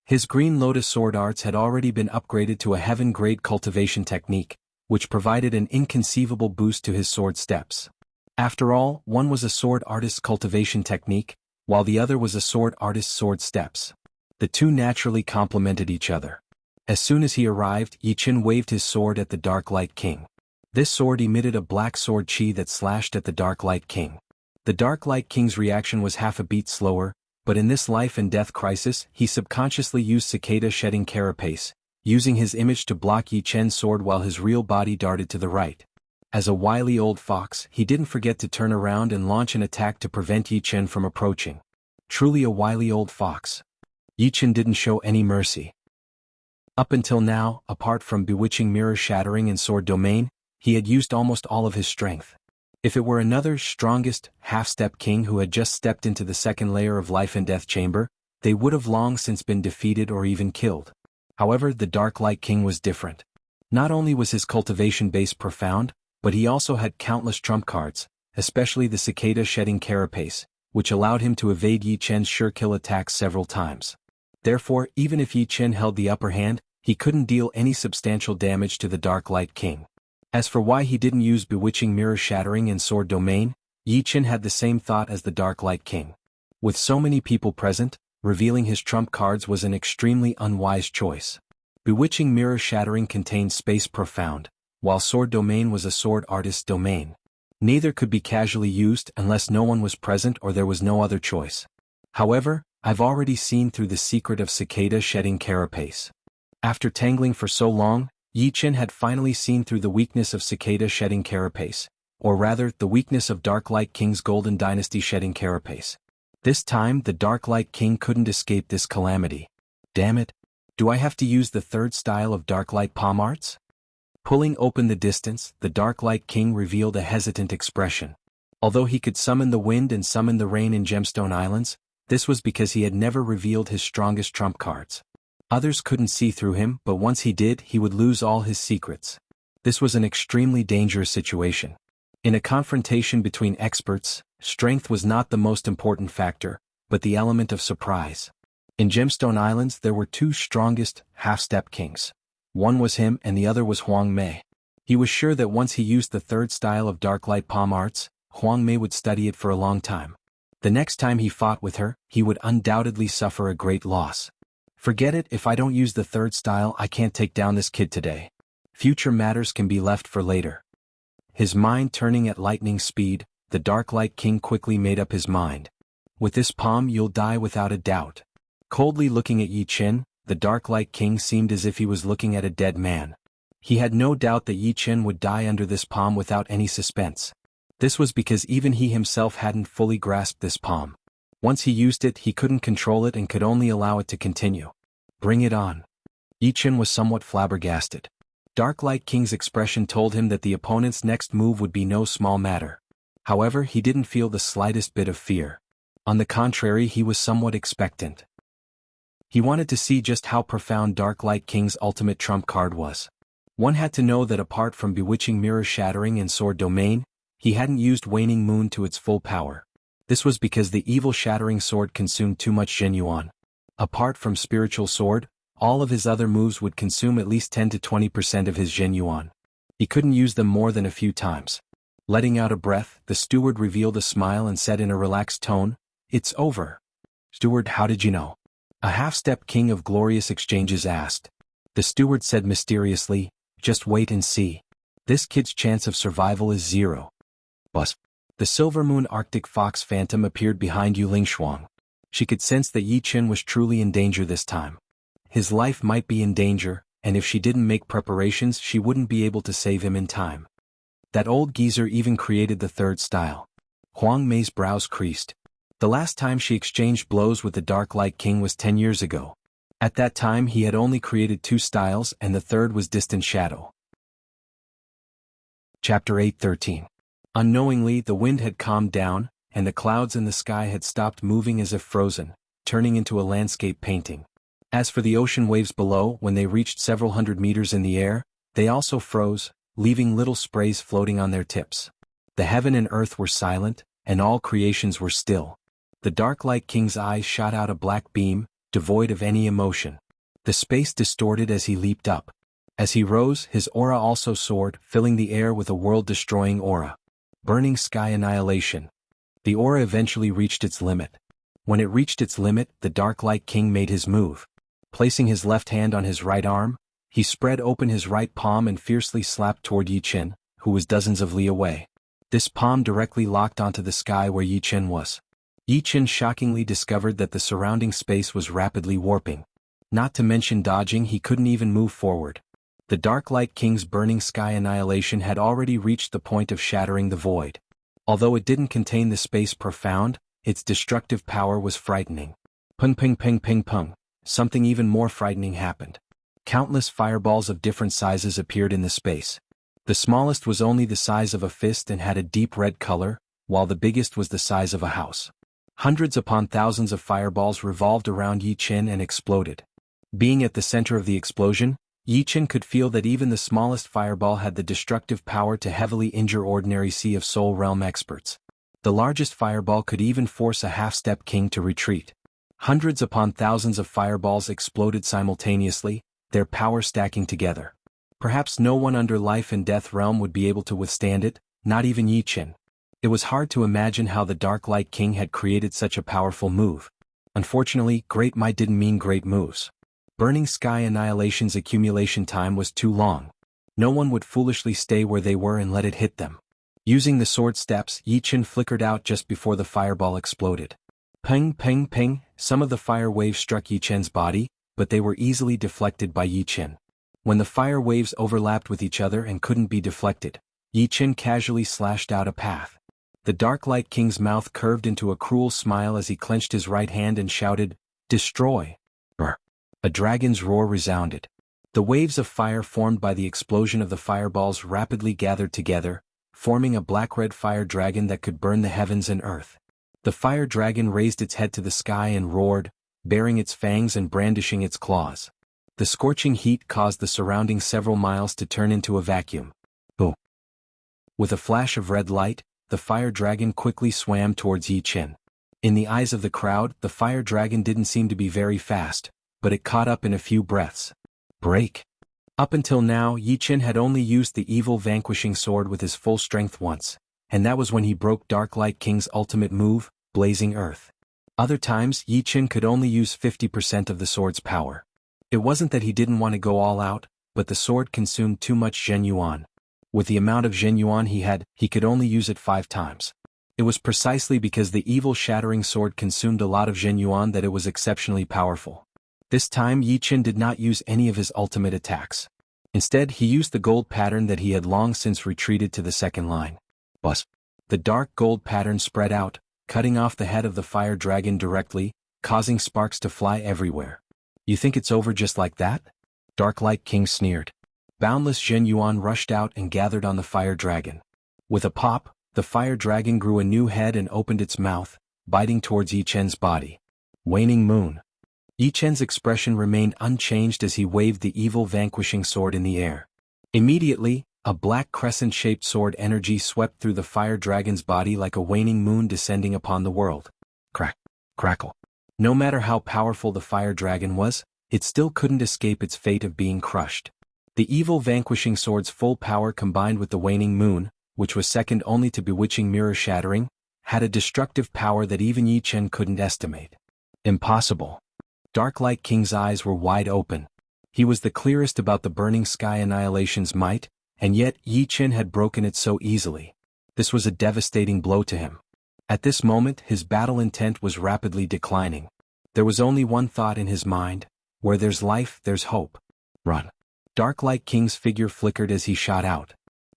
His Green Lotus sword arts had already been upgraded to a heaven-grade cultivation technique, which provided an inconceivable boost to his sword steps. After all, one was a sword artist's cultivation technique, while the other was a sword artist's sword steps. The two naturally complemented each other. As soon as he arrived, Yi Chen waved his sword at the Dark Light King. This sword emitted a black sword chi that slashed at the Dark Light King. The Dark Light King's reaction was half a beat slower, but in this life and death crisis, he subconsciously used cicada shedding carapace, using his image to block Yi Chen's sword while his real body darted to the right. As a wily old fox, he didn't forget to turn around and launch an attack to prevent Yi Chen from approaching. Truly a wily old fox. Yi Chen didn't show any mercy. Up until now, apart from bewitching mirror shattering and sword domain, he had used almost all of his strength. If it were another, strongest, half-step king who had just stepped into the second layer of life and death chamber, they would have long since been defeated or even killed. However, the Dark Light King was different. Not only was his cultivation base profound, but he also had countless trump cards, especially the cicada shedding carapace, which allowed him to evade Yi Chen's sure-kill attacks several times. Therefore, even if Yi Chen held the upper hand, he couldn't deal any substantial damage to the Dark Light King. As for why he didn't use Bewitching Mirror Shattering in Sword Domain, Yi Chen had the same thought as the Dark Light King. With so many people present, revealing his trump cards was an extremely unwise choice. Bewitching Mirror Shattering contained Space Profound, while Sword Domain was a sword artist's domain. Neither could be casually used unless no one was present or there was no other choice. However, I've already seen through the secret of cicada shedding carapace. After tangling for so long, Yi Chen had finally seen through the weakness of cicada shedding carapace, or rather, the weakness of Dark Light King's Golden Dynasty shedding carapace. This time, the Dark Light King couldn't escape this calamity. Damn it! Do I have to use the third style of Dark Light Palm Arts? Pulling open the distance, the Dark Light King revealed a hesitant expression. Although he could summon the wind and summon the rain in Gemstone Islands, this was because he had never revealed his strongest trump cards. Others couldn't see through him, but once he did, he would lose all his secrets. This was an extremely dangerous situation. In a confrontation between experts, strength was not the most important factor, but the element of surprise. In Gemstone Islands there were two strongest, half-step kings. One was him and the other was Huang Mei. He was sure that once he used the third style of Dark Light Palm Arts, Huang Mei would study it for a long time. The next time he fought with her, he would undoubtedly suffer a great loss. Forget it, if I don't use the third style I can't take down this kid today. Future matters can be left for later. His mind turning at lightning speed, the Dark Light King quickly made up his mind. With this palm you'll die without a doubt. Coldly looking at Yi Chen, the Dark Light King seemed as if he was looking at a dead man. He had no doubt that Yi Chen would die under this palm without any suspense. This was because even he himself hadn't fully grasped this palm. Once he used it, he couldn't control it and could only allow it to continue. Bring it on. Yi Chen was somewhat flabbergasted. Dark Light King's expression told him that the opponent's next move would be no small matter. However, he didn't feel the slightest bit of fear. On the contrary, he was somewhat expectant. He wanted to see just how profound Dark Light King's ultimate trump card was. One had to know that apart from Bewitching Mirror Shattering in Sword Domain, he hadn't used Waning Moon to its full power. This was because the Evil Shattering Sword consumed too much Genyuan. Apart from Spiritual Sword, all of his other moves would consume at least 10 to 20% of his Genyuan. He couldn't use them more than a few times. Letting out a breath, the steward revealed a smile and said in a relaxed tone, "It's over." "Steward, how did you know?" A half-step king of glorious exchanges asked. The steward said mysteriously, "Just wait and see. This kid's chance of survival is 0. Bus. The Silver Moon Arctic Fox Phantom appeared behind Yu Lingshuang. She could sense that Yi Chen was truly in danger this time. His life might be in danger, and if she didn't make preparations she wouldn't be able to save him in time. That old geezer even created the third style. Huang Mei's brows creased. The last time she exchanged blows with the Dark Light King was 10 years ago. At that time he had only created 2 styles and the third was Distant Shadow. Chapter 8:13. Unknowingly the wind had calmed down, and the clouds in the sky had stopped moving as if frozen, turning into a landscape painting. As for the ocean waves below, when they reached several hundred meters in the air, they also froze, leaving little sprays floating on their tips. The heaven and earth were silent, and all creations were still. The Dark Light King's eyes shot out a black beam, devoid of any emotion. The space distorted as he leaped up. As he rose, his aura also soared, filling the air with a world-destroying aura. Burning Sky Annihilation. The aura eventually reached its limit. When it reached its limit, the Dark Light King made his move. Placing his left hand on his right arm, he spread open his right palm and fiercely slapped toward Yi Chen, who was dozens of li away. This palm directly locked onto the sky where Yi Chen was. Yi Chen shockingly discovered that the surrounding space was rapidly warping. Not to mention dodging, he couldn't even move forward. The Dark Light King's Burning Sky Annihilation had already reached the point of shattering the void. Although it didn't contain the space profound, its destructive power was frightening. Pung ping ping ping pung. Something even more frightening happened. Countless fireballs of different sizes appeared in the space. The smallest was only the size of a fist and had a deep red color, while the biggest was the size of a house. Hundreds upon thousands of fireballs revolved around Yi Chen and exploded. Being at the center of the explosion, Yi Chen could feel that even the smallest fireball had the destructive power to heavily injure ordinary Sea of Soul Realm experts. The largest fireball could even force a half-step king to retreat. Hundreds upon thousands of fireballs exploded simultaneously, their power stacking together. Perhaps no one under Life and Death Realm would be able to withstand it, not even Yi Chen. It was hard to imagine how the Dark Light King had created such a powerful move. Unfortunately, great might didn't mean great moves. Burning Sky Annihilation's accumulation time was too long. No one would foolishly stay where they were and let it hit them. Using the sword steps, Yi Chen flickered out just before the fireball exploded. Ping, ping, ping, some of the fire waves struck Yi Chen's body, but they were easily deflected by Yi Chen. When the fire waves overlapped with each other and couldn't be deflected, Yi Chen casually slashed out a path. The Dark Light King's mouth curved into a cruel smile as he clenched his right hand and shouted, "Destroy!" A dragon's roar resounded. The waves of fire formed by the explosion of the fireballs rapidly gathered together, forming a black-red fire dragon that could burn the heavens and earth. The fire dragon raised its head to the sky and roared, baring its fangs and brandishing its claws. The scorching heat caused the surrounding several miles to turn into a vacuum. Boom! With a flash of red light, the fire dragon quickly swam towards Yi Chen. In the eyes of the crowd, the fire dragon didn't seem to be very fast, but it caught up in a few breaths. Break! Up until now, Yi Chen had only used the evil vanquishing sword with his full strength once, and that was when he broke Dark Light King's ultimate move, Blazing Earth. Other times, Yi Chen could only use 50% of the sword's power. It wasn't that he didn't want to go all out, but the sword consumed too much Zhen Yuan. With the amount of Zhen Yuan he had, he could only use it 5 times. It was precisely because the evil shattering sword consumed a lot of Zhen Yuan that it was exceptionally powerful. This time Yi Chen did not use any of his ultimate attacks. Instead, he used the gold pattern that he had long since retreated to the second line. Buzz! The dark gold pattern spread out, cutting off the head of the fire dragon directly, causing sparks to fly everywhere. "You think it's over just like that?" Dark Light King sneered. Boundless Zhen Yuan rushed out and gathered on the fire dragon. With a pop, the fire dragon grew a new head and opened its mouth, biting towards Yi Chen's body. Waning moon. Yi Chen's expression remained unchanged as he waved the evil vanquishing sword in the air. Immediately, a black crescent-shaped sword energy swept through the fire dragon's body like a waning moon descending upon the world. Crack, crackle. No matter how powerful the fire dragon was, it still couldn't escape its fate of being crushed. The evil vanquishing sword's full power combined with the waning moon, which was second only to bewitching mirror shattering, had a destructive power that even Yi Chen couldn't estimate. Impossible. Dark Light King's eyes were wide open. He was the clearest about the Burning Sky Annihilation's might, and yet Yi Chen had broken it so easily. This was a devastating blow to him. At this moment his battle intent was rapidly declining. There was only one thought in his mind: where there's life, there's hope. Run. Dark Light King's figure flickered as he shot out.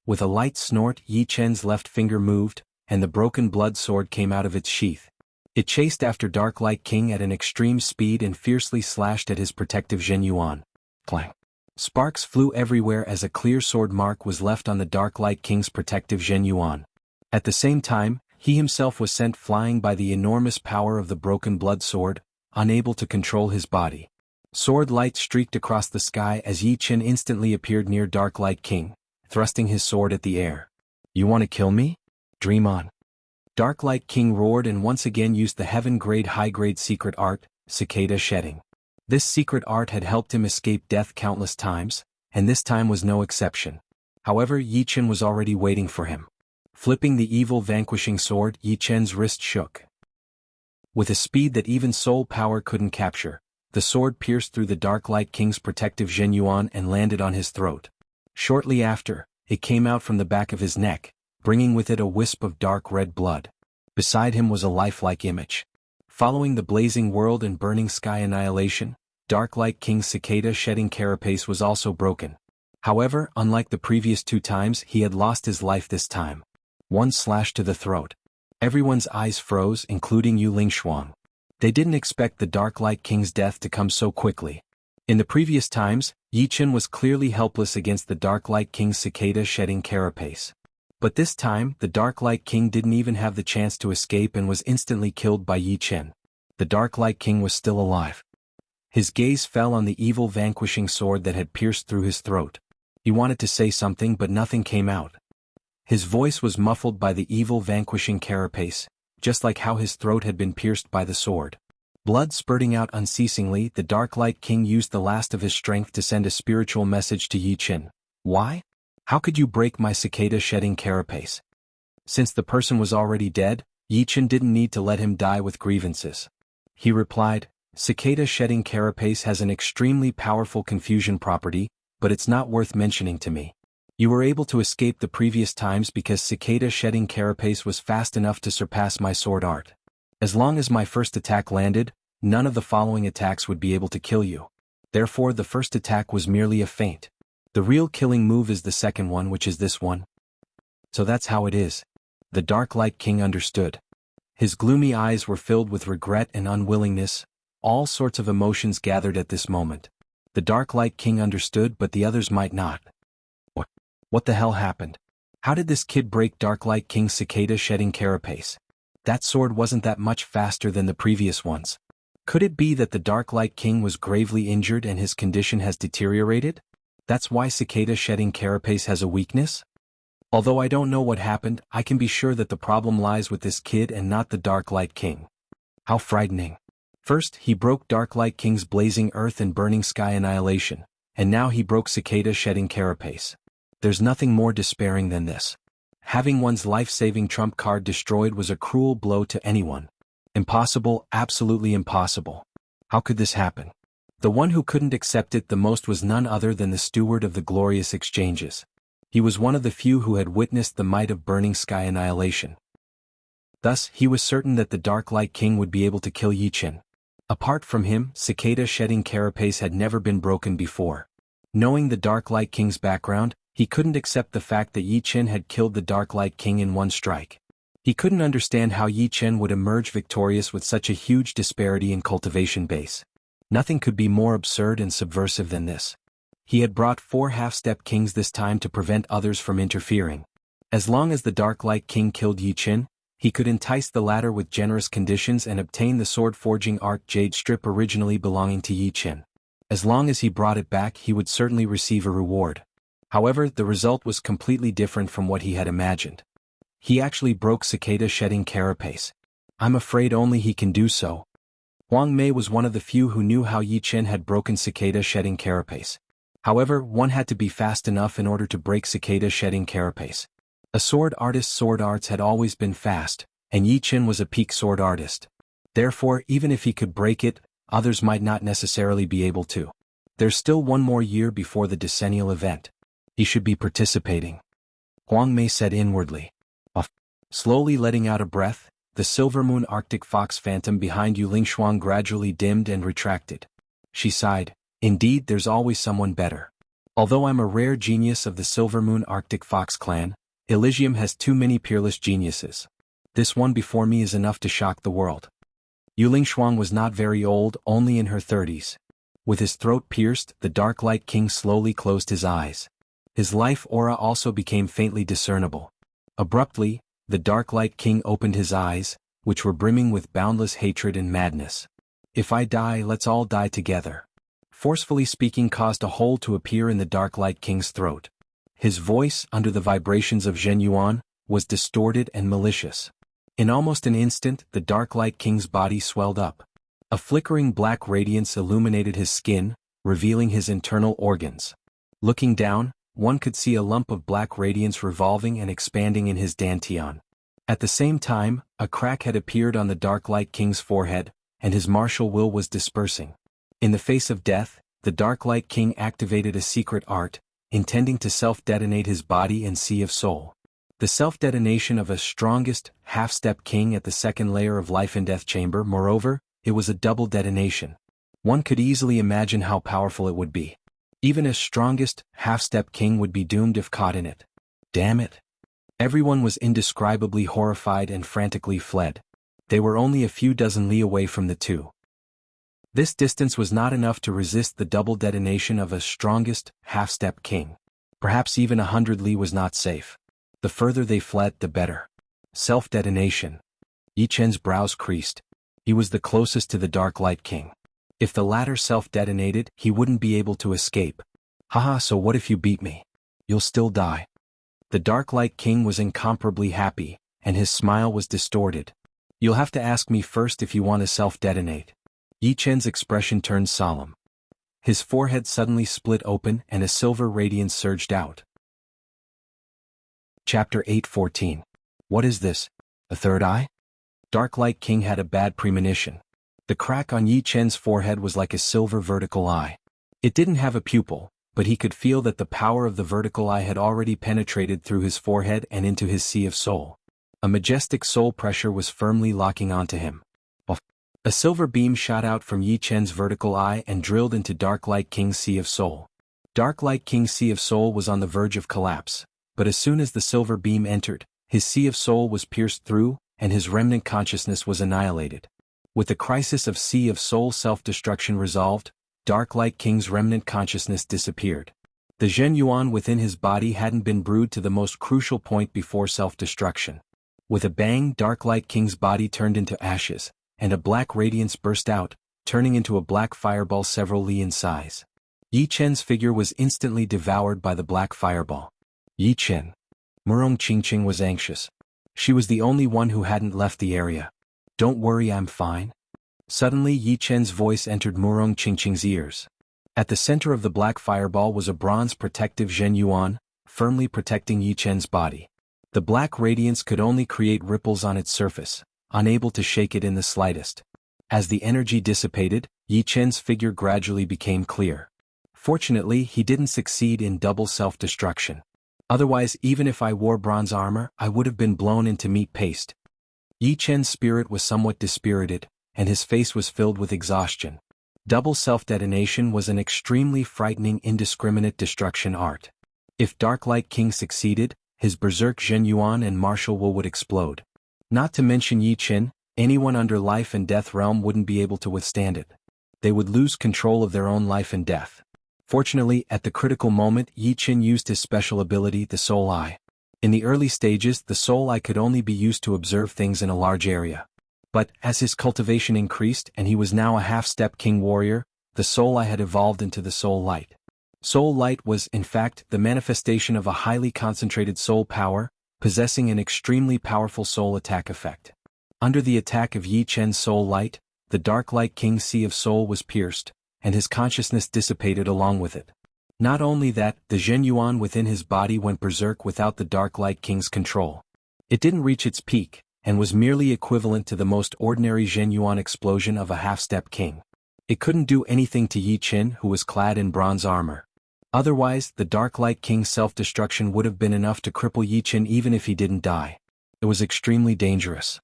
With a light snort, Yi Chen's left finger moved, and the broken blood sword came out of its sheath. It chased after Dark Light King at an extreme speed and fiercely slashed at his protective Zhen Yuan. Clang. Sparks flew everywhere as a clear sword mark was left on the Dark Light King's protective Zhen Yuan. At the same time, he himself was sent flying by the enormous power of the broken blood sword, unable to control his body. Sword light streaked across the sky as Yi Chen instantly appeared near Dark Light King, thrusting his sword at the air. "You want to kill me? Dream on." Dark Light King roared and once again used the heaven-grade high-grade secret art, Cicada Shedding. This secret art had helped him escape death countless times, and this time was no exception. However, Yi Chen was already waiting for him. Flipping the evil vanquishing sword, Yi Chen's wrist shook. With a speed that even soul power couldn't capture, the sword pierced through the Dark Light King's protective Zhen Yuan and landed on his throat. Shortly after, it came out from the back of his neck, bringing with it a wisp of dark red blood. Beside him was a lifelike image. Following the blazing world and burning sky annihilation, Dark Light King's cicada shedding carapace was also broken. However, unlike the previous 2 times, he had lost his life this time. One slash to the throat. Everyone's eyes froze, including Yu Lingshuang. They didn't expect the Dark Light King's death to come so quickly. In the previous times, Yi Chen was clearly helpless against the Dark Light King's cicada shedding carapace. But this time, the Dark Light King didn't even have the chance to escape and was instantly killed by Yi Chen. The Dark Light King was still alive. His gaze fell on the evil vanquishing sword that had pierced through his throat. He wanted to say something but nothing came out. His voice was muffled by the evil vanquishing carapace, just like how his throat had been pierced by the sword. Blood spurting out unceasingly, the Dark Light King used the last of his strength to send a spiritual message to Yi Qin. Why? How could you break my cicada-shedding carapace? Since the person was already dead, Yi Qin didn't need to let him die with grievances. He replied, cicada-shedding carapace has an extremely powerful confusion property, but it's not worth mentioning to me. You were able to escape the previous times because cicada-shedding carapace was fast enough to surpass my sword art. As long as my first attack landed, none of the following attacks would be able to kill you. Therefore the first attack was merely a feint. The real killing move is the second one, which is this one. So that's how it is. The Dark Light King understood. His gloomy eyes were filled with regret and unwillingness. All sorts of emotions gathered at this moment. The Dark Light King understood, but the others might not. What the hell happened? How did this kid break Dark Light King's cicada-shedding carapace? That sword wasn't that much faster than the previous ones. Could it be that the Dark Light King was gravely injured and his condition has deteriorated? That's why cicada-shedding carapace has a weakness? Although I don't know what happened, I can be sure that the problem lies with this kid and not the Dark Light King. How frightening. First, he broke Dark Light King's blazing earth and burning sky annihilation, and now he broke cicada-shedding carapace. There's nothing more despairing than this. Having one's life-saving trump card destroyed was a cruel blow to anyone. Impossible, absolutely impossible. How could this happen? The one who couldn't accept it the most was none other than the steward of the glorious exchanges. He was one of the few who had witnessed the might of burning sky annihilation. Thus, he was certain that the Dark Light King would be able to kill Yi Qin. Apart from him, cicada-shedding carapace had never been broken before. Knowing the Dark Light King's background, he couldn't accept the fact that Yi Qin had killed the Dark Light King in one strike. He couldn't understand how Yi Qin would emerge victorious with such a huge disparity in cultivation base. Nothing could be more absurd and subversive than this. He had brought 4 half-step kings this time to prevent others from interfering. As long as the Dark Light King killed Yi Qin, he could entice the latter with generous conditions and obtain the sword-forging art jade strip originally belonging to Yi Qin. As long as he brought it back, he would certainly receive a reward. However, the result was completely different from what he had imagined. He actually broke cicada-shedding carapace. I'm afraid only he can do so. Huang Mei was one of the few who knew how Yi Qin had broken cicada-shedding carapace. However, one had to be fast enough in order to break cicada-shedding carapace. A sword artist's sword arts had always been fast, and Yi Qin was a peak sword artist. Therefore, even if he could break it, others might not necessarily be able to. There's still one more year before the decennial event. He should be participating. Huang Mei said inwardly. Slowly letting out a breath, the Silvermoon Arctic Fox phantom behind Yu Lingshuang gradually dimmed and retracted. She sighed, indeed there's always someone better. Although I'm a rare genius of the Silvermoon Arctic Fox clan, Elysium has too many peerless geniuses. This one before me is enough to shock the world. Yu Lingshuang was not very old, only in her 30s. With his throat pierced, the Dark Light King slowly closed his eyes. His life aura also became faintly discernible. Abruptly, the Dark Light King opened his eyes, which were brimming with boundless hatred and madness. If I die, let's all die together. Forcefully speaking caused a hole to appear in the Dark Light King's throat. His voice, under the vibrations of Zhen Yuan, was distorted and malicious. In almost an instant, the Dark Light King's body swelled up. A flickering black radiance illuminated his skin, revealing his internal organs. Looking down, one could see a lump of black radiance revolving and expanding in his dantian. At the same time, a crack had appeared on the Dark Light King's forehead, and his martial will was dispersing. In the face of death, the Dark Light King activated a secret art, intending to self-detonate his body and sea of soul. The self-detonation of a strongest, half-step king at the second layer of life and death chamber. Moreover, it was a double detonation. One could easily imagine how powerful it would be. Even a strongest, half-step king would be doomed if caught in it. Damn it. Everyone was indescribably horrified and frantically fled. They were only a few dozen li away from the two. This distance was not enough to resist the double detonation of a strongest, half-step king. Perhaps even 100 li was not safe. The further they fled, the better. Self-detonation. Yi Chen's brows creased. He was the closest to the Dark Light King. If the latter self-detonated, he wouldn't be able to escape. Haha, so what if you beat me? You'll still die. The Dark Light King was incomparably happy, and his smile was distorted. You'll have to ask me first if you want to self-detonate. Yi Chen's expression turned solemn. His forehead suddenly split open and a silver radiance surged out. Chapter 8:14. What is this? A third eye? Dark Light King had a bad premonition. The crack on Yi Chen's forehead was like a silver vertical eye. It didn't have a pupil, but he could feel that the power of the vertical eye had already penetrated through his forehead and into his sea of soul. A majestic soul pressure was firmly locking onto him. A silver beam shot out from Yi Chen's vertical eye and drilled into Dark Light King's sea of soul. Dark Light King's sea of soul was on the verge of collapse, but as soon as the silver beam entered, his sea of soul was pierced through, and his remnant consciousness was annihilated. With the crisis of sea of soul self-destruction resolved, Dark Light King's remnant consciousness disappeared. The Zhen Yuan within his body hadn't been brewed to the most crucial point before self-destruction. With a bang, Dark Light King's body turned into ashes, and a black radiance burst out, turning into a black fireball several li in size. Yi Chen's figure was instantly devoured by the black fireball. Yi Chen. Murong Qingqing was anxious. She was the only one who hadn't left the area. Don't worry, I'm fine. Suddenly Yi Chen's voice entered Murong Qingqing's ears. At the center of the black fireball was a bronze protective Zhen Yuan, firmly protecting Yi Chen's body. The black radiance could only create ripples on its surface, unable to shake it in the slightest. As the energy dissipated, Yi Chen's figure gradually became clear. Fortunately, he didn't succeed in double self-destruction. Otherwise, even if I wore bronze armor, I would have been blown into meat paste. Yi Chen's spirit was somewhat dispirited, and his face was filled with exhaustion. Double self-detonation was an extremely frightening indiscriminate destruction art. If Dark Light King succeeded, his berserk Zhen Yuan and martial will would explode. Not to mention Yi Chen, anyone under life and death realm wouldn't be able to withstand it. They would lose control of their own life and death. Fortunately, at the critical moment, Yi Chen used his special ability, the Soul Eye. In the early stages, the Soul Eye could only be used to observe things in a large area. But, as his cultivation increased and he was now a half-step king warrior, the Soul Eye had evolved into the Soul Light. Soul Light was, in fact, the manifestation of a highly concentrated soul power, possessing an extremely powerful soul attack effect. Under the attack of Yi Chen's Soul Light, the Dark Light King's Sea of Soul was pierced, and his consciousness dissipated along with it. Not only that, the Zhen Yuan within his body went berserk without the Dark Light King's control. It didn't reach its peak, and was merely equivalent to the most ordinary Zhen Yuan explosion of a half-step king. It couldn't do anything to Yi Chen, who was clad in bronze armor. Otherwise, the Dark Light King's self-destruction would have been enough to cripple Yi Chen even if he didn't die. It was extremely dangerous.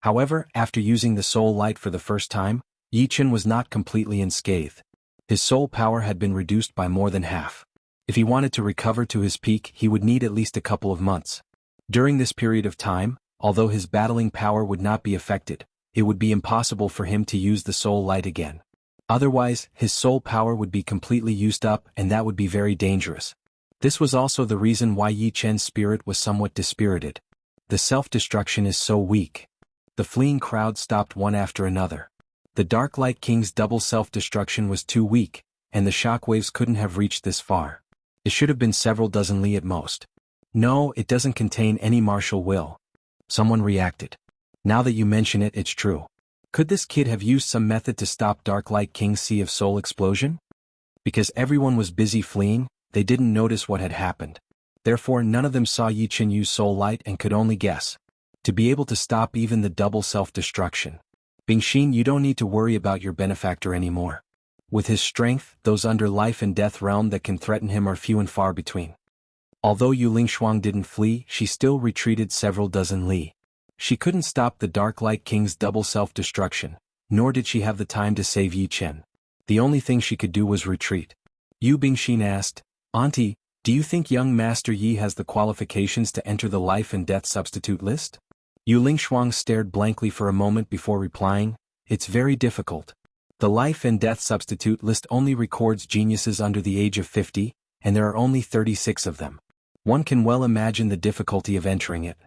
However, after using the Soul Light for the first time, Yi Chen was not completely unscathed. His soul power had been reduced by more than half. If he wanted to recover to his peak, he would need at least a couple of months. During this period of time, although his battling power would not be affected, it would be impossible for him to use the Soul Light again. Otherwise, his soul power would be completely used up and that would be very dangerous. This was also the reason why Yi Chen's spirit was somewhat dispirited. The self-destruction is so weak. The fleeing crowd stopped one after another. The Dark Light King's double self-destruction was too weak, and the shockwaves couldn't have reached this far. It should have been several dozen li at most. No, it doesn't contain any martial will. Someone reacted. Now that you mention it, it's true. Could this kid have used some method to stop Dark Light King's Sea of Soul explosion? Because everyone was busy fleeing, they didn't notice what had happened. Therefore, none of them saw Yi Chen use Soul Light and could only guess. To be able to stop even the double self-destruction. Bingxin, you don't need to worry about your benefactor anymore. With his strength, those under life and death realm that can threaten him are few and far between. Although Yu Lingshuang didn't flee, she still retreated several dozen li. She couldn't stop the Dark Light King's double self-destruction, nor did she have the time to save Yi Chen. The only thing she could do was retreat. Yu Bingxin asked, Auntie, do you think young Master Yi has the qualifications to enter the life and death substitute list? Yu Lingshuang stared blankly for a moment before replying, it's very difficult. The life and death substitute list only records geniuses under the age of 50, and there are only 36 of them. One can well imagine the difficulty of entering it.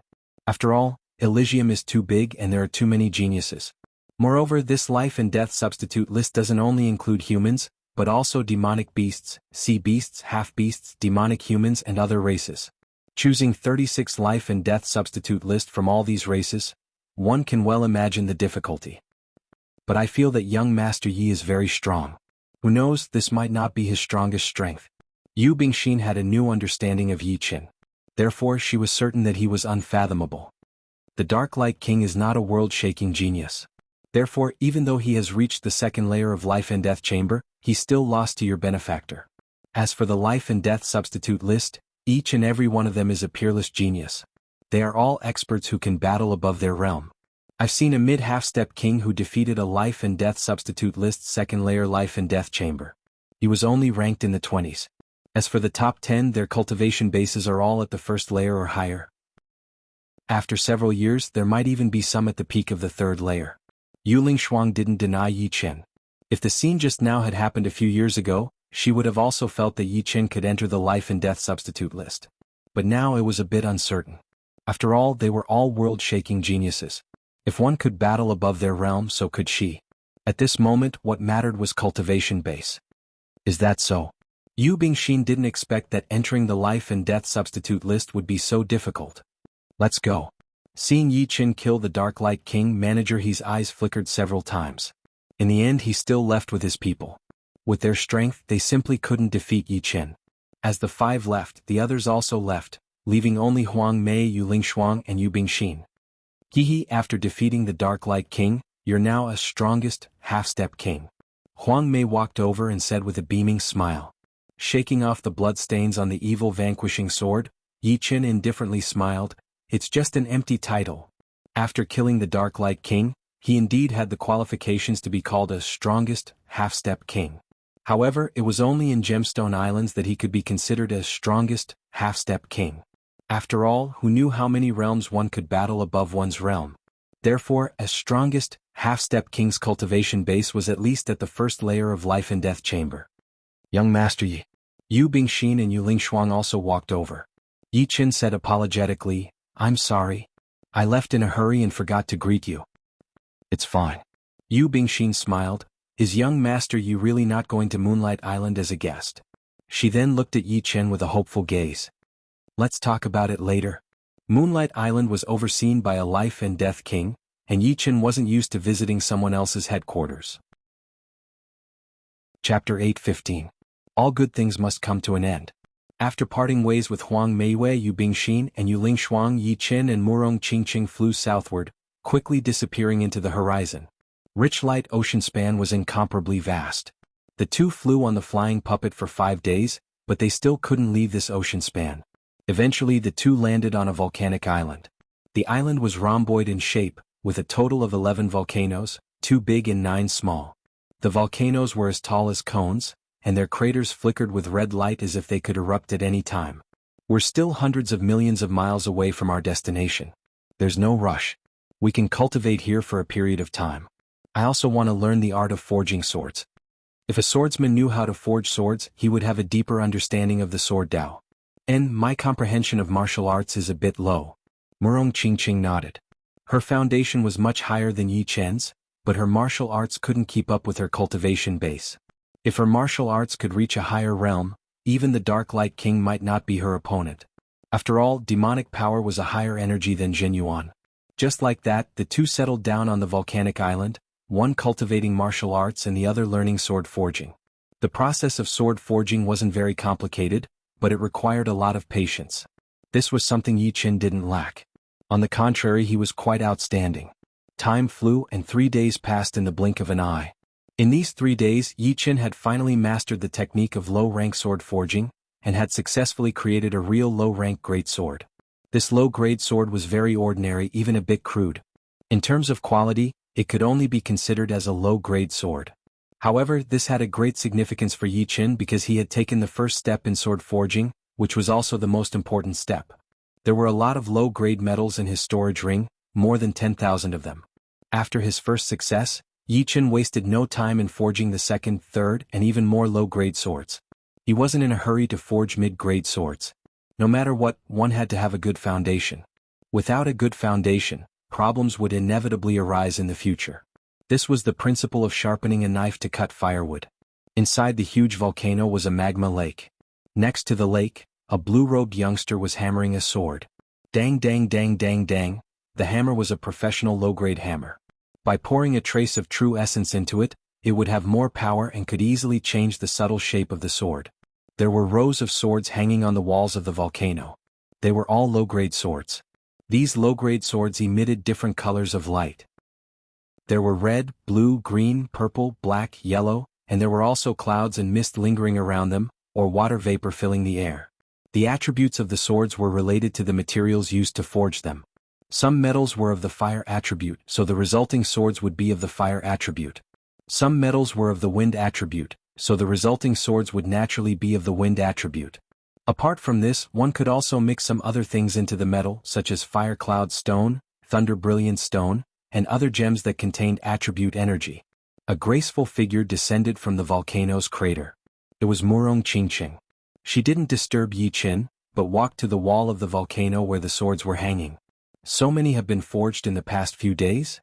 After all, Elysium is too big and there are too many geniuses. Moreover, this life and death substitute list doesn't only include humans, but also demonic beasts, sea beasts, half-beasts, demonic humans and other races. Choosing 36 life and death substitute list from all these races, one can well imagine the difficulty. But I feel that young Master Yi is very strong. Who knows, this might not be his strongest strength. Yu Bingxin had a new understanding of Yi Qin. Therefore she was certain that he was unfathomable. The Dark Light King is not a world-shaking genius. Therefore, even though he has reached the second layer of life and death chamber, he's still lost to your benefactor. As for the life and death substitute list, each and every one of them is a peerless genius. They are all experts who can battle above their realm. I've seen a mid-half-step king who defeated a life and death substitute list second layer life and death chamber. He was only ranked in the 20s. As for the top 10, their cultivation bases are all at the first layer or higher. After several years, there might even be some at the peak of the third layer. Yu Lingshuang didn't deny Yi Qin. If the scene just now had happened a few years ago, she would have also felt that Yi Qin could enter the life and death substitute list. But now it was a bit uncertain. After all, they were all world-shaking geniuses. If one could battle above their realm, so could she. At this moment, what mattered was cultivation base. Is that so? Yu Bingxin didn't expect that entering the life and death substitute list would be so difficult. Let's go. Seeing Yi Qin kill the Dark Light King, Manager He's eyes flickered several times. In the end, he still left with his people. With their strength, they simply couldn't defeat Yi Qin. As the 5 left, the others also left, leaving only Huang Mei, Yu Lingshuang and Yu Bingxin. Hihi, after defeating the Dark Light King, you're now a strongest, half-step king. Huang Mei walked over and said with a beaming smile. Shaking off the bloodstains on the evil vanquishing sword, Yi Qin indifferently smiled. It's just an empty title. After killing the Dark Light King, he indeed had the qualifications to be called a strongest, half-step king. However, it was only in Gemstone Islands that he could be considered as strongest, half-step king. After all, who knew how many realms one could battle above one's realm? Therefore, as strongest, half-step king's cultivation base was at least at the first layer of life and death chamber. Young Master Yi. Yu Bingxin and Yu Lingshuang also walked over. Yi Qin said apologetically, I'm sorry. I left in a hurry and forgot to greet you. It's fine. Yu Bingxin smiled. Is young Master Yi really not going to Moonlight Island as a guest? She then looked at Yi Qin with a hopeful gaze. Let's talk about it later. Moonlight Island was overseen by a life and death king, and Yi Qin wasn't used to visiting someone else's headquarters. Chapter 8:15. All good things must come to an end. After parting ways with Huang Meiwei, Yu Bingxin and Yu Lingshuang, Yi Qin and Murong Qingqing flew southward, quickly disappearing into the horizon. Rich light ocean span was incomparably vast. The two flew on the flying puppet for 5 days, but they still couldn't leave this ocean span. Eventually the two landed on a volcanic island. The island was rhomboid in shape, with a total of 11 volcanoes, 2 big and 9 small. The volcanoes were as tall as cones, and their craters flickered with red light as if they could erupt at any time. We're still hundreds of millions of miles away from our destination. There's no rush. We can cultivate here for a period of time. I also want to learn the art of forging swords. If a swordsman knew how to forge swords, he would have a deeper understanding of the sword Tao. And my comprehension of martial arts is a bit low. Murong Qingqing nodded. Her foundation was much higher than Yi Qin's, but her martial arts couldn't keep up with her cultivation base. If her martial arts could reach a higher realm, even the Dark Light King might not be her opponent. After all, demonic power was a higher energy than Jin Yuan. Just like that, the two settled down on the volcanic island, one cultivating martial arts and the other learning sword forging. The process of sword forging wasn't very complicated, but it required a lot of patience. This was something Yi Qin didn't lack. On the contrary, he was quite outstanding. Time flew and 3 days passed in the blink of an eye. In these 3 days, Yi Qin had finally mastered the technique of low-rank sword forging, and had successfully created a real low-rank great sword. This low-grade sword was very ordinary, even a bit crude. In terms of quality, it could only be considered as a low-grade sword. However, this had a great significance for Yi Qin because he had taken the first step in sword forging, which was also the most important step. There were a lot of low-grade metals in his storage ring, more than 10,000 of them. After his first success, Yi Qin wasted no time in forging the second, third, and even more low-grade swords. He wasn't in a hurry to forge mid-grade swords. No matter what, one had to have a good foundation. Without a good foundation, problems would inevitably arise in the future. This was the principle of sharpening a knife to cut firewood. Inside the huge volcano was a magma lake. Next to the lake, a blue-robed youngster was hammering a sword. Dang dang dang dang dang, the hammer was a professional low-grade hammer. By pouring a trace of true essence into it, it would have more power and could easily change the subtle shape of the sword. There were rows of swords hanging on the walls of the volcano. They were all low-grade swords. These low-grade swords emitted different colors of light. There were red, blue, green, purple, black, yellow, and there were also clouds and mist lingering around them, or water vapor filling the air. The attributes of the swords were related to the materials used to forge them. Some metals were of the fire attribute, so the resulting swords would be of the fire attribute. Some metals were of the wind attribute, so the resulting swords would naturally be of the wind attribute. Apart from this, one could also mix some other things into the metal, such as fire cloud stone, thunder brilliant stone, and other gems that contained attribute energy. A graceful figure descended from the volcano's crater. It was Murong Qingqing. She didn't disturb Yi Qin, but walked to the wall of the volcano where the swords were hanging. So many have been forged in the past few days?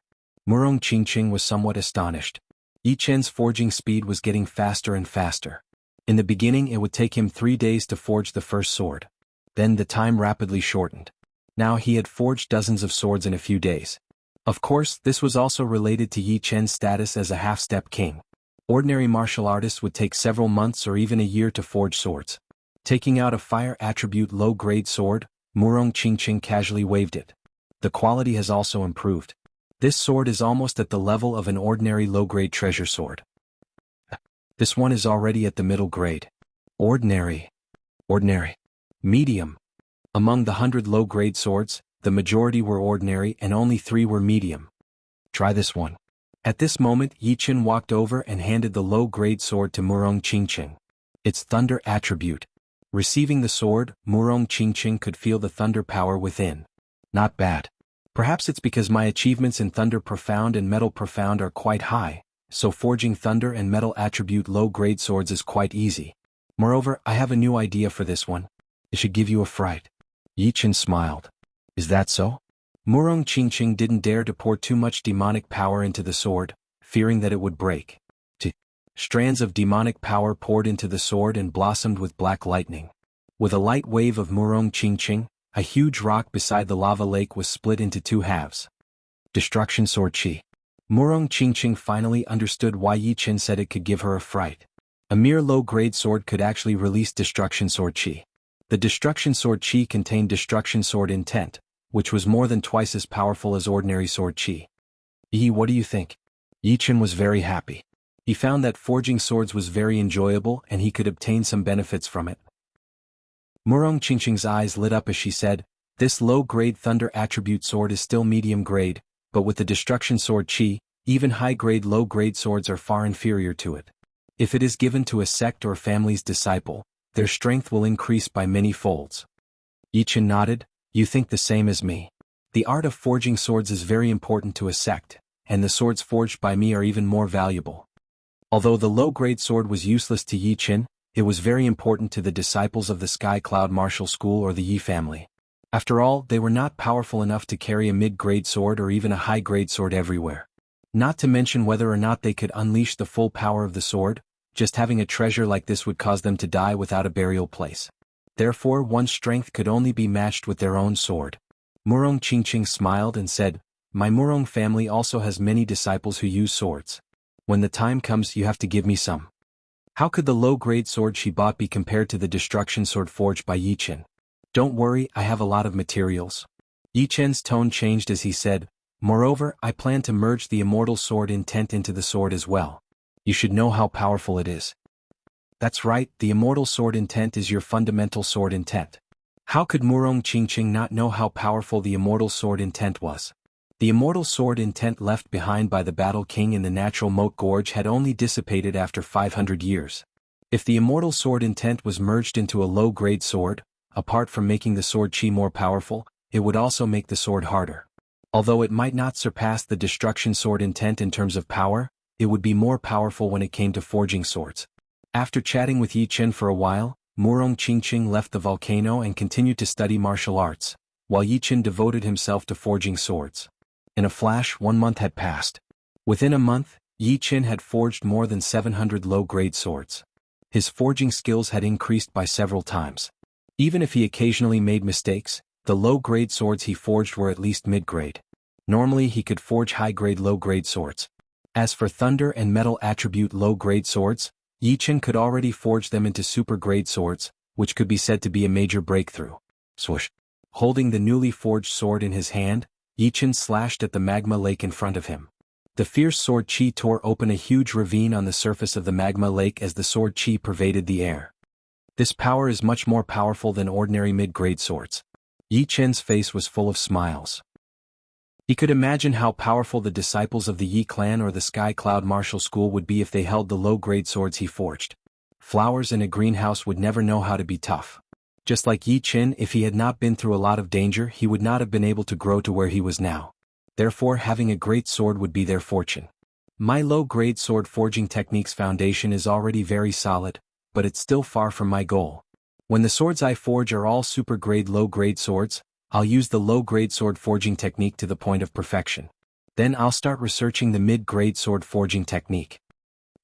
Murong Qingqing was somewhat astonished. Yi Qin's forging speed was getting faster and faster. In the beginning it would take him 3 days to forge the first sword. Then the time rapidly shortened. Now he had forged dozens of swords in a few days. Of course, this was also related to Yi Qin's status as a half-step king. Ordinary martial artists would take several months or even a year to forge swords. Taking out a fire attribute low-grade sword, Murong Qingqing casually waved it. The quality has also improved. This sword is almost at the level of an ordinary low-grade treasure sword. This one is already at the middle grade. Ordinary. Medium. Among the 100 low-grade swords, the majority were ordinary and only 3 were medium. Try this one. At this moment Yi Qin walked over and handed the low-grade sword to Murong Qingqing. Its thunder attribute. Receiving the sword, Murong Qingqing could feel the thunder power within. Not bad. Perhaps it's because my achievements in Thunder Profound and Metal Profound are quite high, so forging Thunder and Metal attribute low-grade swords is quite easy. Moreover, I have a new idea for this one. It should give you a fright. Yi Qin smiled. Is that so? Murong Qingqing didn't dare to pour too much demonic power into the sword, fearing that it would break. Strands of demonic power poured into the sword and blossomed with black lightning. With a light wave of Murong Qingqing, a huge rock beside the lava lake was split into 2 halves. Destruction Sword Qi. Murong Qingqing finally understood why Yi Qin said it could give her a fright. A mere low-grade sword could actually release Destruction Sword Qi. The Destruction Sword Qi contained Destruction Sword Intent, which was more than twice as powerful as ordinary Sword Qi. What do you think? Yi Qin was very happy. He found that forging swords was very enjoyable and he could obtain some benefits from it. Murong Qingqing's eyes lit up as she said, "This low-grade thunder attribute sword is still medium-grade, but with the Destruction Sword Qi, even high-grade low-grade swords are far inferior to it. If it is given to a sect or family's disciple, their strength will increase by many folds." Yi Qin nodded. "You think the same as me. The art of forging swords is very important to a sect, and the swords forged by me are even more valuable." Although the low-grade sword was useless to Yi Qin, it was very important to the disciples of the Sky Cloud Martial School or the Yi family. After all, they were not powerful enough to carry a mid-grade sword or even a high-grade sword everywhere. Not to mention whether or not they could unleash the full power of the sword, just having a treasure like this would cause them to die without a burial place. Therefore one's strength could only be matched with their own sword. Murong Qingqing smiled and said, "My Murong family also has many disciples who use swords. When the time comes you have to give me some." How could the low-grade sword she bought be compared to the destruction sword forged by Yi Qin? "Don't worry, I have a lot of materials." Yi Qin's tone changed as he said, "Moreover, I plan to merge the immortal sword intent into the sword as well. You should know how powerful it is." "That's right, the immortal sword intent is your fundamental sword intent." How could Murong Qingqing not know how powerful the immortal sword intent was? The immortal sword intent left behind by the Battle King in the natural moat gorge had only dissipated after 500 years. If the immortal sword intent was merged into a low-grade sword, apart from making the sword Qi more powerful, it would also make the sword harder. Although it might not surpass the destruction sword intent in terms of power, it would be more powerful when it came to forging swords. After chatting with Yi Qin for a while, Murong Qingqing left the volcano and continued to study martial arts, while Yi Qin devoted himself to forging swords. In a flash, 1 month had passed. Within a month, Yi Qin had forged more than 700 low-grade swords. His forging skills had increased by several times. Even if he occasionally made mistakes, the low-grade swords he forged were at least mid-grade. Normally he could forge high-grade low-grade swords. As for thunder and metal attribute low-grade swords, Yi Qin could already forge them into super-grade swords, which could be said to be a major breakthrough. Swoosh. Holding the newly forged sword in his hand, Yi Qin slashed at the magma lake in front of him. The fierce sword chi tore open a huge ravine on the surface of the magma lake as the sword chi pervaded the air. This power is much more powerful than ordinary mid-grade swords. Yi Qin's face was full of smiles. He could imagine how powerful the disciples of the Yi clan or the Sky Cloud Martial School would be if they held the low-grade swords he forged. Flowers in a greenhouse would never know how to be tough. Just like Yi Qin, if he had not been through a lot of danger, he would not have been able to grow to where he was now. Therefore, having a great sword would be their fortune. My low-grade sword forging technique's foundation is already very solid, but it's still far from my goal. When the swords I forge are all super-grade low-grade swords, I'll use the low-grade sword forging technique to the point of perfection. Then I'll start researching the mid-grade sword forging technique.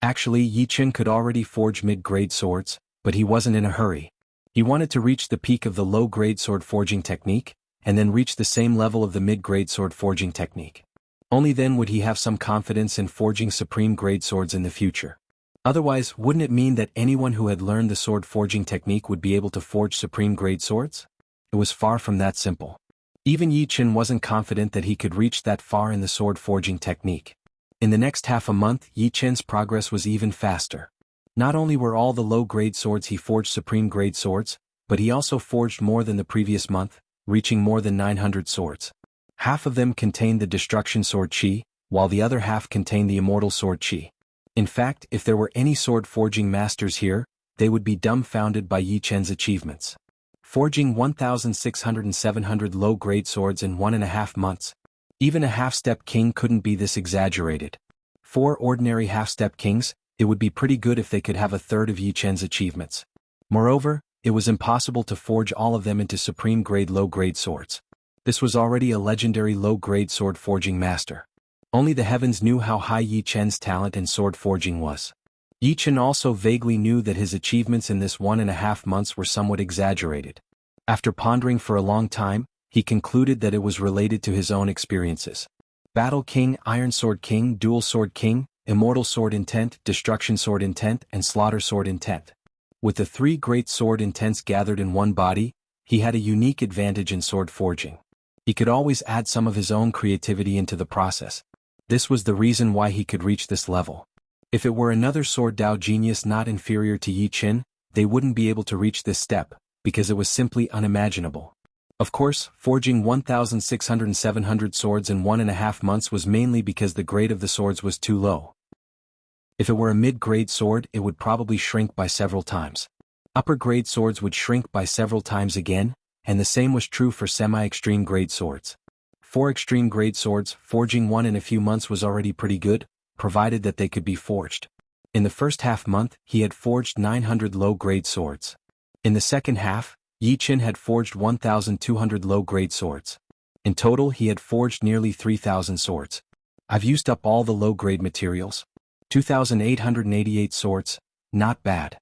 Actually, Yi Qin could already forge mid-grade swords, but he wasn't in a hurry. He wanted to reach the peak of the low-grade sword forging technique, and then reach the same level of the mid-grade sword forging technique. Only then would he have some confidence in forging supreme-grade swords in the future. Otherwise, wouldn't it mean that anyone who had learned the sword forging technique would be able to forge supreme-grade swords? It was far from that simple. Even Yi Qin wasn't confident that he could reach that far in the sword forging technique. In the next half a month, Yi Qin's progress was even faster. Not only were all the low-grade swords he forged supreme-grade swords, but he also forged more than the previous month, reaching more than 900 swords. Half of them contained the destruction sword chi, while the other half contained the immortal sword chi. In fact, if there were any sword forging masters here, they would be dumbfounded by Yi Qin's achievements. Forging 1,600 and 700 low-grade swords in 1.5 months. Even a half-step king couldn't be this exaggerated. For ordinary half-step kings, it would be pretty good if they could have a third of Yi Qin's achievements. Moreover, it was impossible to forge all of them into supreme-grade low-grade swords. This was already a legendary low-grade sword forging master. Only the heavens knew how high Yi Qin's talent in sword forging was. Yi Qin also vaguely knew that his achievements in this 1.5 months were somewhat exaggerated. After pondering for a long time, he concluded that it was related to his own experiences. Battle King, Iron Sword King, Dual Sword King, Immortal Sword Intent, Destruction Sword Intent, and Slaughter Sword Intent. With the 3 great sword intents gathered in one body, he had a unique advantage in sword forging. He could always add some of his own creativity into the process. This was the reason why he could reach this level. If it were another sword Dao genius not inferior to Yi Qin, they wouldn't be able to reach this step, because it was simply unimaginable. Of course, forging 1,600 and 700 swords in 1.5 months was mainly because the grade of the swords was too low. If it were a mid-grade sword, it would probably shrink by several times. Upper-grade swords would shrink by several times again, and the same was true for semi-extreme grade swords. For extreme grade swords, forging one in a few months was already pretty good, provided that they could be forged. In the first half month, he had forged 900 low-grade swords. In the second half, Yi Qin had forged 1,200 low-grade swords. In total, he had forged nearly 3,000 swords. I've used up all the low-grade materials. 2,888 swords, not bad.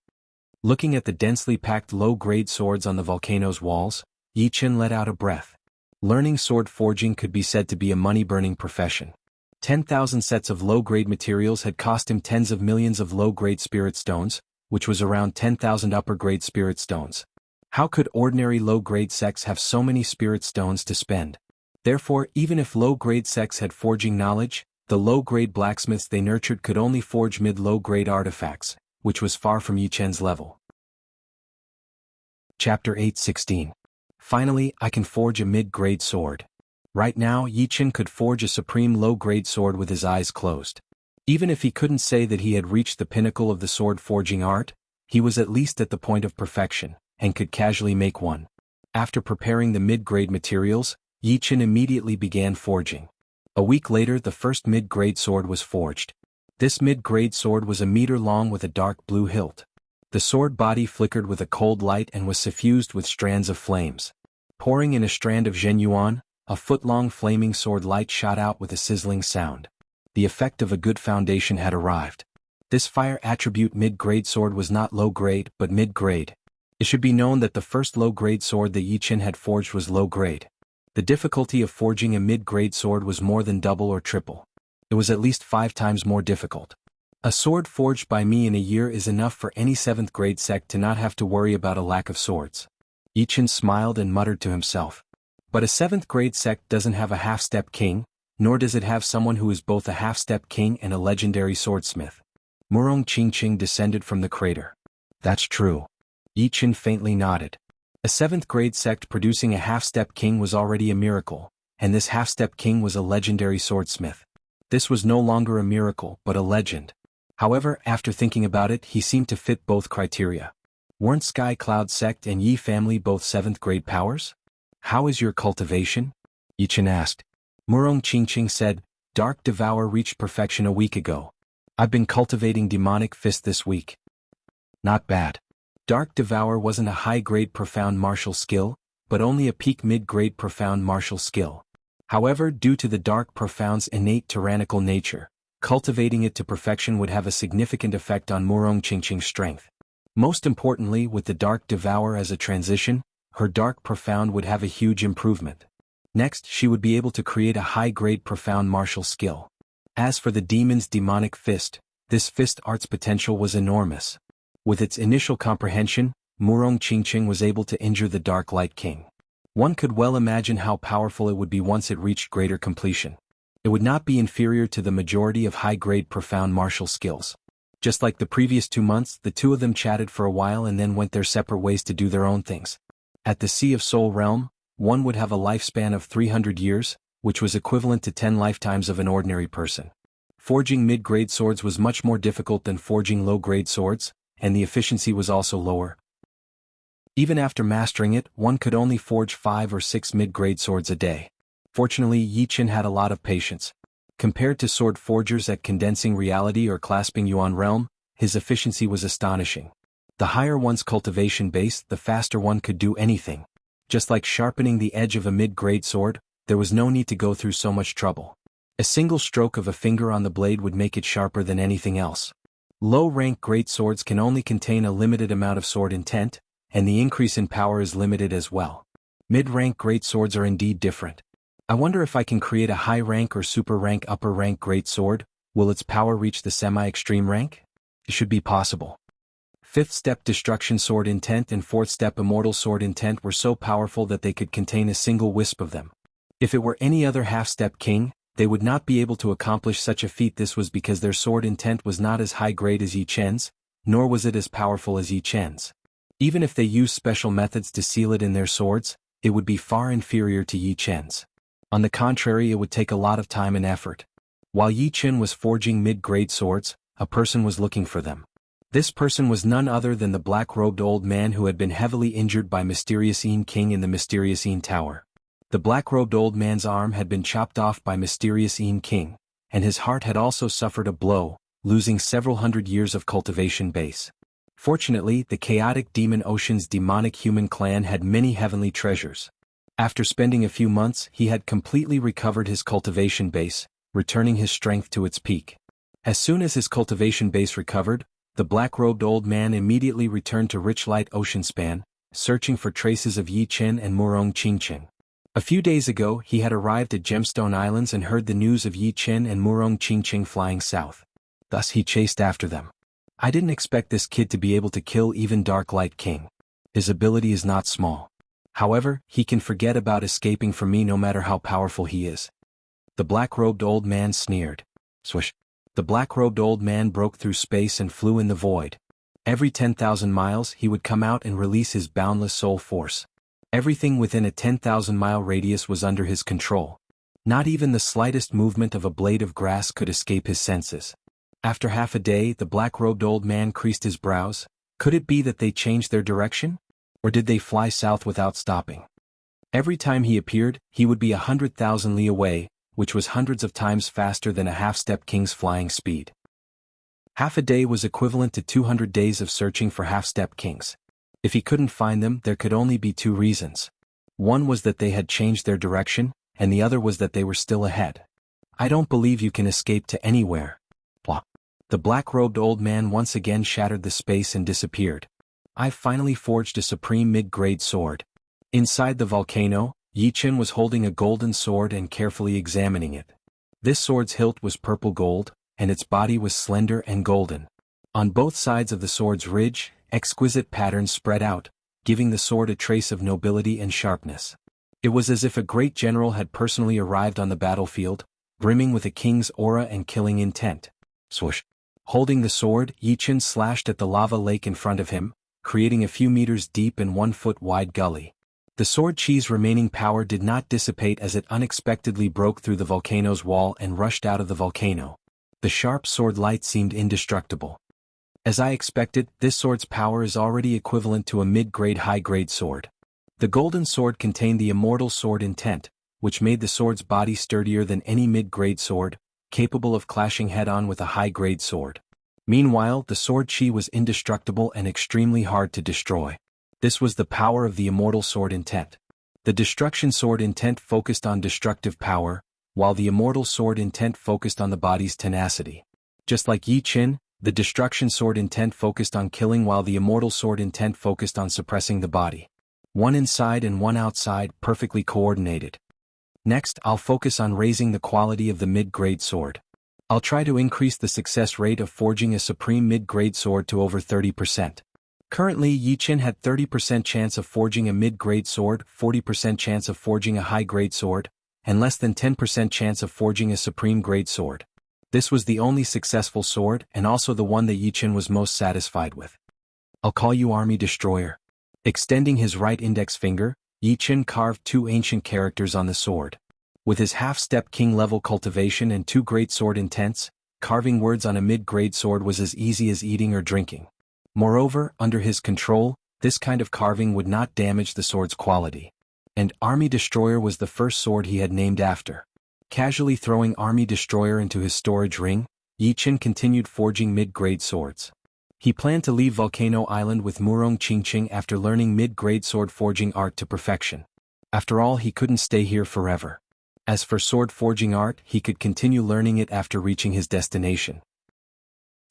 Looking at the densely packed low-grade swords on the volcano's walls, Yi Qin let out a breath. Learning sword forging could be said to be a money-burning profession. 10,000 sets of low-grade materials had cost him tens of millions of low-grade spirit stones, which was around 10,000 upper-grade spirit stones. How could ordinary low-grade sects have so many spirit stones to spend? Therefore, even if low-grade sects had forging knowledge, the low-grade blacksmiths they nurtured could only forge mid-low-grade artifacts, which was far from Yi Qin's level. Chapter 8:16. Finally, I can forge a mid-grade sword. Right now, Yi Qin could forge a supreme low-grade sword with his eyes closed. Even if he couldn't say that he had reached the pinnacle of the sword forging art, he was at least at the point of perfection, and could casually make one. After preparing the mid-grade materials, Yi Qin immediately began forging. A week later, the first mid-grade sword was forged. This mid-grade sword was a meter long with a dark blue hilt. The sword body flickered with a cold light and was suffused with strands of flames. Pouring in a strand of zhenyuan, a foot-long flaming sword light shot out with a sizzling sound. The effect of a good foundation had arrived. This fire attribute mid-grade sword was not low-grade but mid-grade. It should be known that the first low-grade sword that Yi Chen had forged was low-grade. The difficulty of forging a mid-grade sword was more than double or triple. It was at least 5 times more difficult. A sword forged by me in a year is enough for any 7th grade sect to not have to worry about a lack of swords. Yi Chen smiled and muttered to himself. But a 7th grade sect doesn't have a half-step king, nor does it have someone who is both a half-step king and a legendary swordsmith. Murong Qingqing descended from the crater. That's true. Yi Chen faintly nodded. A 7th grade sect producing a half-step king was already a miracle, and this half-step king was a legendary swordsmith. This was no longer a miracle but a legend. However, after thinking about it, he seemed to fit both criteria. Weren't Sky Cloud sect and Yi family both 7th grade powers? How is your cultivation? Yi Chen asked. Murong Qingqing said, Dark Devour reached perfection a week ago. I've been cultivating Demonic Fist this week. Not bad. Dark Devour wasn't a high-grade profound martial skill, but only a peak mid-grade profound martial skill. However, due to the Dark Profound's innate tyrannical nature, cultivating it to perfection would have a significant effect on Murong Qingqing's strength. Most importantly, with the Dark Devour as a transition, her Dark Profound would have a huge improvement. Next, she would be able to create a high-grade profound martial skill. As for the demon's demonic fist, this fist art's potential was enormous. With its initial comprehension, Murong Qingqing was able to injure the Dark Light King. One could well imagine how powerful it would be once it reached greater completion. It would not be inferior to the majority of high-grade profound martial skills. Just like the previous 2 months, the two of them chatted for a while and then went their separate ways to do their own things. At the Sea of Soul realm, one would have a lifespan of 300 years, which was equivalent to 10 lifetimes of an ordinary person. Forging mid-grade swords was much more difficult than forging low-grade swords, and the efficiency was also lower. Even after mastering it, one could only forge 5 or 6 mid-grade swords a day. Fortunately, Yi Chen had a lot of patience. Compared to sword forgers at Condensing Reality or Clasping Yuan realm, his efficiency was astonishing. The higher one's cultivation base, the faster one could do anything. Just like sharpening the edge of a mid-grade sword, there was no need to go through so much trouble. A single stroke of a finger on the blade would make it sharper than anything else. Low-rank great swords can only contain a limited amount of sword intent, and the increase in power is limited as well. Mid-rank great swords are indeed different. I wonder if I can create a high-rank or super-rank upper-rank great sword. Will its power reach the semi-extreme rank? It should be possible. 5th step Destruction Sword Intent and 4th step Immortal Sword Intent were so powerful that they could contain a single wisp of them. If it were any other half-step king, they would not be able to accomplish such a feat. This was because their sword intent was not as high-grade as Yi Chen's, nor was it as powerful as Yi Chen's. Even if they used special methods to seal it in their swords, it would be far inferior to Yi Chen's. On the contrary, it would take a lot of time and effort. While Yi Chen was forging mid-grade swords, a person was looking for them. This person was none other than the black-robed old man who had been heavily injured by Mysterious Yin King in the Mysterious Yin Tower. The black-robed old man's arm had been chopped off by Mysterious Yin King, and his heart had also suffered a blow, losing several hundred years of cultivation base. Fortunately, the chaotic demon ocean's demonic human clan had many heavenly treasures. After spending a few months, he had completely recovered his cultivation base, returning his strength to its peak. As soon as his cultivation base recovered, the black-robed old man immediately returned to Rich Light Ocean Span, searching for traces of Yi Chen and Murong Qingqing. A few days ago, he had arrived at Gemstone Islands and heard the news of Yi Chen and Murong Qingqing flying south. Thus he chased after them. I didn't expect this kid to be able to kill even Dark Light King. His ability is not small. However, he can forget about escaping from me no matter how powerful he is. The black-robed old man sneered. Swish. The black-robed old man broke through space and flew in the void. Every 10,000 miles he would come out and release his boundless soul force. Everything within a 10,000-mile radius was under his control. Not even the slightest movement of a blade of grass could escape his senses. After half a day, the black-robed old man creased his brows. Could it be that they changed their direction? Or did they fly south without stopping? Every time he appeared, he would be 100,000 li away, which was hundreds of times faster than a half-step king's flying speed. Half a day was equivalent to 200 days of searching for half-step kings. If he couldn't find them, there could only be 2 reasons. One was that they had changed their direction, and the other was that they were still ahead. I don't believe you can escape to anywhere. Blah. The black-robed old man once again shattered the space and disappeared. I've finally forged a supreme mid-grade sword. Inside the volcano, Yi Chen was holding a golden sword and carefully examining it. This sword's hilt was purple gold, and its body was slender and golden. On both sides of the sword's ridge, exquisite patterns spread out, giving the sword a trace of nobility and sharpness. It was as if a great general had personally arrived on the battlefield, brimming with a king's aura and killing intent. Swoosh. Holding the sword, Yi Chen slashed at the lava lake in front of him, creating a few meters deep and 1 foot wide gully. The sword chi's remaining power did not dissipate as it unexpectedly broke through the volcano's wall and rushed out of the volcano. The sharp sword light seemed indestructible. As I expected, this sword's power is already equivalent to a mid-grade high-grade sword. The golden sword contained the immortal sword intent, which made the sword's body sturdier than any mid-grade sword, capable of clashing head-on with a high-grade sword. Meanwhile, the sword chi was indestructible and extremely hard to destroy. This was the power of the immortal sword intent. The destruction sword intent focused on destructive power, while the immortal sword intent focused on the body's tenacity. Just like Yi Chen, the destruction sword intent focused on killing while the immortal sword intent focused on suppressing the body. One inside and one outside, perfectly coordinated. Next, I'll focus on raising the quality of the mid-grade sword. I'll try to increase the success rate of forging a supreme mid-grade sword to over 30%. Currently, Yi Chen had 30% chance of forging a mid-grade sword, 40% chance of forging a high-grade sword, and less than 10% chance of forging a supreme grade sword. This was the only successful sword and also the one that Yi Chen was most satisfied with. I'll call you Army Destroyer. Extending his right index finger, Yi Chen carved 2 ancient characters on the sword. With his half-step king-level cultivation and 2 great sword intents, carving words on a mid-grade sword was as easy as eating or drinking. Moreover, under his control, this kind of carving would not damage the sword's quality. And Army Destroyer was the first sword he had named after. Casually throwing Army Destroyer into his storage ring, Yi Chen continued forging mid-grade swords. He planned to leave Volcano Island with Murong Qingqing after learning mid-grade sword forging art to perfection. After all, he couldn't stay here forever. As for sword forging art, he could continue learning it after reaching his destination.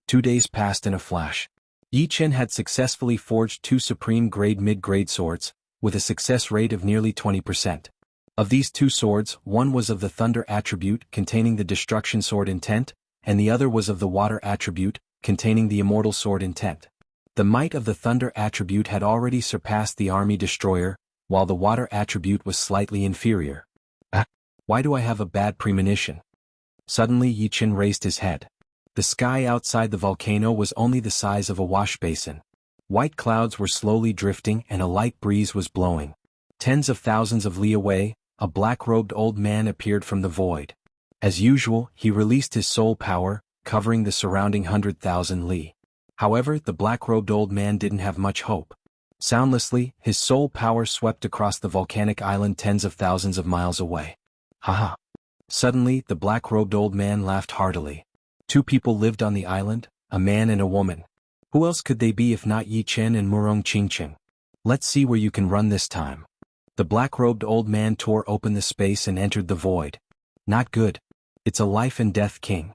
2 days passed in a flash. Yi Chen had successfully forged 2 supreme grade mid-grade swords, with a success rate of nearly 20%. Of these 2 swords, one was of the thunder attribute containing the destruction sword intent, and the other was of the water attribute, containing the immortal sword intent. The might of the thunder attribute had already surpassed the Army Destroyer, while the water attribute was slightly inferior. Why do I have a bad premonition? Suddenly Yi Chen raised his head. The sky outside the volcano was only the size of a wash basin. White clouds were slowly drifting and a light breeze was blowing. Tens of thousands of li away, a black-robed old man appeared from the void. As usual, he released his soul power, covering the surrounding 100,000 li. However, the black-robed old man didn't have much hope. Soundlessly, his soul power swept across the volcanic island tens of thousands of miles away. Haha. Suddenly, the black-robed old man laughed heartily. 2 people lived on the island, a man and a woman. Who else could they be if not Yi Chen and Murong Qingqing? Let's see where you can run this time. The black-robed old man tore open the space and entered the void. Not good. It's a life and death king.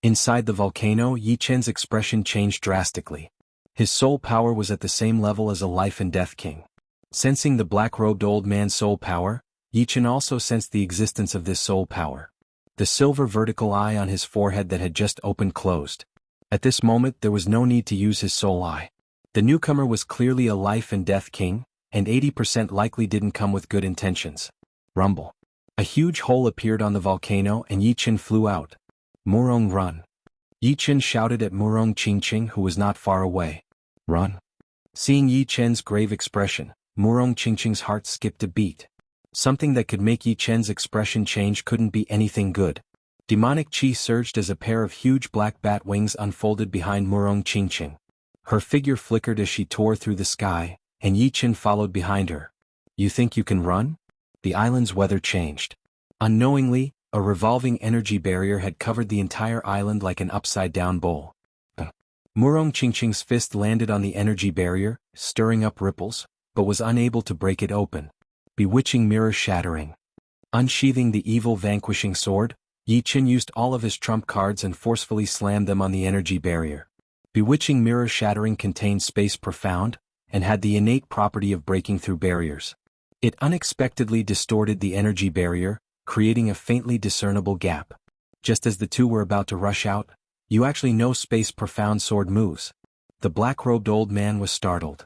Inside the volcano, Yi Chen's expression changed drastically. His soul power was at the same level as a life and death king. Sensing the black-robed old man's soul power, Yi Chen also sensed the existence of this soul power. The silver vertical eye on his forehead that had just opened closed. At this moment there was no need to use his soul eye. The newcomer was clearly a life and death king, and 80% likely didn't come with good intentions. Rumble. A huge hole appeared on the volcano and Yi Chen flew out. Murong, run. Yi Chen shouted at Murong Qingqing, who was not far away. Run. Seeing Yi Chen's grave expression, Murong Qingqing's heart skipped a beat. Something that could make Yi Chen's expression change couldn't be anything good. Demonic chi surged as a pair of huge black bat wings unfolded behind Murong Qingqing. Her figure flickered as she tore through the sky, and Yi Chen followed behind her. You think you can run? The island's weather changed. Unknowingly, a revolving energy barrier had covered the entire island like an upside-down bowl. Murong Qingqing's fist landed on the energy barrier, stirring up ripples, but was unable to break it open. Bewitching mirror shattering. Unsheathing the evil vanquishing sword, Yi Chen used all of his trump cards and forcefully slammed them on the energy barrier. Bewitching Mirror Shattering contained space profound, and had the innate property of breaking through barriers. It unexpectedly distorted the energy barrier, creating a faintly discernible gap. Just as the two were about to rush out, "You actually know space profound sword moves." The black-robed old man was startled.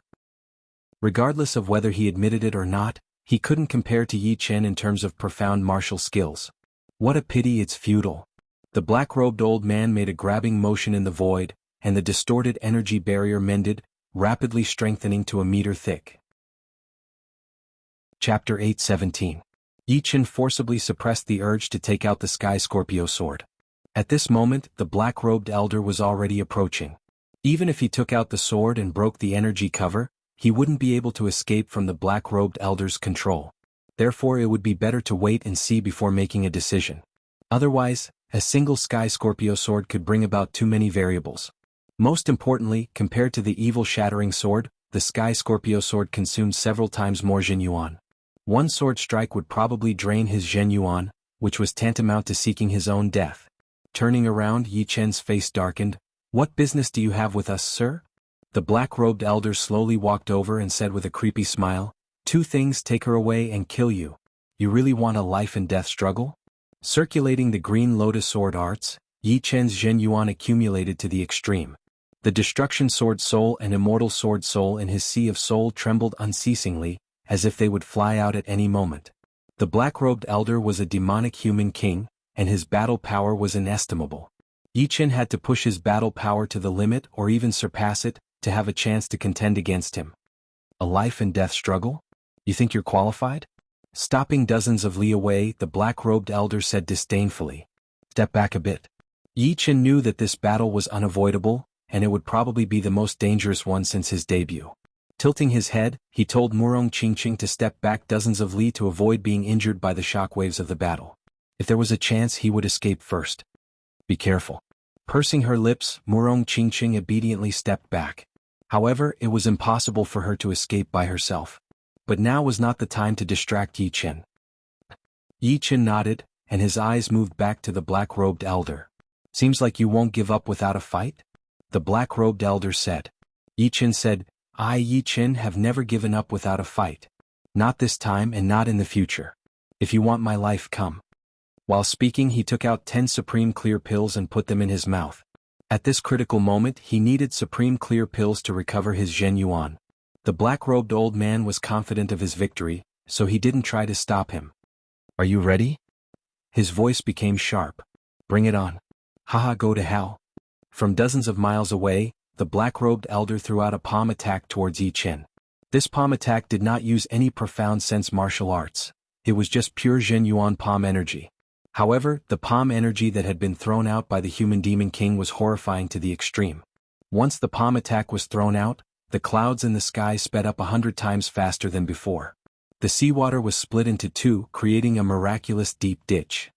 Regardless of whether he admitted it or not, he couldn't compare to Yi Chen in terms of profound martial skills. "What a pity it's futile." The black-robed old man made a grabbing motion in the void, and the distorted energy barrier mended, rapidly strengthening to a meter thick. Chapter 8:17. Yi Chen forcibly suppressed the urge to take out the Sky Scorpio sword. At this moment, the black-robed elder was already approaching. Even if he took out the sword and broke the energy cover, he wouldn't be able to escape from the black-robed elder's control. Therefore it would be better to wait and see before making a decision. Otherwise, a single Sky Scorpio sword could bring about too many variables. Most importantly, compared to the evil shattering sword, the Sky Scorpio sword consumed several times more Zhen Yuan. One sword strike would probably drain his Zhen Yuan, which was tantamount to seeking his own death. Turning around, Yi Chen's face darkened. "What business do you have with us, sir?" The black-robed elder slowly walked over and said with a creepy smile, "Two things: take her away and kill you. You really want a life-and-death struggle?" Circulating the green lotus sword arts, Yi Chen's Zhen Yuan accumulated to the extreme. The destruction sword soul and immortal sword soul in his sea of soul trembled unceasingly, as if they would fly out at any moment. The black-robed elder was a demonic human king, and his battle power was inestimable. Yi Chen had to push his battle power to the limit or even surpass it, to have a chance to contend against him. "A life-and-death struggle? You think you're qualified?" Stopping dozens of li away, the black-robed elder said disdainfully. "Step back a bit." Yi Chen knew that this battle was unavoidable, and it would probably be the most dangerous one since his debut. Tilting his head, he told Murong Qingqing to step back dozens of li to avoid being injured by the shockwaves of the battle. If there was a chance, he would escape first. "Be careful." Pursing her lips, Murong Qingqing obediently stepped back. However, it was impossible for her to escape by herself. But now was not the time to distract Yi Chen. Yi Chen nodded, and his eyes moved back to the black-robed elder. "Seems like you won't give up without a fight?" The black-robed elder said. Yi Chen said, "I, Yi Chen, have never given up without a fight. Not this time and not in the future. If you want my life, come." While speaking, he took out 10 Supreme Clear pills and put them in his mouth. At this critical moment, he needed Supreme Clear pills to recover his Zhen Yuan. The black-robed old man was confident of his victory, so he didn't try to stop him. "Are you ready?" His voice became sharp. "Bring it on." "Haha, go to hell." From dozens of miles away, the black-robed elder threw out a palm attack towards Yi Chen. This palm attack did not use any profound sense martial arts. It was just pure Zhen Yuan palm energy. However, the palm energy that had been thrown out by the human demon king was horrifying to the extreme. Once the palm attack was thrown out, the clouds in the sky sped up 100 times faster than before. The seawater was split into two, creating a miraculous deep ditch.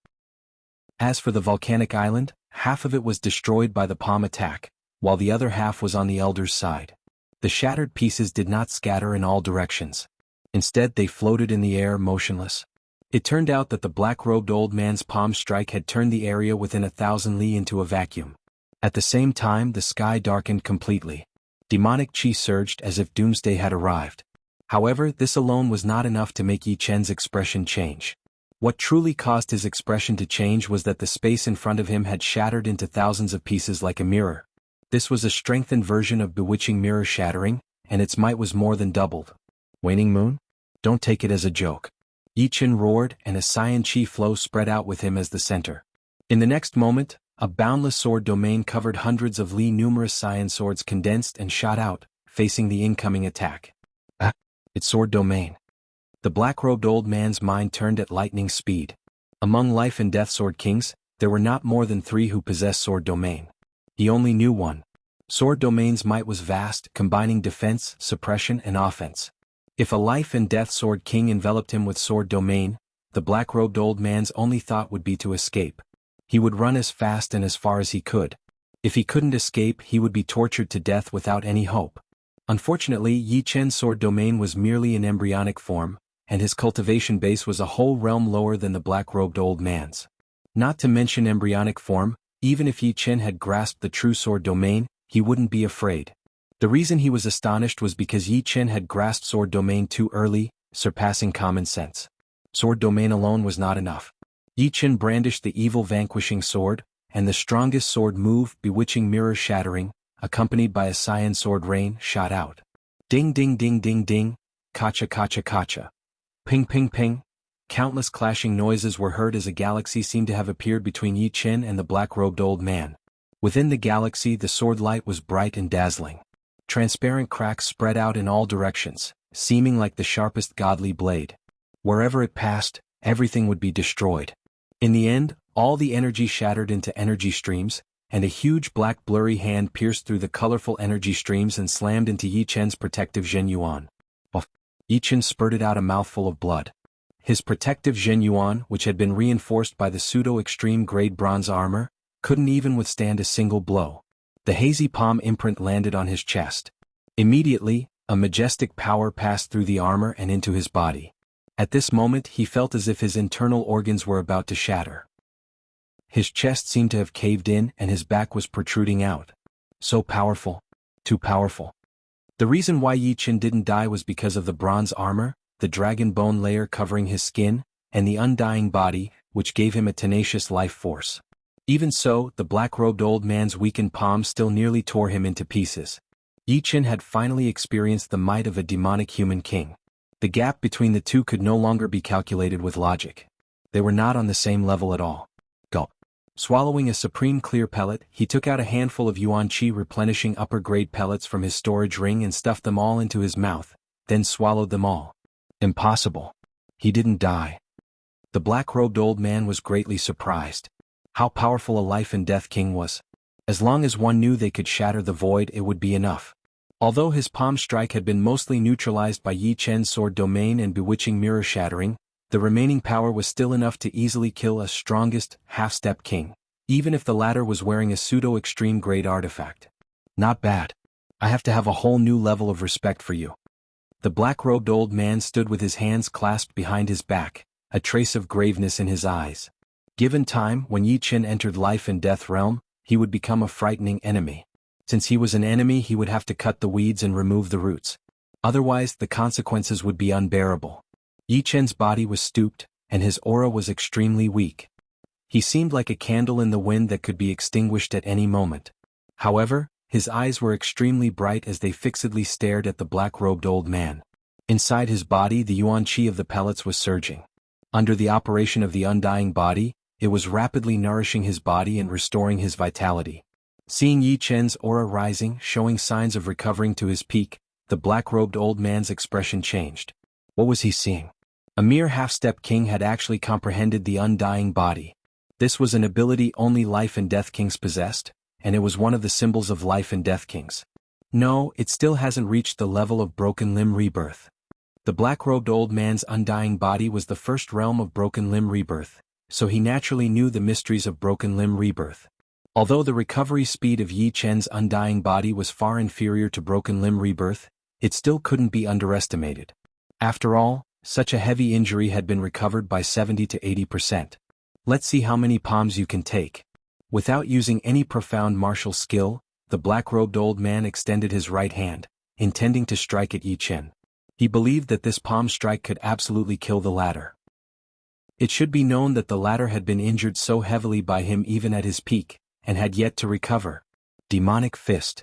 As for the volcanic island, half of it was destroyed by the palm attack, while the other half was on the elder's side. The shattered pieces did not scatter in all directions. Instead, they floated in the air motionless. It turned out that the black-robed old man's palm strike had turned the area within 1,000 li into a vacuum. At the same time, the sky darkened completely. Demonic chi surged as if doomsday had arrived. However, this alone was not enough to make Yi Chen's expression change. What truly caused his expression to change was that the space in front of him had shattered into thousands of pieces like a mirror. This was a strengthened version of bewitching mirror shattering, and its might was more than doubled. "Waning moon? Don't take it as a joke." Yi Chen roared, and a cyan chi flow spread out with him as the center. In the next moment, a boundless sword domain covered hundreds of li. Numerous cyan swords condensed and shot out, facing the incoming attack. "Ah, it's sword domain." The black-robed old man's mind turned at lightning speed. Among life and death sword kings, there were not more than 3 who possessed sword domain. He only knew one. Sword domain's might was vast, combining defense, suppression, and offense. If a life and death sword king enveloped him with sword domain, the black-robed old man's only thought would be to escape. He would run as fast and as far as he could. If he couldn't escape, he would be tortured to death without any hope. Unfortunately, Yi Chen's sword domain was merely in embryonic form, and his cultivation base was a whole realm lower than the black-robed old man's. Not to mention embryonic form, even if Yi Chen had grasped the true sword domain, he wouldn't be afraid. The reason he was astonished was because Yi Chen had grasped sword domain too early, surpassing common sense. Sword domain alone was not enough. Yi Chen brandished the evil vanquishing sword, and the strongest sword move, bewitching mirror shattering, accompanied by a cyan sword rain, shot out. Ding ding ding ding ding, kacha kacha kacha. Ping ping ping. Countless clashing noises were heard as a galaxy seemed to have appeared between Yi Chen and the black-robed old man. Within the galaxy the sword light was bright and dazzling. Transparent cracks spread out in all directions, seeming like the sharpest godly blade. Wherever it passed, everything would be destroyed. In the end, all the energy shattered into energy streams, and a huge black blurry hand pierced through the colorful energy streams and slammed into Yi Chen's protective Zhen Yuan. Yi Chen spurted out a mouthful of blood. His protective Zhen Yuan, which had been reinforced by the pseudo-extreme grade bronze armor, couldn't even withstand a single blow. The hazy palm imprint landed on his chest. Immediately, a majestic power passed through the armor and into his body. At this moment he felt as if his internal organs were about to shatter. His chest seemed to have caved in and his back was protruding out. So powerful. Too powerful. The reason why Yi Chen didn't die was because of the bronze armor, the dragon bone layer covering his skin, and the undying body, which gave him a tenacious life force. Even so, the black-robed old man's weakened palm still nearly tore him into pieces. Yi Chen had finally experienced the might of a demonic human king. The gap between the two could no longer be calculated with logic. They were not on the same level at all. Gulp. Swallowing a supreme clear pellet, he took out a handful of yuan qi replenishing upper-grade pellets from his storage ring and stuffed them all into his mouth, then swallowed them all. Impossible. He didn't die. The black-robed old man was greatly surprised. How powerful a life and death king was. As long as one knew they could shatter the void, it would be enough. Although his palm strike had been mostly neutralized by Yi Chen's sword domain and bewitching mirror shattering, the remaining power was still enough to easily kill a strongest, half-step king, even if the latter was wearing a pseudo-extreme grade artifact. Not bad. I have to have a whole new level of respect for you. The black-robed old man stood with his hands clasped behind his back, a trace of graveness in his eyes. Given time, when Yi Chen entered life and death realm, he would become a frightening enemy. Since he was an enemy, he would have to cut the weeds and remove the roots. Otherwise, the consequences would be unbearable. Yi Chen's body was stooped, and his aura was extremely weak. He seemed like a candle in the wind that could be extinguished at any moment. However, his eyes were extremely bright as they fixedly stared at the black-robed old man. Inside his body, the yuan qi of the pellets was surging. Under the operation of the undying body, it was rapidly nourishing his body and restoring his vitality. Seeing Yi Chen's aura rising, showing signs of recovering to his peak, the black-robed old man's expression changed. What was he seeing? A mere half-step king had actually comprehended the undying body. This was an ability only life and death kings possessed, and it was one of the symbols of life and death kings. No, it still hasn't reached the level of broken limb rebirth. The black-robed old man's undying body was the first realm of broken limb rebirth, so he naturally knew the mysteries of broken limb rebirth. Although the recovery speed of Yi Chen's undying body was far inferior to broken limb rebirth, it still couldn't be underestimated. After all, such a heavy injury had been recovered by 70 to 80%. Let's see how many palms you can take. Without using any profound martial skill, the black-robed old man extended his right hand, intending to strike at Yi Chen. He believed that this palm strike could absolutely kill the latter. It should be known that the latter had been injured so heavily by him even at his peak, and had yet to recover. Demonic fist.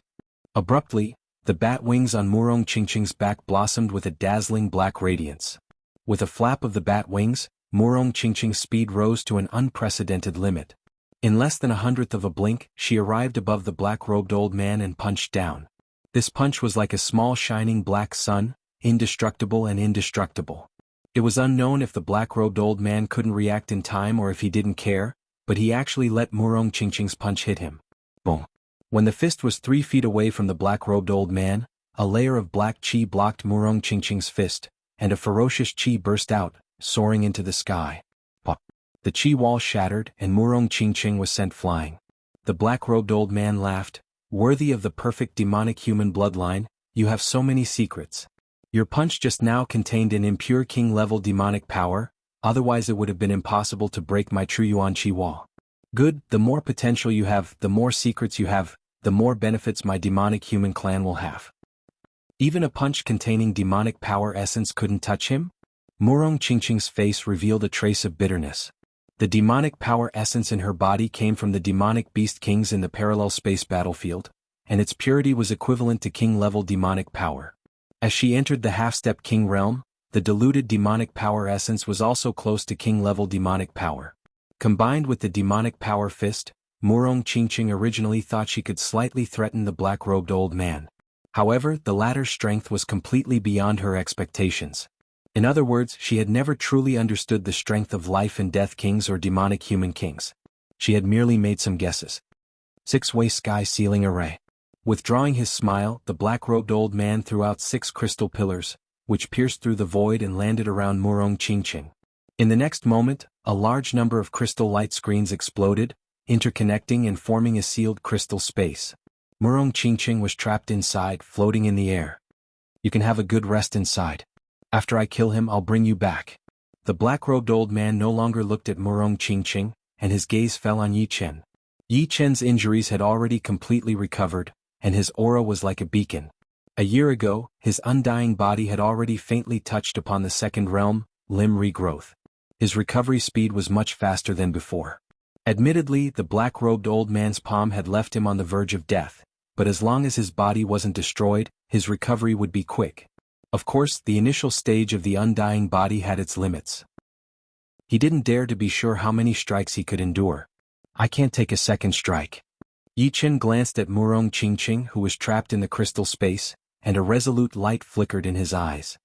Abruptly, the bat wings on Murong Qingqing's back blossomed with a dazzling black radiance. With a flap of the bat wings, Murong Qingqing's speed rose to an unprecedented limit. In less than 1/100th of a blink, she arrived above the black-robed old man and punched down. This punch was like a small shining black sun, indestructible and indestructible. It was unknown if the black-robed old man couldn't react in time or if he didn't care, but he actually let Murong Qingqing's punch hit him. Boom. When the fist was 3 feet away from the black-robed old man, a layer of black qi blocked Murong Qingqing's fist, and a ferocious qi burst out, soaring into the sky. Pop. The qi wall shattered and Murong Qingqing was sent flying. The black-robed old man laughed. Worthy of the perfect demonic human bloodline, you have so many secrets. Your punch just now contained an impure king-level demonic power, otherwise it would have been impossible to break my true Yuan Qi wall. Good, the more potential you have, the more secrets you have, the more benefits my demonic human clan will have. Even a punch containing demonic power essence couldn't touch him? Murong Qingqing's face revealed a trace of bitterness. The demonic power essence in her body came from the demonic beast kings in the parallel space battlefield, and its purity was equivalent to king-level demonic power. As she entered the half-step king realm, the diluted demonic power essence was also close to king-level demonic power. Combined with the demonic power fist, Murong Qingqing originally thought she could slightly threaten the black-robed old man. However, the latter's strength was completely beyond her expectations. In other words, she had never truly understood the strength of life and death kings or demonic human kings. She had merely made some guesses. Six-way sky ceiling array. Withdrawing his smile, the black-robed old man threw out 6 crystal pillars, which pierced through the void and landed around Murong Qingqing. In the next moment, a large number of crystal light screens exploded, interconnecting and forming a sealed crystal space. Murong Qingqing was trapped inside, floating in the air. You can have a good rest inside. After I kill him, I'll bring you back. The black-robed old man no longer looked at Murong Qingqing, and his gaze fell on Yi Chen. Yi Chen's injuries had already completely recovered, and his aura was like a beacon. A year ago, his undying body had already faintly touched upon the second realm, limb regrowth. His recovery speed was much faster than before. Admittedly, the black-robed old man's palm had left him on the verge of death, but as long as his body wasn't destroyed, his recovery would be quick. Of course, the initial stage of the undying body had its limits. He didn't dare to be sure how many strikes he could endure. I can't take a second strike. Yi Chen glanced at Murong Qingqing, who was trapped in the crystal space, and a resolute light flickered in his eyes.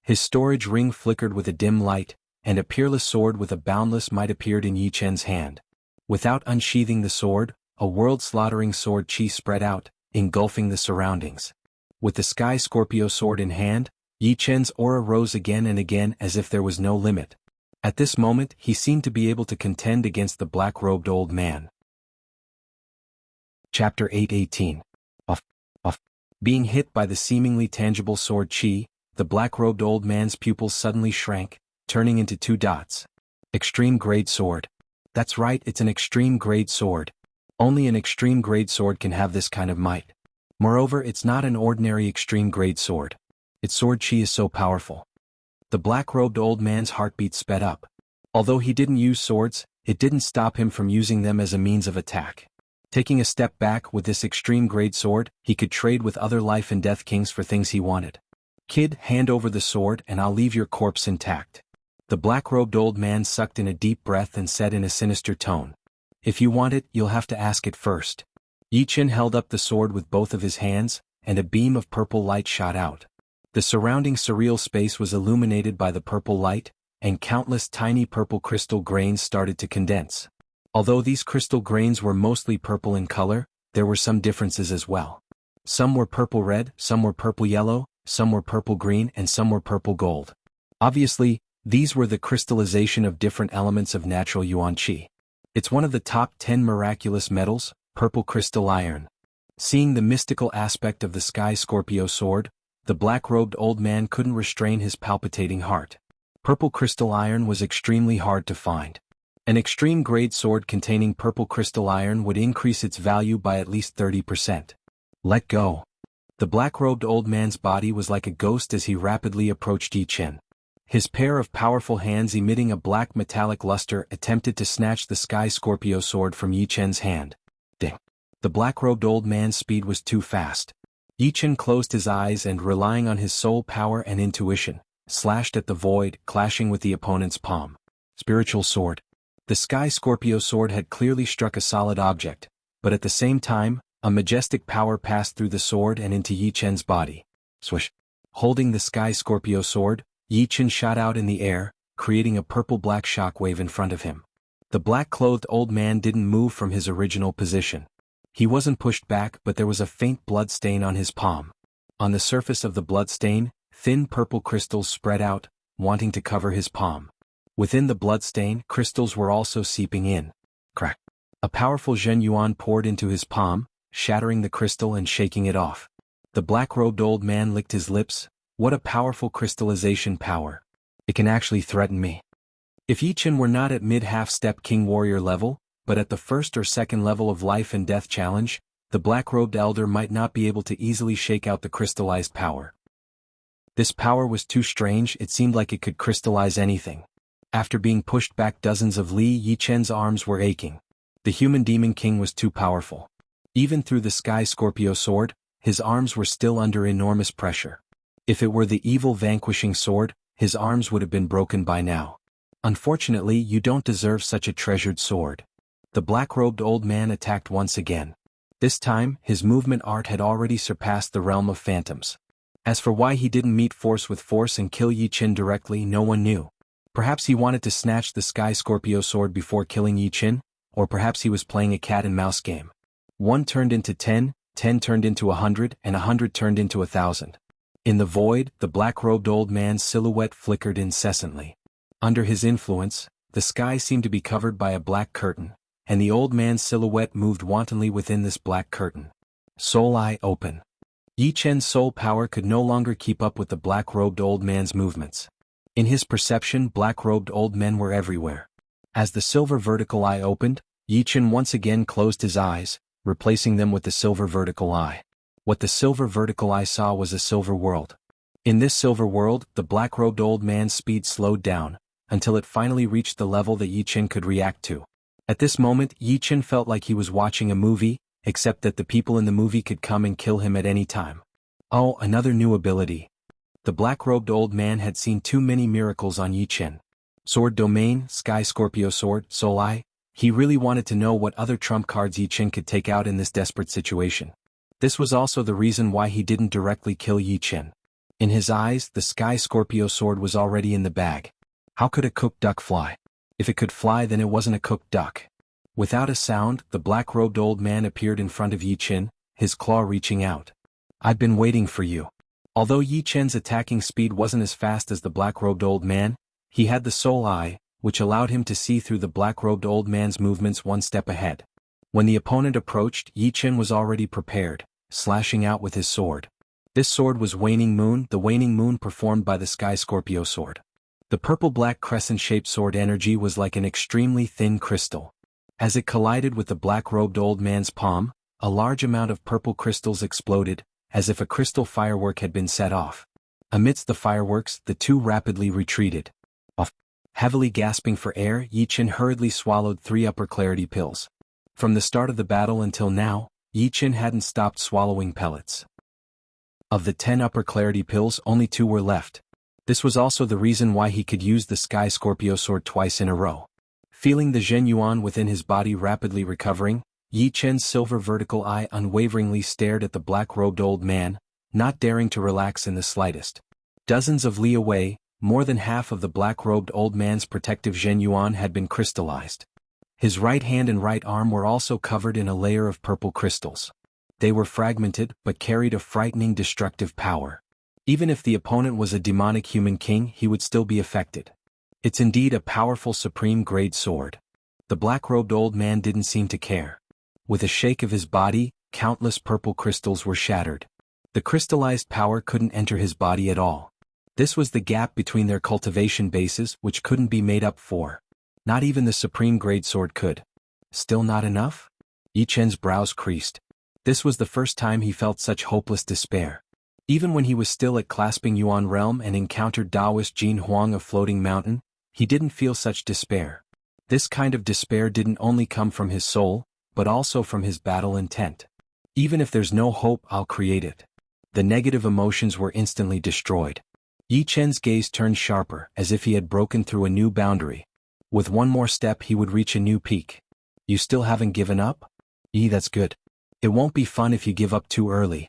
His storage ring flickered with a dim light, and a peerless sword with a boundless might appeared in Yi Chen's hand. Without unsheathing the sword, a world-slaughtering sword chi spread out, engulfing the surroundings. With the Sky Scorpio sword in hand, Yi Chen's aura rose again and again as if there was no limit. At this moment, he seemed to be able to contend against the black-robed old man. Chapter 8:18. Being hit by the seemingly tangible sword chi, the black-robed old man's pupils suddenly shrank, turning into 2 dots. Extreme-grade sword. That's right, it's an extreme-grade sword. Only an extreme-grade sword can have this kind of might. Moreover, it's not an ordinary extreme-grade sword. Its sword chi is so powerful. The black-robed old man's heartbeat sped up. Although he didn't use swords, it didn't stop him from using them as a means of attack. Taking a step back with this extreme-grade sword, he could trade with other life and death kings for things he wanted. Kid, hand over the sword and I'll leave your corpse intact. The black-robed old man sucked in a deep breath and said in a sinister tone. If you want it, you'll have to ask it first. Yi Chen held up the sword with both of his hands, and a beam of purple light shot out. The surrounding surreal space was illuminated by the purple light, and countless tiny purple crystal grains started to condense. Although these crystal grains were mostly purple in color, there were some differences as well. Some were purple-red, some were purple-yellow, some were purple-green, and some were purple-gold. Obviously, these were the crystallization of different elements of natural Yuan Qi. It's one of the top 10 miraculous metals, purple crystal iron. Seeing the mystical aspect of the Sky Scorpio sword, the black-robed old man couldn't restrain his palpitating heart. Purple crystal iron was extremely hard to find. An extreme-grade sword containing purple crystal iron would increase its value by at least 30%. Let go. The black-robed old man's body was like a ghost as he rapidly approached Yi Chen. His pair of powerful hands emitting a black metallic luster attempted to snatch the Sky Scorpio sword from Yi Chen's hand. Ding. The black-robed old man's speed was too fast. Yi Chen closed his eyes and, relying on his soul power and intuition, slashed at the void, clashing with the opponent's palm. Spiritual sword. The Sky Scorpio sword had clearly struck a solid object, but at the same time, a majestic power passed through the sword and into Yi Chen's body. Swish. Holding the Sky Scorpio sword, Yi Chen shot out in the air, creating a purple-black shockwave in front of him. The black-clothed old man didn't move from his original position. He wasn't pushed back, but there was a faint blood stain on his palm. On the surface of the blood stain, thin purple crystals spread out, wanting to cover his palm. Within the blood stain, crystals were also seeping in. Crack. A powerful Zhen Yuan poured into his palm, shattering the crystal and shaking it off. The black-robed old man licked his lips. What a powerful crystallization power. It can actually threaten me. If Yi Chen were not at mid-half-step king warrior level, but at the first or second level of life and death challenge, the black-robed elder might not be able to easily shake out the crystallized power. This power was too strange, it seemed like it could crystallize anything. After being pushed back dozens of li, Yi Chen's arms were aching. The human demon king was too powerful. Even through the Sky Scorpio sword, his arms were still under enormous pressure. If it were the evil vanquishing sword, his arms would have been broken by now. Unfortunately, you don't deserve such a treasured sword. The black-robed old man attacked once again. This time, his movement art had already surpassed the realm of phantoms. As for why he didn't meet force with force and kill Yi Chen directly, no one knew. Perhaps he wanted to snatch the Sky Scorpio sword before killing Yi Chen, or perhaps he was playing a cat-and-mouse game. 1 turned into 10, 10 turned into 100, and 100 turned into 1,000. In the void, the black-robed old man's silhouette flickered incessantly. Under his influence, the sky seemed to be covered by a black curtain, and the old man's silhouette moved wantonly within this black curtain. Soul eye open. Yi Chen's soul power could no longer keep up with the black-robed old man's movements. In his perception, black-robed old men were everywhere. As the silver vertical eye opened, Yi Chen once again closed his eyes, replacing them with the silver vertical eye. What the silver vertical eye saw was a silver world. In this silver world, the black-robed old man's speed slowed down, until it finally reached the level that Yi Chen could react to. At this moment, Yi Chen felt like he was watching a movie, except that the people in the movie could come and kill him at any time. Oh, another new ability. The black-robed old man had seen too many miracles on Yi Chen. Sword domain, Sky Scorpio sword, Soul Eye. He really wanted to know what other trump cards Yi Chen could take out in this desperate situation. This was also the reason why he didn't directly kill Yi Chen. In his eyes, the Sky Scorpio sword was already in the bag. How could a cooked duck fly? If it could fly, then it wasn't a cooked duck. Without a sound, the black-robed old man appeared in front of Yi Chen, his claw reaching out. I've been waiting for you. Although Yi Chen's attacking speed wasn't as fast as the black-robed old man, he had the soul eye, which allowed him to see through the black-robed old man's movements one step ahead. When the opponent approached, Yi Chen was already prepared, slashing out with his sword. This sword was Waning Moon, the Waning Moon performed by the Sky Scorpio sword. The purple-black crescent-shaped sword energy was like an extremely thin crystal. As it collided with the black-robed old man's palm, a large amount of purple crystals exploded, as if a crystal firework had been set off. Amidst the fireworks, the two rapidly retreated. Heavily gasping for air, Yi Chen hurriedly swallowed 3 upper clarity pills. From the start of the battle until now, Yi Chen hadn't stopped swallowing pellets. Of the 10 upper clarity pills, only 2 were left. This was also the reason why he could use the Sky Scorpio sword twice in a row. Feeling the Zhen Yuan within his body rapidly recovering, Yi Chen's silver vertical eye unwaveringly stared at the black-robed old man, not daring to relax in the slightest. Dozens of li away, more than half of the black-robed old man's protective Zhen Yuan had been crystallized. His right hand and right arm were also covered in a layer of purple crystals. They were fragmented but carried a frightening destructive power. Even if the opponent was a demonic human king, he would still be affected. It's indeed a powerful supreme-grade sword. The black-robed old man didn't seem to care. With a shake of his body, countless purple crystals were shattered. The crystallized power couldn't enter his body at all. This was the gap between their cultivation bases, which couldn't be made up for. Not even the supreme-grade sword could. Still not enough? Yi Chen's brows creased. This was the first time he felt such hopeless despair. Even when he was still at Clasping Yuan Realm and encountered Taoist Jin Huang of Floating Mountain, he didn't feel such despair. This kind of despair didn't only come from his soul, but also from his battle intent. Even if there's no hope, I'll create it. The negative emotions were instantly destroyed. Yi Chen's gaze turned sharper, as if he had broken through a new boundary. With one more step he would reach a new peak. You still haven't given up? That's good. It won't be fun if you give up too early.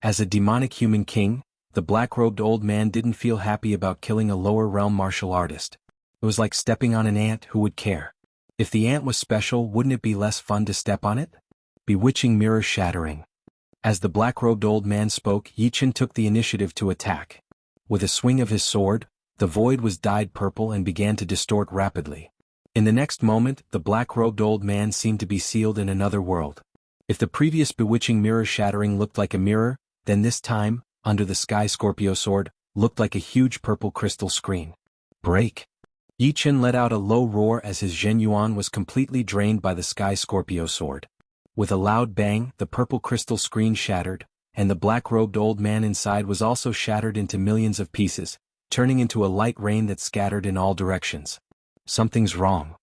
As a demonic human king, the black-robed old man didn't feel happy about killing a lower realm martial artist. It was like stepping on an ant. Who would care? If the ant was special, wouldn't it be less fun to step on it? Bewitching mirror shattering. As the black-robed old man spoke, Yi Chen took the initiative to attack. With a swing of his sword, the void was dyed purple and began to distort rapidly. In the next moment, the black-robed old man seemed to be sealed in another world. If the previous bewitching mirror shattering looked like a mirror, then this time, under the Sky Scorpio sword, looked like a huge purple crystal screen. Break. Yi Chen let out a low roar as his Zhenyuan was completely drained by the Sky Scorpio sword. With a loud bang, the purple crystal screen shattered, and the black-robed old man inside was also shattered into millions of pieces, turning into a light rain that scattered in all directions. Something's wrong.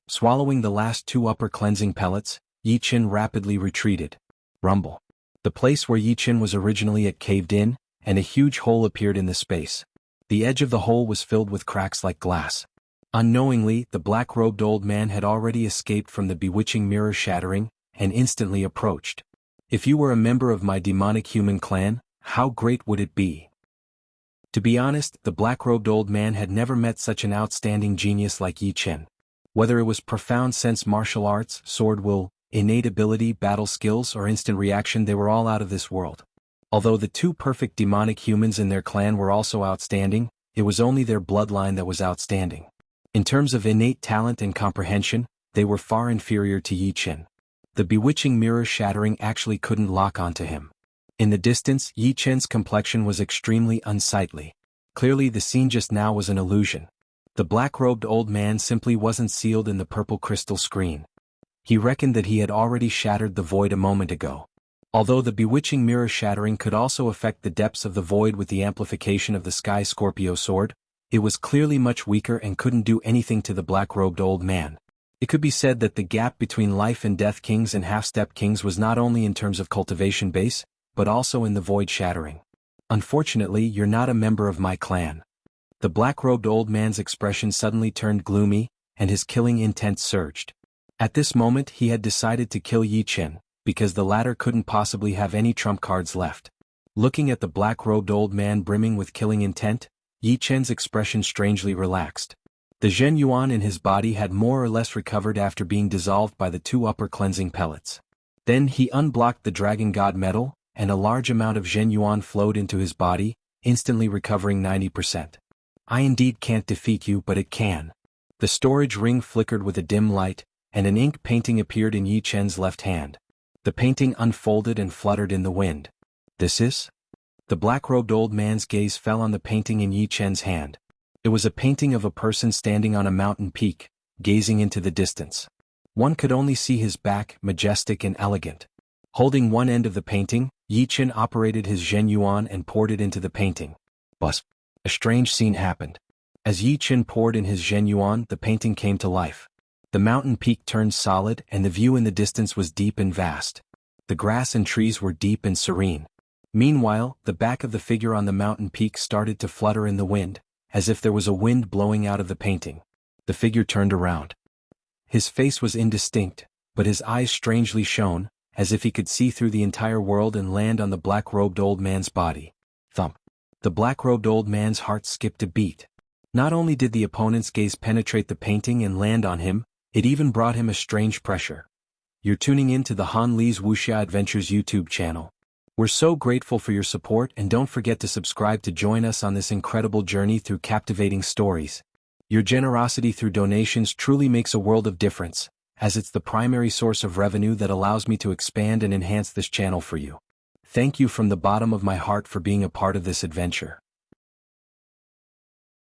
Swallowing the last 2 upper cleansing pellets, Yi Chen rapidly retreated. Rumble. The place where Yi Chen was originally at caved in, and a huge hole appeared in the space. The edge of the hole was filled with cracks like glass. Unknowingly, the black-robed old man had already escaped from the bewitching mirror shattering, and instantly approached. If you were a member of my demonic human clan, how great would it be? To be honest, the black-robed old man had never met such an outstanding genius like Yi Chen. Whether it was profound sense martial arts, sword will, innate ability, battle skills, or instant reaction, they were all out of this world. Although the 2 perfect demonic humans in their clan were also outstanding, it was only their bloodline that was outstanding. In terms of innate talent and comprehension, they were far inferior to Yi Chen. The bewitching mirror shattering actually couldn't lock onto him. In the distance, Yi Chen's complexion was extremely unsightly. Clearly the scene just now was an illusion. The black-robed old man simply wasn't sealed in the purple crystal screen. He reckoned that he had already shattered the void a moment ago. Although the bewitching mirror shattering could also affect the depths of the void with the amplification of the Sky Scorpio sword, it was clearly much weaker and couldn't do anything to the black-robed old man. It could be said that the gap between life and death kings and half-step kings was not only in terms of cultivation base, but also in the void shattering. Unfortunately, you're not a member of my clan. The black-robed old man's expression suddenly turned gloomy, and his killing intent surged. At this moment he had decided to kill Yi Chen, because the latter couldn't possibly have any trump cards left. Looking at the black-robed old man brimming with killing intent, Yi Chen's expression strangely relaxed. The Zhenyuan in his body had more or less recovered after being dissolved by the 2 upper cleansing pellets. Then he unblocked the Dragon God metal, and a large amount of Zhenyuan flowed into his body, instantly recovering 90%. I indeed can't defeat you, but it can. The storage ring flickered with a dim light, and an ink painting appeared in Yi Chen's left hand. The painting unfolded and fluttered in the wind. This is? The black-robed old man's gaze fell on the painting in Yi Chen's hand. It was a painting of a person standing on a mountain peak, gazing into the distance. One could only see his back, majestic and elegant. Holding one end of the painting, Yi Chen operated his Zhenyuan and poured it into the painting. Buzz. A strange scene happened. As Yi Chen poured in his Zhenyuan, the painting came to life. The mountain peak turned solid, and the view in the distance was deep and vast. The grass and trees were deep and serene. Meanwhile, the back of the figure on the mountain peak started to flutter in the wind, as if there was a wind blowing out of the painting. The figure turned around. His face was indistinct, but his eyes strangely shone, as if he could see through the entire world and land on the black-robed old man's body. Thump. The black-robed old man's heart skipped a beat. Not only did the opponent's gaze penetrate the painting and land on him, it even brought him a strange pressure. You're tuning in to the Han Li's Wuxia Adventures YouTube channel. We're so grateful for your support, and don't forget to subscribe to join us on this incredible journey through captivating stories. Your generosity through donations truly makes a world of difference, as it's the primary source of revenue that allows me to expand and enhance this channel for you. Thank you from the bottom of my heart for being a part of this adventure.